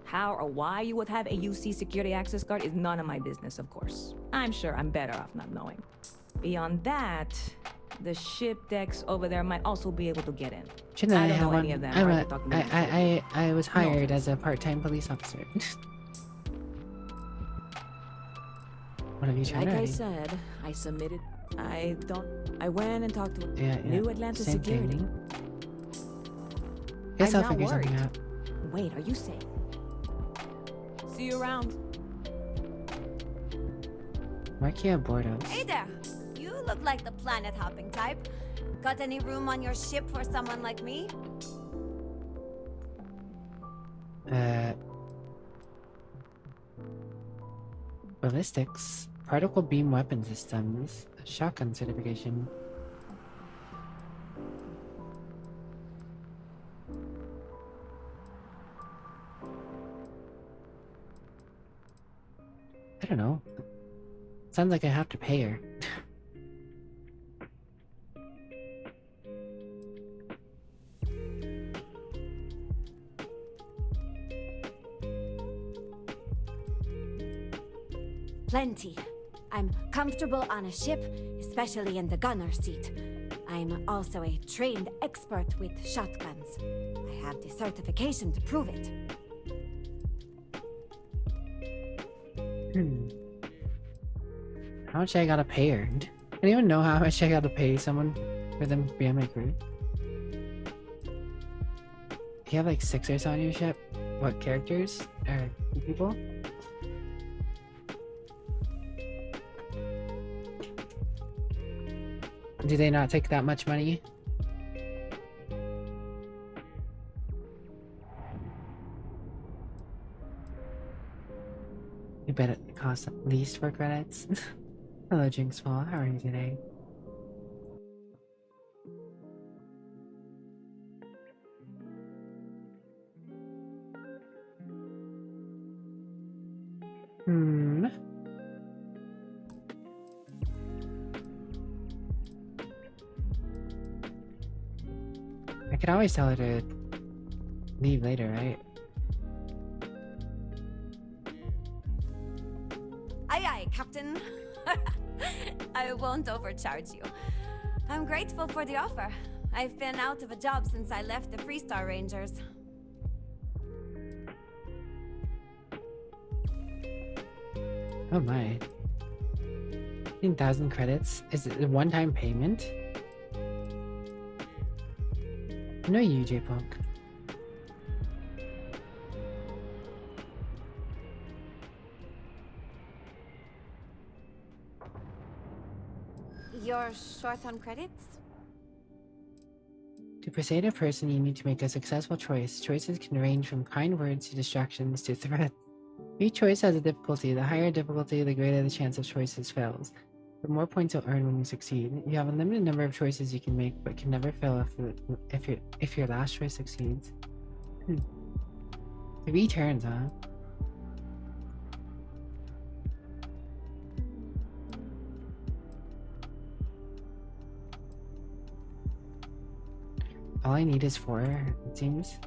Speaker 15: How or why you would have a UC security access card is none of my business, of course. I'm sure I'm better off not knowing. Beyond that, the ship decks over there might also be able to get in.
Speaker 1: Shouldn't I
Speaker 15: don't
Speaker 1: have
Speaker 15: know
Speaker 1: one?
Speaker 15: any of them. or I could talk to them.
Speaker 1: I was hired as a part-time police officer. What have you tried
Speaker 15: Like I
Speaker 1: already?
Speaker 15: said, I submitted. I went and talked to
Speaker 1: Yeah,
Speaker 15: New Atlanta
Speaker 1: same
Speaker 15: Security.
Speaker 1: thing. Guess
Speaker 15: I'm
Speaker 1: I'll
Speaker 15: not
Speaker 1: figure something
Speaker 15: worried.
Speaker 1: out.
Speaker 15: Wait, are you saying? See you around.
Speaker 1: Marquia Bordos.
Speaker 14: Hey there! You look like the planet hopping type. Got any room on your ship for someone like me?
Speaker 1: Ballistics, particle beam weapon systems, shotgun certification. I don't know. Sounds like I have to pay her.
Speaker 14: Plenty. I'm comfortable on a ship, especially in the gunner seat. I'm also a trained expert with shotguns. I have the certification to prove it.
Speaker 1: How much I gotta pay her? Anyone know how much I gotta pay someone for them to be on my crew? You have like 6 or so on your ship? What characters? Or people? Do they not take that much money? You bet it costs at least 4 credits. Hello, Jinxfall. How are you today? I could always tell her to leave later, right?
Speaker 14: Aye aye, Captain. I won't overcharge you. I'm grateful for the offer. I've been out of a job since I left the Freestar Rangers.
Speaker 1: Oh my. 15,000 credits? Is it a one-time payment? No, you, J-Punk.
Speaker 14: You're short on credits?
Speaker 1: To persuade a person, you need to make a successful choice. Choices can range from kind words to distractions to threats. Each choice has a difficulty. The higher difficulty, the greater the chance of choices fails. The more points you'll earn when you succeed. You have a limited number of choices you can make, but can never fail if your last choice succeeds. 3 turns, huh? All I need is 4, it seems.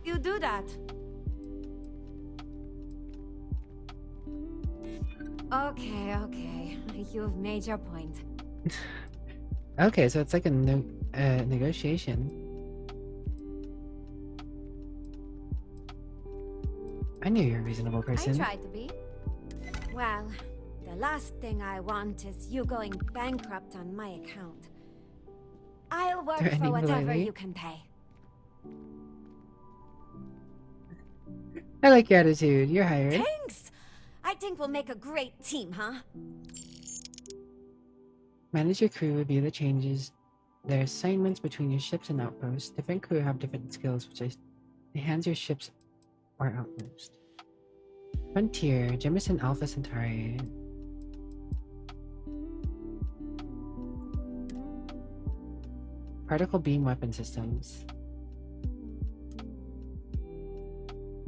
Speaker 14: You do that. Okay. You've made your point.
Speaker 1: Okay, so it's like a negotiation. I knew you're a reasonable person.
Speaker 14: I tried to be. Well, the last thing I want is you going bankrupt on my account. I'll work for whatever you can pay.
Speaker 1: I like your attitude. You're hired.
Speaker 14: Thanks! I think we'll make a great team, huh?
Speaker 1: Manage your crew, review the changes, their assignments between your ships and outposts. Different crew have different skills, which enhance your ships or outpost. Frontier, Jemison Alpha Centauri. Particle beam weapon systems.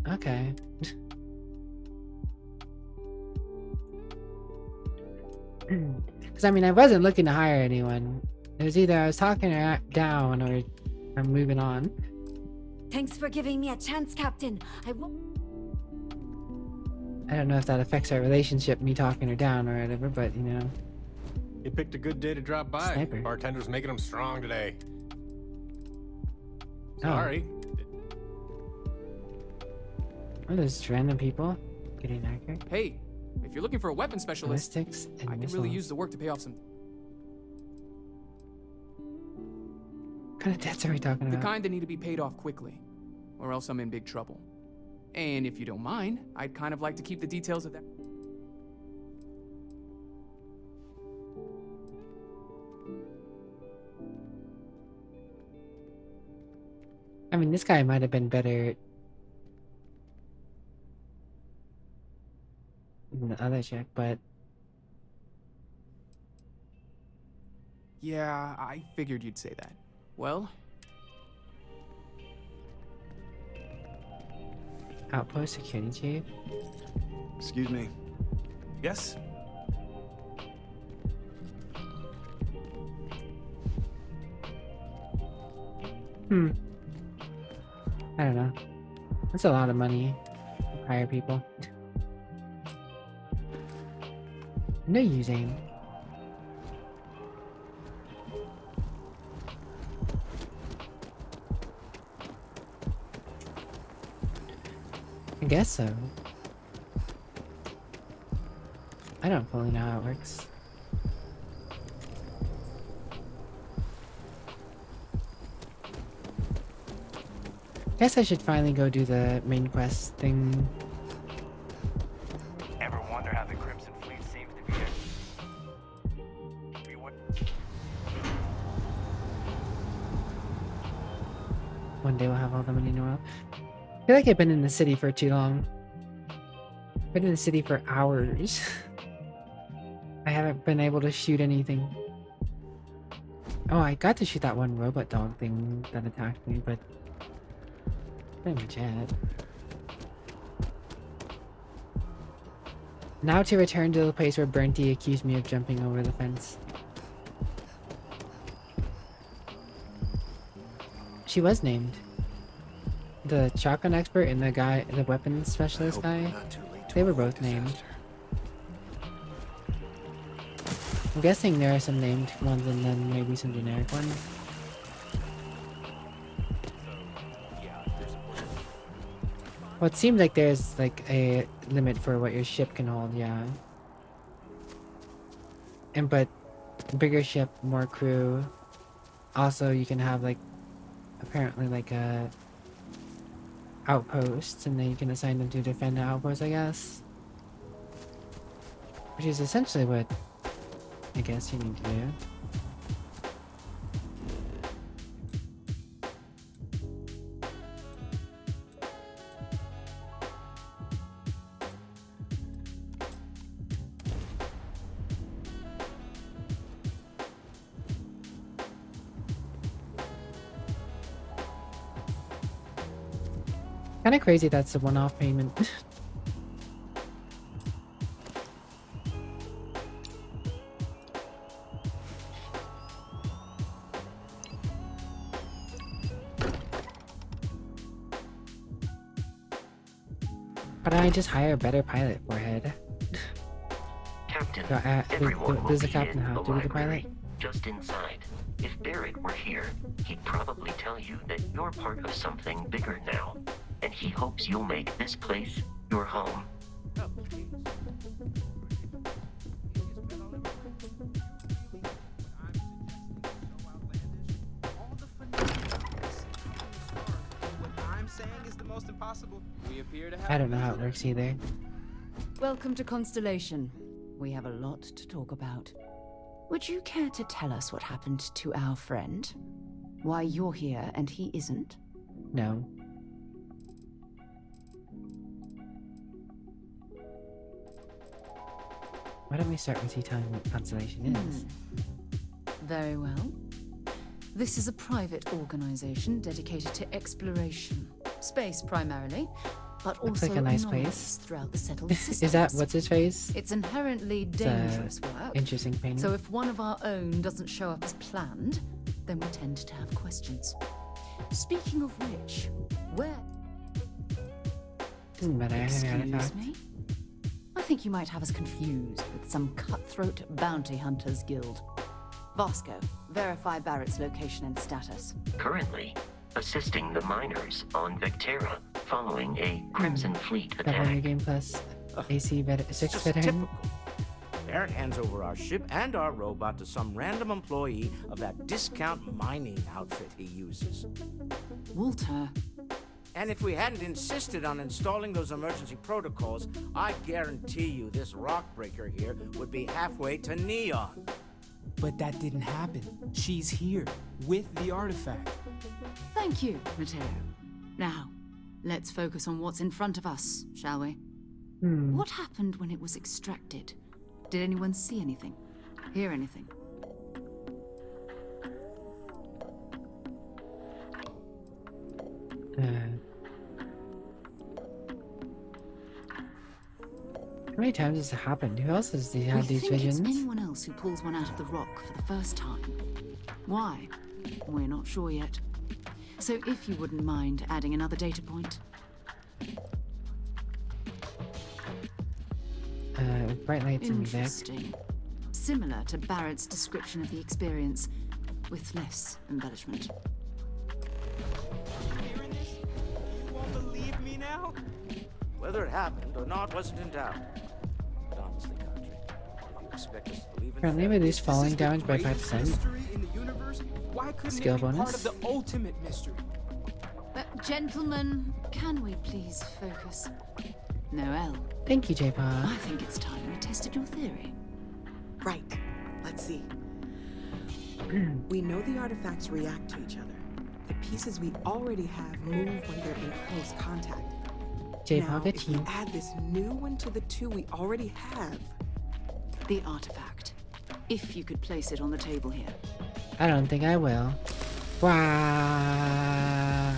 Speaker 1: Okay. Because I mean, I wasn't looking to hire anyone. It was either I was talking her down or I'm moving on.
Speaker 14: Thanks for giving me a chance, Captain. I
Speaker 1: don't know if that affects our relationship, me talking her down or whatever, but you know.
Speaker 10: You picked a good day to drop by.
Speaker 1: Sniper.
Speaker 10: Bartender's making them strong today.
Speaker 1: Oh.
Speaker 10: Sorry.
Speaker 1: Are those random people getting accurate?
Speaker 16: Hey, if you're looking for a weapon specialist,
Speaker 1: Ballistics and
Speaker 16: I can
Speaker 1: missiles.
Speaker 16: really use the work to pay off some.
Speaker 1: What kind of debts are we talking
Speaker 16: The
Speaker 1: about?
Speaker 16: kind that need to be paid off quickly, or else I'm in big trouble. And if you don't mind, I'd kind of like to keep the details of that.
Speaker 1: I mean, this guy might have been better than the other chick, but
Speaker 16: Yeah, I figured you'd say that. Well,
Speaker 1: outpost security chief.
Speaker 10: Excuse me.
Speaker 16: Yes?
Speaker 1: I don't know. That's a lot of money to hire people. No using. I guess so. I don't fully know how it works. Guess I should finally go do the main quest thing.
Speaker 9: Ever wonder how the Crimson Fleet seems to be
Speaker 1: One day we'll have all the money in the world. I feel like I've been in the city for too long. Been in the city for hours. I haven't been able to shoot anything. Oh, I got to shoot that one robot dog thing that attacked me, but pretty much it. Now to return to the place where Bernty accused me of jumping over the fence. She was named. The shotgun expert and the guy, the weapons specialist guy, they were both named. I'm guessing there are some named ones and then maybe some generic ones. Well, it seems like there's like a limit for what your ship can hold, yeah. And but bigger ship, more crew. Also, you can have like apparently like outposts, and then you can assign them to defend the outpost, I guess. Which is essentially what I guess you need to do. Kind of crazy that's a one-off payment. But I just hire a better pilot, forehead.
Speaker 20: Captain,
Speaker 1: does the captain have to be the pilot?
Speaker 20: Just inside. If Barrett were here, he'd probably tell you that you're part of something bigger now, and he hopes you'll make this place your home.
Speaker 1: I don't know how it works either.
Speaker 23: Welcome to Constellation. We have a lot to talk about. Would you care to tell us what happened to our friend? Why you're here and he isn't?
Speaker 1: No. Why don't we start with you telling me what Constellation is?
Speaker 23: Very well. This is a private organization dedicated to exploration. Space primarily, but
Speaker 1: Looks
Speaker 23: also
Speaker 1: like a nice
Speaker 23: anomalies
Speaker 1: place.
Speaker 23: throughout the settled systems.
Speaker 1: Is that what's his face?
Speaker 23: It's inherently
Speaker 1: It's
Speaker 23: dangerous
Speaker 1: a
Speaker 23: work.
Speaker 1: interesting painting.
Speaker 23: So if one of our own doesn't show up as planned, then we tend to have questions. Speaking of which, where...
Speaker 1: Doesn't matter.
Speaker 23: Excuse me? I think you might have us confused with some cutthroat bounty hunters guild. Vasco, verify Barrett's location and status.
Speaker 20: Currently, assisting the miners on Vectera following a Crimson Fleet
Speaker 1: That one
Speaker 20: attack.
Speaker 1: game plus AC six
Speaker 24: Just
Speaker 1: veteran.
Speaker 24: typical. Barrett hands over our ship and our robot to some random employee of that discount mining outfit he uses.
Speaker 23: Walter.
Speaker 24: And if we hadn't insisted on installing those emergency protocols, I guarantee you this rock breaker here would be halfway to Neon.
Speaker 16: But that didn't happen. She's here, with the artifact.
Speaker 23: Thank you, Matteo. Now, let's focus on what's in front of us, shall we? What happened when it was extracted? Did anyone see anything? Hear anything?
Speaker 1: How many times has it happened? Who else has had
Speaker 23: We
Speaker 1: these
Speaker 23: think
Speaker 1: visions?
Speaker 23: it's anyone else who pulls one out of the rock for the first time. Why? We're not sure yet. So if you wouldn't mind adding another data point.
Speaker 1: with bright lights and music.
Speaker 23: Interesting. Similar to Barrett's description of the experience, with less embellishment.
Speaker 24: You won't believe me now? Whether it happened or not wasn't in doubt. But honestly, Country, if you expect us to believe in
Speaker 1: Currently reduced falling damage by 5%.
Speaker 16: Why couldn't
Speaker 1: Skill
Speaker 16: it be part
Speaker 1: bonus.
Speaker 16: of the ultimate mystery?
Speaker 23: Gentlemen, can we please focus? Noelle.
Speaker 1: Thank you, J-Pop.
Speaker 23: I think it's time we tested your theory.
Speaker 5: Right. Let's see. We know the artifacts react to each other. The pieces we already have move when they're in close contact.
Speaker 1: J-Pop,
Speaker 5: Now,
Speaker 1: it's
Speaker 5: if we
Speaker 1: you.
Speaker 5: add this new one to the two we already have.
Speaker 23: The artifact. If you could place it on the table here.
Speaker 1: I don't think I will. Wow.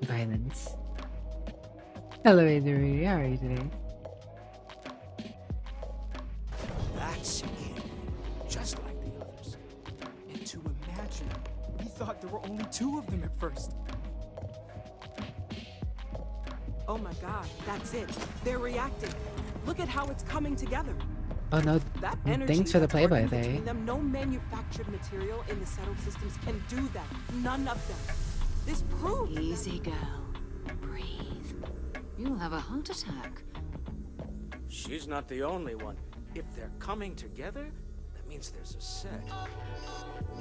Speaker 1: Violence. Hello, Adri. How are you today?
Speaker 16: That's it. Just like the others. And to imagine, we thought there were only 2 of them at first.
Speaker 5: Oh my god, that's it. They're reacting. Look at how it's coming together.
Speaker 1: Oh no,
Speaker 5: That energy
Speaker 1: thanks for the
Speaker 5: that's working
Speaker 1: play-by-play.
Speaker 5: between them, no manufactured material in the settled systems can do that. None of them. This proves.
Speaker 23: Easy, girl. Breathe. You'll have a heart attack.
Speaker 24: She's not the only one. If they're coming together, that means there's a set.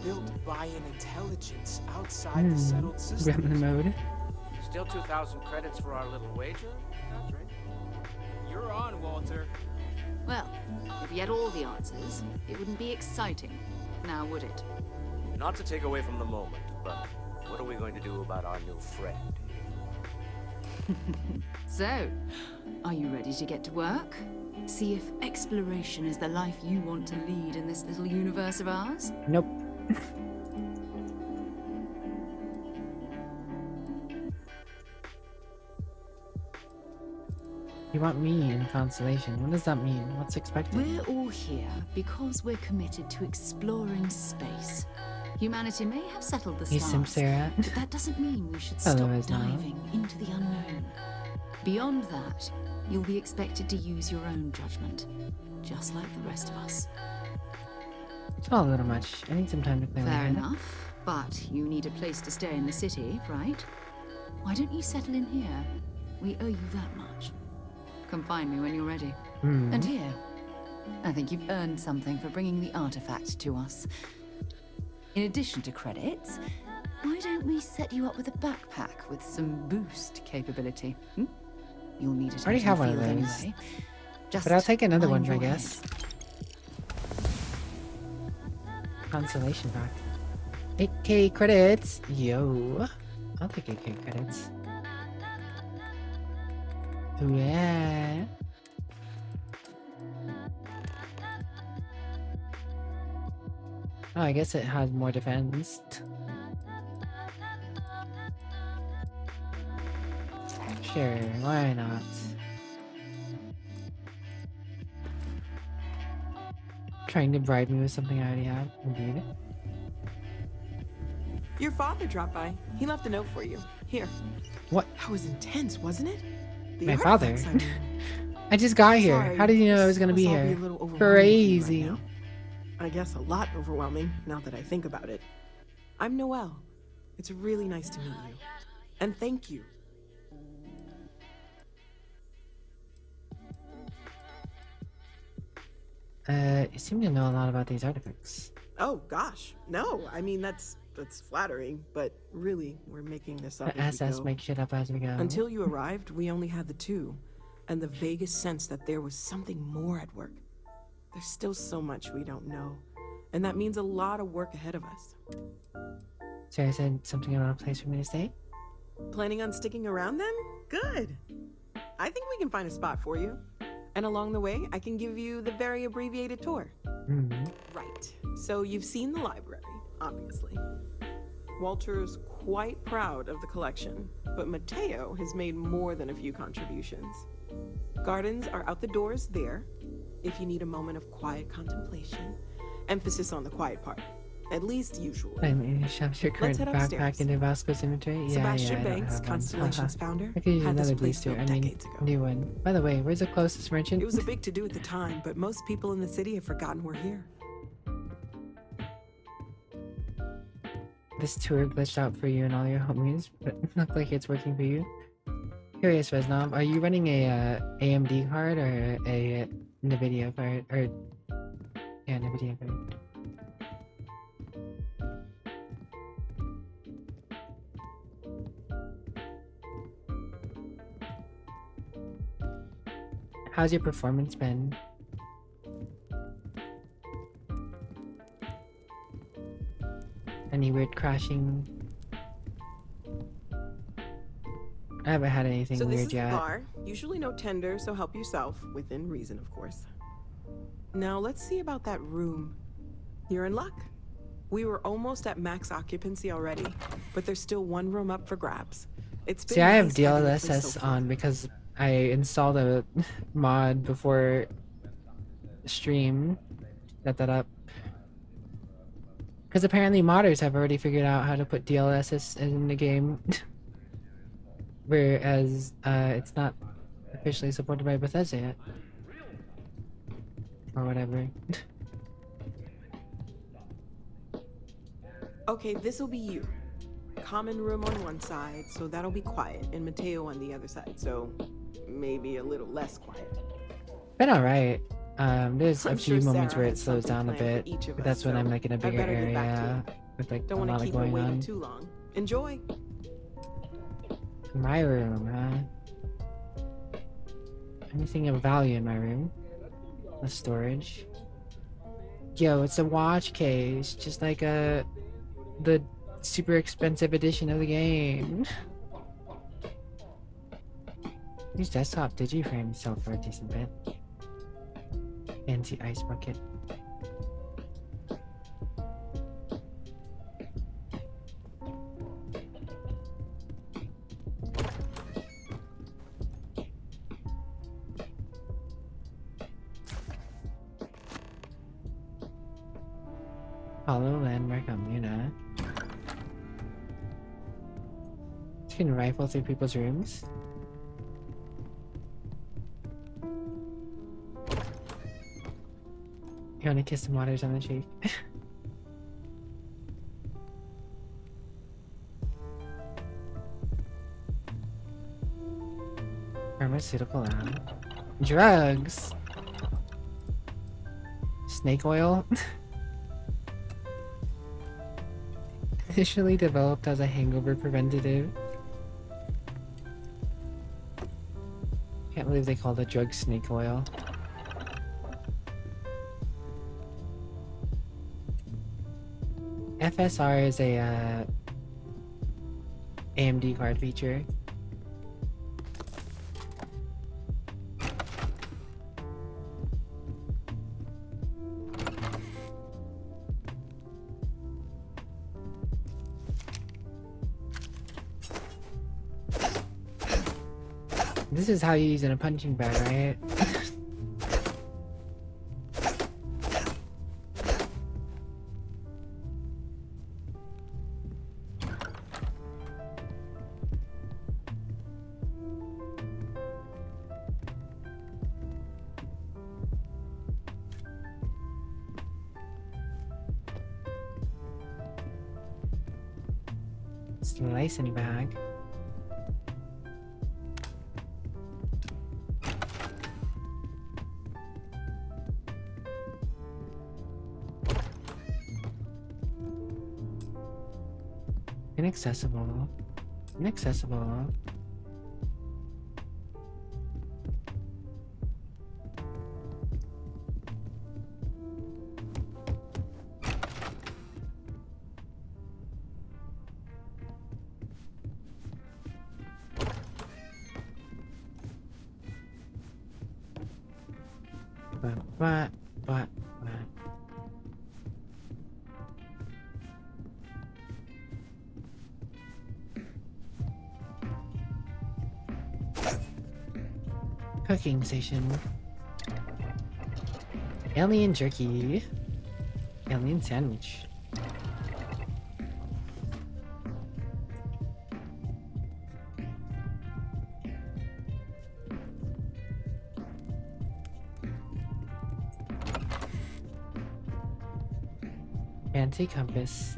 Speaker 16: Built by an intelligence outside the settled system.
Speaker 1: Gremlin mode.
Speaker 24: Still 2,000 credits for our little wager? That's right.
Speaker 16: You're on, Walter.
Speaker 23: Well, if you had all the answers, it wouldn't be exciting. Now, would it?
Speaker 24: Not to take away from the moment, but what are we going to do about our new friend?
Speaker 23: So, are you ready to get to work? See if exploration is the life you want to lead in this little universe of ours?
Speaker 1: Nope. You want me in Constellation? What does that mean? What's expected?
Speaker 23: We're all here because we're committed to exploring space. Humanity may have settled the
Speaker 1: You
Speaker 23: stars,
Speaker 1: simp, Sarah.
Speaker 23: but that doesn't mean we should
Speaker 1: Hello,
Speaker 23: stop
Speaker 1: Isma.
Speaker 23: diving into the unknown. Beyond that, you'll be expected to use your own judgment, just like the rest of us.
Speaker 1: It's all a little much. I need some time to clear my
Speaker 23: Fair
Speaker 1: head.
Speaker 23: enough, but you need a place to stay in the city, right? Why don't you settle in here? We owe you that much. Come find me when you're ready. And here, I think you've earned something for bringing the artifact to us. In addition to credits, why don't we set you up with a backpack with some boost capability? You'll need it.
Speaker 1: I already
Speaker 23: out in
Speaker 1: have
Speaker 23: the
Speaker 1: one of
Speaker 23: field
Speaker 1: those.
Speaker 23: anyway. Just
Speaker 1: But I'll take another
Speaker 23: mind
Speaker 1: one, I
Speaker 23: your
Speaker 1: guess. Constellation pack. 8K credits. Yo. I'll take 8K credits. Ooh, yeah. Oh, I guess it has more defense. Sure, why not? Trying to bribe me with something I already have, indeed.
Speaker 5: Your father dropped by. He left a note for you. Here.
Speaker 1: What?
Speaker 5: That was intense, wasn't it? The
Speaker 1: My father?
Speaker 5: artifacts, I mean.
Speaker 1: I just got here.
Speaker 5: Sorry,
Speaker 1: How did you know I was gonna
Speaker 5: this
Speaker 1: be
Speaker 5: must all
Speaker 1: here?
Speaker 5: a little overwhelming for you
Speaker 1: Crazy.
Speaker 5: right now. I guess a lot overwhelming, now that I think about it. I'm Noelle. It's really nice to meet you. And thank you.
Speaker 1: You seem to know a lot about these artifacts.
Speaker 5: Oh, gosh. No, I mean, that's flattering, but really, we're making this up
Speaker 1: The
Speaker 5: as we
Speaker 1: SS
Speaker 5: go.
Speaker 1: make shit up as we go.
Speaker 5: Until you arrived, we only had the 2, and the vaguest sense that there was something more at work. There's still so much we don't know, and that means a lot of work ahead of us.
Speaker 1: So I said something about a place for me to stay?
Speaker 5: Planning on sticking around then? Good. I think we can find a spot for you. And along the way, I can give you the very abbreviated tour. Right. So you've seen the library, obviously. Walter's quite proud of the collection, but Mateo has made more than a few contributions. Gardens are out the doors there, if you need a moment of quiet contemplation. Emphasis on the quiet part. At least usually.
Speaker 1: I mean, you shoved your current
Speaker 5: head
Speaker 1: backpack
Speaker 5: upstairs.
Speaker 1: into Vasco's inventory?
Speaker 5: Sebastian
Speaker 1: I don't
Speaker 5: Banks,
Speaker 1: have one.
Speaker 5: Constellation's founder,
Speaker 1: I could use
Speaker 5: had this
Speaker 1: another
Speaker 5: place
Speaker 1: booster.
Speaker 5: built
Speaker 1: I mean,
Speaker 5: decades ago.
Speaker 1: new one. By the way, where's the closest merchant?
Speaker 5: It was a big to-do at the time, but most people in the city have forgotten we're here.
Speaker 1: This tour glitched out for you and all your homies, but look like it's working for you. Curious, Resnov, are you running a AMD card or a NVIDIA card? Or yeah, NVIDIA card. How's your performance been? Any weird crashing? I haven't had anything
Speaker 5: So this
Speaker 1: weird
Speaker 5: is
Speaker 1: yet.
Speaker 5: the bar. Usually no tender, so help yourself, within reason, of course. Now let's see about that room. You're in luck. We were almost at max occupancy already, but there's still one room up for grabs. It's been
Speaker 1: See, I have
Speaker 5: nice having the place
Speaker 1: DLSS
Speaker 5: so
Speaker 1: on because I installed a mod before stream. Set that up. Because apparently modders have already figured out how to put DLSS in the game. Whereas it's not officially supported by Bethesda yet. Or whatever.
Speaker 5: Okay, this'll be you. Common room on one side, so that'll be quiet, and Mateo on the other side, so maybe a little less quiet.
Speaker 1: Been alright. There's a
Speaker 5: I'm
Speaker 1: few
Speaker 5: sure
Speaker 1: moments
Speaker 5: Sarah
Speaker 1: where it
Speaker 5: has
Speaker 1: slows
Speaker 5: something
Speaker 1: down a
Speaker 5: planned for
Speaker 1: bit.
Speaker 5: each of
Speaker 1: But
Speaker 5: us,
Speaker 1: that's when
Speaker 5: so
Speaker 1: I'm like in a
Speaker 5: I
Speaker 1: bigger
Speaker 5: better get back to
Speaker 1: area
Speaker 5: it.
Speaker 1: with like
Speaker 5: Don't
Speaker 1: a
Speaker 5: want
Speaker 1: lot
Speaker 5: to
Speaker 1: of
Speaker 5: keep her
Speaker 1: going
Speaker 5: waiting
Speaker 1: on.
Speaker 5: too long. Enjoy.
Speaker 1: My room, huh? Anything of value in my room? The storage. Yo, it's a watch case, just like the super expensive edition of the game. These desktop digiframes sell for a decent bit. Fancy ice bucket. Follow landmark on Luna. You can rifle through people's rooms. You wanna kiss some waters on the cheek? Pharmaceutical lab. Drugs! Snake oil? Initially developed as a hangover preventative. Can't believe they call the drug snake oil. FSR is a AMD card feature. This is how you use in a punching bag, right? Slicing bag. Inaccessible. Inaccessible. But. Cooking station. Alien jerky. Alien sandwich. Fancy compass.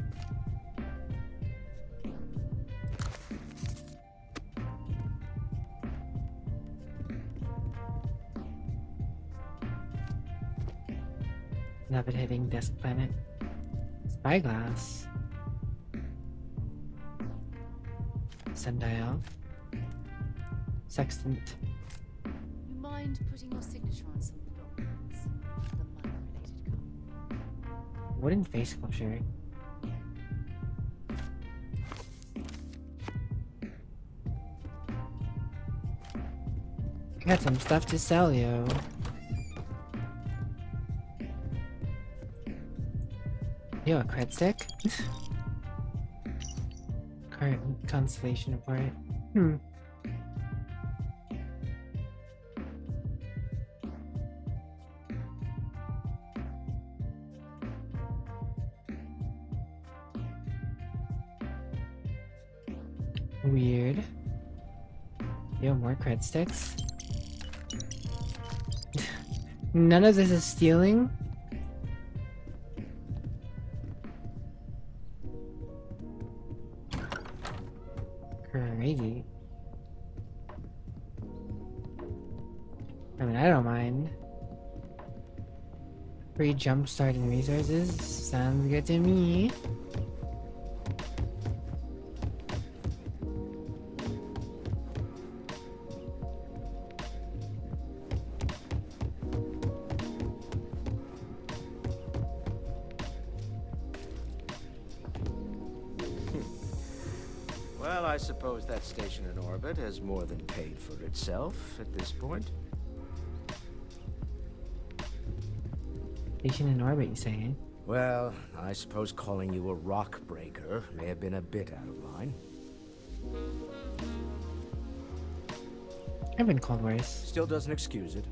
Speaker 1: Another hitting disk planet. Spyglass. Sundial. Sextant.
Speaker 23: You mind putting your signature on some documents? The money-related kind.
Speaker 1: Wooden face sculpture. I got some stuff to sell, yo. Yo, a cred stick? Current constellation report. Weird. Yo, more cred sticks? None of this is stealing? Crazy. I mean, I don't mind. Free jump start and resources? Sounds good to me.
Speaker 24: Well, I suppose that station in orbit has more than paid for itself at this point.
Speaker 1: Station in orbit, you saying?
Speaker 24: Well, I suppose calling you a rock breaker may have been a bit out of line.
Speaker 1: I've been called worse.
Speaker 24: Still doesn't excuse it.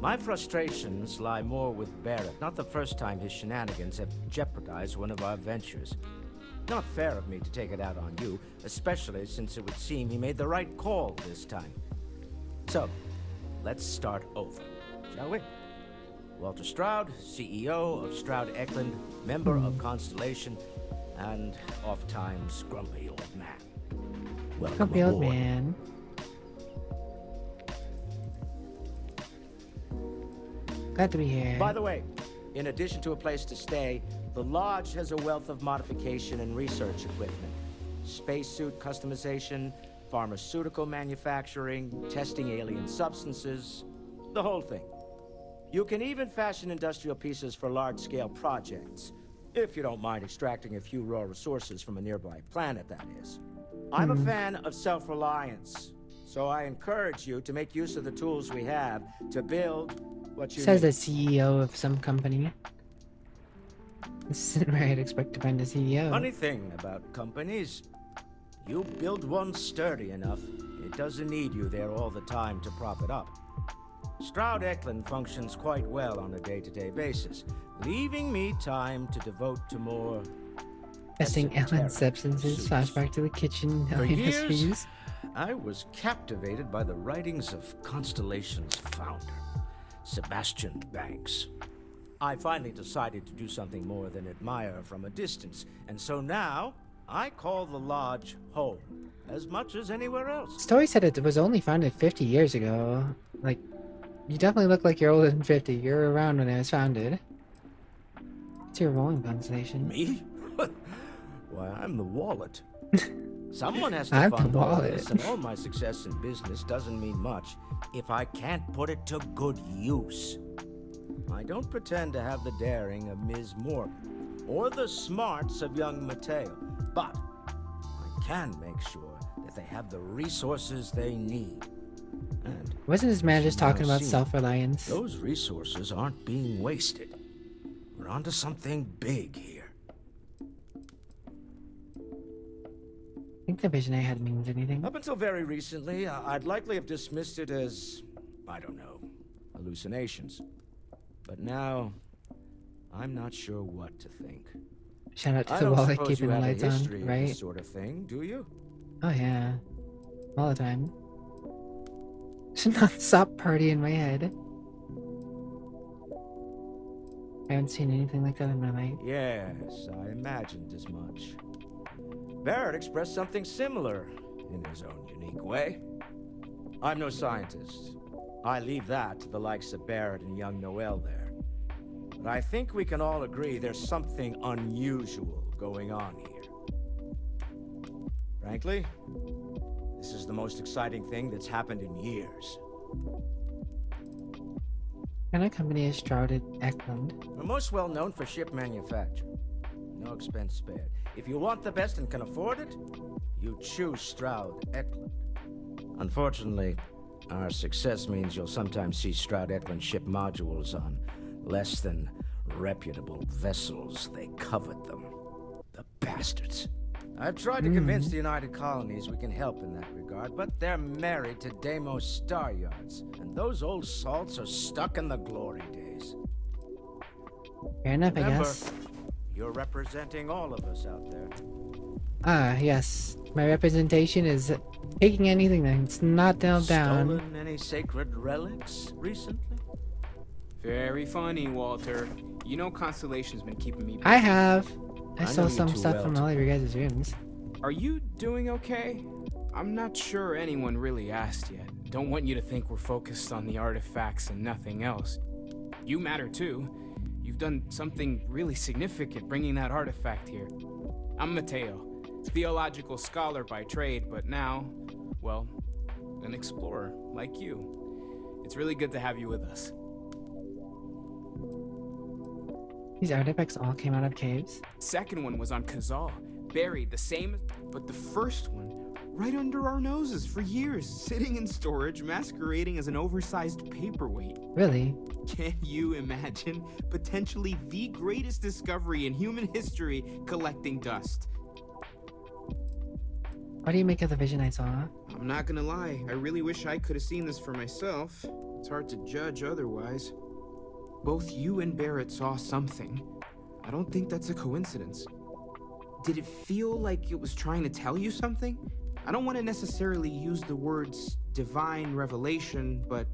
Speaker 24: My frustrations lie more with Barrett. Not the first time his shenanigans have jeopardized one of our ventures. Not fair of me to take it out on you, especially since it would seem he made the right call this time. So, let's start over, shall we? Walter Stroud, CEO of Stroud Eklund, member of Constellation, and oft-times grumpy old man. Welcome
Speaker 1: Grumpy
Speaker 24: aboard.
Speaker 1: old man. Glad to be here.
Speaker 24: By the way, in addition to a place to stay, the Lodge has a wealth of modification and research equipment. Spacesuit customization, pharmaceutical manufacturing, testing alien substances, the whole thing. You can even fashion industrial pieces for large-scale projects, if you don't mind extracting a few raw resources from a nearby planet, that is. I'm a fan of self-reliance, so I encourage you to make use of the tools we have to build what you
Speaker 1: Says
Speaker 24: need.
Speaker 1: the CEO of some company. This isn't where I'd expect to find a CEO.
Speaker 24: Funny thing about companies, you build one sturdy enough, it doesn't need you there all the time to prop it up. Stroud Eklund functions quite well on a day-to-day basis, leaving me time to devote to more
Speaker 1: Testing alien
Speaker 24: esoteric
Speaker 1: substances.
Speaker 24: pursuits.
Speaker 1: Flashback to the kitchen.
Speaker 24: For
Speaker 1: Alien
Speaker 24: years,
Speaker 1: mysteries.
Speaker 24: I was captivated by the writings of Constellation's founder, Sebastian Banks. I finally decided to do something more than admire from a distance, and so now I call the Lodge home as much as anywhere else.
Speaker 1: Story said it was only founded 50 years ago. Like, you definitely look like you're older than 50. You're around when it was founded. What's your role in Constellation?
Speaker 24: Me? Why, I'm the wallet. Someone has to
Speaker 1: I'm the
Speaker 24: fund all
Speaker 1: wallet.
Speaker 24: this, and all my success in business doesn't mean much if I can't put it to good use. I don't pretend to have the daring of Ms. Morgan, or the smarts of young Mateo, but I can make sure that they have the resources they need. And
Speaker 1: Wasn't this man just
Speaker 24: as you've
Speaker 1: talking
Speaker 24: now
Speaker 1: about
Speaker 24: seen,
Speaker 1: self-reliance?
Speaker 24: those resources aren't being wasted. We're onto something big here.
Speaker 1: I think the vision I had means anything.
Speaker 24: Up until very recently, I'd likely have dismissed it as, I don't know, hallucinations. But now, I'm not sure what to think.
Speaker 1: Shout out to
Speaker 24: I
Speaker 1: the
Speaker 24: don't
Speaker 1: wallet
Speaker 24: suppose
Speaker 1: keeping
Speaker 24: you
Speaker 1: the
Speaker 24: have a
Speaker 1: lights on,
Speaker 24: history of
Speaker 1: right?
Speaker 24: this sort of thing, do you?
Speaker 1: Oh yeah. All the time. Should not stop party in my head. I haven't seen anything like that in my life.
Speaker 24: Yes, I imagined as much. Barrett expressed something similar in his own unique way. I'm no scientist. I leave that to the likes of Barrett and young Noel there. But I think we can all agree there's something unusual going on here. Frankly, this is the most exciting thing that's happened in years.
Speaker 1: What kind of company is Shrouded Eklund?
Speaker 24: We're most well known for ship manufacture. No expense spared. If you want the best and can afford it, you choose Stroud Eklund. Unfortunately, our success means you'll sometimes see Stroud Eklund ship modules on less than reputable vessels. They covet them. The bastards. I've tried to convince the United Colonies we can help in that regard, but they're married to Deimos Star Yards, and those old salts are stuck in the glory days.
Speaker 1: Fair enough,
Speaker 24: Remember,
Speaker 1: I guess.
Speaker 24: You're representing all of us out there.
Speaker 1: Ah, yes. My representation is taking anything that's not nailed down.
Speaker 24: Stolen any sacred relics recently?
Speaker 16: Very funny, Walter. You know Constellation's been keeping me busy.
Speaker 1: I have. I
Speaker 16: know
Speaker 1: stole
Speaker 16: you
Speaker 1: some
Speaker 16: too
Speaker 1: stuff
Speaker 16: well
Speaker 1: from
Speaker 16: to-
Speaker 1: all of your guys' rooms.
Speaker 16: Are you doing okay? I'm not sure anyone really asked yet. Don't want you to think we're focused on the artifacts and nothing else. You matter too. You've done something really significant bringing that artifact here. I'm Mateo, theological scholar by trade, but now, well, an explorer like you. It's really good to have you with us.
Speaker 1: These artifacts all came out of caves?
Speaker 16: Second one was on Kazal, buried the same, but the first one, right under our noses for years, sitting in storage, masquerading as an oversized paperweight.
Speaker 1: Really?
Speaker 16: Can you imagine potentially the greatest discovery in human history collecting dust?
Speaker 1: What do you make of the vision I saw?
Speaker 16: I'm not gonna lie, I really wish I could have seen this for myself. It's hard to judge otherwise. Both you and Barrett saw something. I don't think that's a coincidence. Did it feel like it was trying to tell you something? I don't want to necessarily use the words divine revelation, but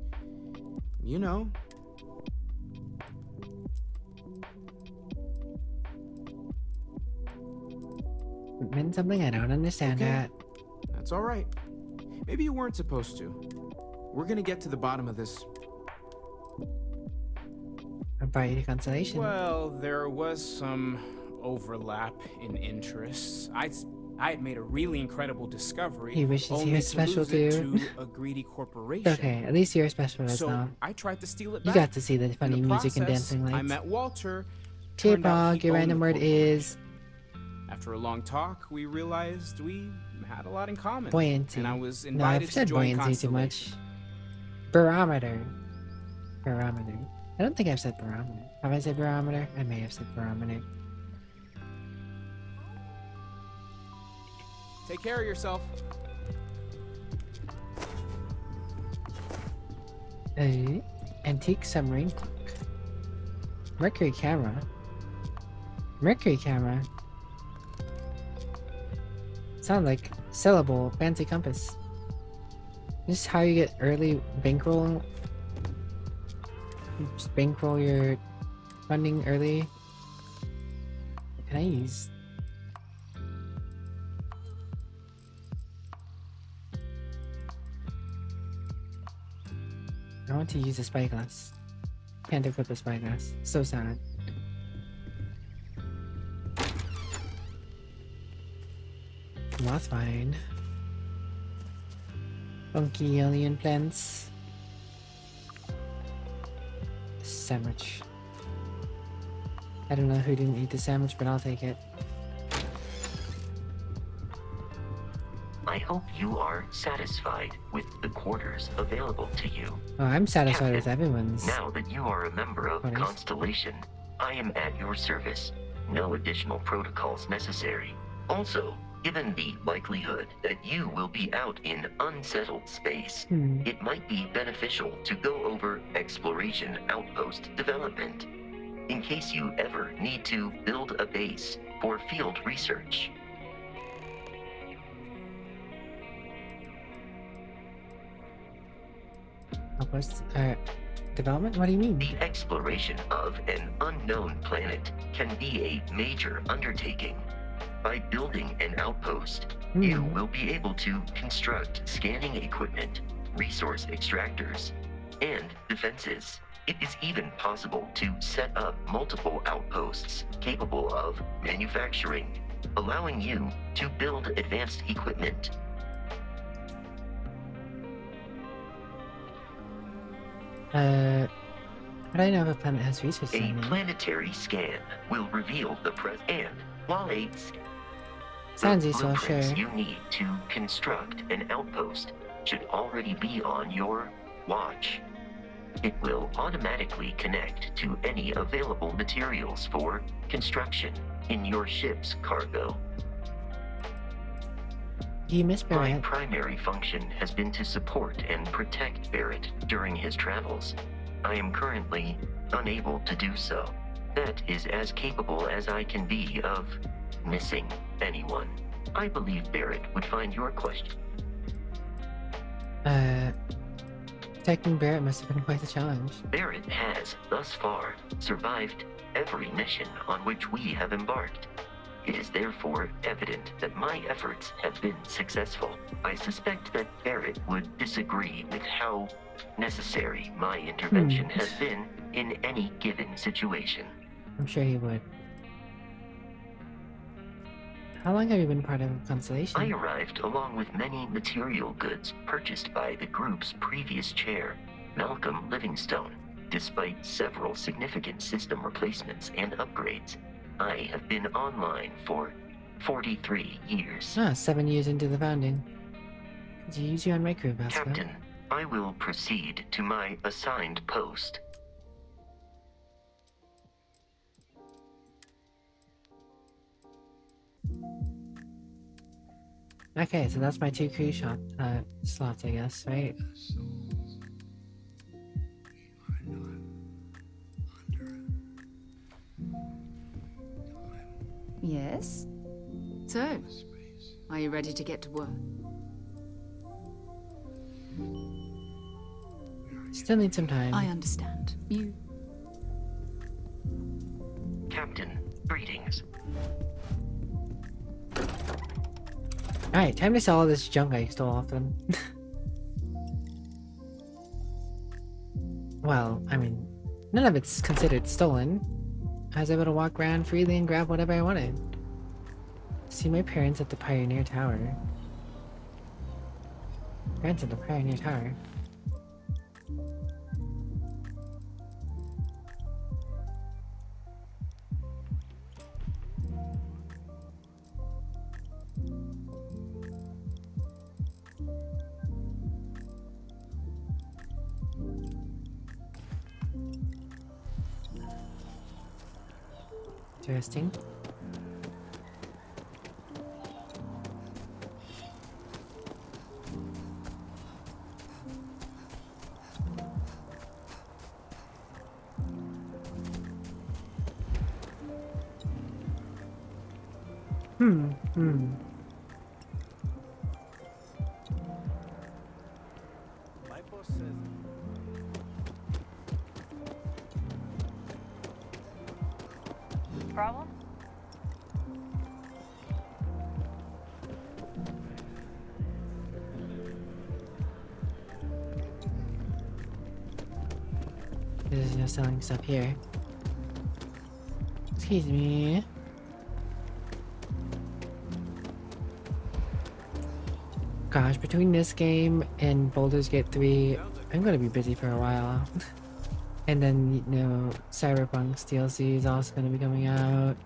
Speaker 16: you know.
Speaker 1: It meant something I don't understand yet.
Speaker 16: That's all right. Maybe you weren't supposed to. We're gonna get to the bottom of this.
Speaker 1: A bright constellation.
Speaker 16: Well, there was some overlap in interests. I had made a really incredible discovery.
Speaker 1: He wishes he
Speaker 16: only
Speaker 1: was
Speaker 16: to
Speaker 1: special
Speaker 16: lose it
Speaker 1: too.
Speaker 16: to a greedy corporation.
Speaker 1: Okay, at least you're special as
Speaker 16: So
Speaker 1: now.
Speaker 16: I tried to steal it
Speaker 1: You
Speaker 16: back.
Speaker 1: got to see the
Speaker 16: In
Speaker 1: funny
Speaker 16: the
Speaker 1: music and
Speaker 16: process,
Speaker 1: dancing
Speaker 16: I
Speaker 1: lights.
Speaker 16: met Walter. Turned out
Speaker 1: J-Pog,
Speaker 16: he
Speaker 1: your
Speaker 16: owned
Speaker 1: random
Speaker 16: the
Speaker 1: word is
Speaker 16: After a long talk, we realized we had a lot in common.
Speaker 1: buoyancy.
Speaker 16: And I was
Speaker 1: No,
Speaker 16: invited
Speaker 1: I've
Speaker 16: to
Speaker 1: said
Speaker 16: join
Speaker 1: buoyancy too much. Barometer. Barometer. I don't think I've said barometer. Have I said barometer? I may have said barometer.
Speaker 16: Take care of yourself.
Speaker 1: Antique submarine clock. Mercury camera. Mercury camera. Sound like sellable fancy compass. This is how you get early bankroll. You just bankroll your funding early. Can I use? I want to use a spyglass. Can't equip a spyglass. So sad. That's fine. Funky alien plants. Sandwich. I don't know who didn't eat the sandwich, but I'll take it.
Speaker 20: I hope you are satisfied with the quarters available to you.
Speaker 1: Oh, I'm satisfied with
Speaker 20: Captain,
Speaker 1: everyone's.
Speaker 20: Now that you are a member of
Speaker 1: quarters.
Speaker 20: Constellation, I am at your service. No additional protocols necessary. Also, given the likelihood that you will be out in unsettled space, it might be beneficial to go over exploration outpost development, in case you ever need to build a base for field research.
Speaker 1: development? What do you mean?
Speaker 20: The exploration of an unknown planet can be a major undertaking. By building an outpost, you will be able to construct scanning equipment, resource extractors, and defenses. It is even possible to set up multiple outposts capable of manufacturing, allowing you to build advanced equipment.
Speaker 1: How do I know if a planet has resources
Speaker 20: A
Speaker 1: on it?
Speaker 20: planetary scan will reveal the and while a
Speaker 1: Sounds
Speaker 20: the
Speaker 1: useful,
Speaker 20: blueprints
Speaker 1: sure.
Speaker 20: you need to construct an outpost should already be on your watch. It will automatically connect to any available materials for construction in your ship's cargo.
Speaker 1: Do you miss
Speaker 20: My
Speaker 1: Barrett?
Speaker 20: primary function has been to support and protect Barrett during his travels. I am currently unable to do so. That is as capable as I can be of missing anyone. I believe Barrett would find your question.
Speaker 1: Protecting Barrett must have been quite a challenge.
Speaker 20: Barrett has, thus far, survived every mission on which we have embarked. It is therefore evident that my efforts have been successful. I suspect that Barrett would disagree with how necessary my intervention has been in any given situation.
Speaker 1: I'm sure he would. How long have you been part of Constellation?
Speaker 20: I arrived along with many material goods purchased by the group's previous chair, Malcolm Livingstone. Despite several significant system replacements and upgrades, I have been online for 43 years.
Speaker 1: 7 years into the founding. Could you use you on my crew, Vasco?
Speaker 20: Captain, I will proceed to my assigned post.
Speaker 1: Okay, so that's my 2 crew slots, I guess, right?
Speaker 23: Yes? So, are you ready to get to work?
Speaker 1: Still need some time.
Speaker 23: I understand. You...
Speaker 20: Captain, greetings.
Speaker 1: Alright, time to sell all this junk I stole off them. Well, I mean, none of it's considered stolen. I was able to walk around freely and grab whatever I wanted. See my parents at the Pioneer Tower. Parents at the Pioneer Tower. Interesting.
Speaker 19: My boss says...
Speaker 4: Problem?
Speaker 1: There's no selling stuff here. Excuse me. Gosh, between this game and Baldur's Gate 3, I'm gonna be busy for a while. And then, you know, Cyberpunk's DLC is also gonna be coming out.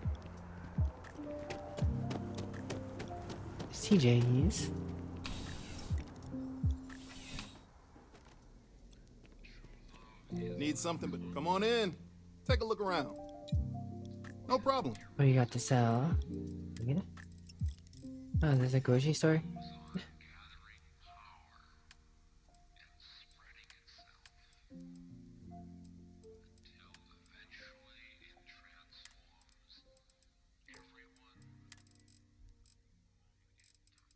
Speaker 1: CJ's.
Speaker 8: Need something, but come on in. Take a look around. No problem.
Speaker 1: What do you got to sell? Oh, there's a grocery store?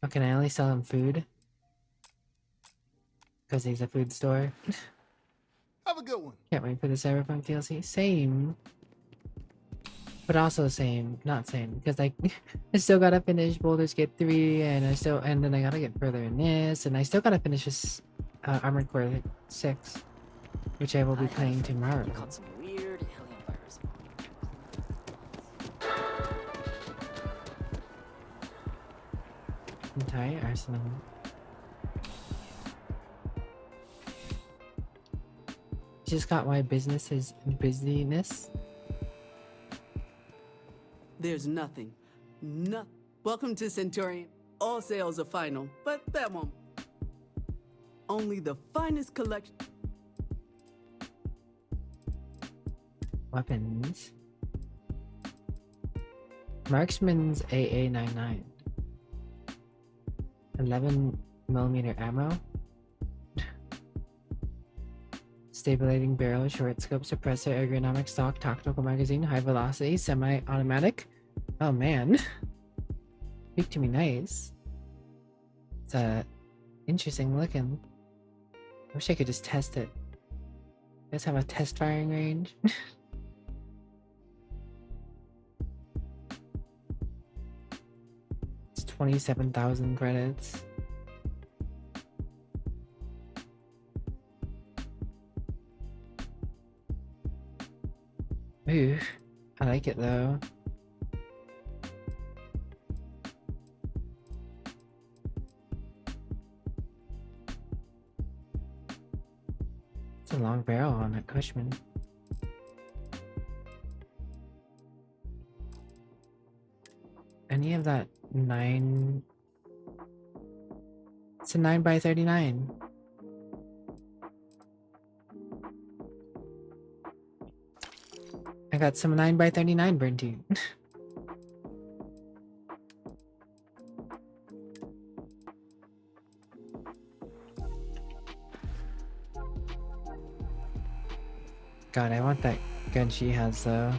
Speaker 1: Oh, can I only sell him food? Because he's a food store?
Speaker 8: Have a good one.
Speaker 1: Can't wait for the Cyberpunk DLC. Same. But also same, not same, because like I still gotta finish Baldur's Gate 3, and then I gotta get further in this, and I still gotta finish this Armored Core 6, which I will be playing tomorrow.
Speaker 19: Caught some weird alien virus.
Speaker 1: Entire arsenal. Just got why business is busyness.
Speaker 7: There's nothing. Welcome to Centurion. All sales are final, but that won't. Only the finest collection.
Speaker 1: Weapons. Marksman's AA-99. 11mm ammo. Stabilizing barrel, short scope, suppressor, ergonomic stock, tactical magazine, high velocity, semi-automatic. Oh man. Speak to me nice. It's interesting looking. I wish I could just test it. You guys have a test firing range? It's 27,000 credits. Ooh, I like it though. It's a long barrel on that Cushman. Any of that 9... It's a 9x39. I got some 9x39 burned to you. God, I want that gun she has though.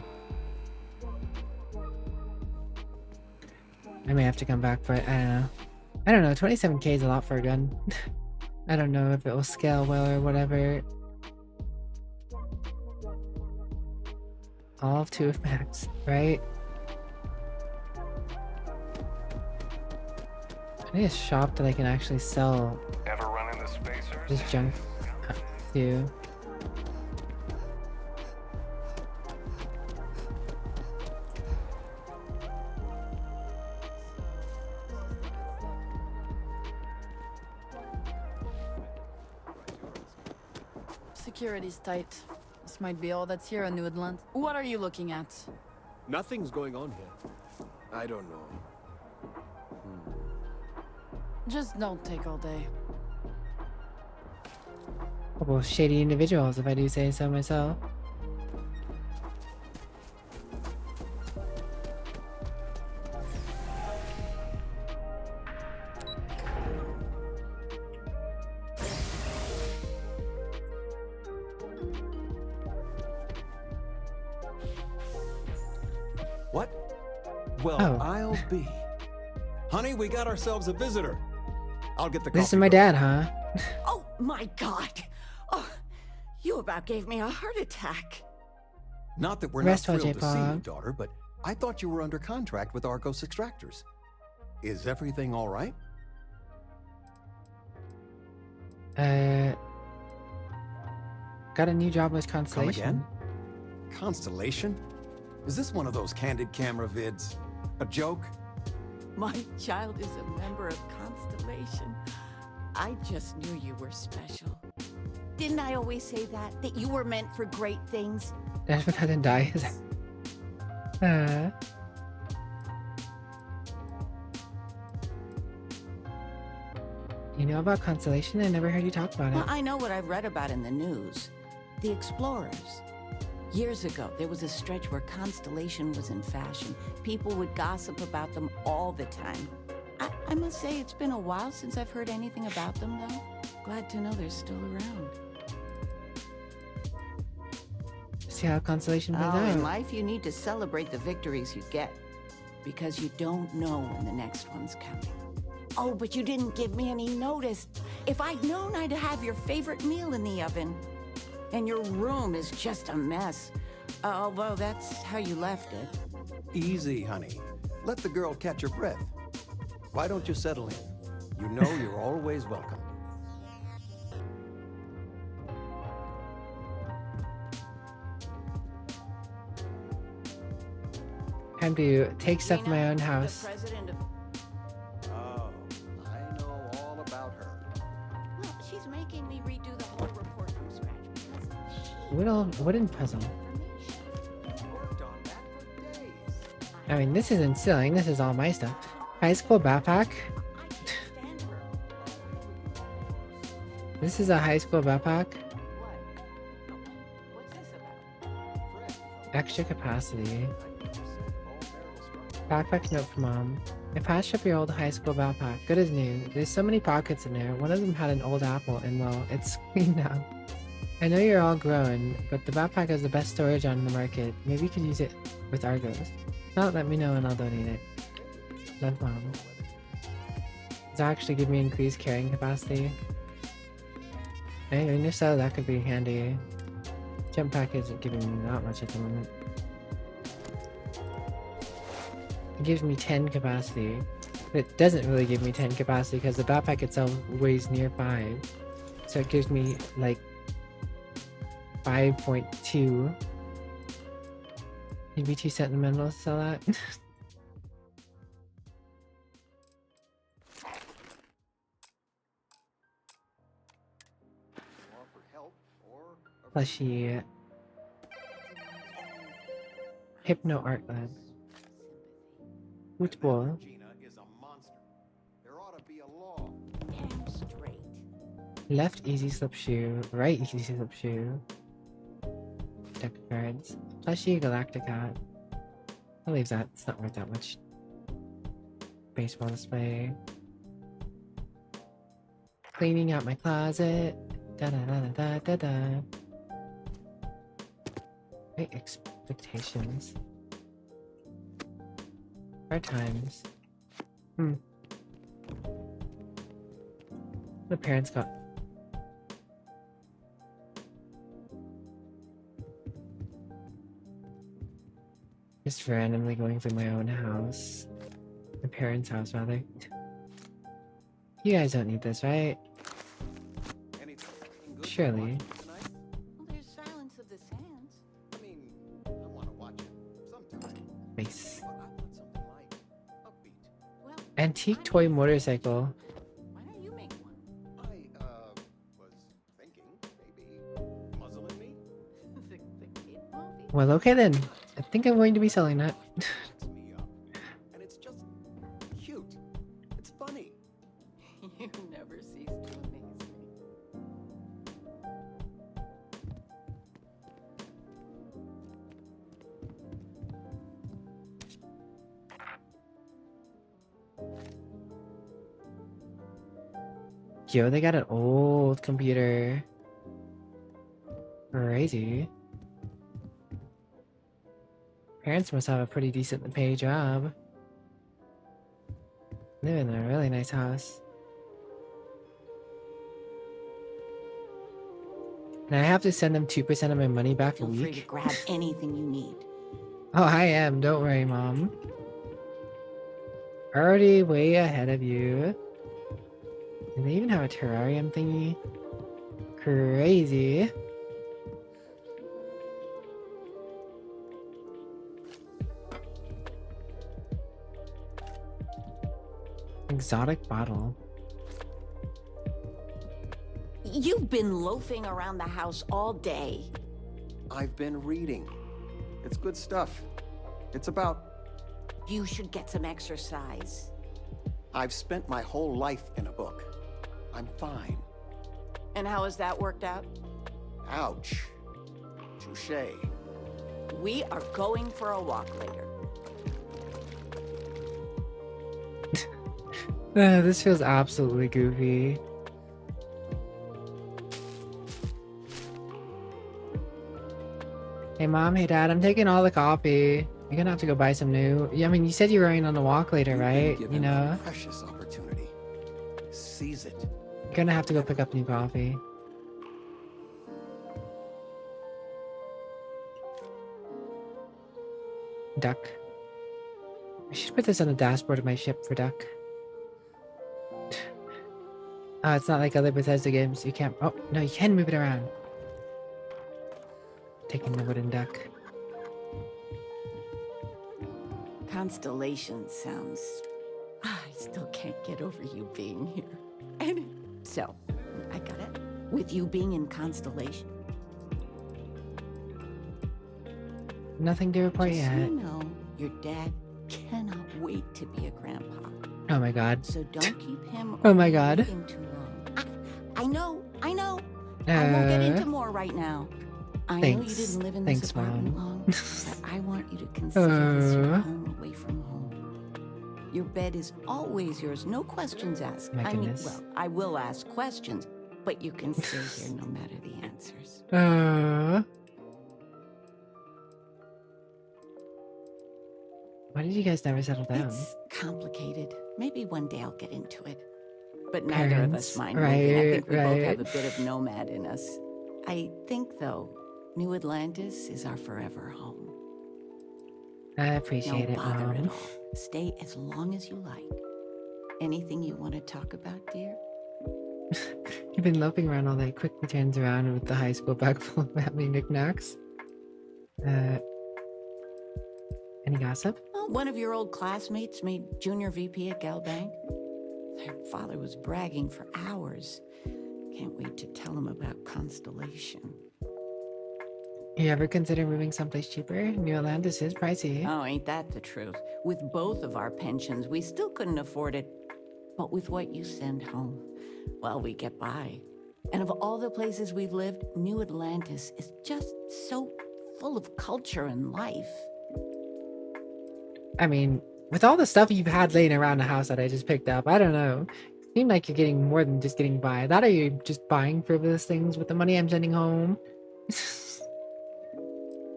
Speaker 1: I may have to come back for it. I don't know. 27k is a lot for a gun. I don't know if it will scale well or whatever. All of 2 of max, right? I need a shop that I can actually sell
Speaker 9: Ever run into spacers?
Speaker 1: this junk to.
Speaker 13: Security's tight. This might be all that's here in New Atlantis. What are you looking at?
Speaker 10: Nothing's going on here. I don't know.
Speaker 13: Just don't take all day.
Speaker 1: Couple of shady individuals, if I do say so myself.
Speaker 18: What? Well,
Speaker 1: Oh.
Speaker 18: I'll be. Honey, we got ourselves a visitor. I'll get the
Speaker 1: This is
Speaker 18: coffee
Speaker 1: my
Speaker 18: going.
Speaker 1: dad, huh?
Speaker 22: Oh my god! Oh, you about gave me a heart attack.
Speaker 18: Not that we're
Speaker 1: Rest
Speaker 18: not
Speaker 1: well,
Speaker 18: thrilled to see you,
Speaker 1: J-Pog.
Speaker 18: daughter, but I thought you were under contract with Argos Extractors. Is everything all right?
Speaker 1: Got a new job with
Speaker 18: Come
Speaker 1: Constellation.
Speaker 18: again? Constellation? Is this one of those candid camera vids? A joke?
Speaker 22: My child is a member of Constellation. I just knew you were special. Didn't I always say that? That you were meant for great things?
Speaker 1: Dad forgot to die. You know about Constellation? I never heard you talk about it.
Speaker 22: Well, I know what I've read about in the news. The Explorers. Years ago, there was a stretch where Constellation was in fashion. People would gossip about them all the time. I must say, it's been a while since I've heard anything about them, though. Glad to know they're still around.
Speaker 1: See how Constellation plays
Speaker 22: Oh, in
Speaker 1: out.
Speaker 22: life, you need to celebrate the victories you get. Because you don't know when the next one's coming. Oh, but you didn't give me any notice. If I'd known I'd have your favorite meal in the oven. And your room is just a mess. Although that's how you left it.
Speaker 18: Easy, honey. Let the girl catch her breath. Why don't you settle in? You know you're always welcome.
Speaker 1: Time to take stuff from my own house.
Speaker 18: Oh, I know all about her.
Speaker 22: Well, she's making me redo the whole report from scratch because
Speaker 1: Wooden puzzle. I mean, this isn't stealing. This is all my stuff. High school backpack. This is a high school backpack. Extra capacity. Backpack note from mom. I patched up your old high school backpack. Good as new. There's so many pockets in there. One of them had an old apple and well, it's clean now. I know you're all grown, but the backpack has the best storage on the market. Maybe you could use it with Argos. If not, let me know and I'll donate it. Love, mom. Does that actually give me increased carrying capacity? I mean, if so, that could be handy. Jump pack isn't giving me that much at the moment. It gives me 10 capacity, but it doesn't really give me 10 capacity because the backpack itself weighs near 5. So it gives me like 5.2. You'd be too sentimental to sell that? Plushie. Hypno Art Lab. Football. Left easy slip shoe, right easy slip shoe. Deck cards. Plushie Galactica. I'll leave that, it's not worth that much. Baseball display. Cleaning out my closet. Da da da da da da. Great expectations. Hard times. The parents got. Just randomly going through my own house. My parents' house, rather. You guys don't need this, right? Surely.
Speaker 22: Well, there's Silence of the Sands.
Speaker 18: I mean, I want to watch it sometime.
Speaker 1: Nice.
Speaker 18: But I want something like upbeat.
Speaker 22: Well,
Speaker 1: Antique toy motorcycle.
Speaker 22: why don't you make one?
Speaker 18: I was thinking maybe muzzling me.
Speaker 22: the kid movie?
Speaker 1: Well, okay then. I think I'm going to be selling that.
Speaker 18: Me up. And it's just cute. It's funny.
Speaker 22: You never cease to amaze me.
Speaker 1: Yo, they got an old computer. Crazy. Parents must have a pretty decent paid job. Live in a really nice house. And I have to send them 2% of my money back a
Speaker 22: Feel free to
Speaker 1: week.
Speaker 22: grab anything you need.
Speaker 1: Oh, I am. Don't worry, Mom. Already way ahead of you. Do they even have a terrarium thingy? Crazy. Exotic bottle.
Speaker 22: You've been loafing around the house all day.
Speaker 18: I've been reading. It's good stuff. It's about...
Speaker 22: You should get some exercise.
Speaker 18: I've spent my whole life in a book. I'm fine.
Speaker 22: And how has that worked out?
Speaker 18: Ouch. Touché.
Speaker 22: We are going for a walk later.
Speaker 1: This feels absolutely goofy. Hey Mom, hey Dad, I'm taking all the coffee. You're gonna have to go buy some new. Yeah, I mean, you said you were going on a walk later, right? You know?
Speaker 18: Precious opportunity. Seize it.
Speaker 1: You're gonna have to go pick up new coffee. Duck. I should put this on the dashboard of my ship for Duck. Oh, it's not like other Bethesda games. You can't. Oh, no, you can move it around. Taking the wooden duck.
Speaker 22: Constellation sounds... I still can't get over you being here. And so, I got it. With you being in Constellation.
Speaker 1: Nothing to report
Speaker 22: Just
Speaker 1: yet.
Speaker 22: so you know, your dad cannot wait to be a grandpa.
Speaker 1: Oh my god.
Speaker 22: So don't keep him
Speaker 1: Oh my god.
Speaker 22: waiting too long. I know. I won't get into more right now. I know you didn't live in this apartment long, but I want you to consider this your home away from home. Your bed is always yours, no questions asked.
Speaker 1: My goodness.
Speaker 22: Well, I will ask questions, but you can stay here no matter the answers.
Speaker 1: Why did you guys never settle down?
Speaker 22: It's complicated. Maybe one day I'll get into it. But neither of us
Speaker 1: Parents,
Speaker 22: mind
Speaker 1: right,
Speaker 22: moving. I think we both have
Speaker 1: right.
Speaker 22: a bit of nomad in us. I think, though, New Atlantis is our forever home.
Speaker 1: I appreciate
Speaker 22: No
Speaker 1: it,
Speaker 22: bother at
Speaker 1: Mom.
Speaker 22: all. Stay as long as you like. Anything you want to talk about, dear?
Speaker 1: You've been loping around all day, quickly turns around with the high school bag full of family knickknacks. Any gossip?
Speaker 22: Well, one of your old classmates made junior VP at Galbank. Their father was bragging for hours. Can't wait to tell him about Constellation.
Speaker 1: You ever consider moving someplace cheaper? New Atlantis is pricey.
Speaker 22: Oh, ain't that the truth? With both of our pensions, we still couldn't afford it. But with what you send home, well, we get by. And of all the places we've lived, New Atlantis is just so full of culture and life.
Speaker 1: I mean, with all the stuff you've had laying around the house that I just picked up, I don't know. It seemed like you're getting more than just getting by. That or you're just buying frivolous things with the money I'm sending home.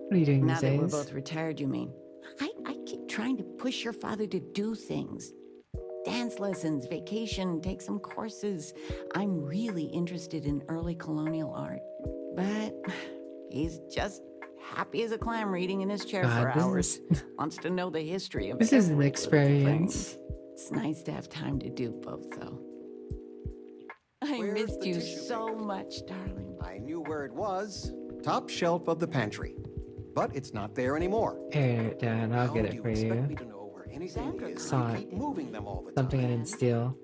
Speaker 1: What are you doing
Speaker 22: Now
Speaker 1: these
Speaker 22: that
Speaker 1: days?
Speaker 22: we're both retired, you mean? I keep trying to push your father to do things. Dance lessons, vacation, take some courses. I'm really interested in early colonial art. But he's just happy as a clam reading in his chair for hours. Wants to know the history of
Speaker 1: This is an
Speaker 22: every little
Speaker 1: experience.
Speaker 22: thing. It's nice to have time to do both, though. I
Speaker 18: Where's
Speaker 22: missed
Speaker 18: the
Speaker 22: you
Speaker 18: tissue
Speaker 22: so much, darling.
Speaker 18: I knew where it was. Top shelf of the pantry. But it's not there anymore.
Speaker 1: Here, Dad, I'll get
Speaker 18: How do
Speaker 1: it for
Speaker 18: expect
Speaker 1: you.
Speaker 18: me to know where anything is?
Speaker 1: Saw
Speaker 18: You
Speaker 1: it.
Speaker 18: keep moving them all the
Speaker 1: Something I didn't steal.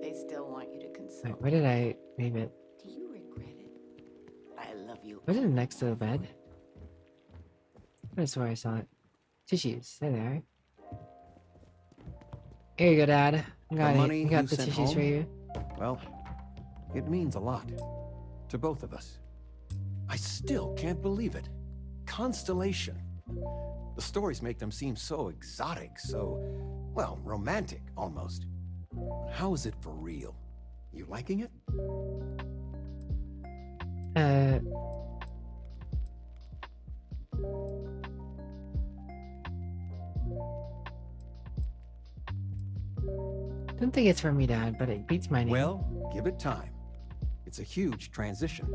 Speaker 22: They still want you to consult.
Speaker 1: Wait, where did I leave it?
Speaker 22: Do you regret it? I love you.
Speaker 1: Was it next to the bed? I swear I saw it. Tissues. There they are. Here you go, Dad. I got
Speaker 18: money
Speaker 1: it. I got
Speaker 18: you
Speaker 1: the
Speaker 18: sent
Speaker 1: tissues for
Speaker 18: home?
Speaker 1: you.
Speaker 18: Well, it means a lot. To both of us. I still can't believe it. Constellation. The stories make them seem so exotic, so, well, romantic, almost. How is it for real? You liking it?
Speaker 1: Don't think it's for me, Dad, but it beats my name.
Speaker 18: Well, give it time. It's a huge transition.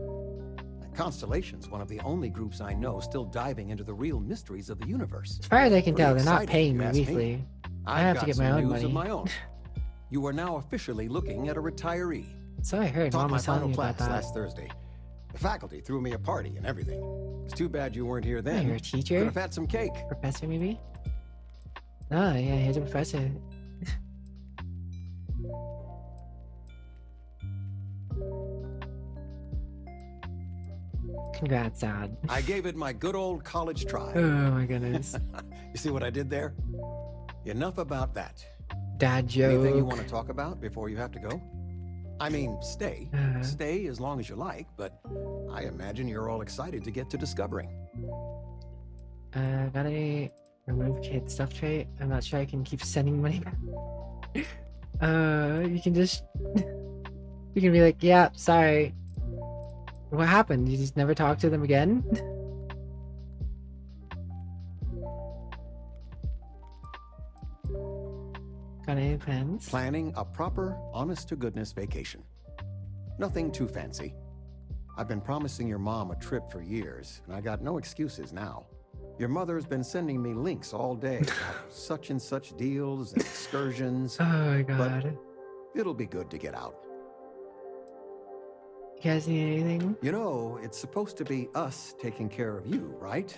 Speaker 18: And Constellation's one of the only groups I know still diving into the real mysteries of the universe.
Speaker 1: As far as I can tell,
Speaker 18: Pretty
Speaker 1: they're not
Speaker 18: exciting,
Speaker 1: paying
Speaker 18: if
Speaker 1: me
Speaker 18: you ask
Speaker 1: weekly. I
Speaker 18: I've
Speaker 1: have to
Speaker 18: got
Speaker 1: get
Speaker 18: some
Speaker 1: my own
Speaker 18: news
Speaker 1: money.
Speaker 18: of my own. You are now officially looking at a retiree.
Speaker 1: So I heard.
Speaker 18: Taught
Speaker 1: Mom
Speaker 18: my
Speaker 1: was telling
Speaker 18: final
Speaker 1: me about
Speaker 18: class
Speaker 1: that.
Speaker 18: last Thursday. The faculty threw me a party and everything. It's too bad you weren't here then.
Speaker 1: You're a teacher?
Speaker 18: Could have had some cake.
Speaker 1: Professor, maybe? Oh, yeah, here's a professor. Congrats, Dad.
Speaker 18: I gave it my good old college try.
Speaker 1: Oh my goodness.
Speaker 18: You see what I did there? Enough about that.
Speaker 1: Dad joke.
Speaker 18: Anything you want to talk about before you have to go? I mean, stay.
Speaker 1: Uh-huh.
Speaker 18: Stay as long as you like, but I imagine you're all excited to get to discovering.
Speaker 1: Got a remove kid stuff trait? I'm not sure I can keep sending money back. You can just... You can be like, yeah, sorry. What happened? You just never talk to them again? Got any plans?
Speaker 18: Planning a proper, honest-to-goodness vacation. Nothing too fancy. I've been promising your mom a trip for years, and I got no excuses now. Your mother's been sending me links all day about such and such deals and excursions.
Speaker 1: Oh my god.
Speaker 18: But it'll be good to get out.
Speaker 1: You guys need anything?
Speaker 18: You know, it's supposed to be us taking care of you, right?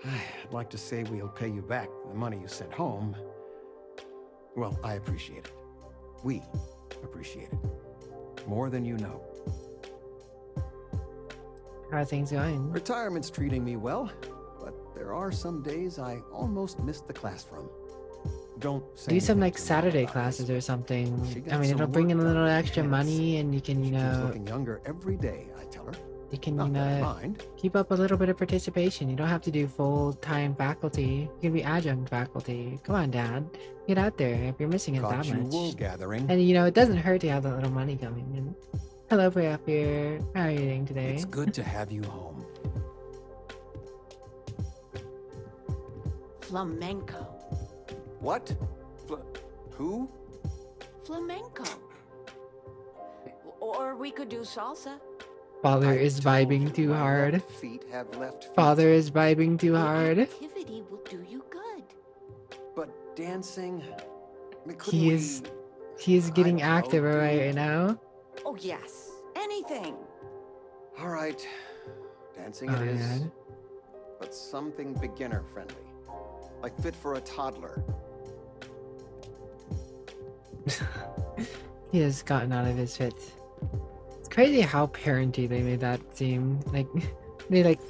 Speaker 18: I'd like to say we'll pay you back the money you sent home. Well, I appreciate it. We appreciate it. More than you know.
Speaker 1: How are things going?
Speaker 18: Retirement's treating me well, but there are some days I almost missed the class from. Don't say
Speaker 1: Do some
Speaker 18: anything
Speaker 1: like
Speaker 18: to
Speaker 1: Saturday
Speaker 18: Mom about
Speaker 1: classes or something.
Speaker 18: got
Speaker 1: I mean,
Speaker 18: some
Speaker 1: it'll bring in a
Speaker 18: work
Speaker 1: little
Speaker 18: done in
Speaker 1: extra
Speaker 18: tennis.
Speaker 1: money, and you can, you
Speaker 18: Keeps
Speaker 1: know,
Speaker 18: looking younger every day, I tell her.
Speaker 1: you can,
Speaker 18: Not that I mind.
Speaker 1: keep up a little bit of participation. You don't have to do full-time faculty. You can be adjunct faculty. Come on, Dad. Get out there if you're missing it
Speaker 18: Caught
Speaker 1: that
Speaker 18: you
Speaker 1: much.
Speaker 18: wool gathering.
Speaker 1: And you know, it doesn't hurt to have that little money coming in. Hello, Preapier. How are you doing today?
Speaker 18: It's good to have you home.
Speaker 22: Flamenco.
Speaker 18: What? Who?
Speaker 22: Flamenco. Or we could do salsa.
Speaker 1: Father is vibing too hard.
Speaker 18: Feet have left feet.
Speaker 1: Father is vibing too hard.
Speaker 22: Activity will do you good.
Speaker 18: But dancing.
Speaker 1: He is getting active right now.
Speaker 22: Oh, yes. Anything.
Speaker 18: All right. Dancing
Speaker 1: Oh,
Speaker 18: it is.
Speaker 1: man.
Speaker 18: But something beginner friendly. Like fit for a toddler.
Speaker 1: He has gotten out of his fit. It's crazy how parenty they made that seem. Like, they like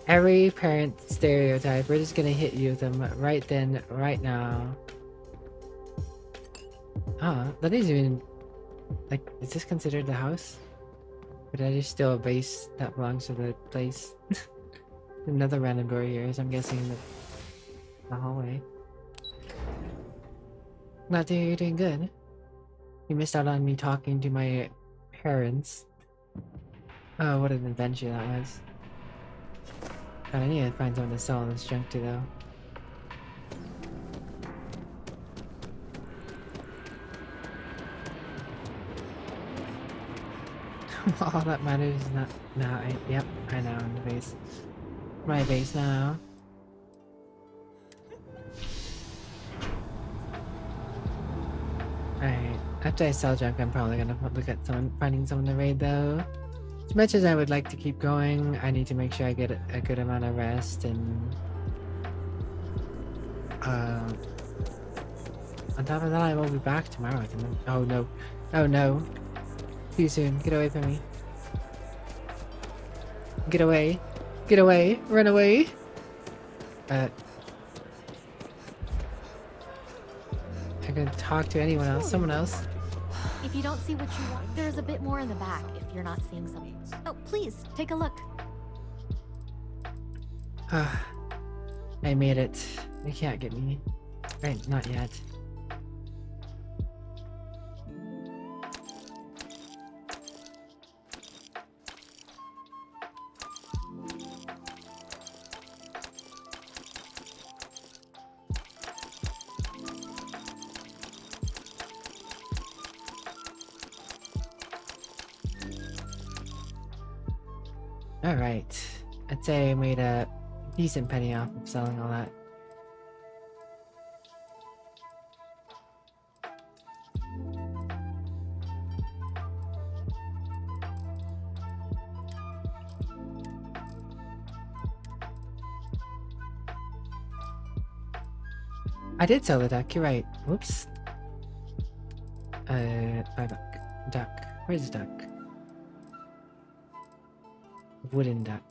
Speaker 1: every parent stereotype. We're just gonna hit you with them right then, right now. Ah, that isn't even like. Is this considered the house? Or did I just steal a base that belongs to the place? Another random door here, so I'm guessing the hallway. Glad to hear you're doing good. You missed out on me talking to my parents. Oh, what an adventure that was. God, I need to find someone to sell this junk to, though. All that matters is not... Yep, I know, in the base. My base now. Alright, after I sell junk, I'm probably gonna look at finding someone to raid, though. As much as I would like to keep going, I need to make sure I get a good amount of rest, and... on top of that, I will be back tomorrow. Oh no. Oh no. Too soon. Get away from me. Get away. Get away. Run away. I can talk to anyone else. Someone else.
Speaker 11: If you don't see what you want, there's a bit more in the back if you're not seeing something. Oh, please, take a look.
Speaker 1: I made it. They can't get me. Right, not yet. Alright. I'd say I made a decent penny off of selling all that. I did sell the duck, you're right. Whoops. My duck. Duck. Where's the duck? Wooden duck.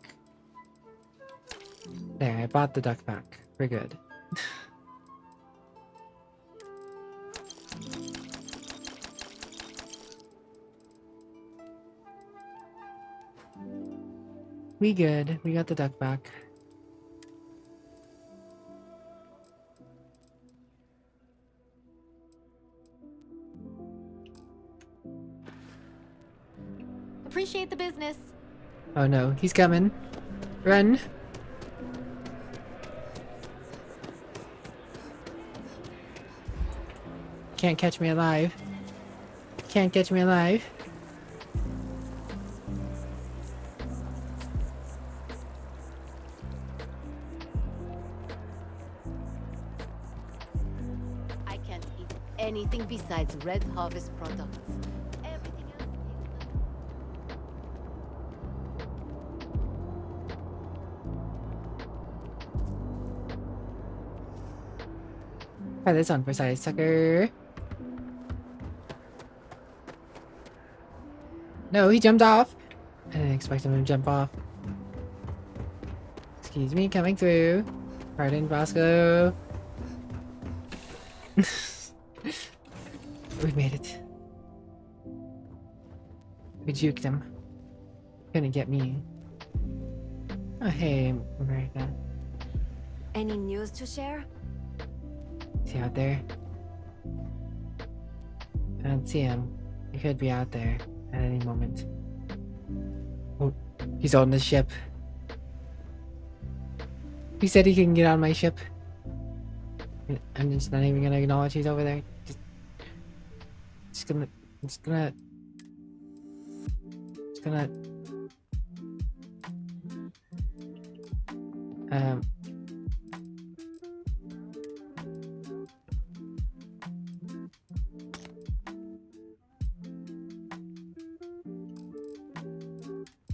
Speaker 1: There, I bought the duck back. We're good. We good. We got the duck back.
Speaker 11: Appreciate the business.
Speaker 1: Oh no, he's coming. Run. Can't catch me alive. Can't catch me alive.
Speaker 2: everything besides Red Harvest products.
Speaker 1: Try this on for size, sucker. No, he jumped off. I didn't expect him to jump off. Excuse me, coming through. Pardon, Bosco. We made it. We juked him. Couldn't get me. Oh, hey, America.
Speaker 14: Any news to share?
Speaker 1: Is he out there? I don't see him. He could be out there at any moment. Oh, he's on the ship. He said he can get on my ship. I'm just not even gonna acknowledge he's over there. Just gonna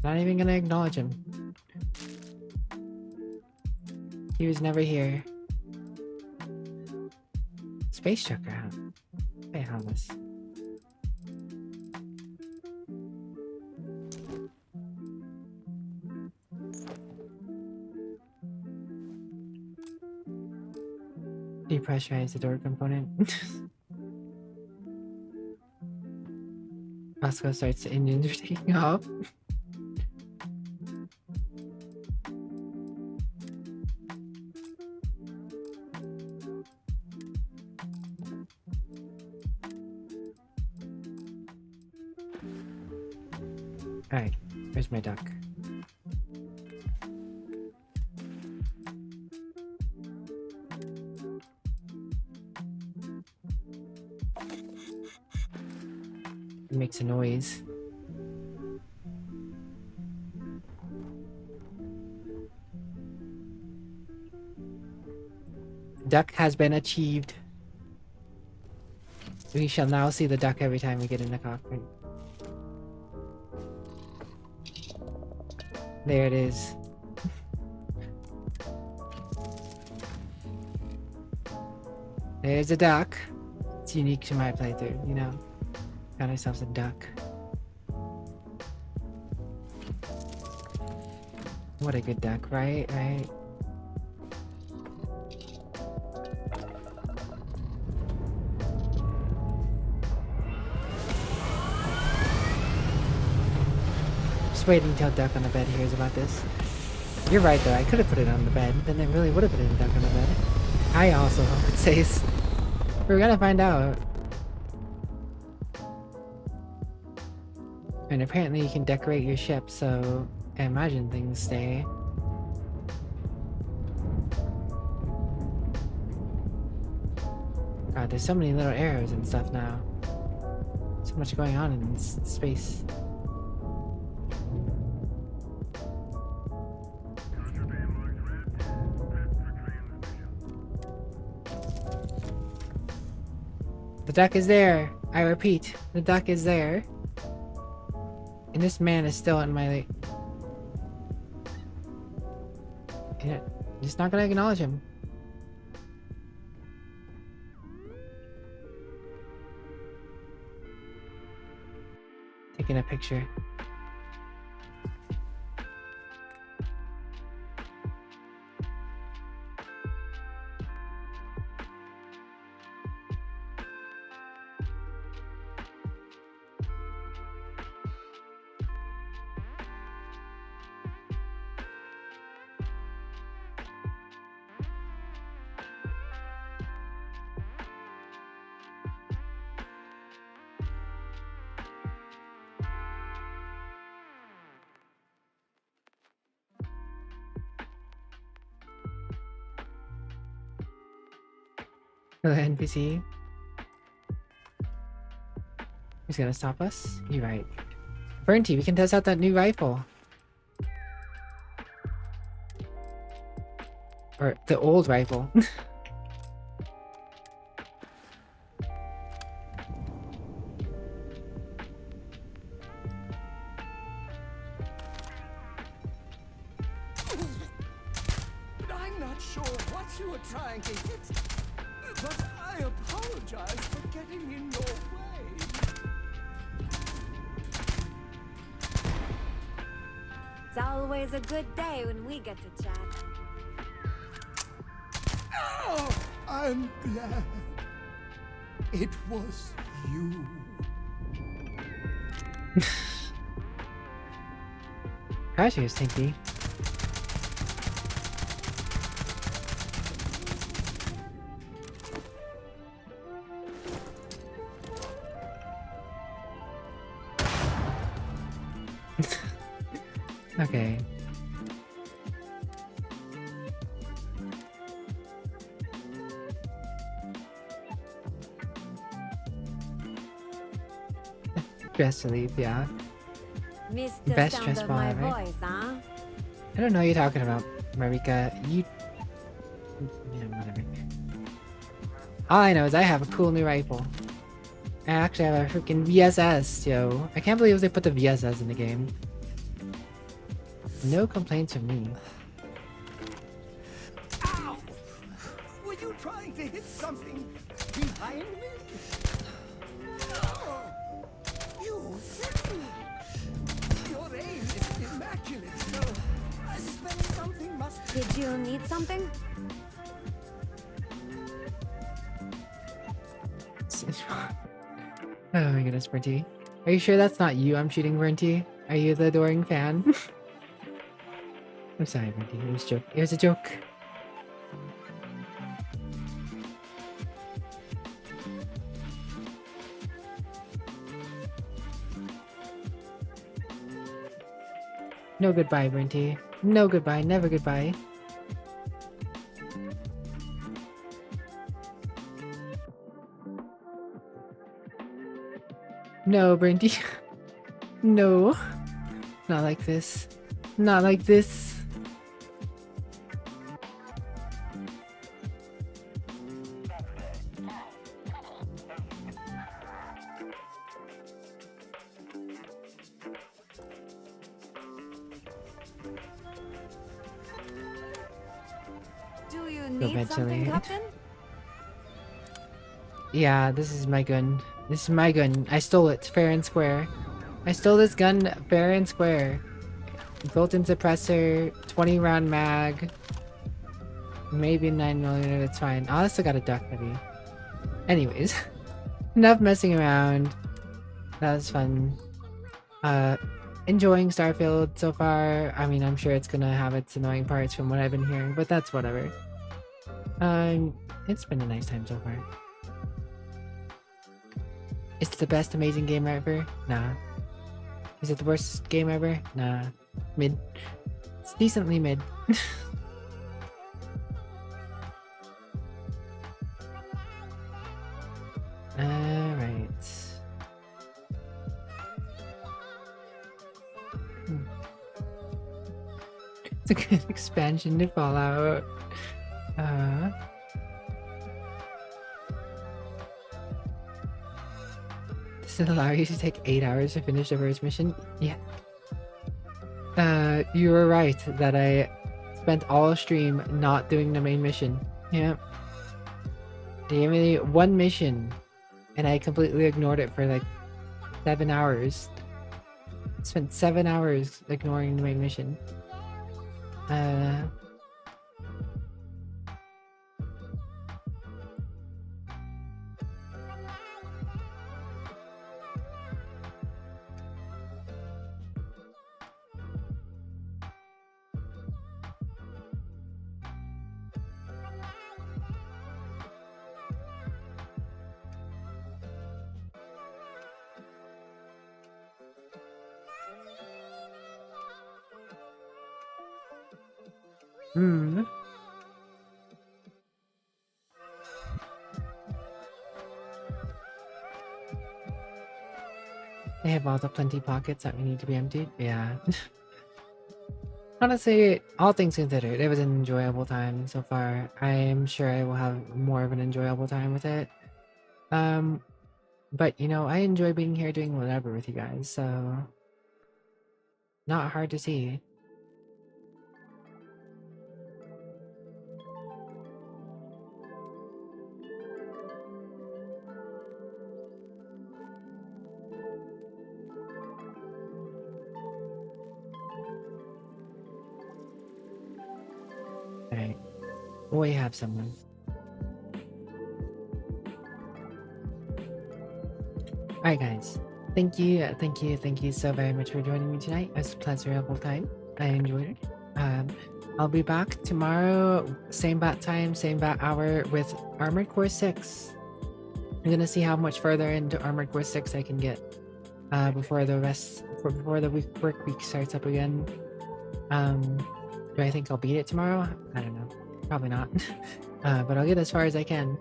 Speaker 1: not even gonna acknowledge him. He was never here. Space trucker, huh? Hey, Thomas. Depressurize the door component. Bosco starts the engines are taking off. Alright, where's my duck? It makes a noise. Duck has been achieved. We shall now see the duck every time we get in the cockpit. There it is. There's a duck. It's unique to my playthrough, you know. Got ourselves a duck. What a good duck, right? Right? Just waiting until Duck on the bed hears about this. You're right though, I could have put it on the bed, then it really would have put a duck on the bed. I also hope it says. We're gonna find out. And apparently you can decorate your ship, so I imagine things stay. God, there's so many little arrows and stuff now. So much going on in space. The duck is there. I repeat, the duck is there. And this man is still in my... Yeah, just not gonna acknowledge him. Taking a picture. The NPC. He's gonna stop us? You're right. Burnty, we can test out that new rifle. Or the old rifle.
Speaker 10: you were trying to hit, but I apologize for getting in your way.
Speaker 14: It's always a good day when we get to chat.
Speaker 10: Oh, I'm glad it was you.
Speaker 1: Gosh, you stinky. Okay. Dress relief, yeah.
Speaker 14: Missed the
Speaker 1: Best
Speaker 14: sound
Speaker 1: dress
Speaker 14: of
Speaker 1: ball
Speaker 14: my
Speaker 1: ever.
Speaker 14: voice, huh?
Speaker 1: I don't know what you're talking about, Marika. You... Yeah, whatever. All I know is I have a cool new rifle. I actually have a freaking VSS, yo. I can't believe they put the VSS in the game. No complaints from me.
Speaker 10: Ow! Were you trying to hit something behind me? Oh, you thing! Your aim is immaculate, so I suspect something must...
Speaker 14: Did you need something?
Speaker 1: Oh my goodness, Brinty. Are you sure that's not you I'm shooting, Brinty? Are you the adoring fan? I'm sorry, Brinty. It was a joke. It was a joke. No goodbye, Brinty. No goodbye. Never goodbye. No, Brinty. No. Not like this. Not like this.
Speaker 14: Do you need something, Captain?
Speaker 1: Yeah, this is my gun. This is my gun. I stole it fair and square. I stole this gun fair and square. Built-in suppressor, 20 round mag. Maybe 9mm, it's fine. Oh, I still got a duck heavy. Anyways. Enough messing around. That was fun. Enjoying Starfield so far. I mean, I'm sure it's gonna have its annoying parts from what I've been hearing, but that's whatever. It's been a nice time so far. Is it the best amazing game ever? Nah. Is it the worst game ever? Nah. Mid. It's decently mid. Alright. It's a good expansion to Fallout. Does it allow you to take 8 hours to finish the first mission? Yeah. You were right that I spent all stream not doing the main mission. Yeah. They gave me one mission and I completely ignored it for like 7 hours. Spent 7 hours ignoring the main mission. They have all the plenty pockets that we need to be emptied. Yeah. Honestly, all things considered, it was an enjoyable time so far. I am sure I will have more of an enjoyable time with it. But you know, I enjoy being here doing whatever with you guys, so not hard to see. Alright. We have someone. Alright guys. Thank you so very much for joining me tonight. It was a pleasurable time. I enjoyed it. I'll be back tomorrow, same bat time, same bat hour with Armored Core 6. I'm gonna see how much further into Armored Core 6 I can get before the work week starts up again. Do I think I'll beat it tomorrow? I don't know. Probably not. But I'll get as far as I can.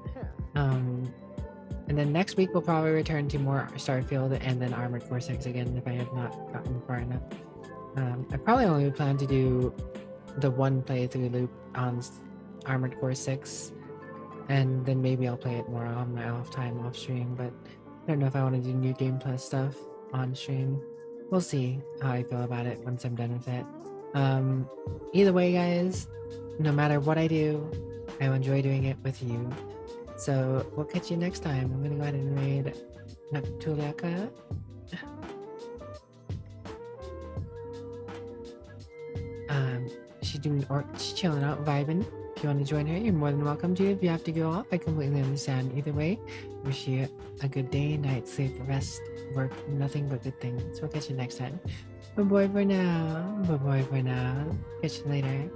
Speaker 1: And then next week we'll probably return to more Starfield and then Armored Core 6 again if I have not gotten far enough. I probably only plan to do the one playthrough loop on Armored Core 6, and then maybe I'll play it more on my off stream, but I don't know if I want to do New Game Plus stuff on stream. We'll see how I feel about it once I'm done with it. Either way guys, no matter what I do, I will enjoy doing it with you. So we'll catch you next time. I'm gonna go ahead and raid Noctuliaka. She's chilling out, vibing. If you want to join her, you're more than welcome to. If you have to go off, I completely understand. Either way, wish you a good day, night, sleep, rest, work, nothing but good things. So we'll catch you next time. Bye-bye for now. Bye-bye for now. Catch you later.